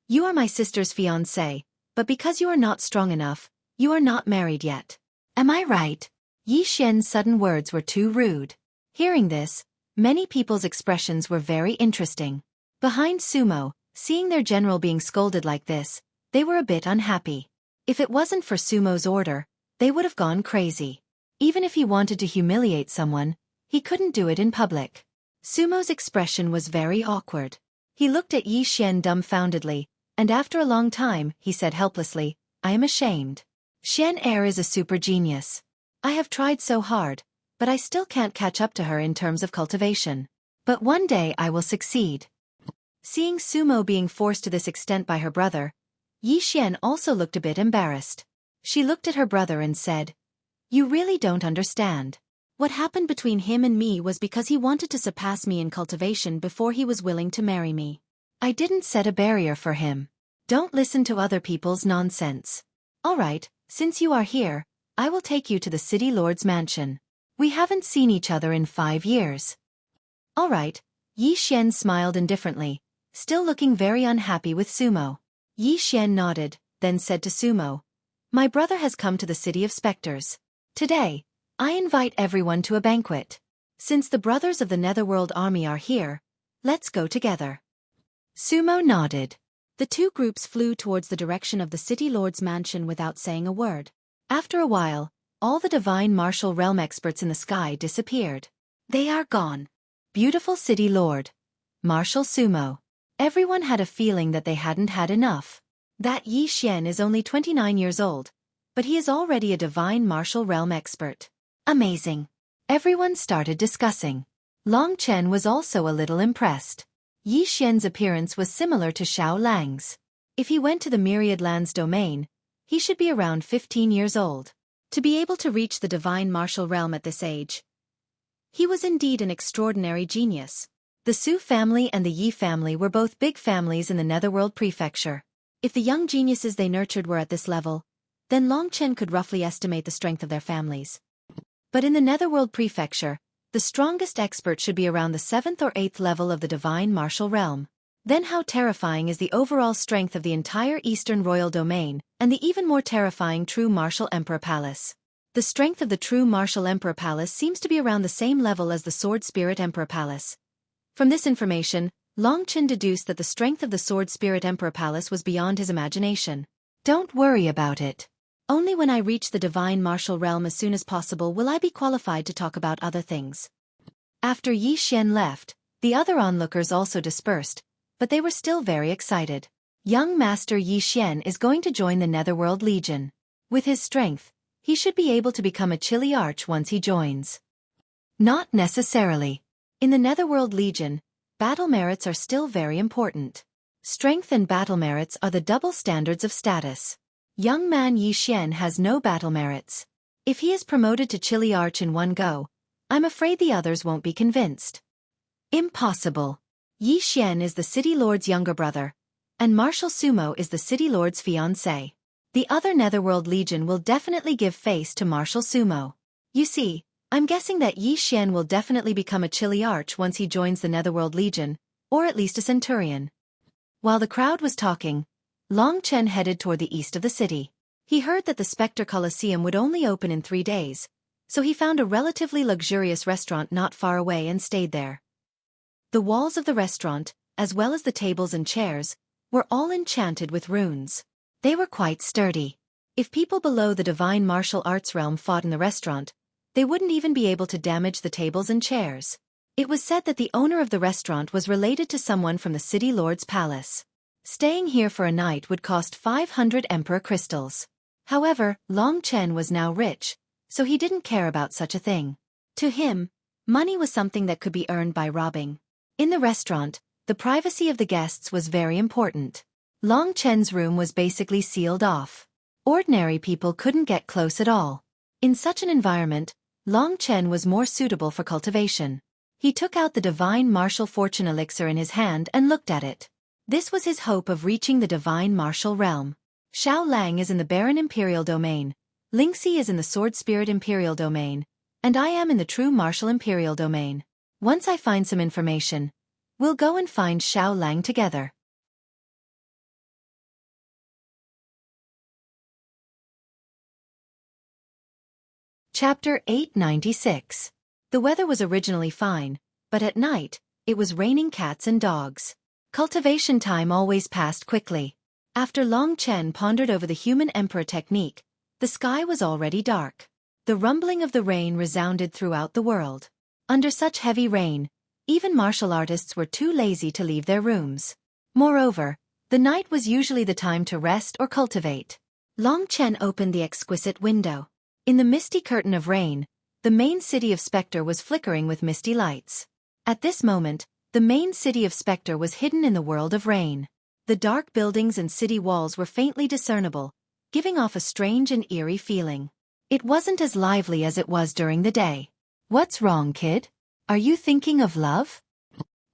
A: You are my sister's fiancé, but because you are not strong enough, you are not married yet. Am I right? Yi Xian's sudden words were too rude. Hearing this, many people's expressions were very interesting. Behind Sumo, seeing their general being scolded like this, they were a bit unhappy. If it wasn't for Sumo's order, they would have gone crazy. Even if he wanted to humiliate someone, he couldn't do it in public. Sumo's expression was very awkward. He looked at Yi Xian dumbfoundedly, and after a long time, he said helplessly, I am ashamed. Xian Er is a super genius. I have tried so hard, but I still can't catch up to her in terms of cultivation. But one day I will succeed. Seeing Sumo being forced to this extent by her brother, Yi Xian also looked a bit embarrassed. She looked at her brother and said, you really don't understand. What happened between him and me was because he wanted to surpass me in cultivation before he was willing to marry me. I didn't set a barrier for him. Don't listen to other people's nonsense. Alright, since you are here, I will take you to the City Lord's mansion. We haven't seen each other in 5 years. Alright, Yi Xian smiled indifferently, still looking very unhappy with Sumo. Yi Xian nodded, then said to Sumo, my brother has come to the City of Spectres. Today, I invite everyone to a banquet. Since the brothers of the Netherworld army are here, let's go together. Sumo nodded. The two groups flew towards the direction of the City Lord's mansion without saying a word. After a while, all the divine martial realm experts in the sky disappeared. They are gone. Beautiful City Lord. Martial Sumo. Everyone had a feeling that they hadn't had enough. That Yi Xian is only 29 years old, but he is already a divine martial realm expert. Amazing. Everyone started discussing. Long Chen was also a little impressed. Yi Xian's appearance was similar to Xiao Lang's. If he went to the Myriad Lands domain, he should be around 15 years old. To be able to reach the divine martial realm at this age, he was indeed an extraordinary genius. The Su family and the Yi family were both big families in the Netherworld prefecture. If the young geniuses they nurtured were at this level, then Long Chen could roughly estimate the strength of their families. But in the Netherworld prefecture, the strongest expert should be around the 7th or 8th level of the divine martial realm. Then how terrifying is the overall strength of the entire Eastern Royal Domain, and the even more terrifying True Martial Emperor Palace. The strength of the True Martial Emperor Palace seems to be around the same level as the Sword Spirit Emperor Palace. From this information, Long Chen deduced that the strength of the Sword Spirit Emperor Palace was beyond his imagination. Don't worry about it. Only when I reach the divine martial realm as soon as possible will I be qualified to talk about other things. After Yi Xian left, the other onlookers also dispersed, but they were still very excited. Young Master Yi Xian is going to join the Netherworld Legion. With his strength, he should be able to become a Chili Arch once he joins. Not necessarily. In the Netherworld Legion, battle merits are still very important. Strength and battle merits are the double standards of status. Young man Yi Xian has no battle merits. If he is promoted to Chili Arch in one go, I'm afraid the others won't be convinced. Impossible. Yi Xian is the City Lord's younger brother, and Martial Sumo is the City Lord's fiancé. The other Netherworld Legion will definitely give face to Martial Sumo. You see, I'm guessing that Yi Xian will definitely become a Chili Arch once he joins the Netherworld Legion, or at least a Centurion. While the crowd was talking, Long Chen headed toward the east of the city. He heard that the Spectre Colosseum would only open in 3 days, so he found a relatively luxurious restaurant not far away and stayed there. The walls of the restaurant, as well as the tables and chairs, were all enchanted with runes. They were quite sturdy. If people below the divine martial arts realm fought in the restaurant, they wouldn't even be able to damage the tables and chairs. It was said that the owner of the restaurant was related to someone from the city lord's palace. Staying here for a night would cost 500 emperor crystals. However, Long Chen was now rich, so he didn't care about such a thing. To him, money was something that could be earned by robbing. In the restaurant, the privacy of the guests was very important. Long Chen's room was basically sealed off. Ordinary people couldn't get close at all. In such an environment, Long Chen was more suitable for cultivation. He took out the divine martial fortune elixir in his hand and looked at it. This was his hope of reaching the divine martial realm. Xiao Lang is in the Baron Imperial Domain, Lingxi is in the Sword Spirit Imperial Domain, and I am in the True Martial Imperial Domain. Once I find some information, we'll go and find Xiao Lang together. Chapter 896. The weather was originally fine, but at night, it was raining cats and dogs. Cultivation time always passed quickly. After Long Chen pondered over the human emperor technique, the sky was already dark. The rumbling of the rain resounded throughout the world. Under such heavy rain, even martial artists were too lazy to leave their rooms. Moreover, the night was usually the time to rest or cultivate. Long Chen opened the exquisite window. In the misty curtain of rain, the main city of Spectre was flickering with misty lights. At this moment, the main city of Spectre was hidden in the world of rain. The dark buildings and city walls were faintly discernible, giving off a strange and eerie feeling. It wasn't as lively as it was during the day. What's wrong, kid? Are you thinking of love?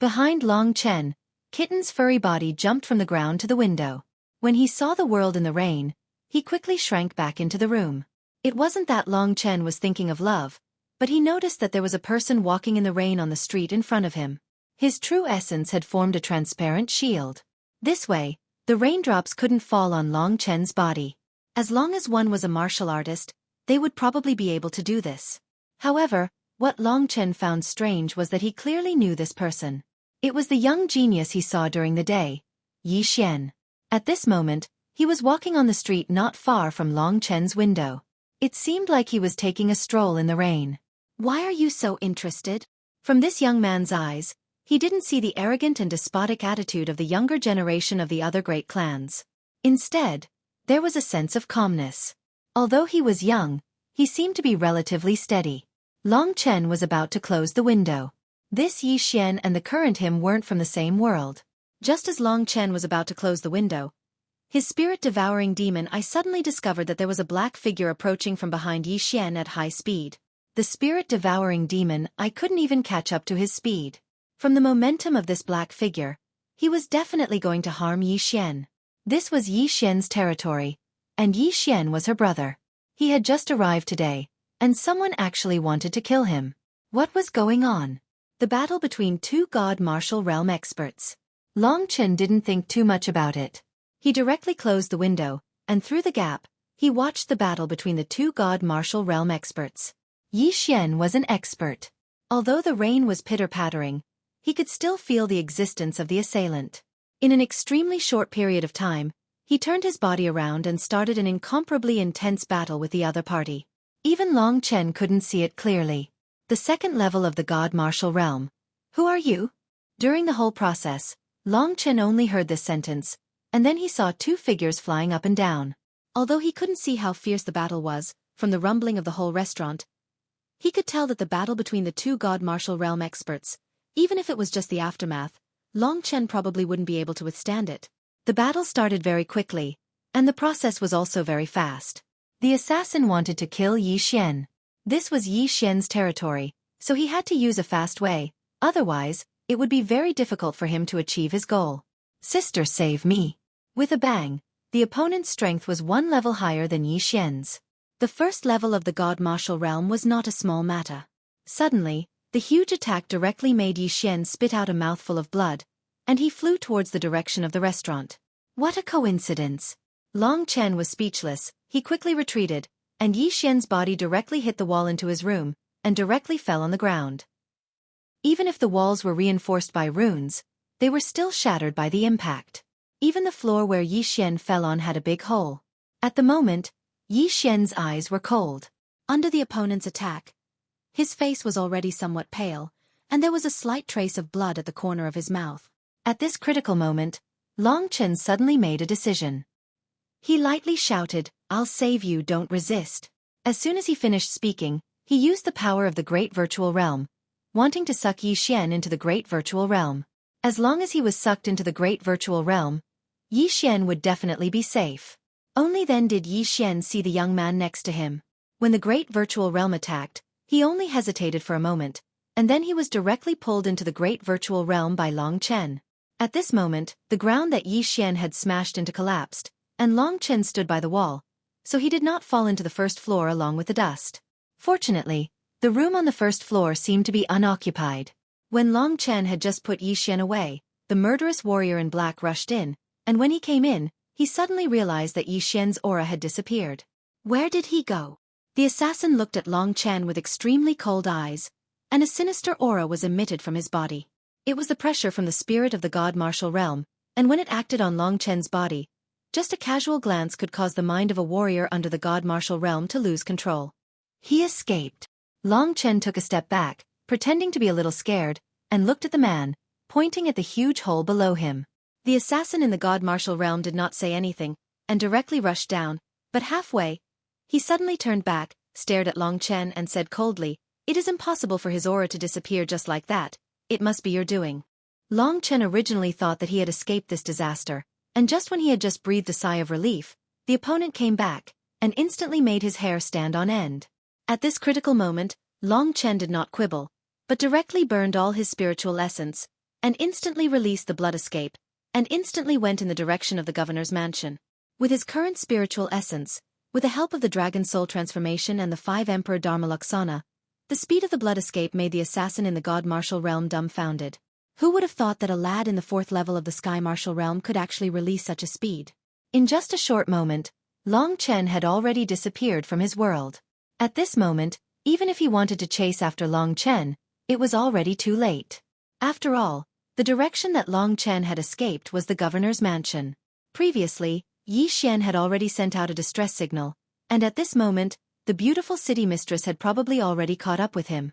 A: Behind Long Chen, Kitten's furry body jumped from the ground to the window. When he saw the world in the rain, he quickly shrank back into the room. It wasn't that Long Chen was thinking of love, but he noticed that there was a person walking in the rain on the street in front of him. His true essence had formed a transparent shield. This way, the raindrops couldn't fall on Long Chen's body. As long as one was a martial artist, they would probably be able to do this. However, what Long Chen found strange was that he clearly knew this person. It was the young genius he saw during the day, Yi Xian. At this moment, he was walking on the street not far from Long Chen's window. It seemed like he was taking a stroll in the rain. Why are you so interested? From this young man's eyes, he didn't see the arrogant and despotic attitude of the younger generation of the other great clans. Instead, there was a sense of calmness. Although he was young, he seemed to be relatively steady. Long Chen was about to close the window. This Yi Xian and the current him weren't from the same world. Just as Long Chen was about to close the window, his spirit-devouring demon eye suddenly discovered that there was a black figure approaching from behind Yi Xian at high speed. The spirit-devouring demon eye couldn't even catch up to his speed. From the momentum of this black figure, he was definitely going to harm Yi Xian. This was Yi Xian's territory, and Yi Xian was her brother. He had just arrived today, and someone actually wanted to kill him. What was going on? The battle between two god martial realm experts. Long Chen didn't think too much about it. He directly closed the window, and through the gap, he watched the battle between the two god martial realm experts. Yi Xian was an expert. Although the rain was pitter-pattering, he could still feel the existence of the assailant. In an extremely short period of time, he turned his body around and started an incomparably intense battle with the other party. Even Long Chen couldn't see it clearly. The second level of the god martial realm. Who are you? During the whole process, Long Chen only heard this sentence, and then he saw two figures flying up and down. Although he couldn't see how fierce the battle was, from the rumbling of the whole restaurant, he could tell that the battle between the two god martial realm experts, even if it was just the aftermath, Long Chen probably wouldn't be able to withstand it. The battle started very quickly, and the process was also very fast. The assassin wanted to kill Yi Xian. This was Yi Xian's territory, so he had to use a fast way, otherwise, it would be very difficult for him to achieve his goal. Sister, save me. With a bang, the opponent's strength was one level higher than Yi Xian's. The first level of the god martial realm was not a small matter. Suddenly, the huge attack directly made Yi Xian spit out a mouthful of blood, and he flew towards the direction of the restaurant. What a coincidence! Long Chen was speechless, he quickly retreated, and Yi Xian's body directly hit the wall into his room, and directly fell on the ground. Even if the walls were reinforced by runes, they were still shattered by the impact. Even the floor where Yi Xian fell on had a big hole. At the moment, Yi Xian's eyes were cold. Under the opponent's attack, his face was already somewhat pale, and there was a slight trace of blood at the corner of his mouth. At this critical moment, Long Chen suddenly made a decision. He lightly shouted, "I'll save you, don't resist." As soon as he finished speaking, he used the power of the Great Virtual Realm, wanting to suck Yi Xian into the Great Virtual Realm. As long as he was sucked into the Great Virtual Realm, Yi Xian would definitely be safe. Only then did Yi Xian see the young man next to him. When the Great Virtual Realm attacked, he only hesitated for a moment, and then he was directly pulled into the Great Virtual Realm by Long Chen. At this moment, the ground that Yi Xian had smashed into collapsed, and Long Chen stood by the wall, so he did not fall into the first floor along with the dust. Fortunately, the room on the first floor seemed to be unoccupied. When Long Chen had just put Yi Xian away, the murderous warrior in black rushed in, and when he came in, he suddenly realized that Yi Xian's aura had disappeared. Where did he go? The assassin looked at Long Chen with extremely cold eyes, and a sinister aura was emitted from his body. It was the pressure from the spirit of the God Martial Realm, and when it acted on Long Chen's body, just a casual glance could cause the mind of a warrior under the God Martial Realm to lose control. He escaped. Long Chen took a step back, pretending to be a little scared, and looked at the man, pointing at the huge hole below him. The assassin in the God Martial Realm did not say anything, and directly rushed down, but halfway, he suddenly turned back, stared at Long Chen and said coldly, "It is impossible for his aura to disappear just like that. It must be your doing." Long Chen originally thought that he had escaped this disaster, and just when he had just breathed a sigh of relief, the opponent came back, and instantly made his hair stand on end. At this critical moment, Long Chen did not quibble, but directly burned all his spiritual essence, and instantly released the blood escape, and instantly went in the direction of the governor's mansion. With his current spiritual essence, with the help of the Dragon Soul transformation and the 5 Emperor Dharma Laksana, the speed of the blood escape made the assassin in the God Martial Realm dumbfounded. Who would have thought that a lad in the 4th level of the Sky Martial Realm could actually release such a speed? In just a short moment, Long Chen had already disappeared from his world. At this moment, even if he wanted to chase after Long Chen, it was already too late. After all, the direction that Long Chen had escaped was the governor's mansion. Previously, Yi Xian had already sent out a distress signal, and at this moment, the beautiful city mistress had probably already caught up with him.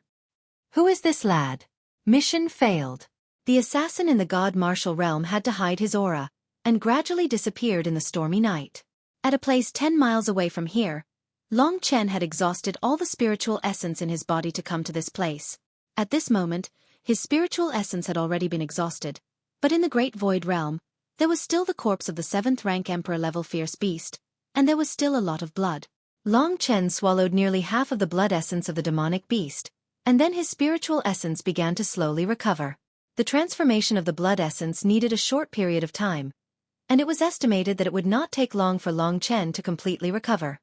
A: Who is this lad? Mission failed. The assassin in the God Martial Realm had to hide his aura, and gradually disappeared in the stormy night. At a place 10 miles away from here, Long Chen had exhausted all the spiritual essence in his body to come to this place. At this moment, his spiritual essence had already been exhausted, but in the Great Void Realm, there was still the corpse of the 7th rank Emperor level fierce beast, and there was still a lot of blood. Long Chen swallowed nearly half of the blood essence of the demonic beast, and then his spiritual essence began to slowly recover. The transformation of the blood essence needed a short period of time, and it was estimated that it would not take long for Long Chen to completely recover.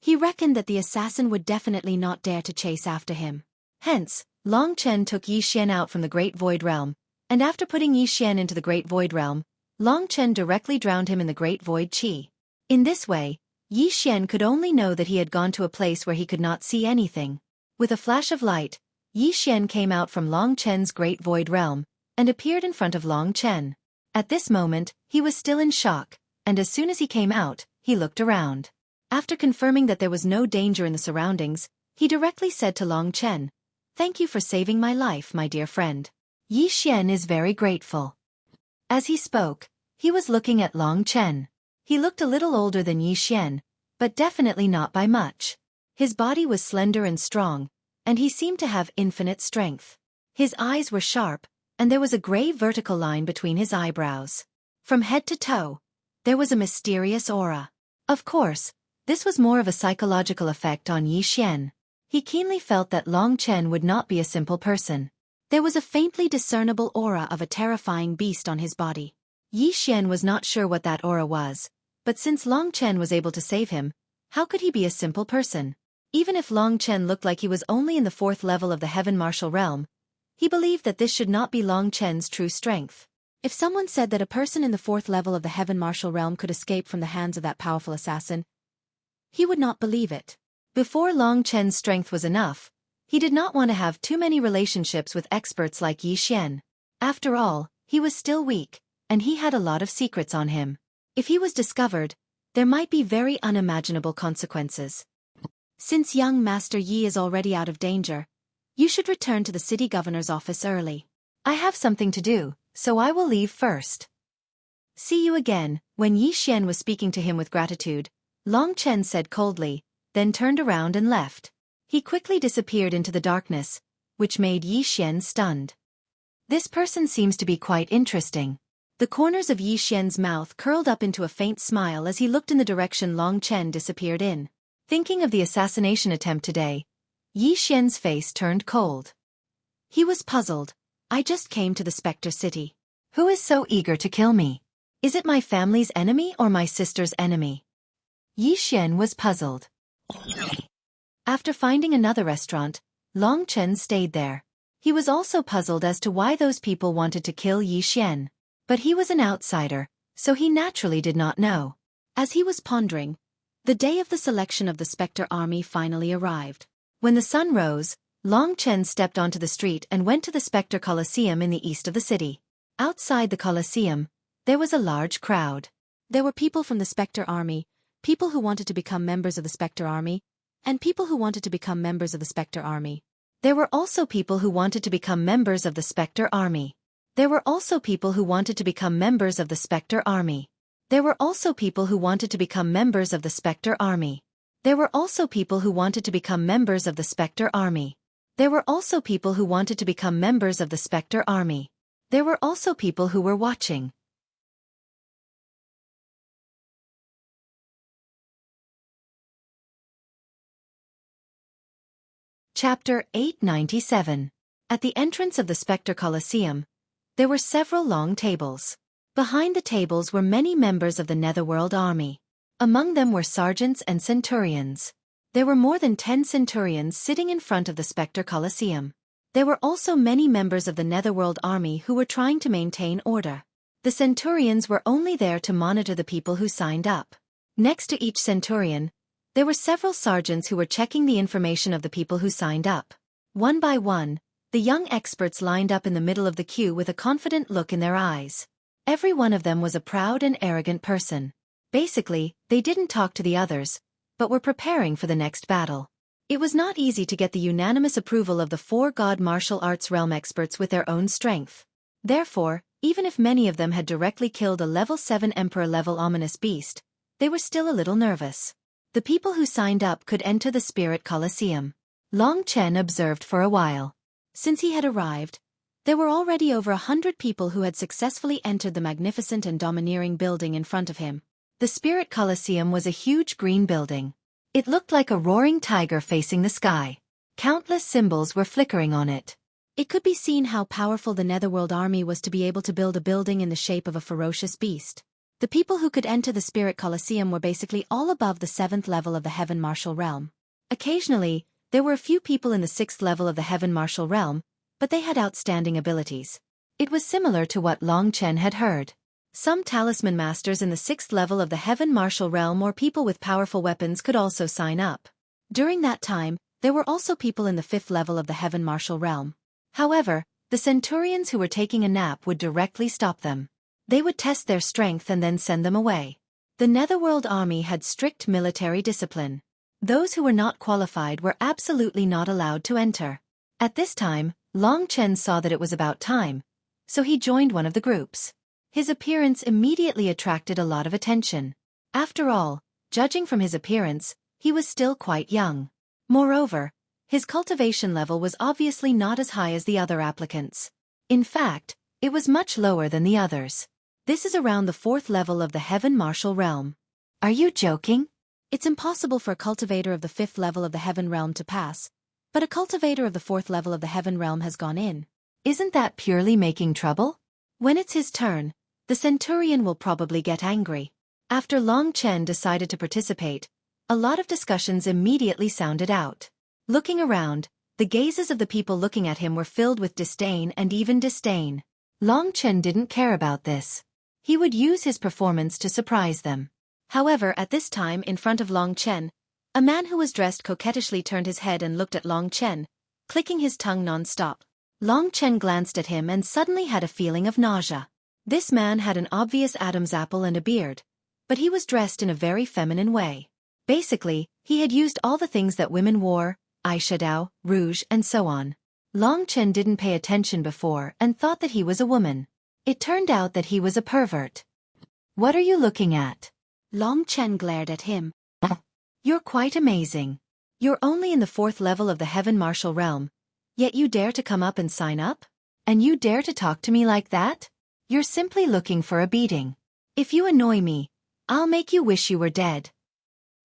A: He reckoned that the assassin would definitely not dare to chase after him. Hence, Long Chen took Yi Xian out from the Great Void Realm, and after putting Yi Xian into the Great Void Realm, Long Chen directly drowned him in the Great Void Qi. In this way, Yi Xian could only know that he had gone to a place where he could not see anything. With a flash of light, Yi Xian came out from Long Chen's Great Void Realm, and appeared in front of Long Chen. At this moment, he was still in shock, and as soon as he came out, he looked around. After confirming that there was no danger in the surroundings, he directly said to Long Chen, "Thank you for saving my life, my dear friend. Yi Xian is very grateful." As he spoke, he was looking at Long Chen. He looked a little older than Yi Xian, but definitely not by much. His body was slender and strong, and he seemed to have infinite strength. His eyes were sharp, and there was a gray vertical line between his eyebrows. From head to toe, there was a mysterious aura. Of course, this was more of a psychological effect on Yi Xian. He keenly felt that Long Chen would not be a simple person. There was a faintly discernible aura of a terrifying beast on his body. Yi Xian was not sure what that aura was, but since Long Chen was able to save him, how could he be a simple person? Even if Long Chen looked like he was only in the 4th level of the Heaven Martial Realm, he believed that this should not be Long Chen's true strength. If someone said that a person in the 4th level of the Heaven Martial Realm could escape from the hands of that powerful assassin, he would not believe it. Before Long Chen's strength was enough, he did not want to have too many relationships with experts like Yi Xian. After all, he was still weak, and he had a lot of secrets on him. If he was discovered, there might be very unimaginable consequences. Since young Master Yi is already out of danger, you should return to the city governor's office early. I have something to do, so I will leave first. See you again. When Yi Xian was speaking to him with gratitude, Long Chen said coldly, then turned around and left. He quickly disappeared into the darkness, which made Yi Xian stunned. This person seems to be quite interesting. The corners of Yi Xian's mouth curled up into a faint smile as he looked in the direction Long Chen disappeared in. Thinking of the assassination attempt today, Yi Xian's face turned cold. He was puzzled. I just came to the Spectre City. Who is so eager to kill me? Is it my family's enemy or my sister's enemy? Yi Xian was puzzled. After finding another restaurant, Long Chen stayed there. He was also puzzled as to why those people wanted to kill Yi Xian. But he was an outsider, so he naturally did not know. As he was pondering, the day of the selection of the Spectre army finally arrived. When the sun rose, Long Chen stepped onto the street and went to the Spectre Colosseum in the east of the city. Outside the Colosseum, there was a large crowd. There were people from the Spectre army, people who wanted to become members of the Spectre army, and people who wanted to become members of the Spectre army. There were also people who wanted to become members of the Spectre army. There were also people who wanted to become members of the Spectre army. There were also people who wanted to become members of the Spectre army. There were also people who wanted to become members of the Spectre army. There were also people who wanted to become members of the Spectre army. There were also people who were watching. Chapter 897. At the entrance of the Spectre Colosseum, there were several long tables. Behind the tables were many members of the Netherworld Army. Among them were sergeants and centurions. There were more than 10 centurions sitting in front of the Spectre Colosseum. There were also many members of the Netherworld Army who were trying to maintain order. The centurions were only there to monitor the people who signed up. Next to each centurion, there were several sergeants who were checking the information of the people who signed up. One by one, the young experts lined up in the middle of the queue with a confident look in their eyes. Every one of them was a proud and arrogant person. Basically, they didn't talk to the others, but were preparing for the next battle. It was not easy to get the unanimous approval of the 4 god martial arts realm experts with their own strength. Therefore, even if many of them had directly killed a level 7 emperor-level ominous beast, they were still a little nervous. The people who signed up could enter the Spirit Colosseum. Long Chen observed for a while. Since he had arrived, there were already over 100 people who had successfully entered the magnificent and domineering building in front of him. The Spirit Colosseum was a huge green building. It looked like a roaring tiger facing the sky. Countless symbols were flickering on it. It could be seen how powerful the Netherworld Army was to be able to build a building in the shape of a ferocious beast. The people who could enter the Spirit Colosseum were basically all above the 7th level of the Heaven Martial Realm. Occasionally, there were a few people in the 6th level of the Heaven Martial Realm, but they had outstanding abilities. It was similar to what Long Chen had heard. Some talisman masters in the 6th level of the Heaven Martial Realm or people with powerful weapons could also sign up. During that time, there were also people in the 5th level of the Heaven Martial Realm. However, the centurions who were taking a nap would directly stop them. They would test their strength and then send them away. The Netherworld Army had strict military discipline. Those who were not qualified were absolutely not allowed to enter. At this time, Long Chen saw that it was about time, so he joined one of the groups. His appearance immediately attracted a lot of attention. After all, judging from his appearance, he was still quite young. Moreover, his cultivation level was obviously not as high as the other applicants. In fact, it was much lower than the others. This is around the 4th level of the Heaven Martial Realm. Are you joking? It's impossible for a cultivator of the 5th level of the Heaven Realm to pass, but a cultivator of the 4th level of the Heaven Realm has gone in. Isn't that purely making trouble? When it's his turn, the centurion will probably get angry. After Long Chen decided to participate, a lot of discussions immediately sounded out. Looking around, the gazes of the people looking at him were filled with disdain and even disdain. Long Chen didn't care about this. He would use his performance to surprise them. However, at this time in front of Long Chen, a man who was dressed coquettishly turned his head and looked at Long Chen, clicking his tongue non-stop. Long Chen glanced at him and suddenly had a feeling of nausea. This man had an obvious Adam's apple and a beard, but he was dressed in a very feminine way. Basically, he had used all the things that women wore, eyeshadow, rouge, and so on. Long Chen didn't pay attention before and thought that he was a woman. It turned out that he was a pervert. "What are you looking at?" Long Chen glared at him. "You're quite amazing. You're only in the 4th level of the Heaven Martial Realm, yet you dare to come up and sign up? And you dare to talk to me like that? You're simply looking for a beating. If you annoy me, I'll make you wish you were dead."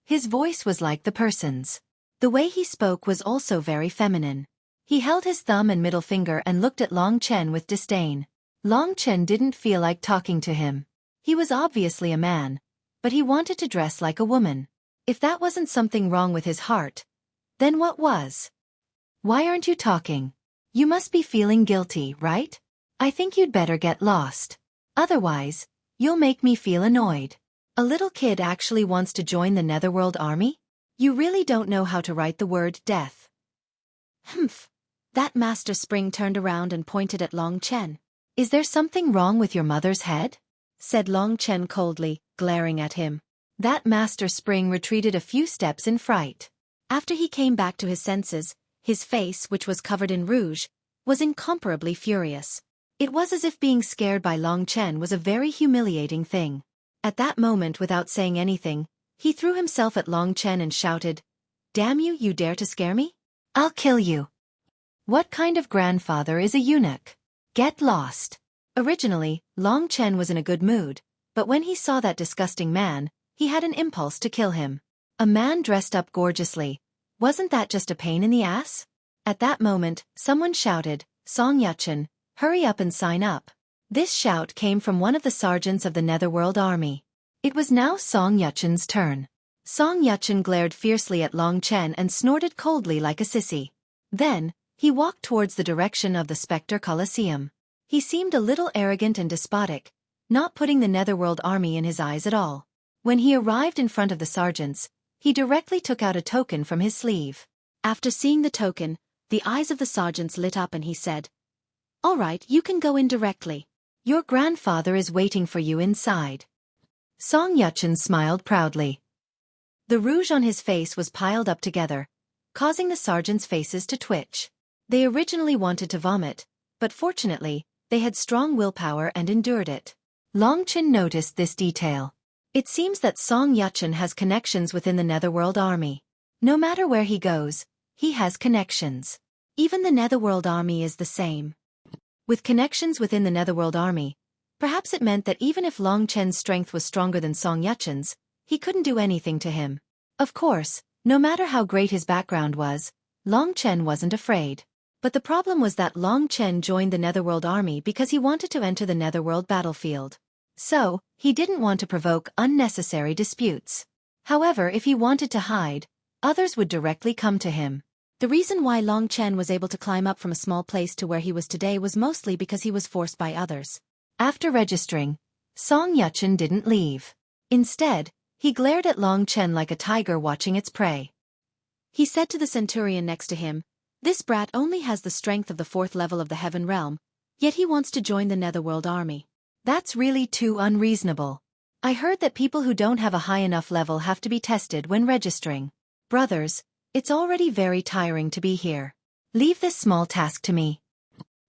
A: His voice was like the person's. The way he spoke was also very feminine. He held his thumb and middle finger and looked at Long Chen with disdain. Long Chen didn't feel like talking to him. He was obviously a man, but he wanted to dress like a woman. If that wasn't something wrong with his heart, then what was? "Why aren't you talking? You must be feeling guilty, right? I think you'd better get lost. Otherwise, you'll make me feel annoyed. A little kid actually wants to join the Netherworld Army? You really don't know how to write the word death." "Humph." That Master Spring turned around and pointed at Long Chen. "Is there something wrong with your mother's head?" said Long Chen coldly, glaring at him. That Master Spring retreated a few steps in fright. After he came back to his senses, his face, which was covered in rouge, was incomparably furious. It was as if being scared by Long Chen was a very humiliating thing. At that moment, without saying anything, he threw himself at Long Chen and shouted, "Damn you, you dare to scare me? I'll kill you. What kind of grandfather is a eunuch? Get lost." Originally, Long Chen was in a good mood, but when he saw that disgusting man, he had an impulse to kill him. A man dressed up gorgeously. Wasn't that just a pain in the ass? At that moment, someone shouted, "Song Yuchen, hurry up and sign up." This shout came from one of the sergeants of the Netherworld Army. It was now Song Yuchen's turn. Song Yuchen glared fiercely at Long Chen and snorted coldly like a sissy. Then, he walked towards the direction of the Spectre Colosseum. He seemed a little arrogant and despotic, not putting the Netherworld Army in his eyes at all. When he arrived in front of the sergeants, he directly took out a token from his sleeve. After seeing the token, the eyes of the sergeants lit up and he said, "All right, you can go in directly. Your grandfather is waiting for you inside." Song Yuchen smiled proudly. The rouge on his face was piled up together, causing the sergeants' faces to twitch. They originally wanted to vomit, but fortunately, they had strong willpower and endured it. Long Chen noticed this detail. It seems that Song Yuchen has connections within the Netherworld Army. No matter where he goes, he has connections. Even the Netherworld Army is the same. With connections within the Netherworld Army, perhaps it meant that even if Long Chen's strength was stronger than Song Yuchen's, he couldn't do anything to him. Of course, no matter how great his background was, Long Chen wasn't afraid. But the problem was that Long Chen joined the Netherworld Army because he wanted to enter the Netherworld battlefield. So, he didn't want to provoke unnecessary disputes. However, if he wanted to hide, others would directly come to him. The reason why Long Chen was able to climb up from a small place to where he was today was mostly because he was forced by others. After registering, Song Yuchen didn't leave. Instead, he glared at Long Chen like a tiger watching its prey. He said to the centurion next to him, "This brat only has the strength of the 4th level of the Heaven Realm, yet he wants to join the Netherworld Army. That's really too unreasonable. I heard that people who don't have a high enough level have to be tested when registering. Brothers, it's already very tiring to be here. Leave this small task to me."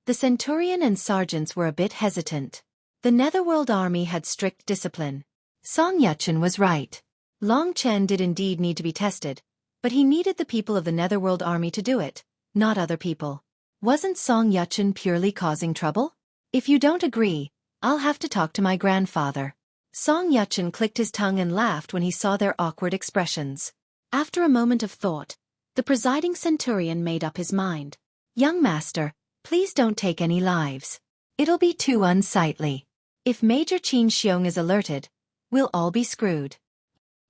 A: The centurion and sergeants were a bit hesitant. The Netherworld Army had strict discipline. Song Yuchen was right. Long Chen did indeed need to be tested, but he needed the people of the Netherworld Army to do it, not other people. Wasn't Song Yuchen purely causing trouble? "If you don't agree, I'll have to talk to my grandfather." Song Yuchen clicked his tongue and laughed when he saw their awkward expressions. After a moment of thought, the presiding centurion made up his mind. "Young master, please don't take any lives. It'll be too unsightly. If Major Qin Xiong is alerted, we'll all be screwed.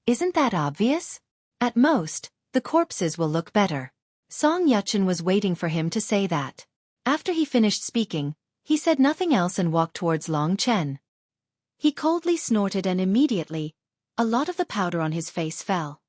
A: Isn't that obvious? At most, the corpses will look better." Song Yuchen was waiting for him to say that. After he finished speaking, he said nothing else and walked towards Long Chen. He coldly snorted and immediately, a lot of the powder on his face fell.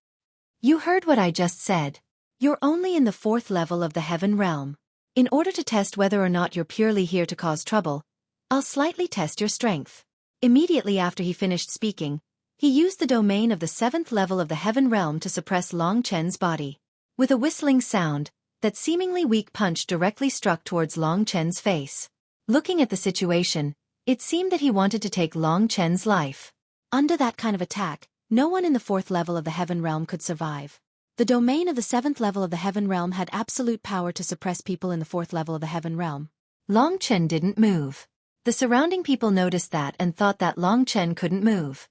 A: "You heard what I just said. You're only in the 4th level of the Heaven Realm. In order to test whether or not you're purely here to cause trouble, I'll slightly test your strength. Immediately after he finished speaking, he used the domain of the 7th level of the heaven realm to suppress Long Chen's body. With a whistling sound, that seemingly weak punch directly struck towards Long Chen's face. Looking at the situation, it seemed that he wanted to take Long Chen's life. Under that kind of attack, no one in the 4th level of the heaven realm could survive. The domain of the 7th level of the heaven realm had absolute power to suppress people in the 4th level of the heaven realm. Long Chen didn't move. The surrounding people noticed that and thought that Long Chen couldn't move.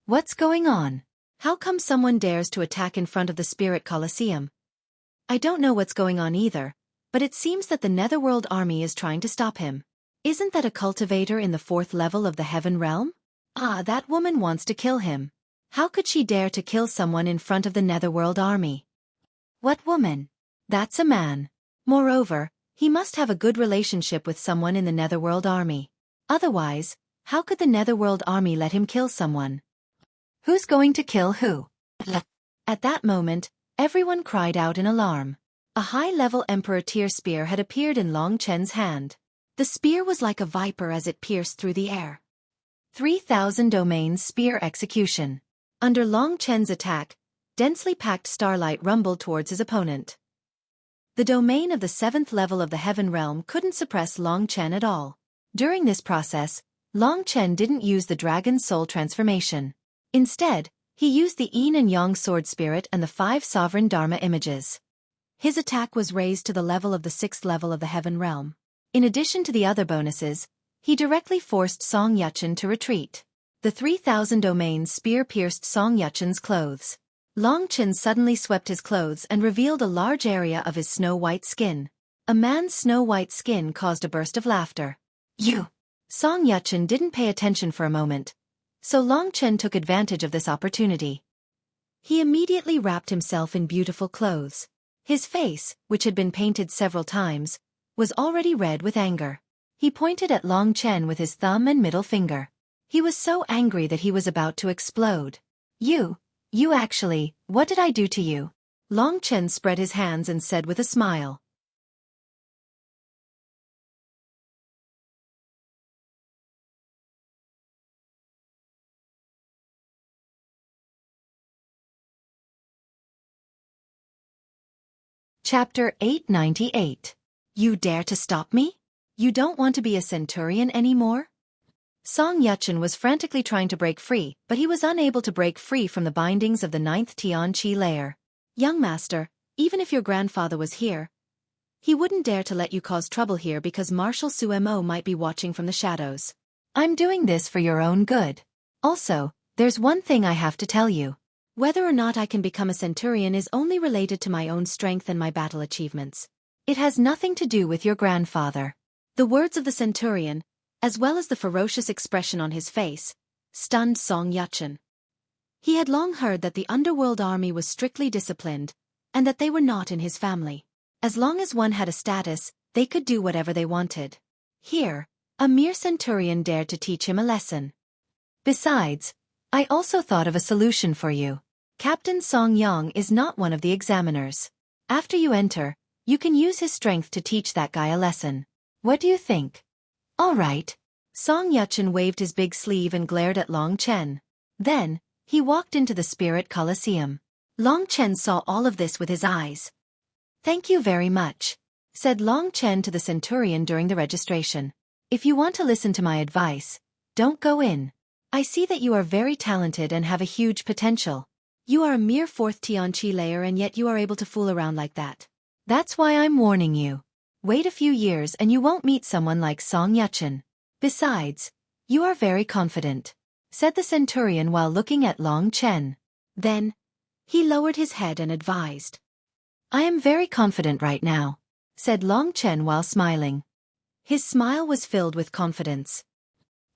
A: What's going on? How come someone dares to attack in front of the Spirit Colosseum? I don't know what's going on either, but it seems that the Netherworld army is trying to stop him. Isn't that a cultivator in the 4th level of the heaven realm? Ah, that woman wants to kill him. How could she dare to kill someone in front of the Netherworld army? What woman? That's a man. Moreover, he must have a good relationship with someone in the Netherworld army. Otherwise, how could the Netherworld army let him kill someone? Who's going to kill who? At that moment, everyone cried out in alarm. A high-level Emperor Tier spear had appeared in Long Chen's hand. The spear was like a viper as it pierced through the air. 3000 domains spear execution. Under Long Chen's attack, densely packed starlight rumbled towards his opponent. The domain of the 7th level of the heaven realm couldn't suppress Long Chen at all. During this process, Long Chen didn't use the dragon's soul transformation. Instead, he used the Yin and Yang sword spirit and the 5 sovereign Dharma images. His attack was raised to the level of the 6th level of the heaven realm. In addition to the other bonuses, he directly forced Song Yuchen to retreat. The 3000 domains spear pierced Song Yuchen's clothes. Long Chen suddenly swept his clothes and revealed a large area of his snow-white skin. A man's snow-white skin caused a burst of laughter. You! Song Yuchen didn't pay attention for a moment, so Long Chen took advantage of this opportunity. He immediately wrapped himself in beautiful clothes. His face, which had been painted several times, was already red with anger. He pointed at Long Chen with his thumb and middle finger. He was so angry that he was about to explode. You actually, what did I do to you? Long Chen spread his hands and said with a smile. Chapter 898. You dare to stop me? You don't want to be a centurion anymore? Song Yuchen was frantically trying to break free, but he was unable to break free from the bindings of the 9th Tianqi layer. Young master, even if your grandfather was here, he wouldn't dare to let you cause trouble here because Marshal Sumo might be watching from the shadows. I'm doing this for your own good. Also, there's one thing I have to tell you. Whether or not I can become a centurion is only related to my own strength and my battle achievements. It has nothing to do with your grandfather. The words of the centurion, as well as the ferocious expression on his face, stunned Song Yuchen. He had long heard that the underworld army was strictly disciplined, and that they were not in his family. As long as one had a status, they could do whatever they wanted. Here, a mere centurion dared to teach him a lesson. Besides, I also thought of a solution for you. Captain Song Yang is not one of the examiners. After you enter, you can use his strength to teach that guy a lesson. What do you think? All right. Song Yuchen waved his big sleeve and glared at Long Chen. Then, he walked into the Spirit Colosseum. Long Chen saw all of this with his eyes. Thank you very much, said Long Chen to the centurion during the registration. If you want to listen to my advice, don't go in. I see that you are very talented and have a huge potential. You are a mere 4th Tianqi layer and yet you are able to fool around like that. That's why I'm warning you. Wait a few years and you won't meet someone like Song Yuchen. Besides, you are very confident, said the centurion while looking at Long Chen. Then, he lowered his head and advised. I am very confident right now, said Long Chen while smiling. His smile was filled with confidence.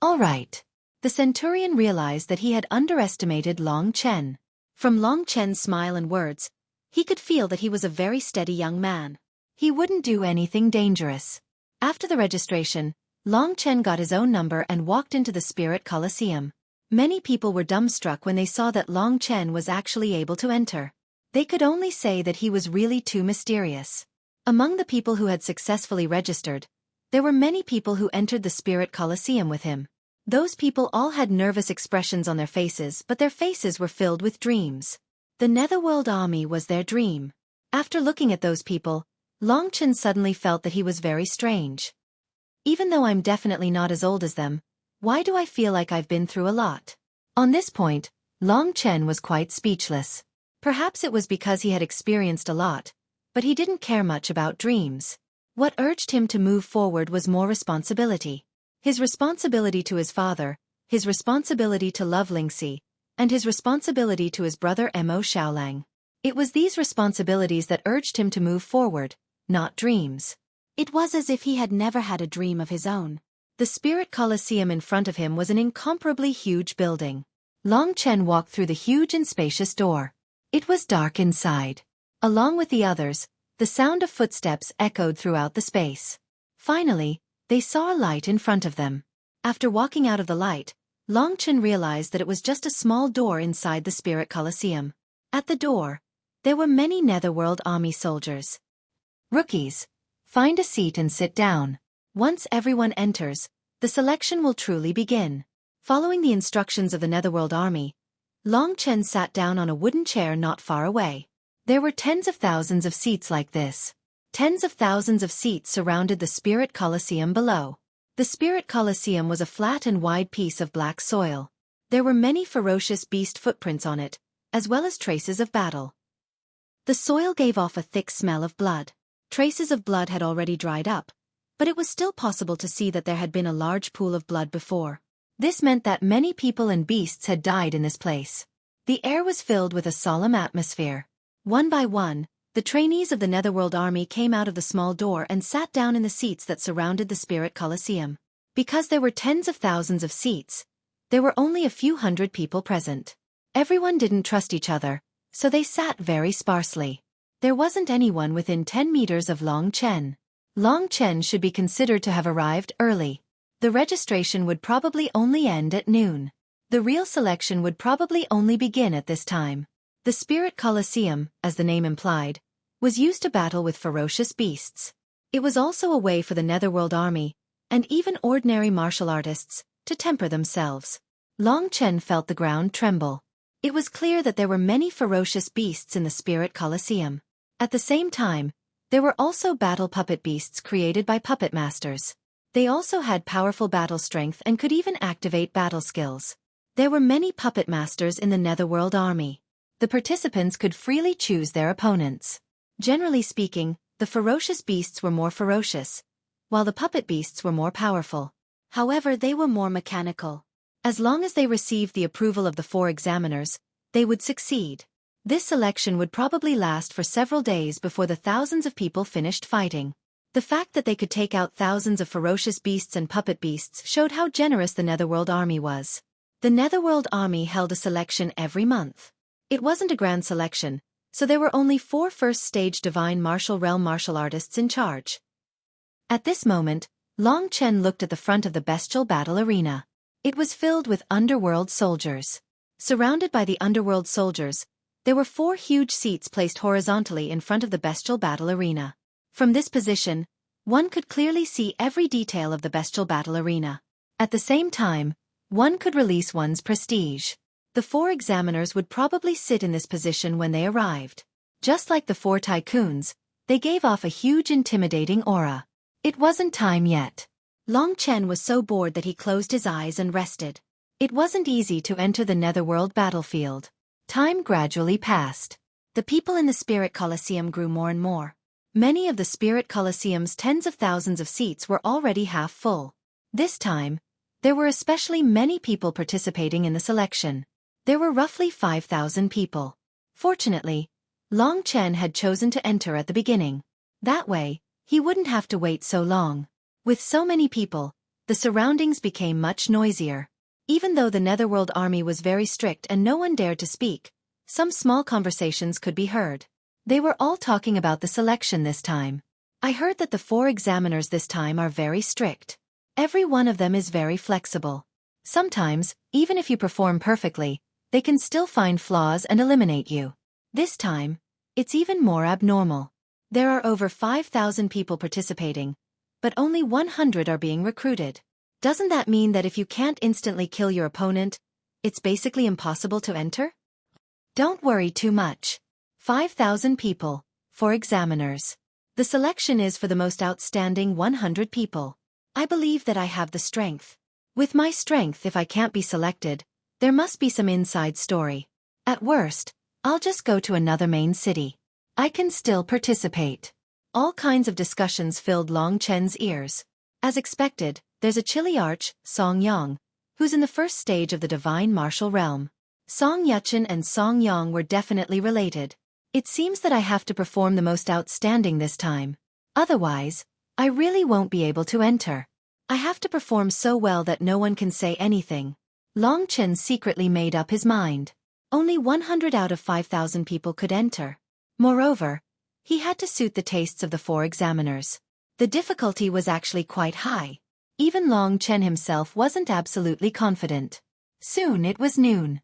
A: All right. The centurion realized that he had underestimated Long Chen. From Long Chen's smile and words, he could feel that he was a very steady young man. He wouldn't do anything dangerous. After the registration, Long Chen got his own number and walked into the Spirit Colosseum. Many people were dumbstruck when they saw that Long Chen was actually able to enter. They could only say that he was really too mysterious. Among the people who had successfully registered, There were many people who entered the Spirit Colosseum with him. Those people all had nervous expressions on their faces, but their faces were filled with dreams. The Netherworld army was their dream. After looking at those people, Long Chen suddenly felt that he was very strange. Even though I'm definitely not as old as them, why do I feel like I've been through a lot? On this point, Long Chen was quite speechless. Perhaps it was because he had experienced a lot, but he didn't care much about dreams. What urged him to move forward was more responsibility. His responsibility to his father, his responsibility to love Lingxi, and his responsibility to his brother Mo Xiaolang. It was these responsibilities that urged him to move forward, not dreams. It was as if he had never had a dream of his own. The Spirit Colosseum in front of him was an incomparably huge building. Long Chen walked through the huge and spacious door. It was dark inside. Along with the others, the sound of footsteps echoed throughout the space. Finally, they saw a light in front of them. After walking out of the light, Long Chen realized that it was just a small door inside the Spirit Colosseum. At the door, there were many Netherworld army soldiers. Rookies, find a seat and sit down. Once everyone enters, the selection will truly begin. Following the instructions of the Netherworld army, Long Chen sat down on a wooden chair not far away. There were tens of thousands of seats like this. Tens of thousands of seats surrounded the Spirit Colosseum below. The Spirit Colosseum was a flat and wide piece of black soil. There were many ferocious beast footprints on it, as well as traces of battle. The soil gave off a thick smell of blood. Traces of blood had already dried up, but it was still possible to see that there had been a large pool of blood before. This meant that many people and beasts had died in this place. The air was filled with a solemn atmosphere. One by one, the trainees of the Netherworld army came out of the small door and sat down in the seats that surrounded the Spirit Colosseum. Because there were tens of thousands of seats, there were only a few hundred people present. Everyone didn't trust each other, so they sat very sparsely. There wasn't anyone within 10 meters of Long Chen. Long Chen should be considered to have arrived early. The registration would probably only end at noon. The real selection would probably only begin at this time. The Spirit Colosseum, as the name implied, was used to battle with ferocious beasts. It was also a way for the Netherworld army, and even ordinary martial artists, to temper themselves. Long Chen felt the ground tremble. It was clear that there were many ferocious beasts in the Spirit Colosseum. At the same time, there were also battle puppet beasts created by puppet masters. They also had powerful battle strength and could even activate battle skills. There were many puppet masters in the Netherworld army. The participants could freely choose their opponents. Generally speaking, the ferocious beasts were more ferocious, while the puppet beasts were more powerful. However, they were more mechanical. As long as they received the approval of the 4 examiners, they would succeed. This selection would probably last for several days before the thousands of people finished fighting. The fact that they could take out thousands of ferocious beasts and puppet beasts showed how generous the Netherworld army was. The Netherworld army held a selection every month. It wasn't a grand selection, so there were only 4 first-stage Divine Martial Realm martial artists in charge. At this moment, Long Chen looked at the front of the bestial battle arena. It was filled with underworld soldiers. Surrounded by the underworld soldiers, there were 4 huge seats placed horizontally in front of the bestial battle arena. From this position, one could clearly see every detail of the bestial battle arena. At the same time, one could release one's prestige. The 4 examiners would probably sit in this position when they arrived. Just like the 4 tycoons, they gave off a huge intimidating aura. It wasn't time yet. Long Chen was so bored that he closed his eyes and rested. It wasn't easy to enter the Netherworld battlefield. Time gradually passed. The people in the Spirit Colosseum grew more and more. Many of the Spirit Colosseum's tens of thousands of seats were already half full. This time, there were especially many people participating in the selection. There were roughly 5,000 people. Fortunately, Long Chen had chosen to enter at the beginning. That way, he wouldn't have to wait so long. With so many people, the surroundings became much noisier. Even though the Netherworld army was very strict and no one dared to speak, some small conversations could be heard. They were all talking about the selection this time. I heard that the 4 examiners this time are very strict. Every one of them is very flexible. Sometimes, even if you perform perfectly, they can still find flaws and eliminate you. This time, it's even more abnormal. There are over 5,000 people participating, but only 100 are being recruited. Doesn't that mean that if you can't instantly kill your opponent, it's basically impossible to enter? Don't worry too much. 5,000 people, 4 examiners. The selection is for the most outstanding 100 people. I believe that I have the strength. With my strength, if I can't be selected, there must be some inside story. At worst, I'll just go to another main city. I can still participate. All kinds of discussions filled Long Chen's ears. As expected, there's a chilly arch, Song Yang, who's in the first stage of the divine martial realm. Song Yuchen and Song Yang were definitely related. It seems that I have to perform the most outstanding this time. Otherwise, I really won't be able to enter. I have to perform so well that no one can say anything. Long Chen secretly made up his mind. Only 100 out of 5,000 people could enter. Moreover, he had to suit the tastes of the 4 examiners. The difficulty was actually quite high. Even Long Chen himself wasn't absolutely confident. Soon it was noon.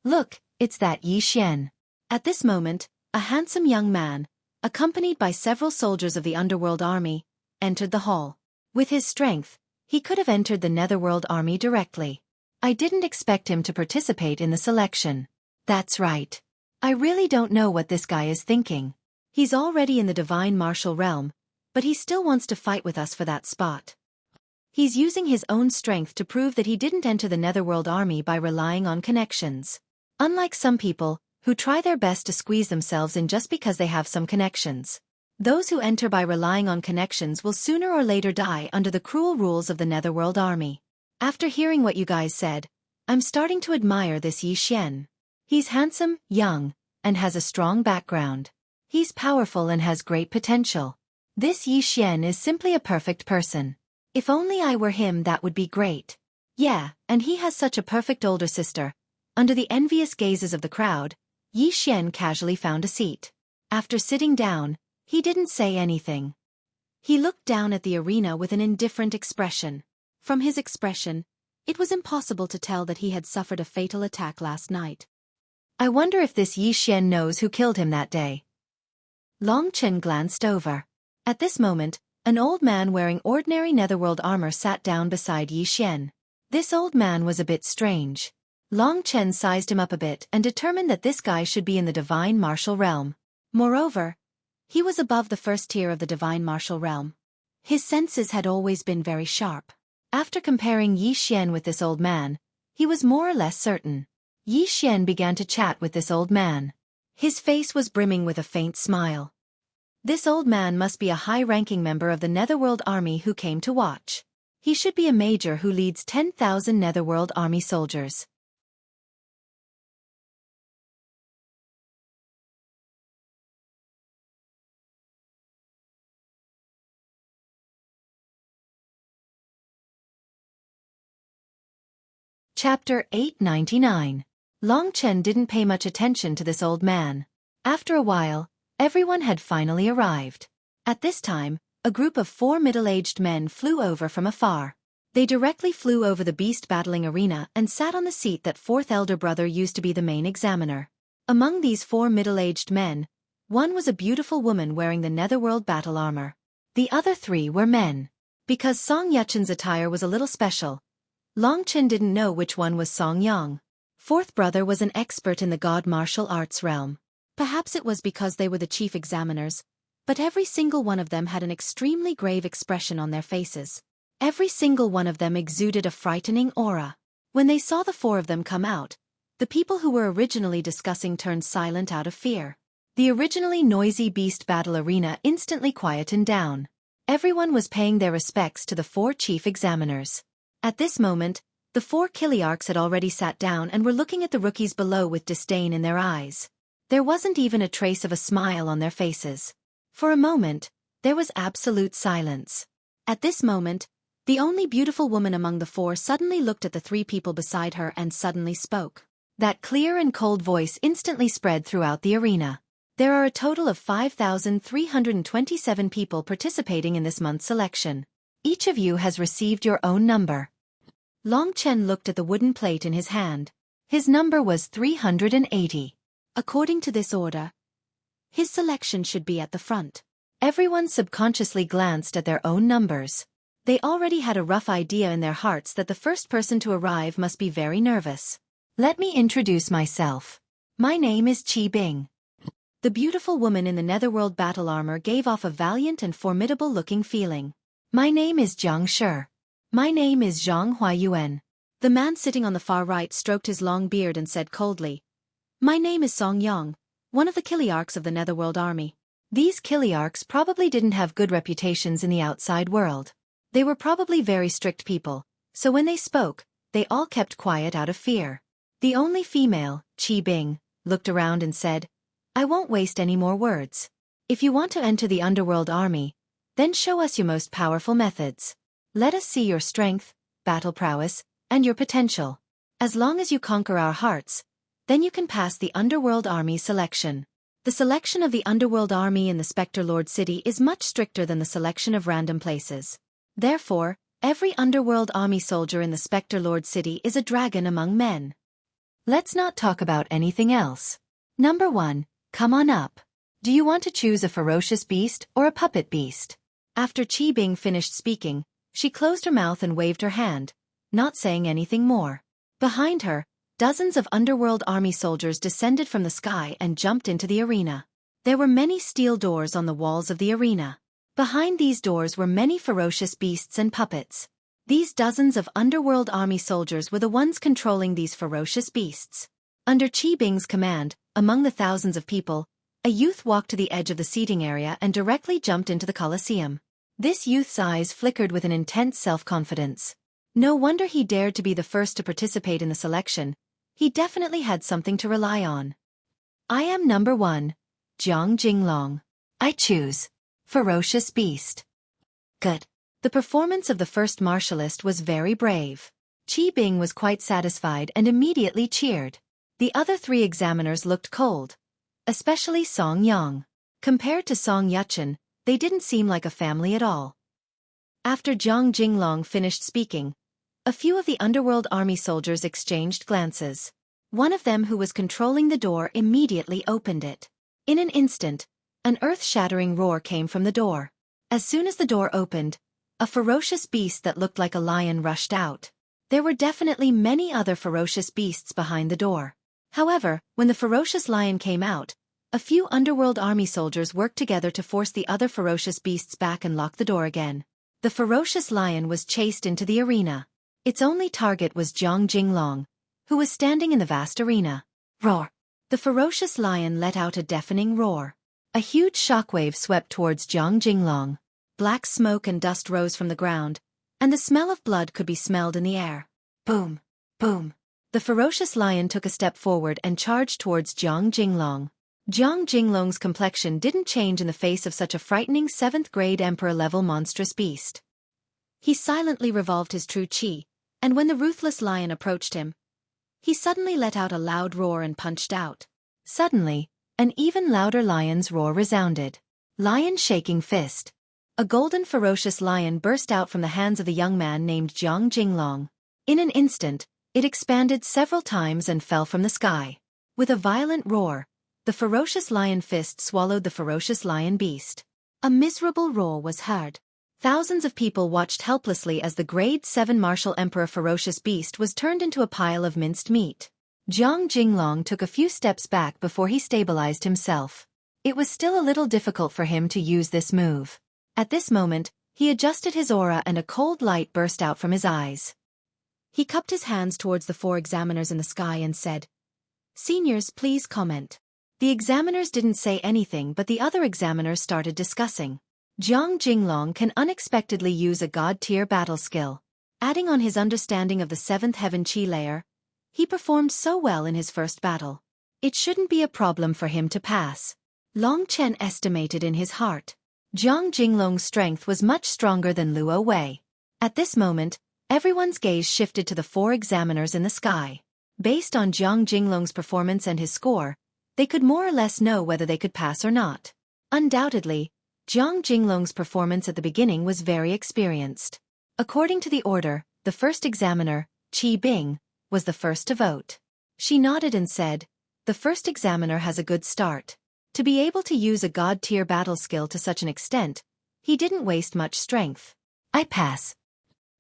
A: Look, it's that Yi Xian. At this moment, a handsome young man, accompanied by several soldiers of the underworld army, entered the hall. With his strength, he could have entered the netherworld army directly. I didn't expect him to participate in the selection. That's right. I really don't know what this guy is thinking. He's already in the divine martial realm, but he still wants to fight with us for that spot. He's using his own strength to prove that he didn't enter the netherworld army by relying on connections. Unlike some people, who try their best to squeeze themselves in just because they have some connections. Those who enter by relying on connections will sooner or later die under the cruel rules of the netherworld army. After hearing what you guys said, I'm starting to admire this Yi Xian. He's handsome, young, and has a strong background. He's powerful and has great potential. This Yi Xian is simply a perfect person. If only I were him, that would be great. Yeah, and he has such a perfect older sister. Under the envious gazes of the crowd, Yi Xian casually found a seat. After sitting down, he didn't say anything. He looked down at the arena with an indifferent expression. From his expression, it was impossible to tell that he had suffered a fatal attack last night. I wonder if this Yi Xian knows who killed him that day. Long Chen glanced over. At this moment, an old man wearing ordinary netherworld armor sat down beside Yi Xian. This old man was a bit strange. Long Chen sized him up a bit and determined that this guy should be in the divine martial realm. Moreover, he was above the first tier of the divine martial realm. His senses had always been very sharp. After comparing Yi Xian with this old man, he was more or less certain. Yi Xian began to chat with this old man. His face was brimming with a faint smile. This old man must be a high-ranking member of the netherworld army who came to watch. He should be a major who leads 10,000 netherworld army soldiers. Chapter 899. Long Chen didn't pay much attention to this old man. After a while, everyone had finally arrived. At this time, a group of 4 middle-aged men flew over from afar. They directly flew over the beast battling arena and sat on the seat that 4th elder brother used to be the main examiner. Among these 4 middle-aged men, one was a beautiful woman wearing the netherworld battle armor. The other 3 were men. Because Song Yuchen's attire was a little special, Long Chen didn't know which one was Song Yang. 4th brother was an expert in the god martial arts realm. Perhaps it was because they were the chief examiners, but every single one of them had an extremely grave expression on their faces. Every single one of them exuded a frightening aura. When they saw the 4 of them come out, the people who were originally discussing turned silent out of fear. The originally noisy beast battle arena instantly quietened down. Everyone was paying their respects to the 4 chief examiners. At this moment, the 4 Kiliarchs had already sat down and were looking at the rookies below with disdain in their eyes. There wasn't even a trace of a smile on their faces. For a moment, there was absolute silence. At this moment, the only beautiful woman among the 4 suddenly looked at the 3 people beside her and suddenly spoke. That clear and cold voice instantly spread throughout the arena. There are a total of 5,327 people participating in this month's selection. Each of you has received your own number. Long Chen looked at the wooden plate in his hand. His number was 380. According to this order, his selection should be at the front. Everyone subconsciously glanced at their own numbers. They already had a rough idea in their hearts that the first person to arrive must be very nervous. Let me introduce myself. My name is Qi Bing. The beautiful woman in the netherworld battle armor gave off a valiant and formidable-looking feeling. My name is Jiang Shi. My name is Zhang Huayuan. The man sitting on the far right stroked his long beard and said coldly, My name is Song Yang, one of the Kiliarchs of the netherworld army. These Kiliarchs probably didn't have good reputations in the outside world. They were probably very strict people, so when they spoke, they all kept quiet out of fear. The only female, Qi Bing, looked around and said, I won't waste any more words. If you want to enter the underworld army, then show us your most powerful methods. Let us see your strength, battle prowess, and your potential. As long as you conquer our hearts, then you can pass the underworld army selection. The selection of the underworld army in the Spectre Lord City is much stricter than the selection of random places. Therefore, every underworld army soldier in the Spectre Lord City is a dragon among men. Let's not talk about anything else. Number 1. Come on up. Do you want to choose a ferocious beast or a puppet beast? After Qi Bing finished speaking, she closed her mouth and waved her hand, not saying anything more. Behind her, dozens of underworld army soldiers descended from the sky and jumped into the arena. There were many steel doors on the walls of the arena. Behind these doors were many ferocious beasts and puppets. These dozens of underworld army soldiers were the ones controlling these ferocious beasts. Under Qi Bing's command, among the thousands of people, a youth walked to the edge of the seating area and directly jumped into the Colosseum. This youth's eyes flickered with an intense self-confidence. No wonder he dared to be the first to participate in the selection. He definitely had something to rely on. I am number 1, Jiang Jinglong. I choose ferocious beast. Good. The performance of the first martialist was very brave. Qi Bing was quite satisfied and immediately cheered. The other 3 examiners looked cold, especially Song Yang. Compared to Song Yuchen, they didn't seem like a family at all. After Jiang Jinglong finished speaking, a few of the underworld army soldiers exchanged glances. One of them who was controlling the door immediately opened it. In an instant, an earth-shattering roar came from the door. As soon as the door opened, a ferocious beast that looked like a lion rushed out. There were definitely many other ferocious beasts behind the door. However, when the ferocious lion came out, a few underworld army soldiers worked together to force the other ferocious beasts back and lock the door again. The ferocious lion was chased into the arena. Its only target was Jiang Jinglong, who was standing in the vast arena. Roar! The ferocious lion let out a deafening roar. A huge shockwave swept towards Jiang Jinglong. Black smoke and dust rose from the ground, and the smell of blood could be smelled in the air. Boom! Boom! The ferocious lion took a step forward and charged towards Jiang Jinglong. Jiang Jinglong's complexion didn't change in the face of such a frightening 7th-grade emperor-level monstrous beast. He silently revolved his true qi, and when the ruthless lion approached him, he suddenly let out a loud roar and punched out. Suddenly, an even louder lion's roar resounded. Lion shaking fist. A golden ferocious lion burst out from the hands of the young man named Jiang Jinglong. In an instant, it expanded several times and fell from the sky. With a violent roar, the ferocious lion fist swallowed the ferocious lion beast. A miserable roar was heard. Thousands of people watched helplessly as the Grade 7 Martial Emperor ferocious beast was turned into a pile of minced meat. Jiang Jinglong took a few steps back before he stabilized himself. It was still a little difficult for him to use this move. At this moment, he adjusted his aura and a cold light burst out from his eyes. He cupped his hands towards the 4 examiners in the sky and said, "Seniors, please comment." The examiners didn't say anything, but the other examiners started discussing. Jiang Jinglong can unexpectedly use a god-tier battle skill. Adding on his understanding of the 7th heaven chi layer, he performed so well in his first battle. It shouldn't be a problem for him to pass. Long Chen estimated in his heart. Jiang Jinglong's strength was much stronger than Luo Wei. At this moment, everyone's gaze shifted to the 4 examiners in the sky. Based on Jiang Jinglong's performance and his score, they could more or less know whether they could pass or not. Undoubtedly, Jiang Jinglong's performance at the beginning was very experienced. According to the order, the first examiner, Qi Bing, was the first to vote. She nodded and said, "The first examiner has a good start." To be able to use a god-tier battle skill to such an extent, he didn't waste much strength. I pass.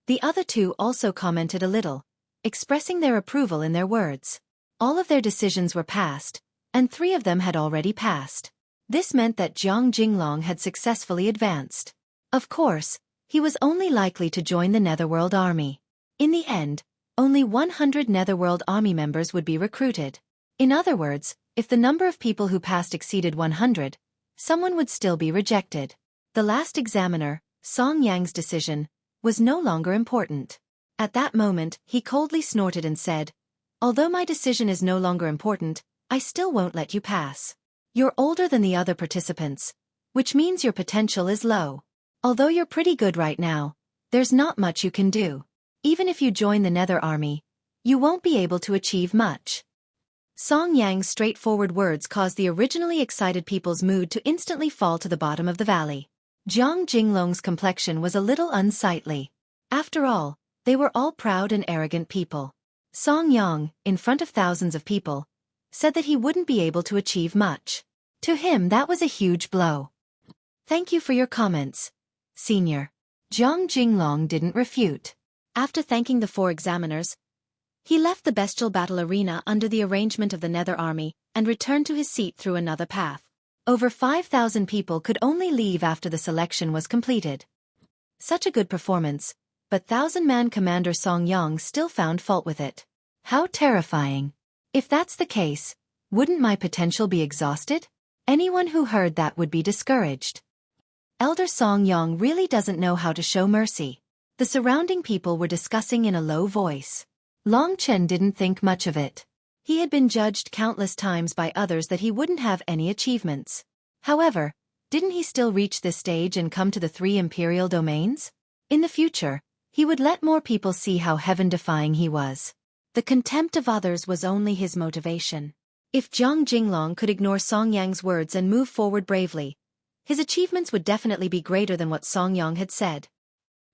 A: The other two also commented a little, expressing their approval in their words. All of their decisions were passed, and 3 of them had already passed. This meant that Jiang Jinglong had successfully advanced. Of course, he was only likely to join the Netherworld Army. In the end, only 100 Netherworld Army members would be recruited. In other words, if the number of people who passed exceeded 100, someone would still be rejected. The last examiner, Song Yang's decision, was no longer important. At that moment, he coldly snorted and said, "Although my decision is no longer important, I still won't let you pass. You're older than the other participants, which means your potential is low. Although you're pretty good right now, there's not much you can do. Even if you join the Nether Army, you won't be able to achieve much." Song Yang's straightforward words caused the originally excited people's mood to instantly fall to the bottom of the valley. Jiang Jinglong's complexion was a little unsightly. After all, they were all proud and arrogant people. Song Yang, in front of thousands of people, said that he wouldn't be able to achieve much. To him that was a huge blow. "Thank you for your comments, Senior." Jiang Jinglong didn't refute. After thanking the 4 examiners, he left the bestial battle arena under the arrangement of the Nether Army and returned to his seat through another path. Over 5,000 people could only leave after the selection was completed. Such a good performance, but 1,000-man commander Song Yang still found fault with it. How terrifying. If that's the case, wouldn't my potential be exhausted? Anyone who heard that would be discouraged. Elder Song Yang really doesn't know how to show mercy. The surrounding people were discussing in a low voice. Long Chen didn't think much of it. He had been judged countless times by others that he wouldn't have any achievements. However, didn't he still reach this stage and come to the 3 imperial domains? In the future, he would let more people see how heaven-defying he was. The contempt of others was only his motivation. If Jiang Jinglong could ignore Song Yang's words and move forward bravely, his achievements would definitely be greater than what Song Yang had said.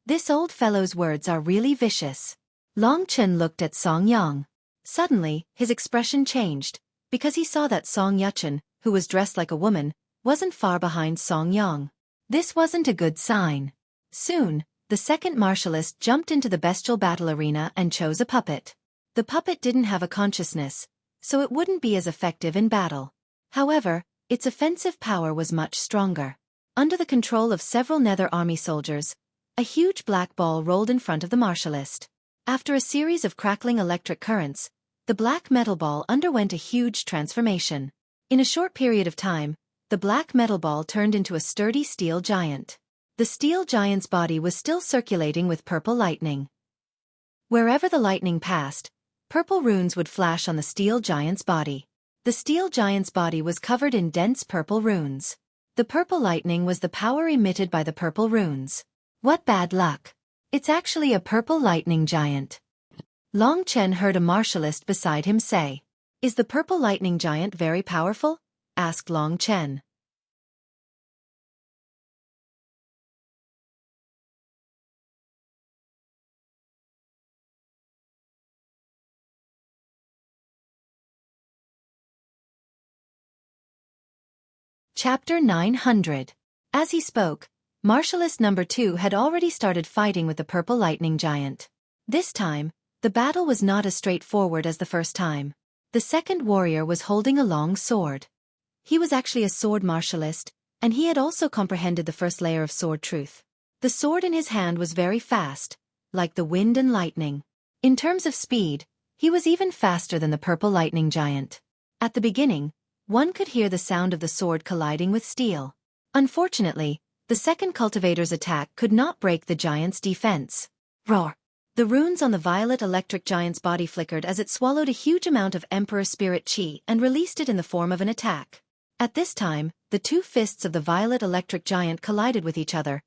A: This old fellow's words are really vicious. Long Chen looked at Song Yang. Suddenly, his expression changed, because he saw that Song Yuchen, who was dressed like a woman, wasn't far behind Song Yang. This wasn't a good sign. Soon, the second martialist jumped into the bestial battle arena and chose a puppet. The puppet didn't have a consciousness, so it wouldn't be as effective in battle. However, its offensive power was much stronger. Under the control of several Nether Army soldiers, a huge black ball rolled in front of the martialist. After a series of crackling electric currents, the black metal ball underwent a huge transformation. In a short period of time, the black metal ball turned into a sturdy steel giant. The steel giant's body was still circulating with purple lightning. Wherever the lightning passed, purple runes would flash on the steel giant's body. The steel giant's body was covered in dense purple runes. The purple lightning was the power emitted by the purple runes. What bad luck! It's actually a purple lightning giant. Long Chen heard a martialist beside him say. "Is the purple lightning giant very powerful?" asked Long Chen. Chapter 900. As he spoke, Martialist number 2 had already started fighting with the purple lightning giant. This time, the battle was not as straightforward as the first time. The second warrior was holding a long sword. He was actually a sword martialist, and he had also comprehended the first layer of sword truth. The sword in his hand was very fast, like the wind and lightning. In terms of speed, he was even faster than the purple lightning giant. At the beginning, one could hear the sound of the sword colliding with steel. Unfortunately, the second cultivator's attack could not break the giant's defense. Roar! The runes on the violet electric giant's body flickered as it swallowed a huge amount of Emperor Spirit Chi and released it in the form of an attack. At this time, the 2 fists of the violet electric giant collided with each other,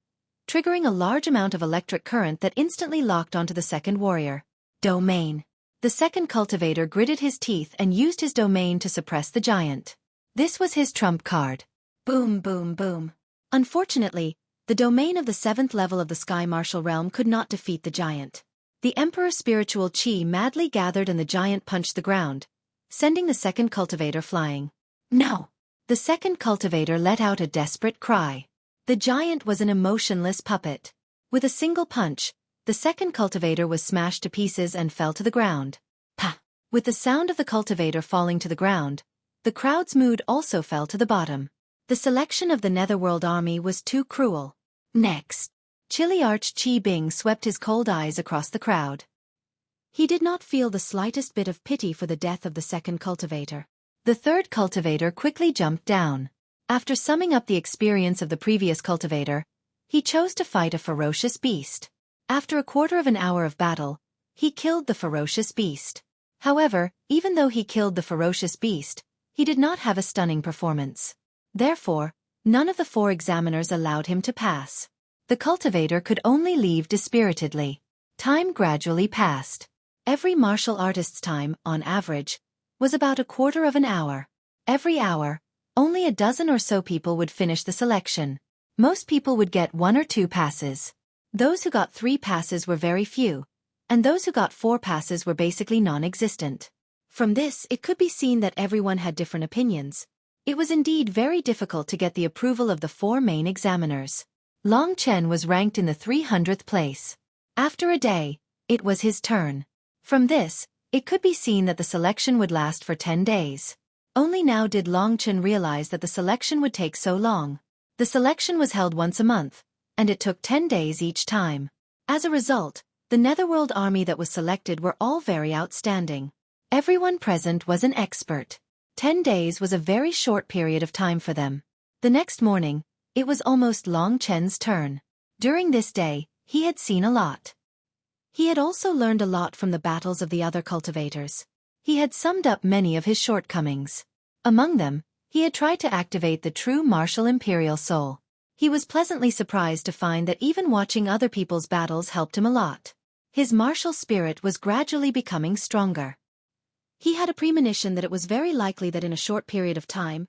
A: triggering a large amount of electric current that instantly locked onto the second warrior. Domain. The second cultivator gritted his teeth and used his domain to suppress the giant. This was his trump card. Boom, boom, boom. Unfortunately, the domain of the 7th level of the Sky Martial Realm could not defeat the giant. The Emperor's spiritual chi madly gathered and the giant punched the ground, sending the second cultivator flying. No! The second cultivator let out a desperate cry. The giant was an emotionless puppet. With a single punch, the second cultivator was smashed to pieces and fell to the ground. Pa! With the sound of the cultivator falling to the ground, the crowd's mood also fell to the bottom. The selection of the Netherworld army was too cruel. Next, Chiliarch Chi Bing swept his cold eyes across the crowd. He did not feel the slightest bit of pity for the death of the second cultivator. The third cultivator quickly jumped down. After summing up the experience of the previous cultivator, he chose to fight a ferocious beast. After a quarter of an hour of battle, he killed the ferocious beast. However, even though he killed the ferocious beast, he did not have a stunning performance. Therefore, none of the 4 examiners allowed him to pass. The cultivator could only leave dispiritedly. Time gradually passed. Every martial artist's time, on average, was about a quarter of an hour. Every hour, only a dozen or so people would finish the selection. Most people would get 1 or 2 passes. Those who got 3 passes were very few, and those who got 4 passes were basically non-existent. From this, it could be seen that everyone had different opinions. It was indeed very difficult to get the approval of the 4 main examiners. Long Chen was ranked in the 300th place. After a day, it was his turn. From this, it could be seen that the selection would last for 10 days. Only now did Long Chen realize that the selection would take so long. The selection was held once a month, and it took 10 days each time. As a result, the Netherworld army that was selected were all very outstanding. Everyone present was an expert. 10 days was a very short period of time for them. The next morning, it was almost Long Chen's turn. During this day, he had seen a lot. He had also learned a lot from the battles of the other cultivators. He had summed up many of his shortcomings. Among them, he had tried to activate the true martial imperial soul. He was pleasantly surprised to find that even watching other people's battles helped him a lot. His martial spirit was gradually becoming stronger. He had a premonition that it was very likely that in a short period of time,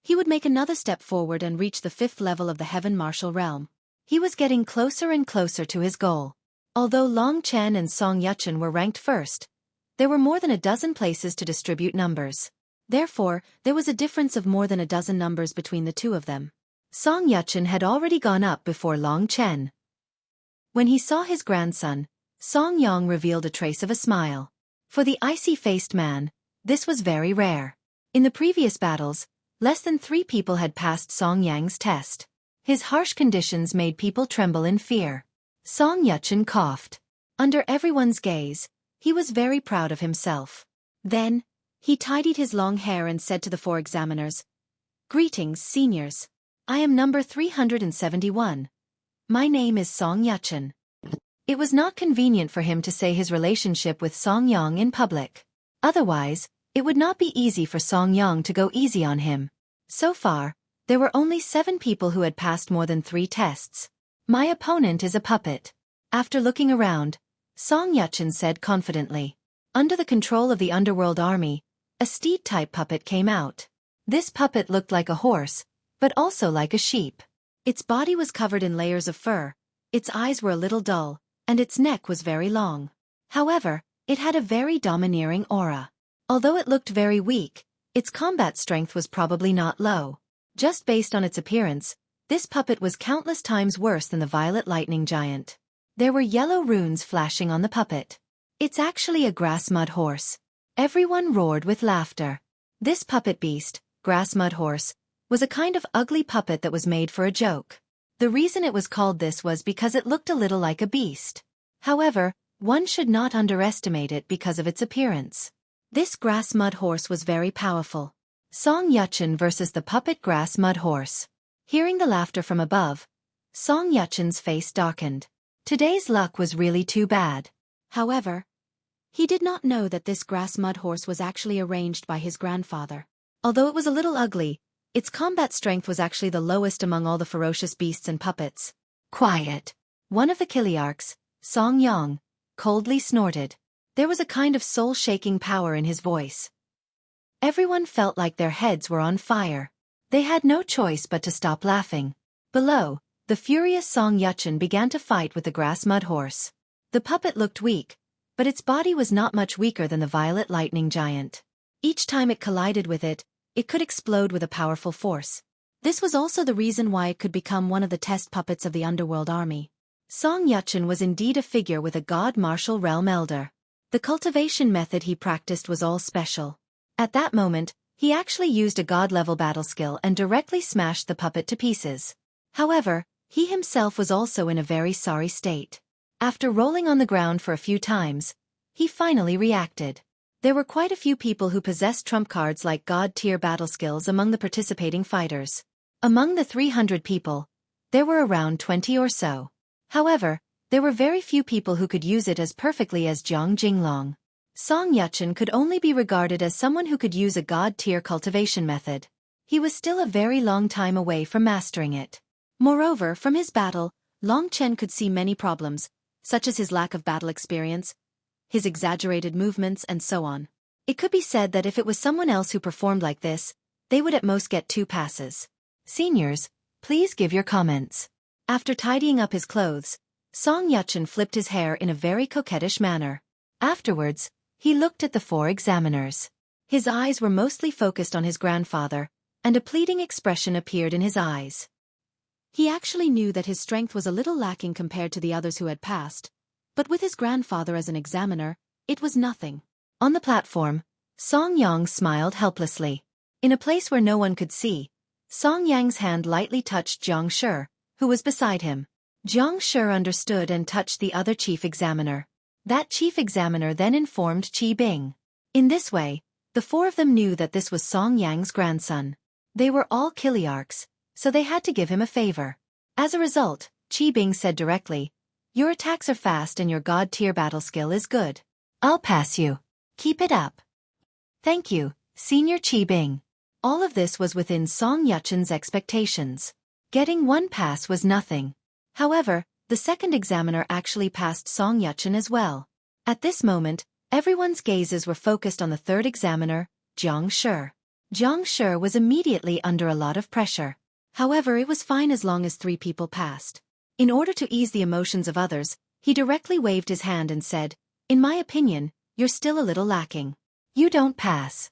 A: he would make another step forward and reach the 5th level of the Heaven Martial Realm. He was getting closer and closer to his goal. Although Long Chen and Song Yuchen were ranked first, there were more than a dozen places to distribute numbers. Therefore, there was a difference of more than a dozen numbers between the 2 of them. Song Yuchen had already gone up before Long Chen. When he saw his grandson, Song Yang revealed a trace of a smile. For the icy-faced man, this was very rare. In the previous battles, less than 3 people had passed Song Yang's test. His harsh conditions made people tremble in fear. Song Yuchen coughed. Under everyone's gaze, he was very proud of himself. Then, he tidied his long hair and said to the 4 examiners, "Greetings, seniors. I am number 371. My name is Song Yuchen." It was not convenient for him to say his relationship with Song Yang in public. Otherwise, it would not be easy for Song Yang to go easy on him. So far, there were only 7 people who had passed more than 3 tests. My opponent is a puppet. After looking around, Song Yuchen said confidently. Under the control of the Underworld army, a steed-type puppet came out. This puppet looked like a horse, but also like a sheep. Its body was covered in layers of fur, its eyes were a little dull, and its neck was very long. However, it had a very domineering aura. Although it looked very weak, its combat strength was probably not low. Just based on its appearance, this puppet was countless times worse than the Violet Lightning Giant. There were yellow runes flashing on the puppet. It's actually a grass mud horse. Everyone roared with laughter. This puppet beast, grass mud horse, was a kind of ugly puppet that was made for a joke. The reason it was called this was because it looked a little like a beast. However, one should not underestimate it because of its appearance. This grass mud horse was very powerful. Song Yuchen versus the puppet grass mud horse. Hearing the laughter from above, Song Yuchen's face darkened. Today's luck was really too bad. However, he did not know that this grass mud horse was actually arranged by his grandfather. Although it was a little ugly, its combat strength was actually the lowest among all the ferocious beasts and puppets. Quiet. One of the Kiliarchs, Song Yang, coldly snorted. There was a kind of soul-shaking power in his voice. Everyone felt like their heads were on fire. They had no choice but to stop laughing. Below, the furious Song Yuchen began to fight with the grass mud horse. The puppet looked weak, but its body was not much weaker than the Violet Lightning Giant. Each time it collided with it, it could explode with a powerful force. This was also the reason why it could become one of the test puppets of the underworld army. Song Yuchen was indeed a figure with a god martial realm elder. The cultivation method he practiced was all special. At that moment, he actually used a god-level battle skill and directly smashed the puppet to pieces. However, he himself was also in a very sorry state. After rolling on the ground for a few times, he finally reacted. There were quite a few people who possessed trump cards like god-tier battle skills among the participating fighters. Among the 300 people, there were around 20 or so. However, there were very few people who could use it as perfectly as Jiang Jinglong. Song Yuchen could only be regarded as someone who could use a god-tier cultivation method. He was still a very long time away from mastering it. Moreover, from his battle, Long Chen could see many problems, such as his lack of battle experience, his exaggerated movements, and so on. It could be said that if it was someone else who performed like this, they would at most get 2 passes. Seniors, please give your comments. After tidying up his clothes, Song Yuchen flipped his hair in a very coquettish manner. Afterwards, he looked at the 4 examiners. His eyes were mostly focused on his grandfather, and a pleading expression appeared in his eyes. He actually knew that his strength was a little lacking compared to the others who had passed, but with his grandfather as an examiner, it was nothing. On the platform, Song Yang smiled helplessly. In a place where no one could see, Song Yang's hand lightly touched Jiang Shi, who was beside him. Jiang Shi understood and touched the other chief examiner. That chief examiner then informed Qi Bing. In this way, the 4 of them knew that this was Song Yang's grandson. They were all Kiliarchs, so they had to give him a favor. As a result, Qi Bing said directly, "Your attacks are fast and your god-tier battle skill is good. I'll pass you. Keep it up." Thank you, Senior Qi Bing. All of this was within Song Yuchen's expectations. Getting 1 pass was nothing. However, the second examiner actually passed Song Yuchen as well. At this moment, everyone's gazes were focused on the 3rd examiner, Jiang Shi. Jiang Shi was immediately under a lot of pressure. However, it was fine as long as 3 people passed. In order to ease the emotions of others, he directly waved his hand and said, "In my opinion, you're still a little lacking. You don't pass."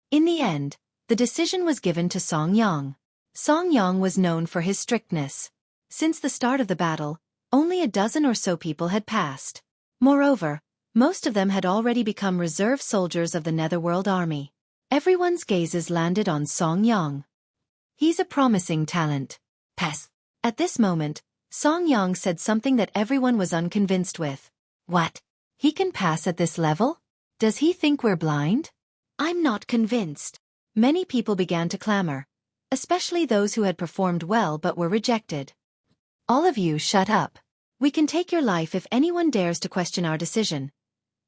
A: In the end, the decision was given to Song Yang. Song Yang was known for his strictness. Since the start of the battle, only a dozen or so people had passed. Moreover, most of them had already become reserve soldiers of the Netherworld Army. Everyone's gazes landed on Song Yang. He's a promising talent. Pass. At this moment, Song Yang said something that everyone was unconvinced with. What? He can pass at this level? Does he think we're blind? I'm not convinced. Many people began to clamor, especially those who had performed well but were rejected. All of you shut up. We can take your life if anyone dares to question our decision.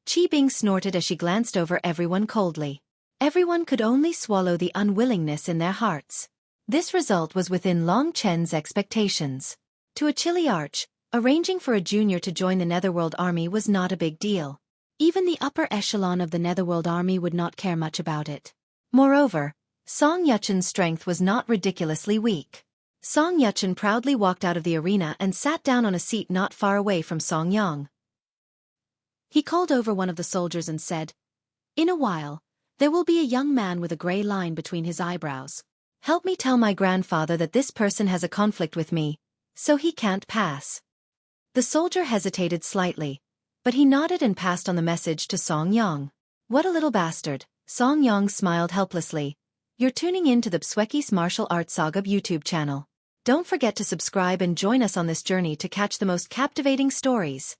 A: Qi Bing snorted as she glanced over everyone coldly. Everyone could only swallow the unwillingness in their hearts. This result was within Long Chen's expectations. To a Chiliarch, arranging for a junior to join the Netherworld Army was not a big deal. Even the upper echelon of the Netherworld Army would not care much about it. Moreover, Song Yuchen's strength was not ridiculously weak. Song Yuchen proudly walked out of the arena and sat down on a seat not far away from Song Yang. He called over one of the soldiers and said, "In a while, there will be a young man with a gray line between his eyebrows. Help me tell my grandfather that this person has a conflict with me, so he can't pass." The soldier hesitated slightly, but he nodded and passed on the message to Song Yang. "What a little bastard," Song Yang smiled helplessly. "You're tuning in to the Xueqi's Martial Arts Saga YouTube channel. Don't forget to subscribe and join us on this journey to catch the most captivating stories.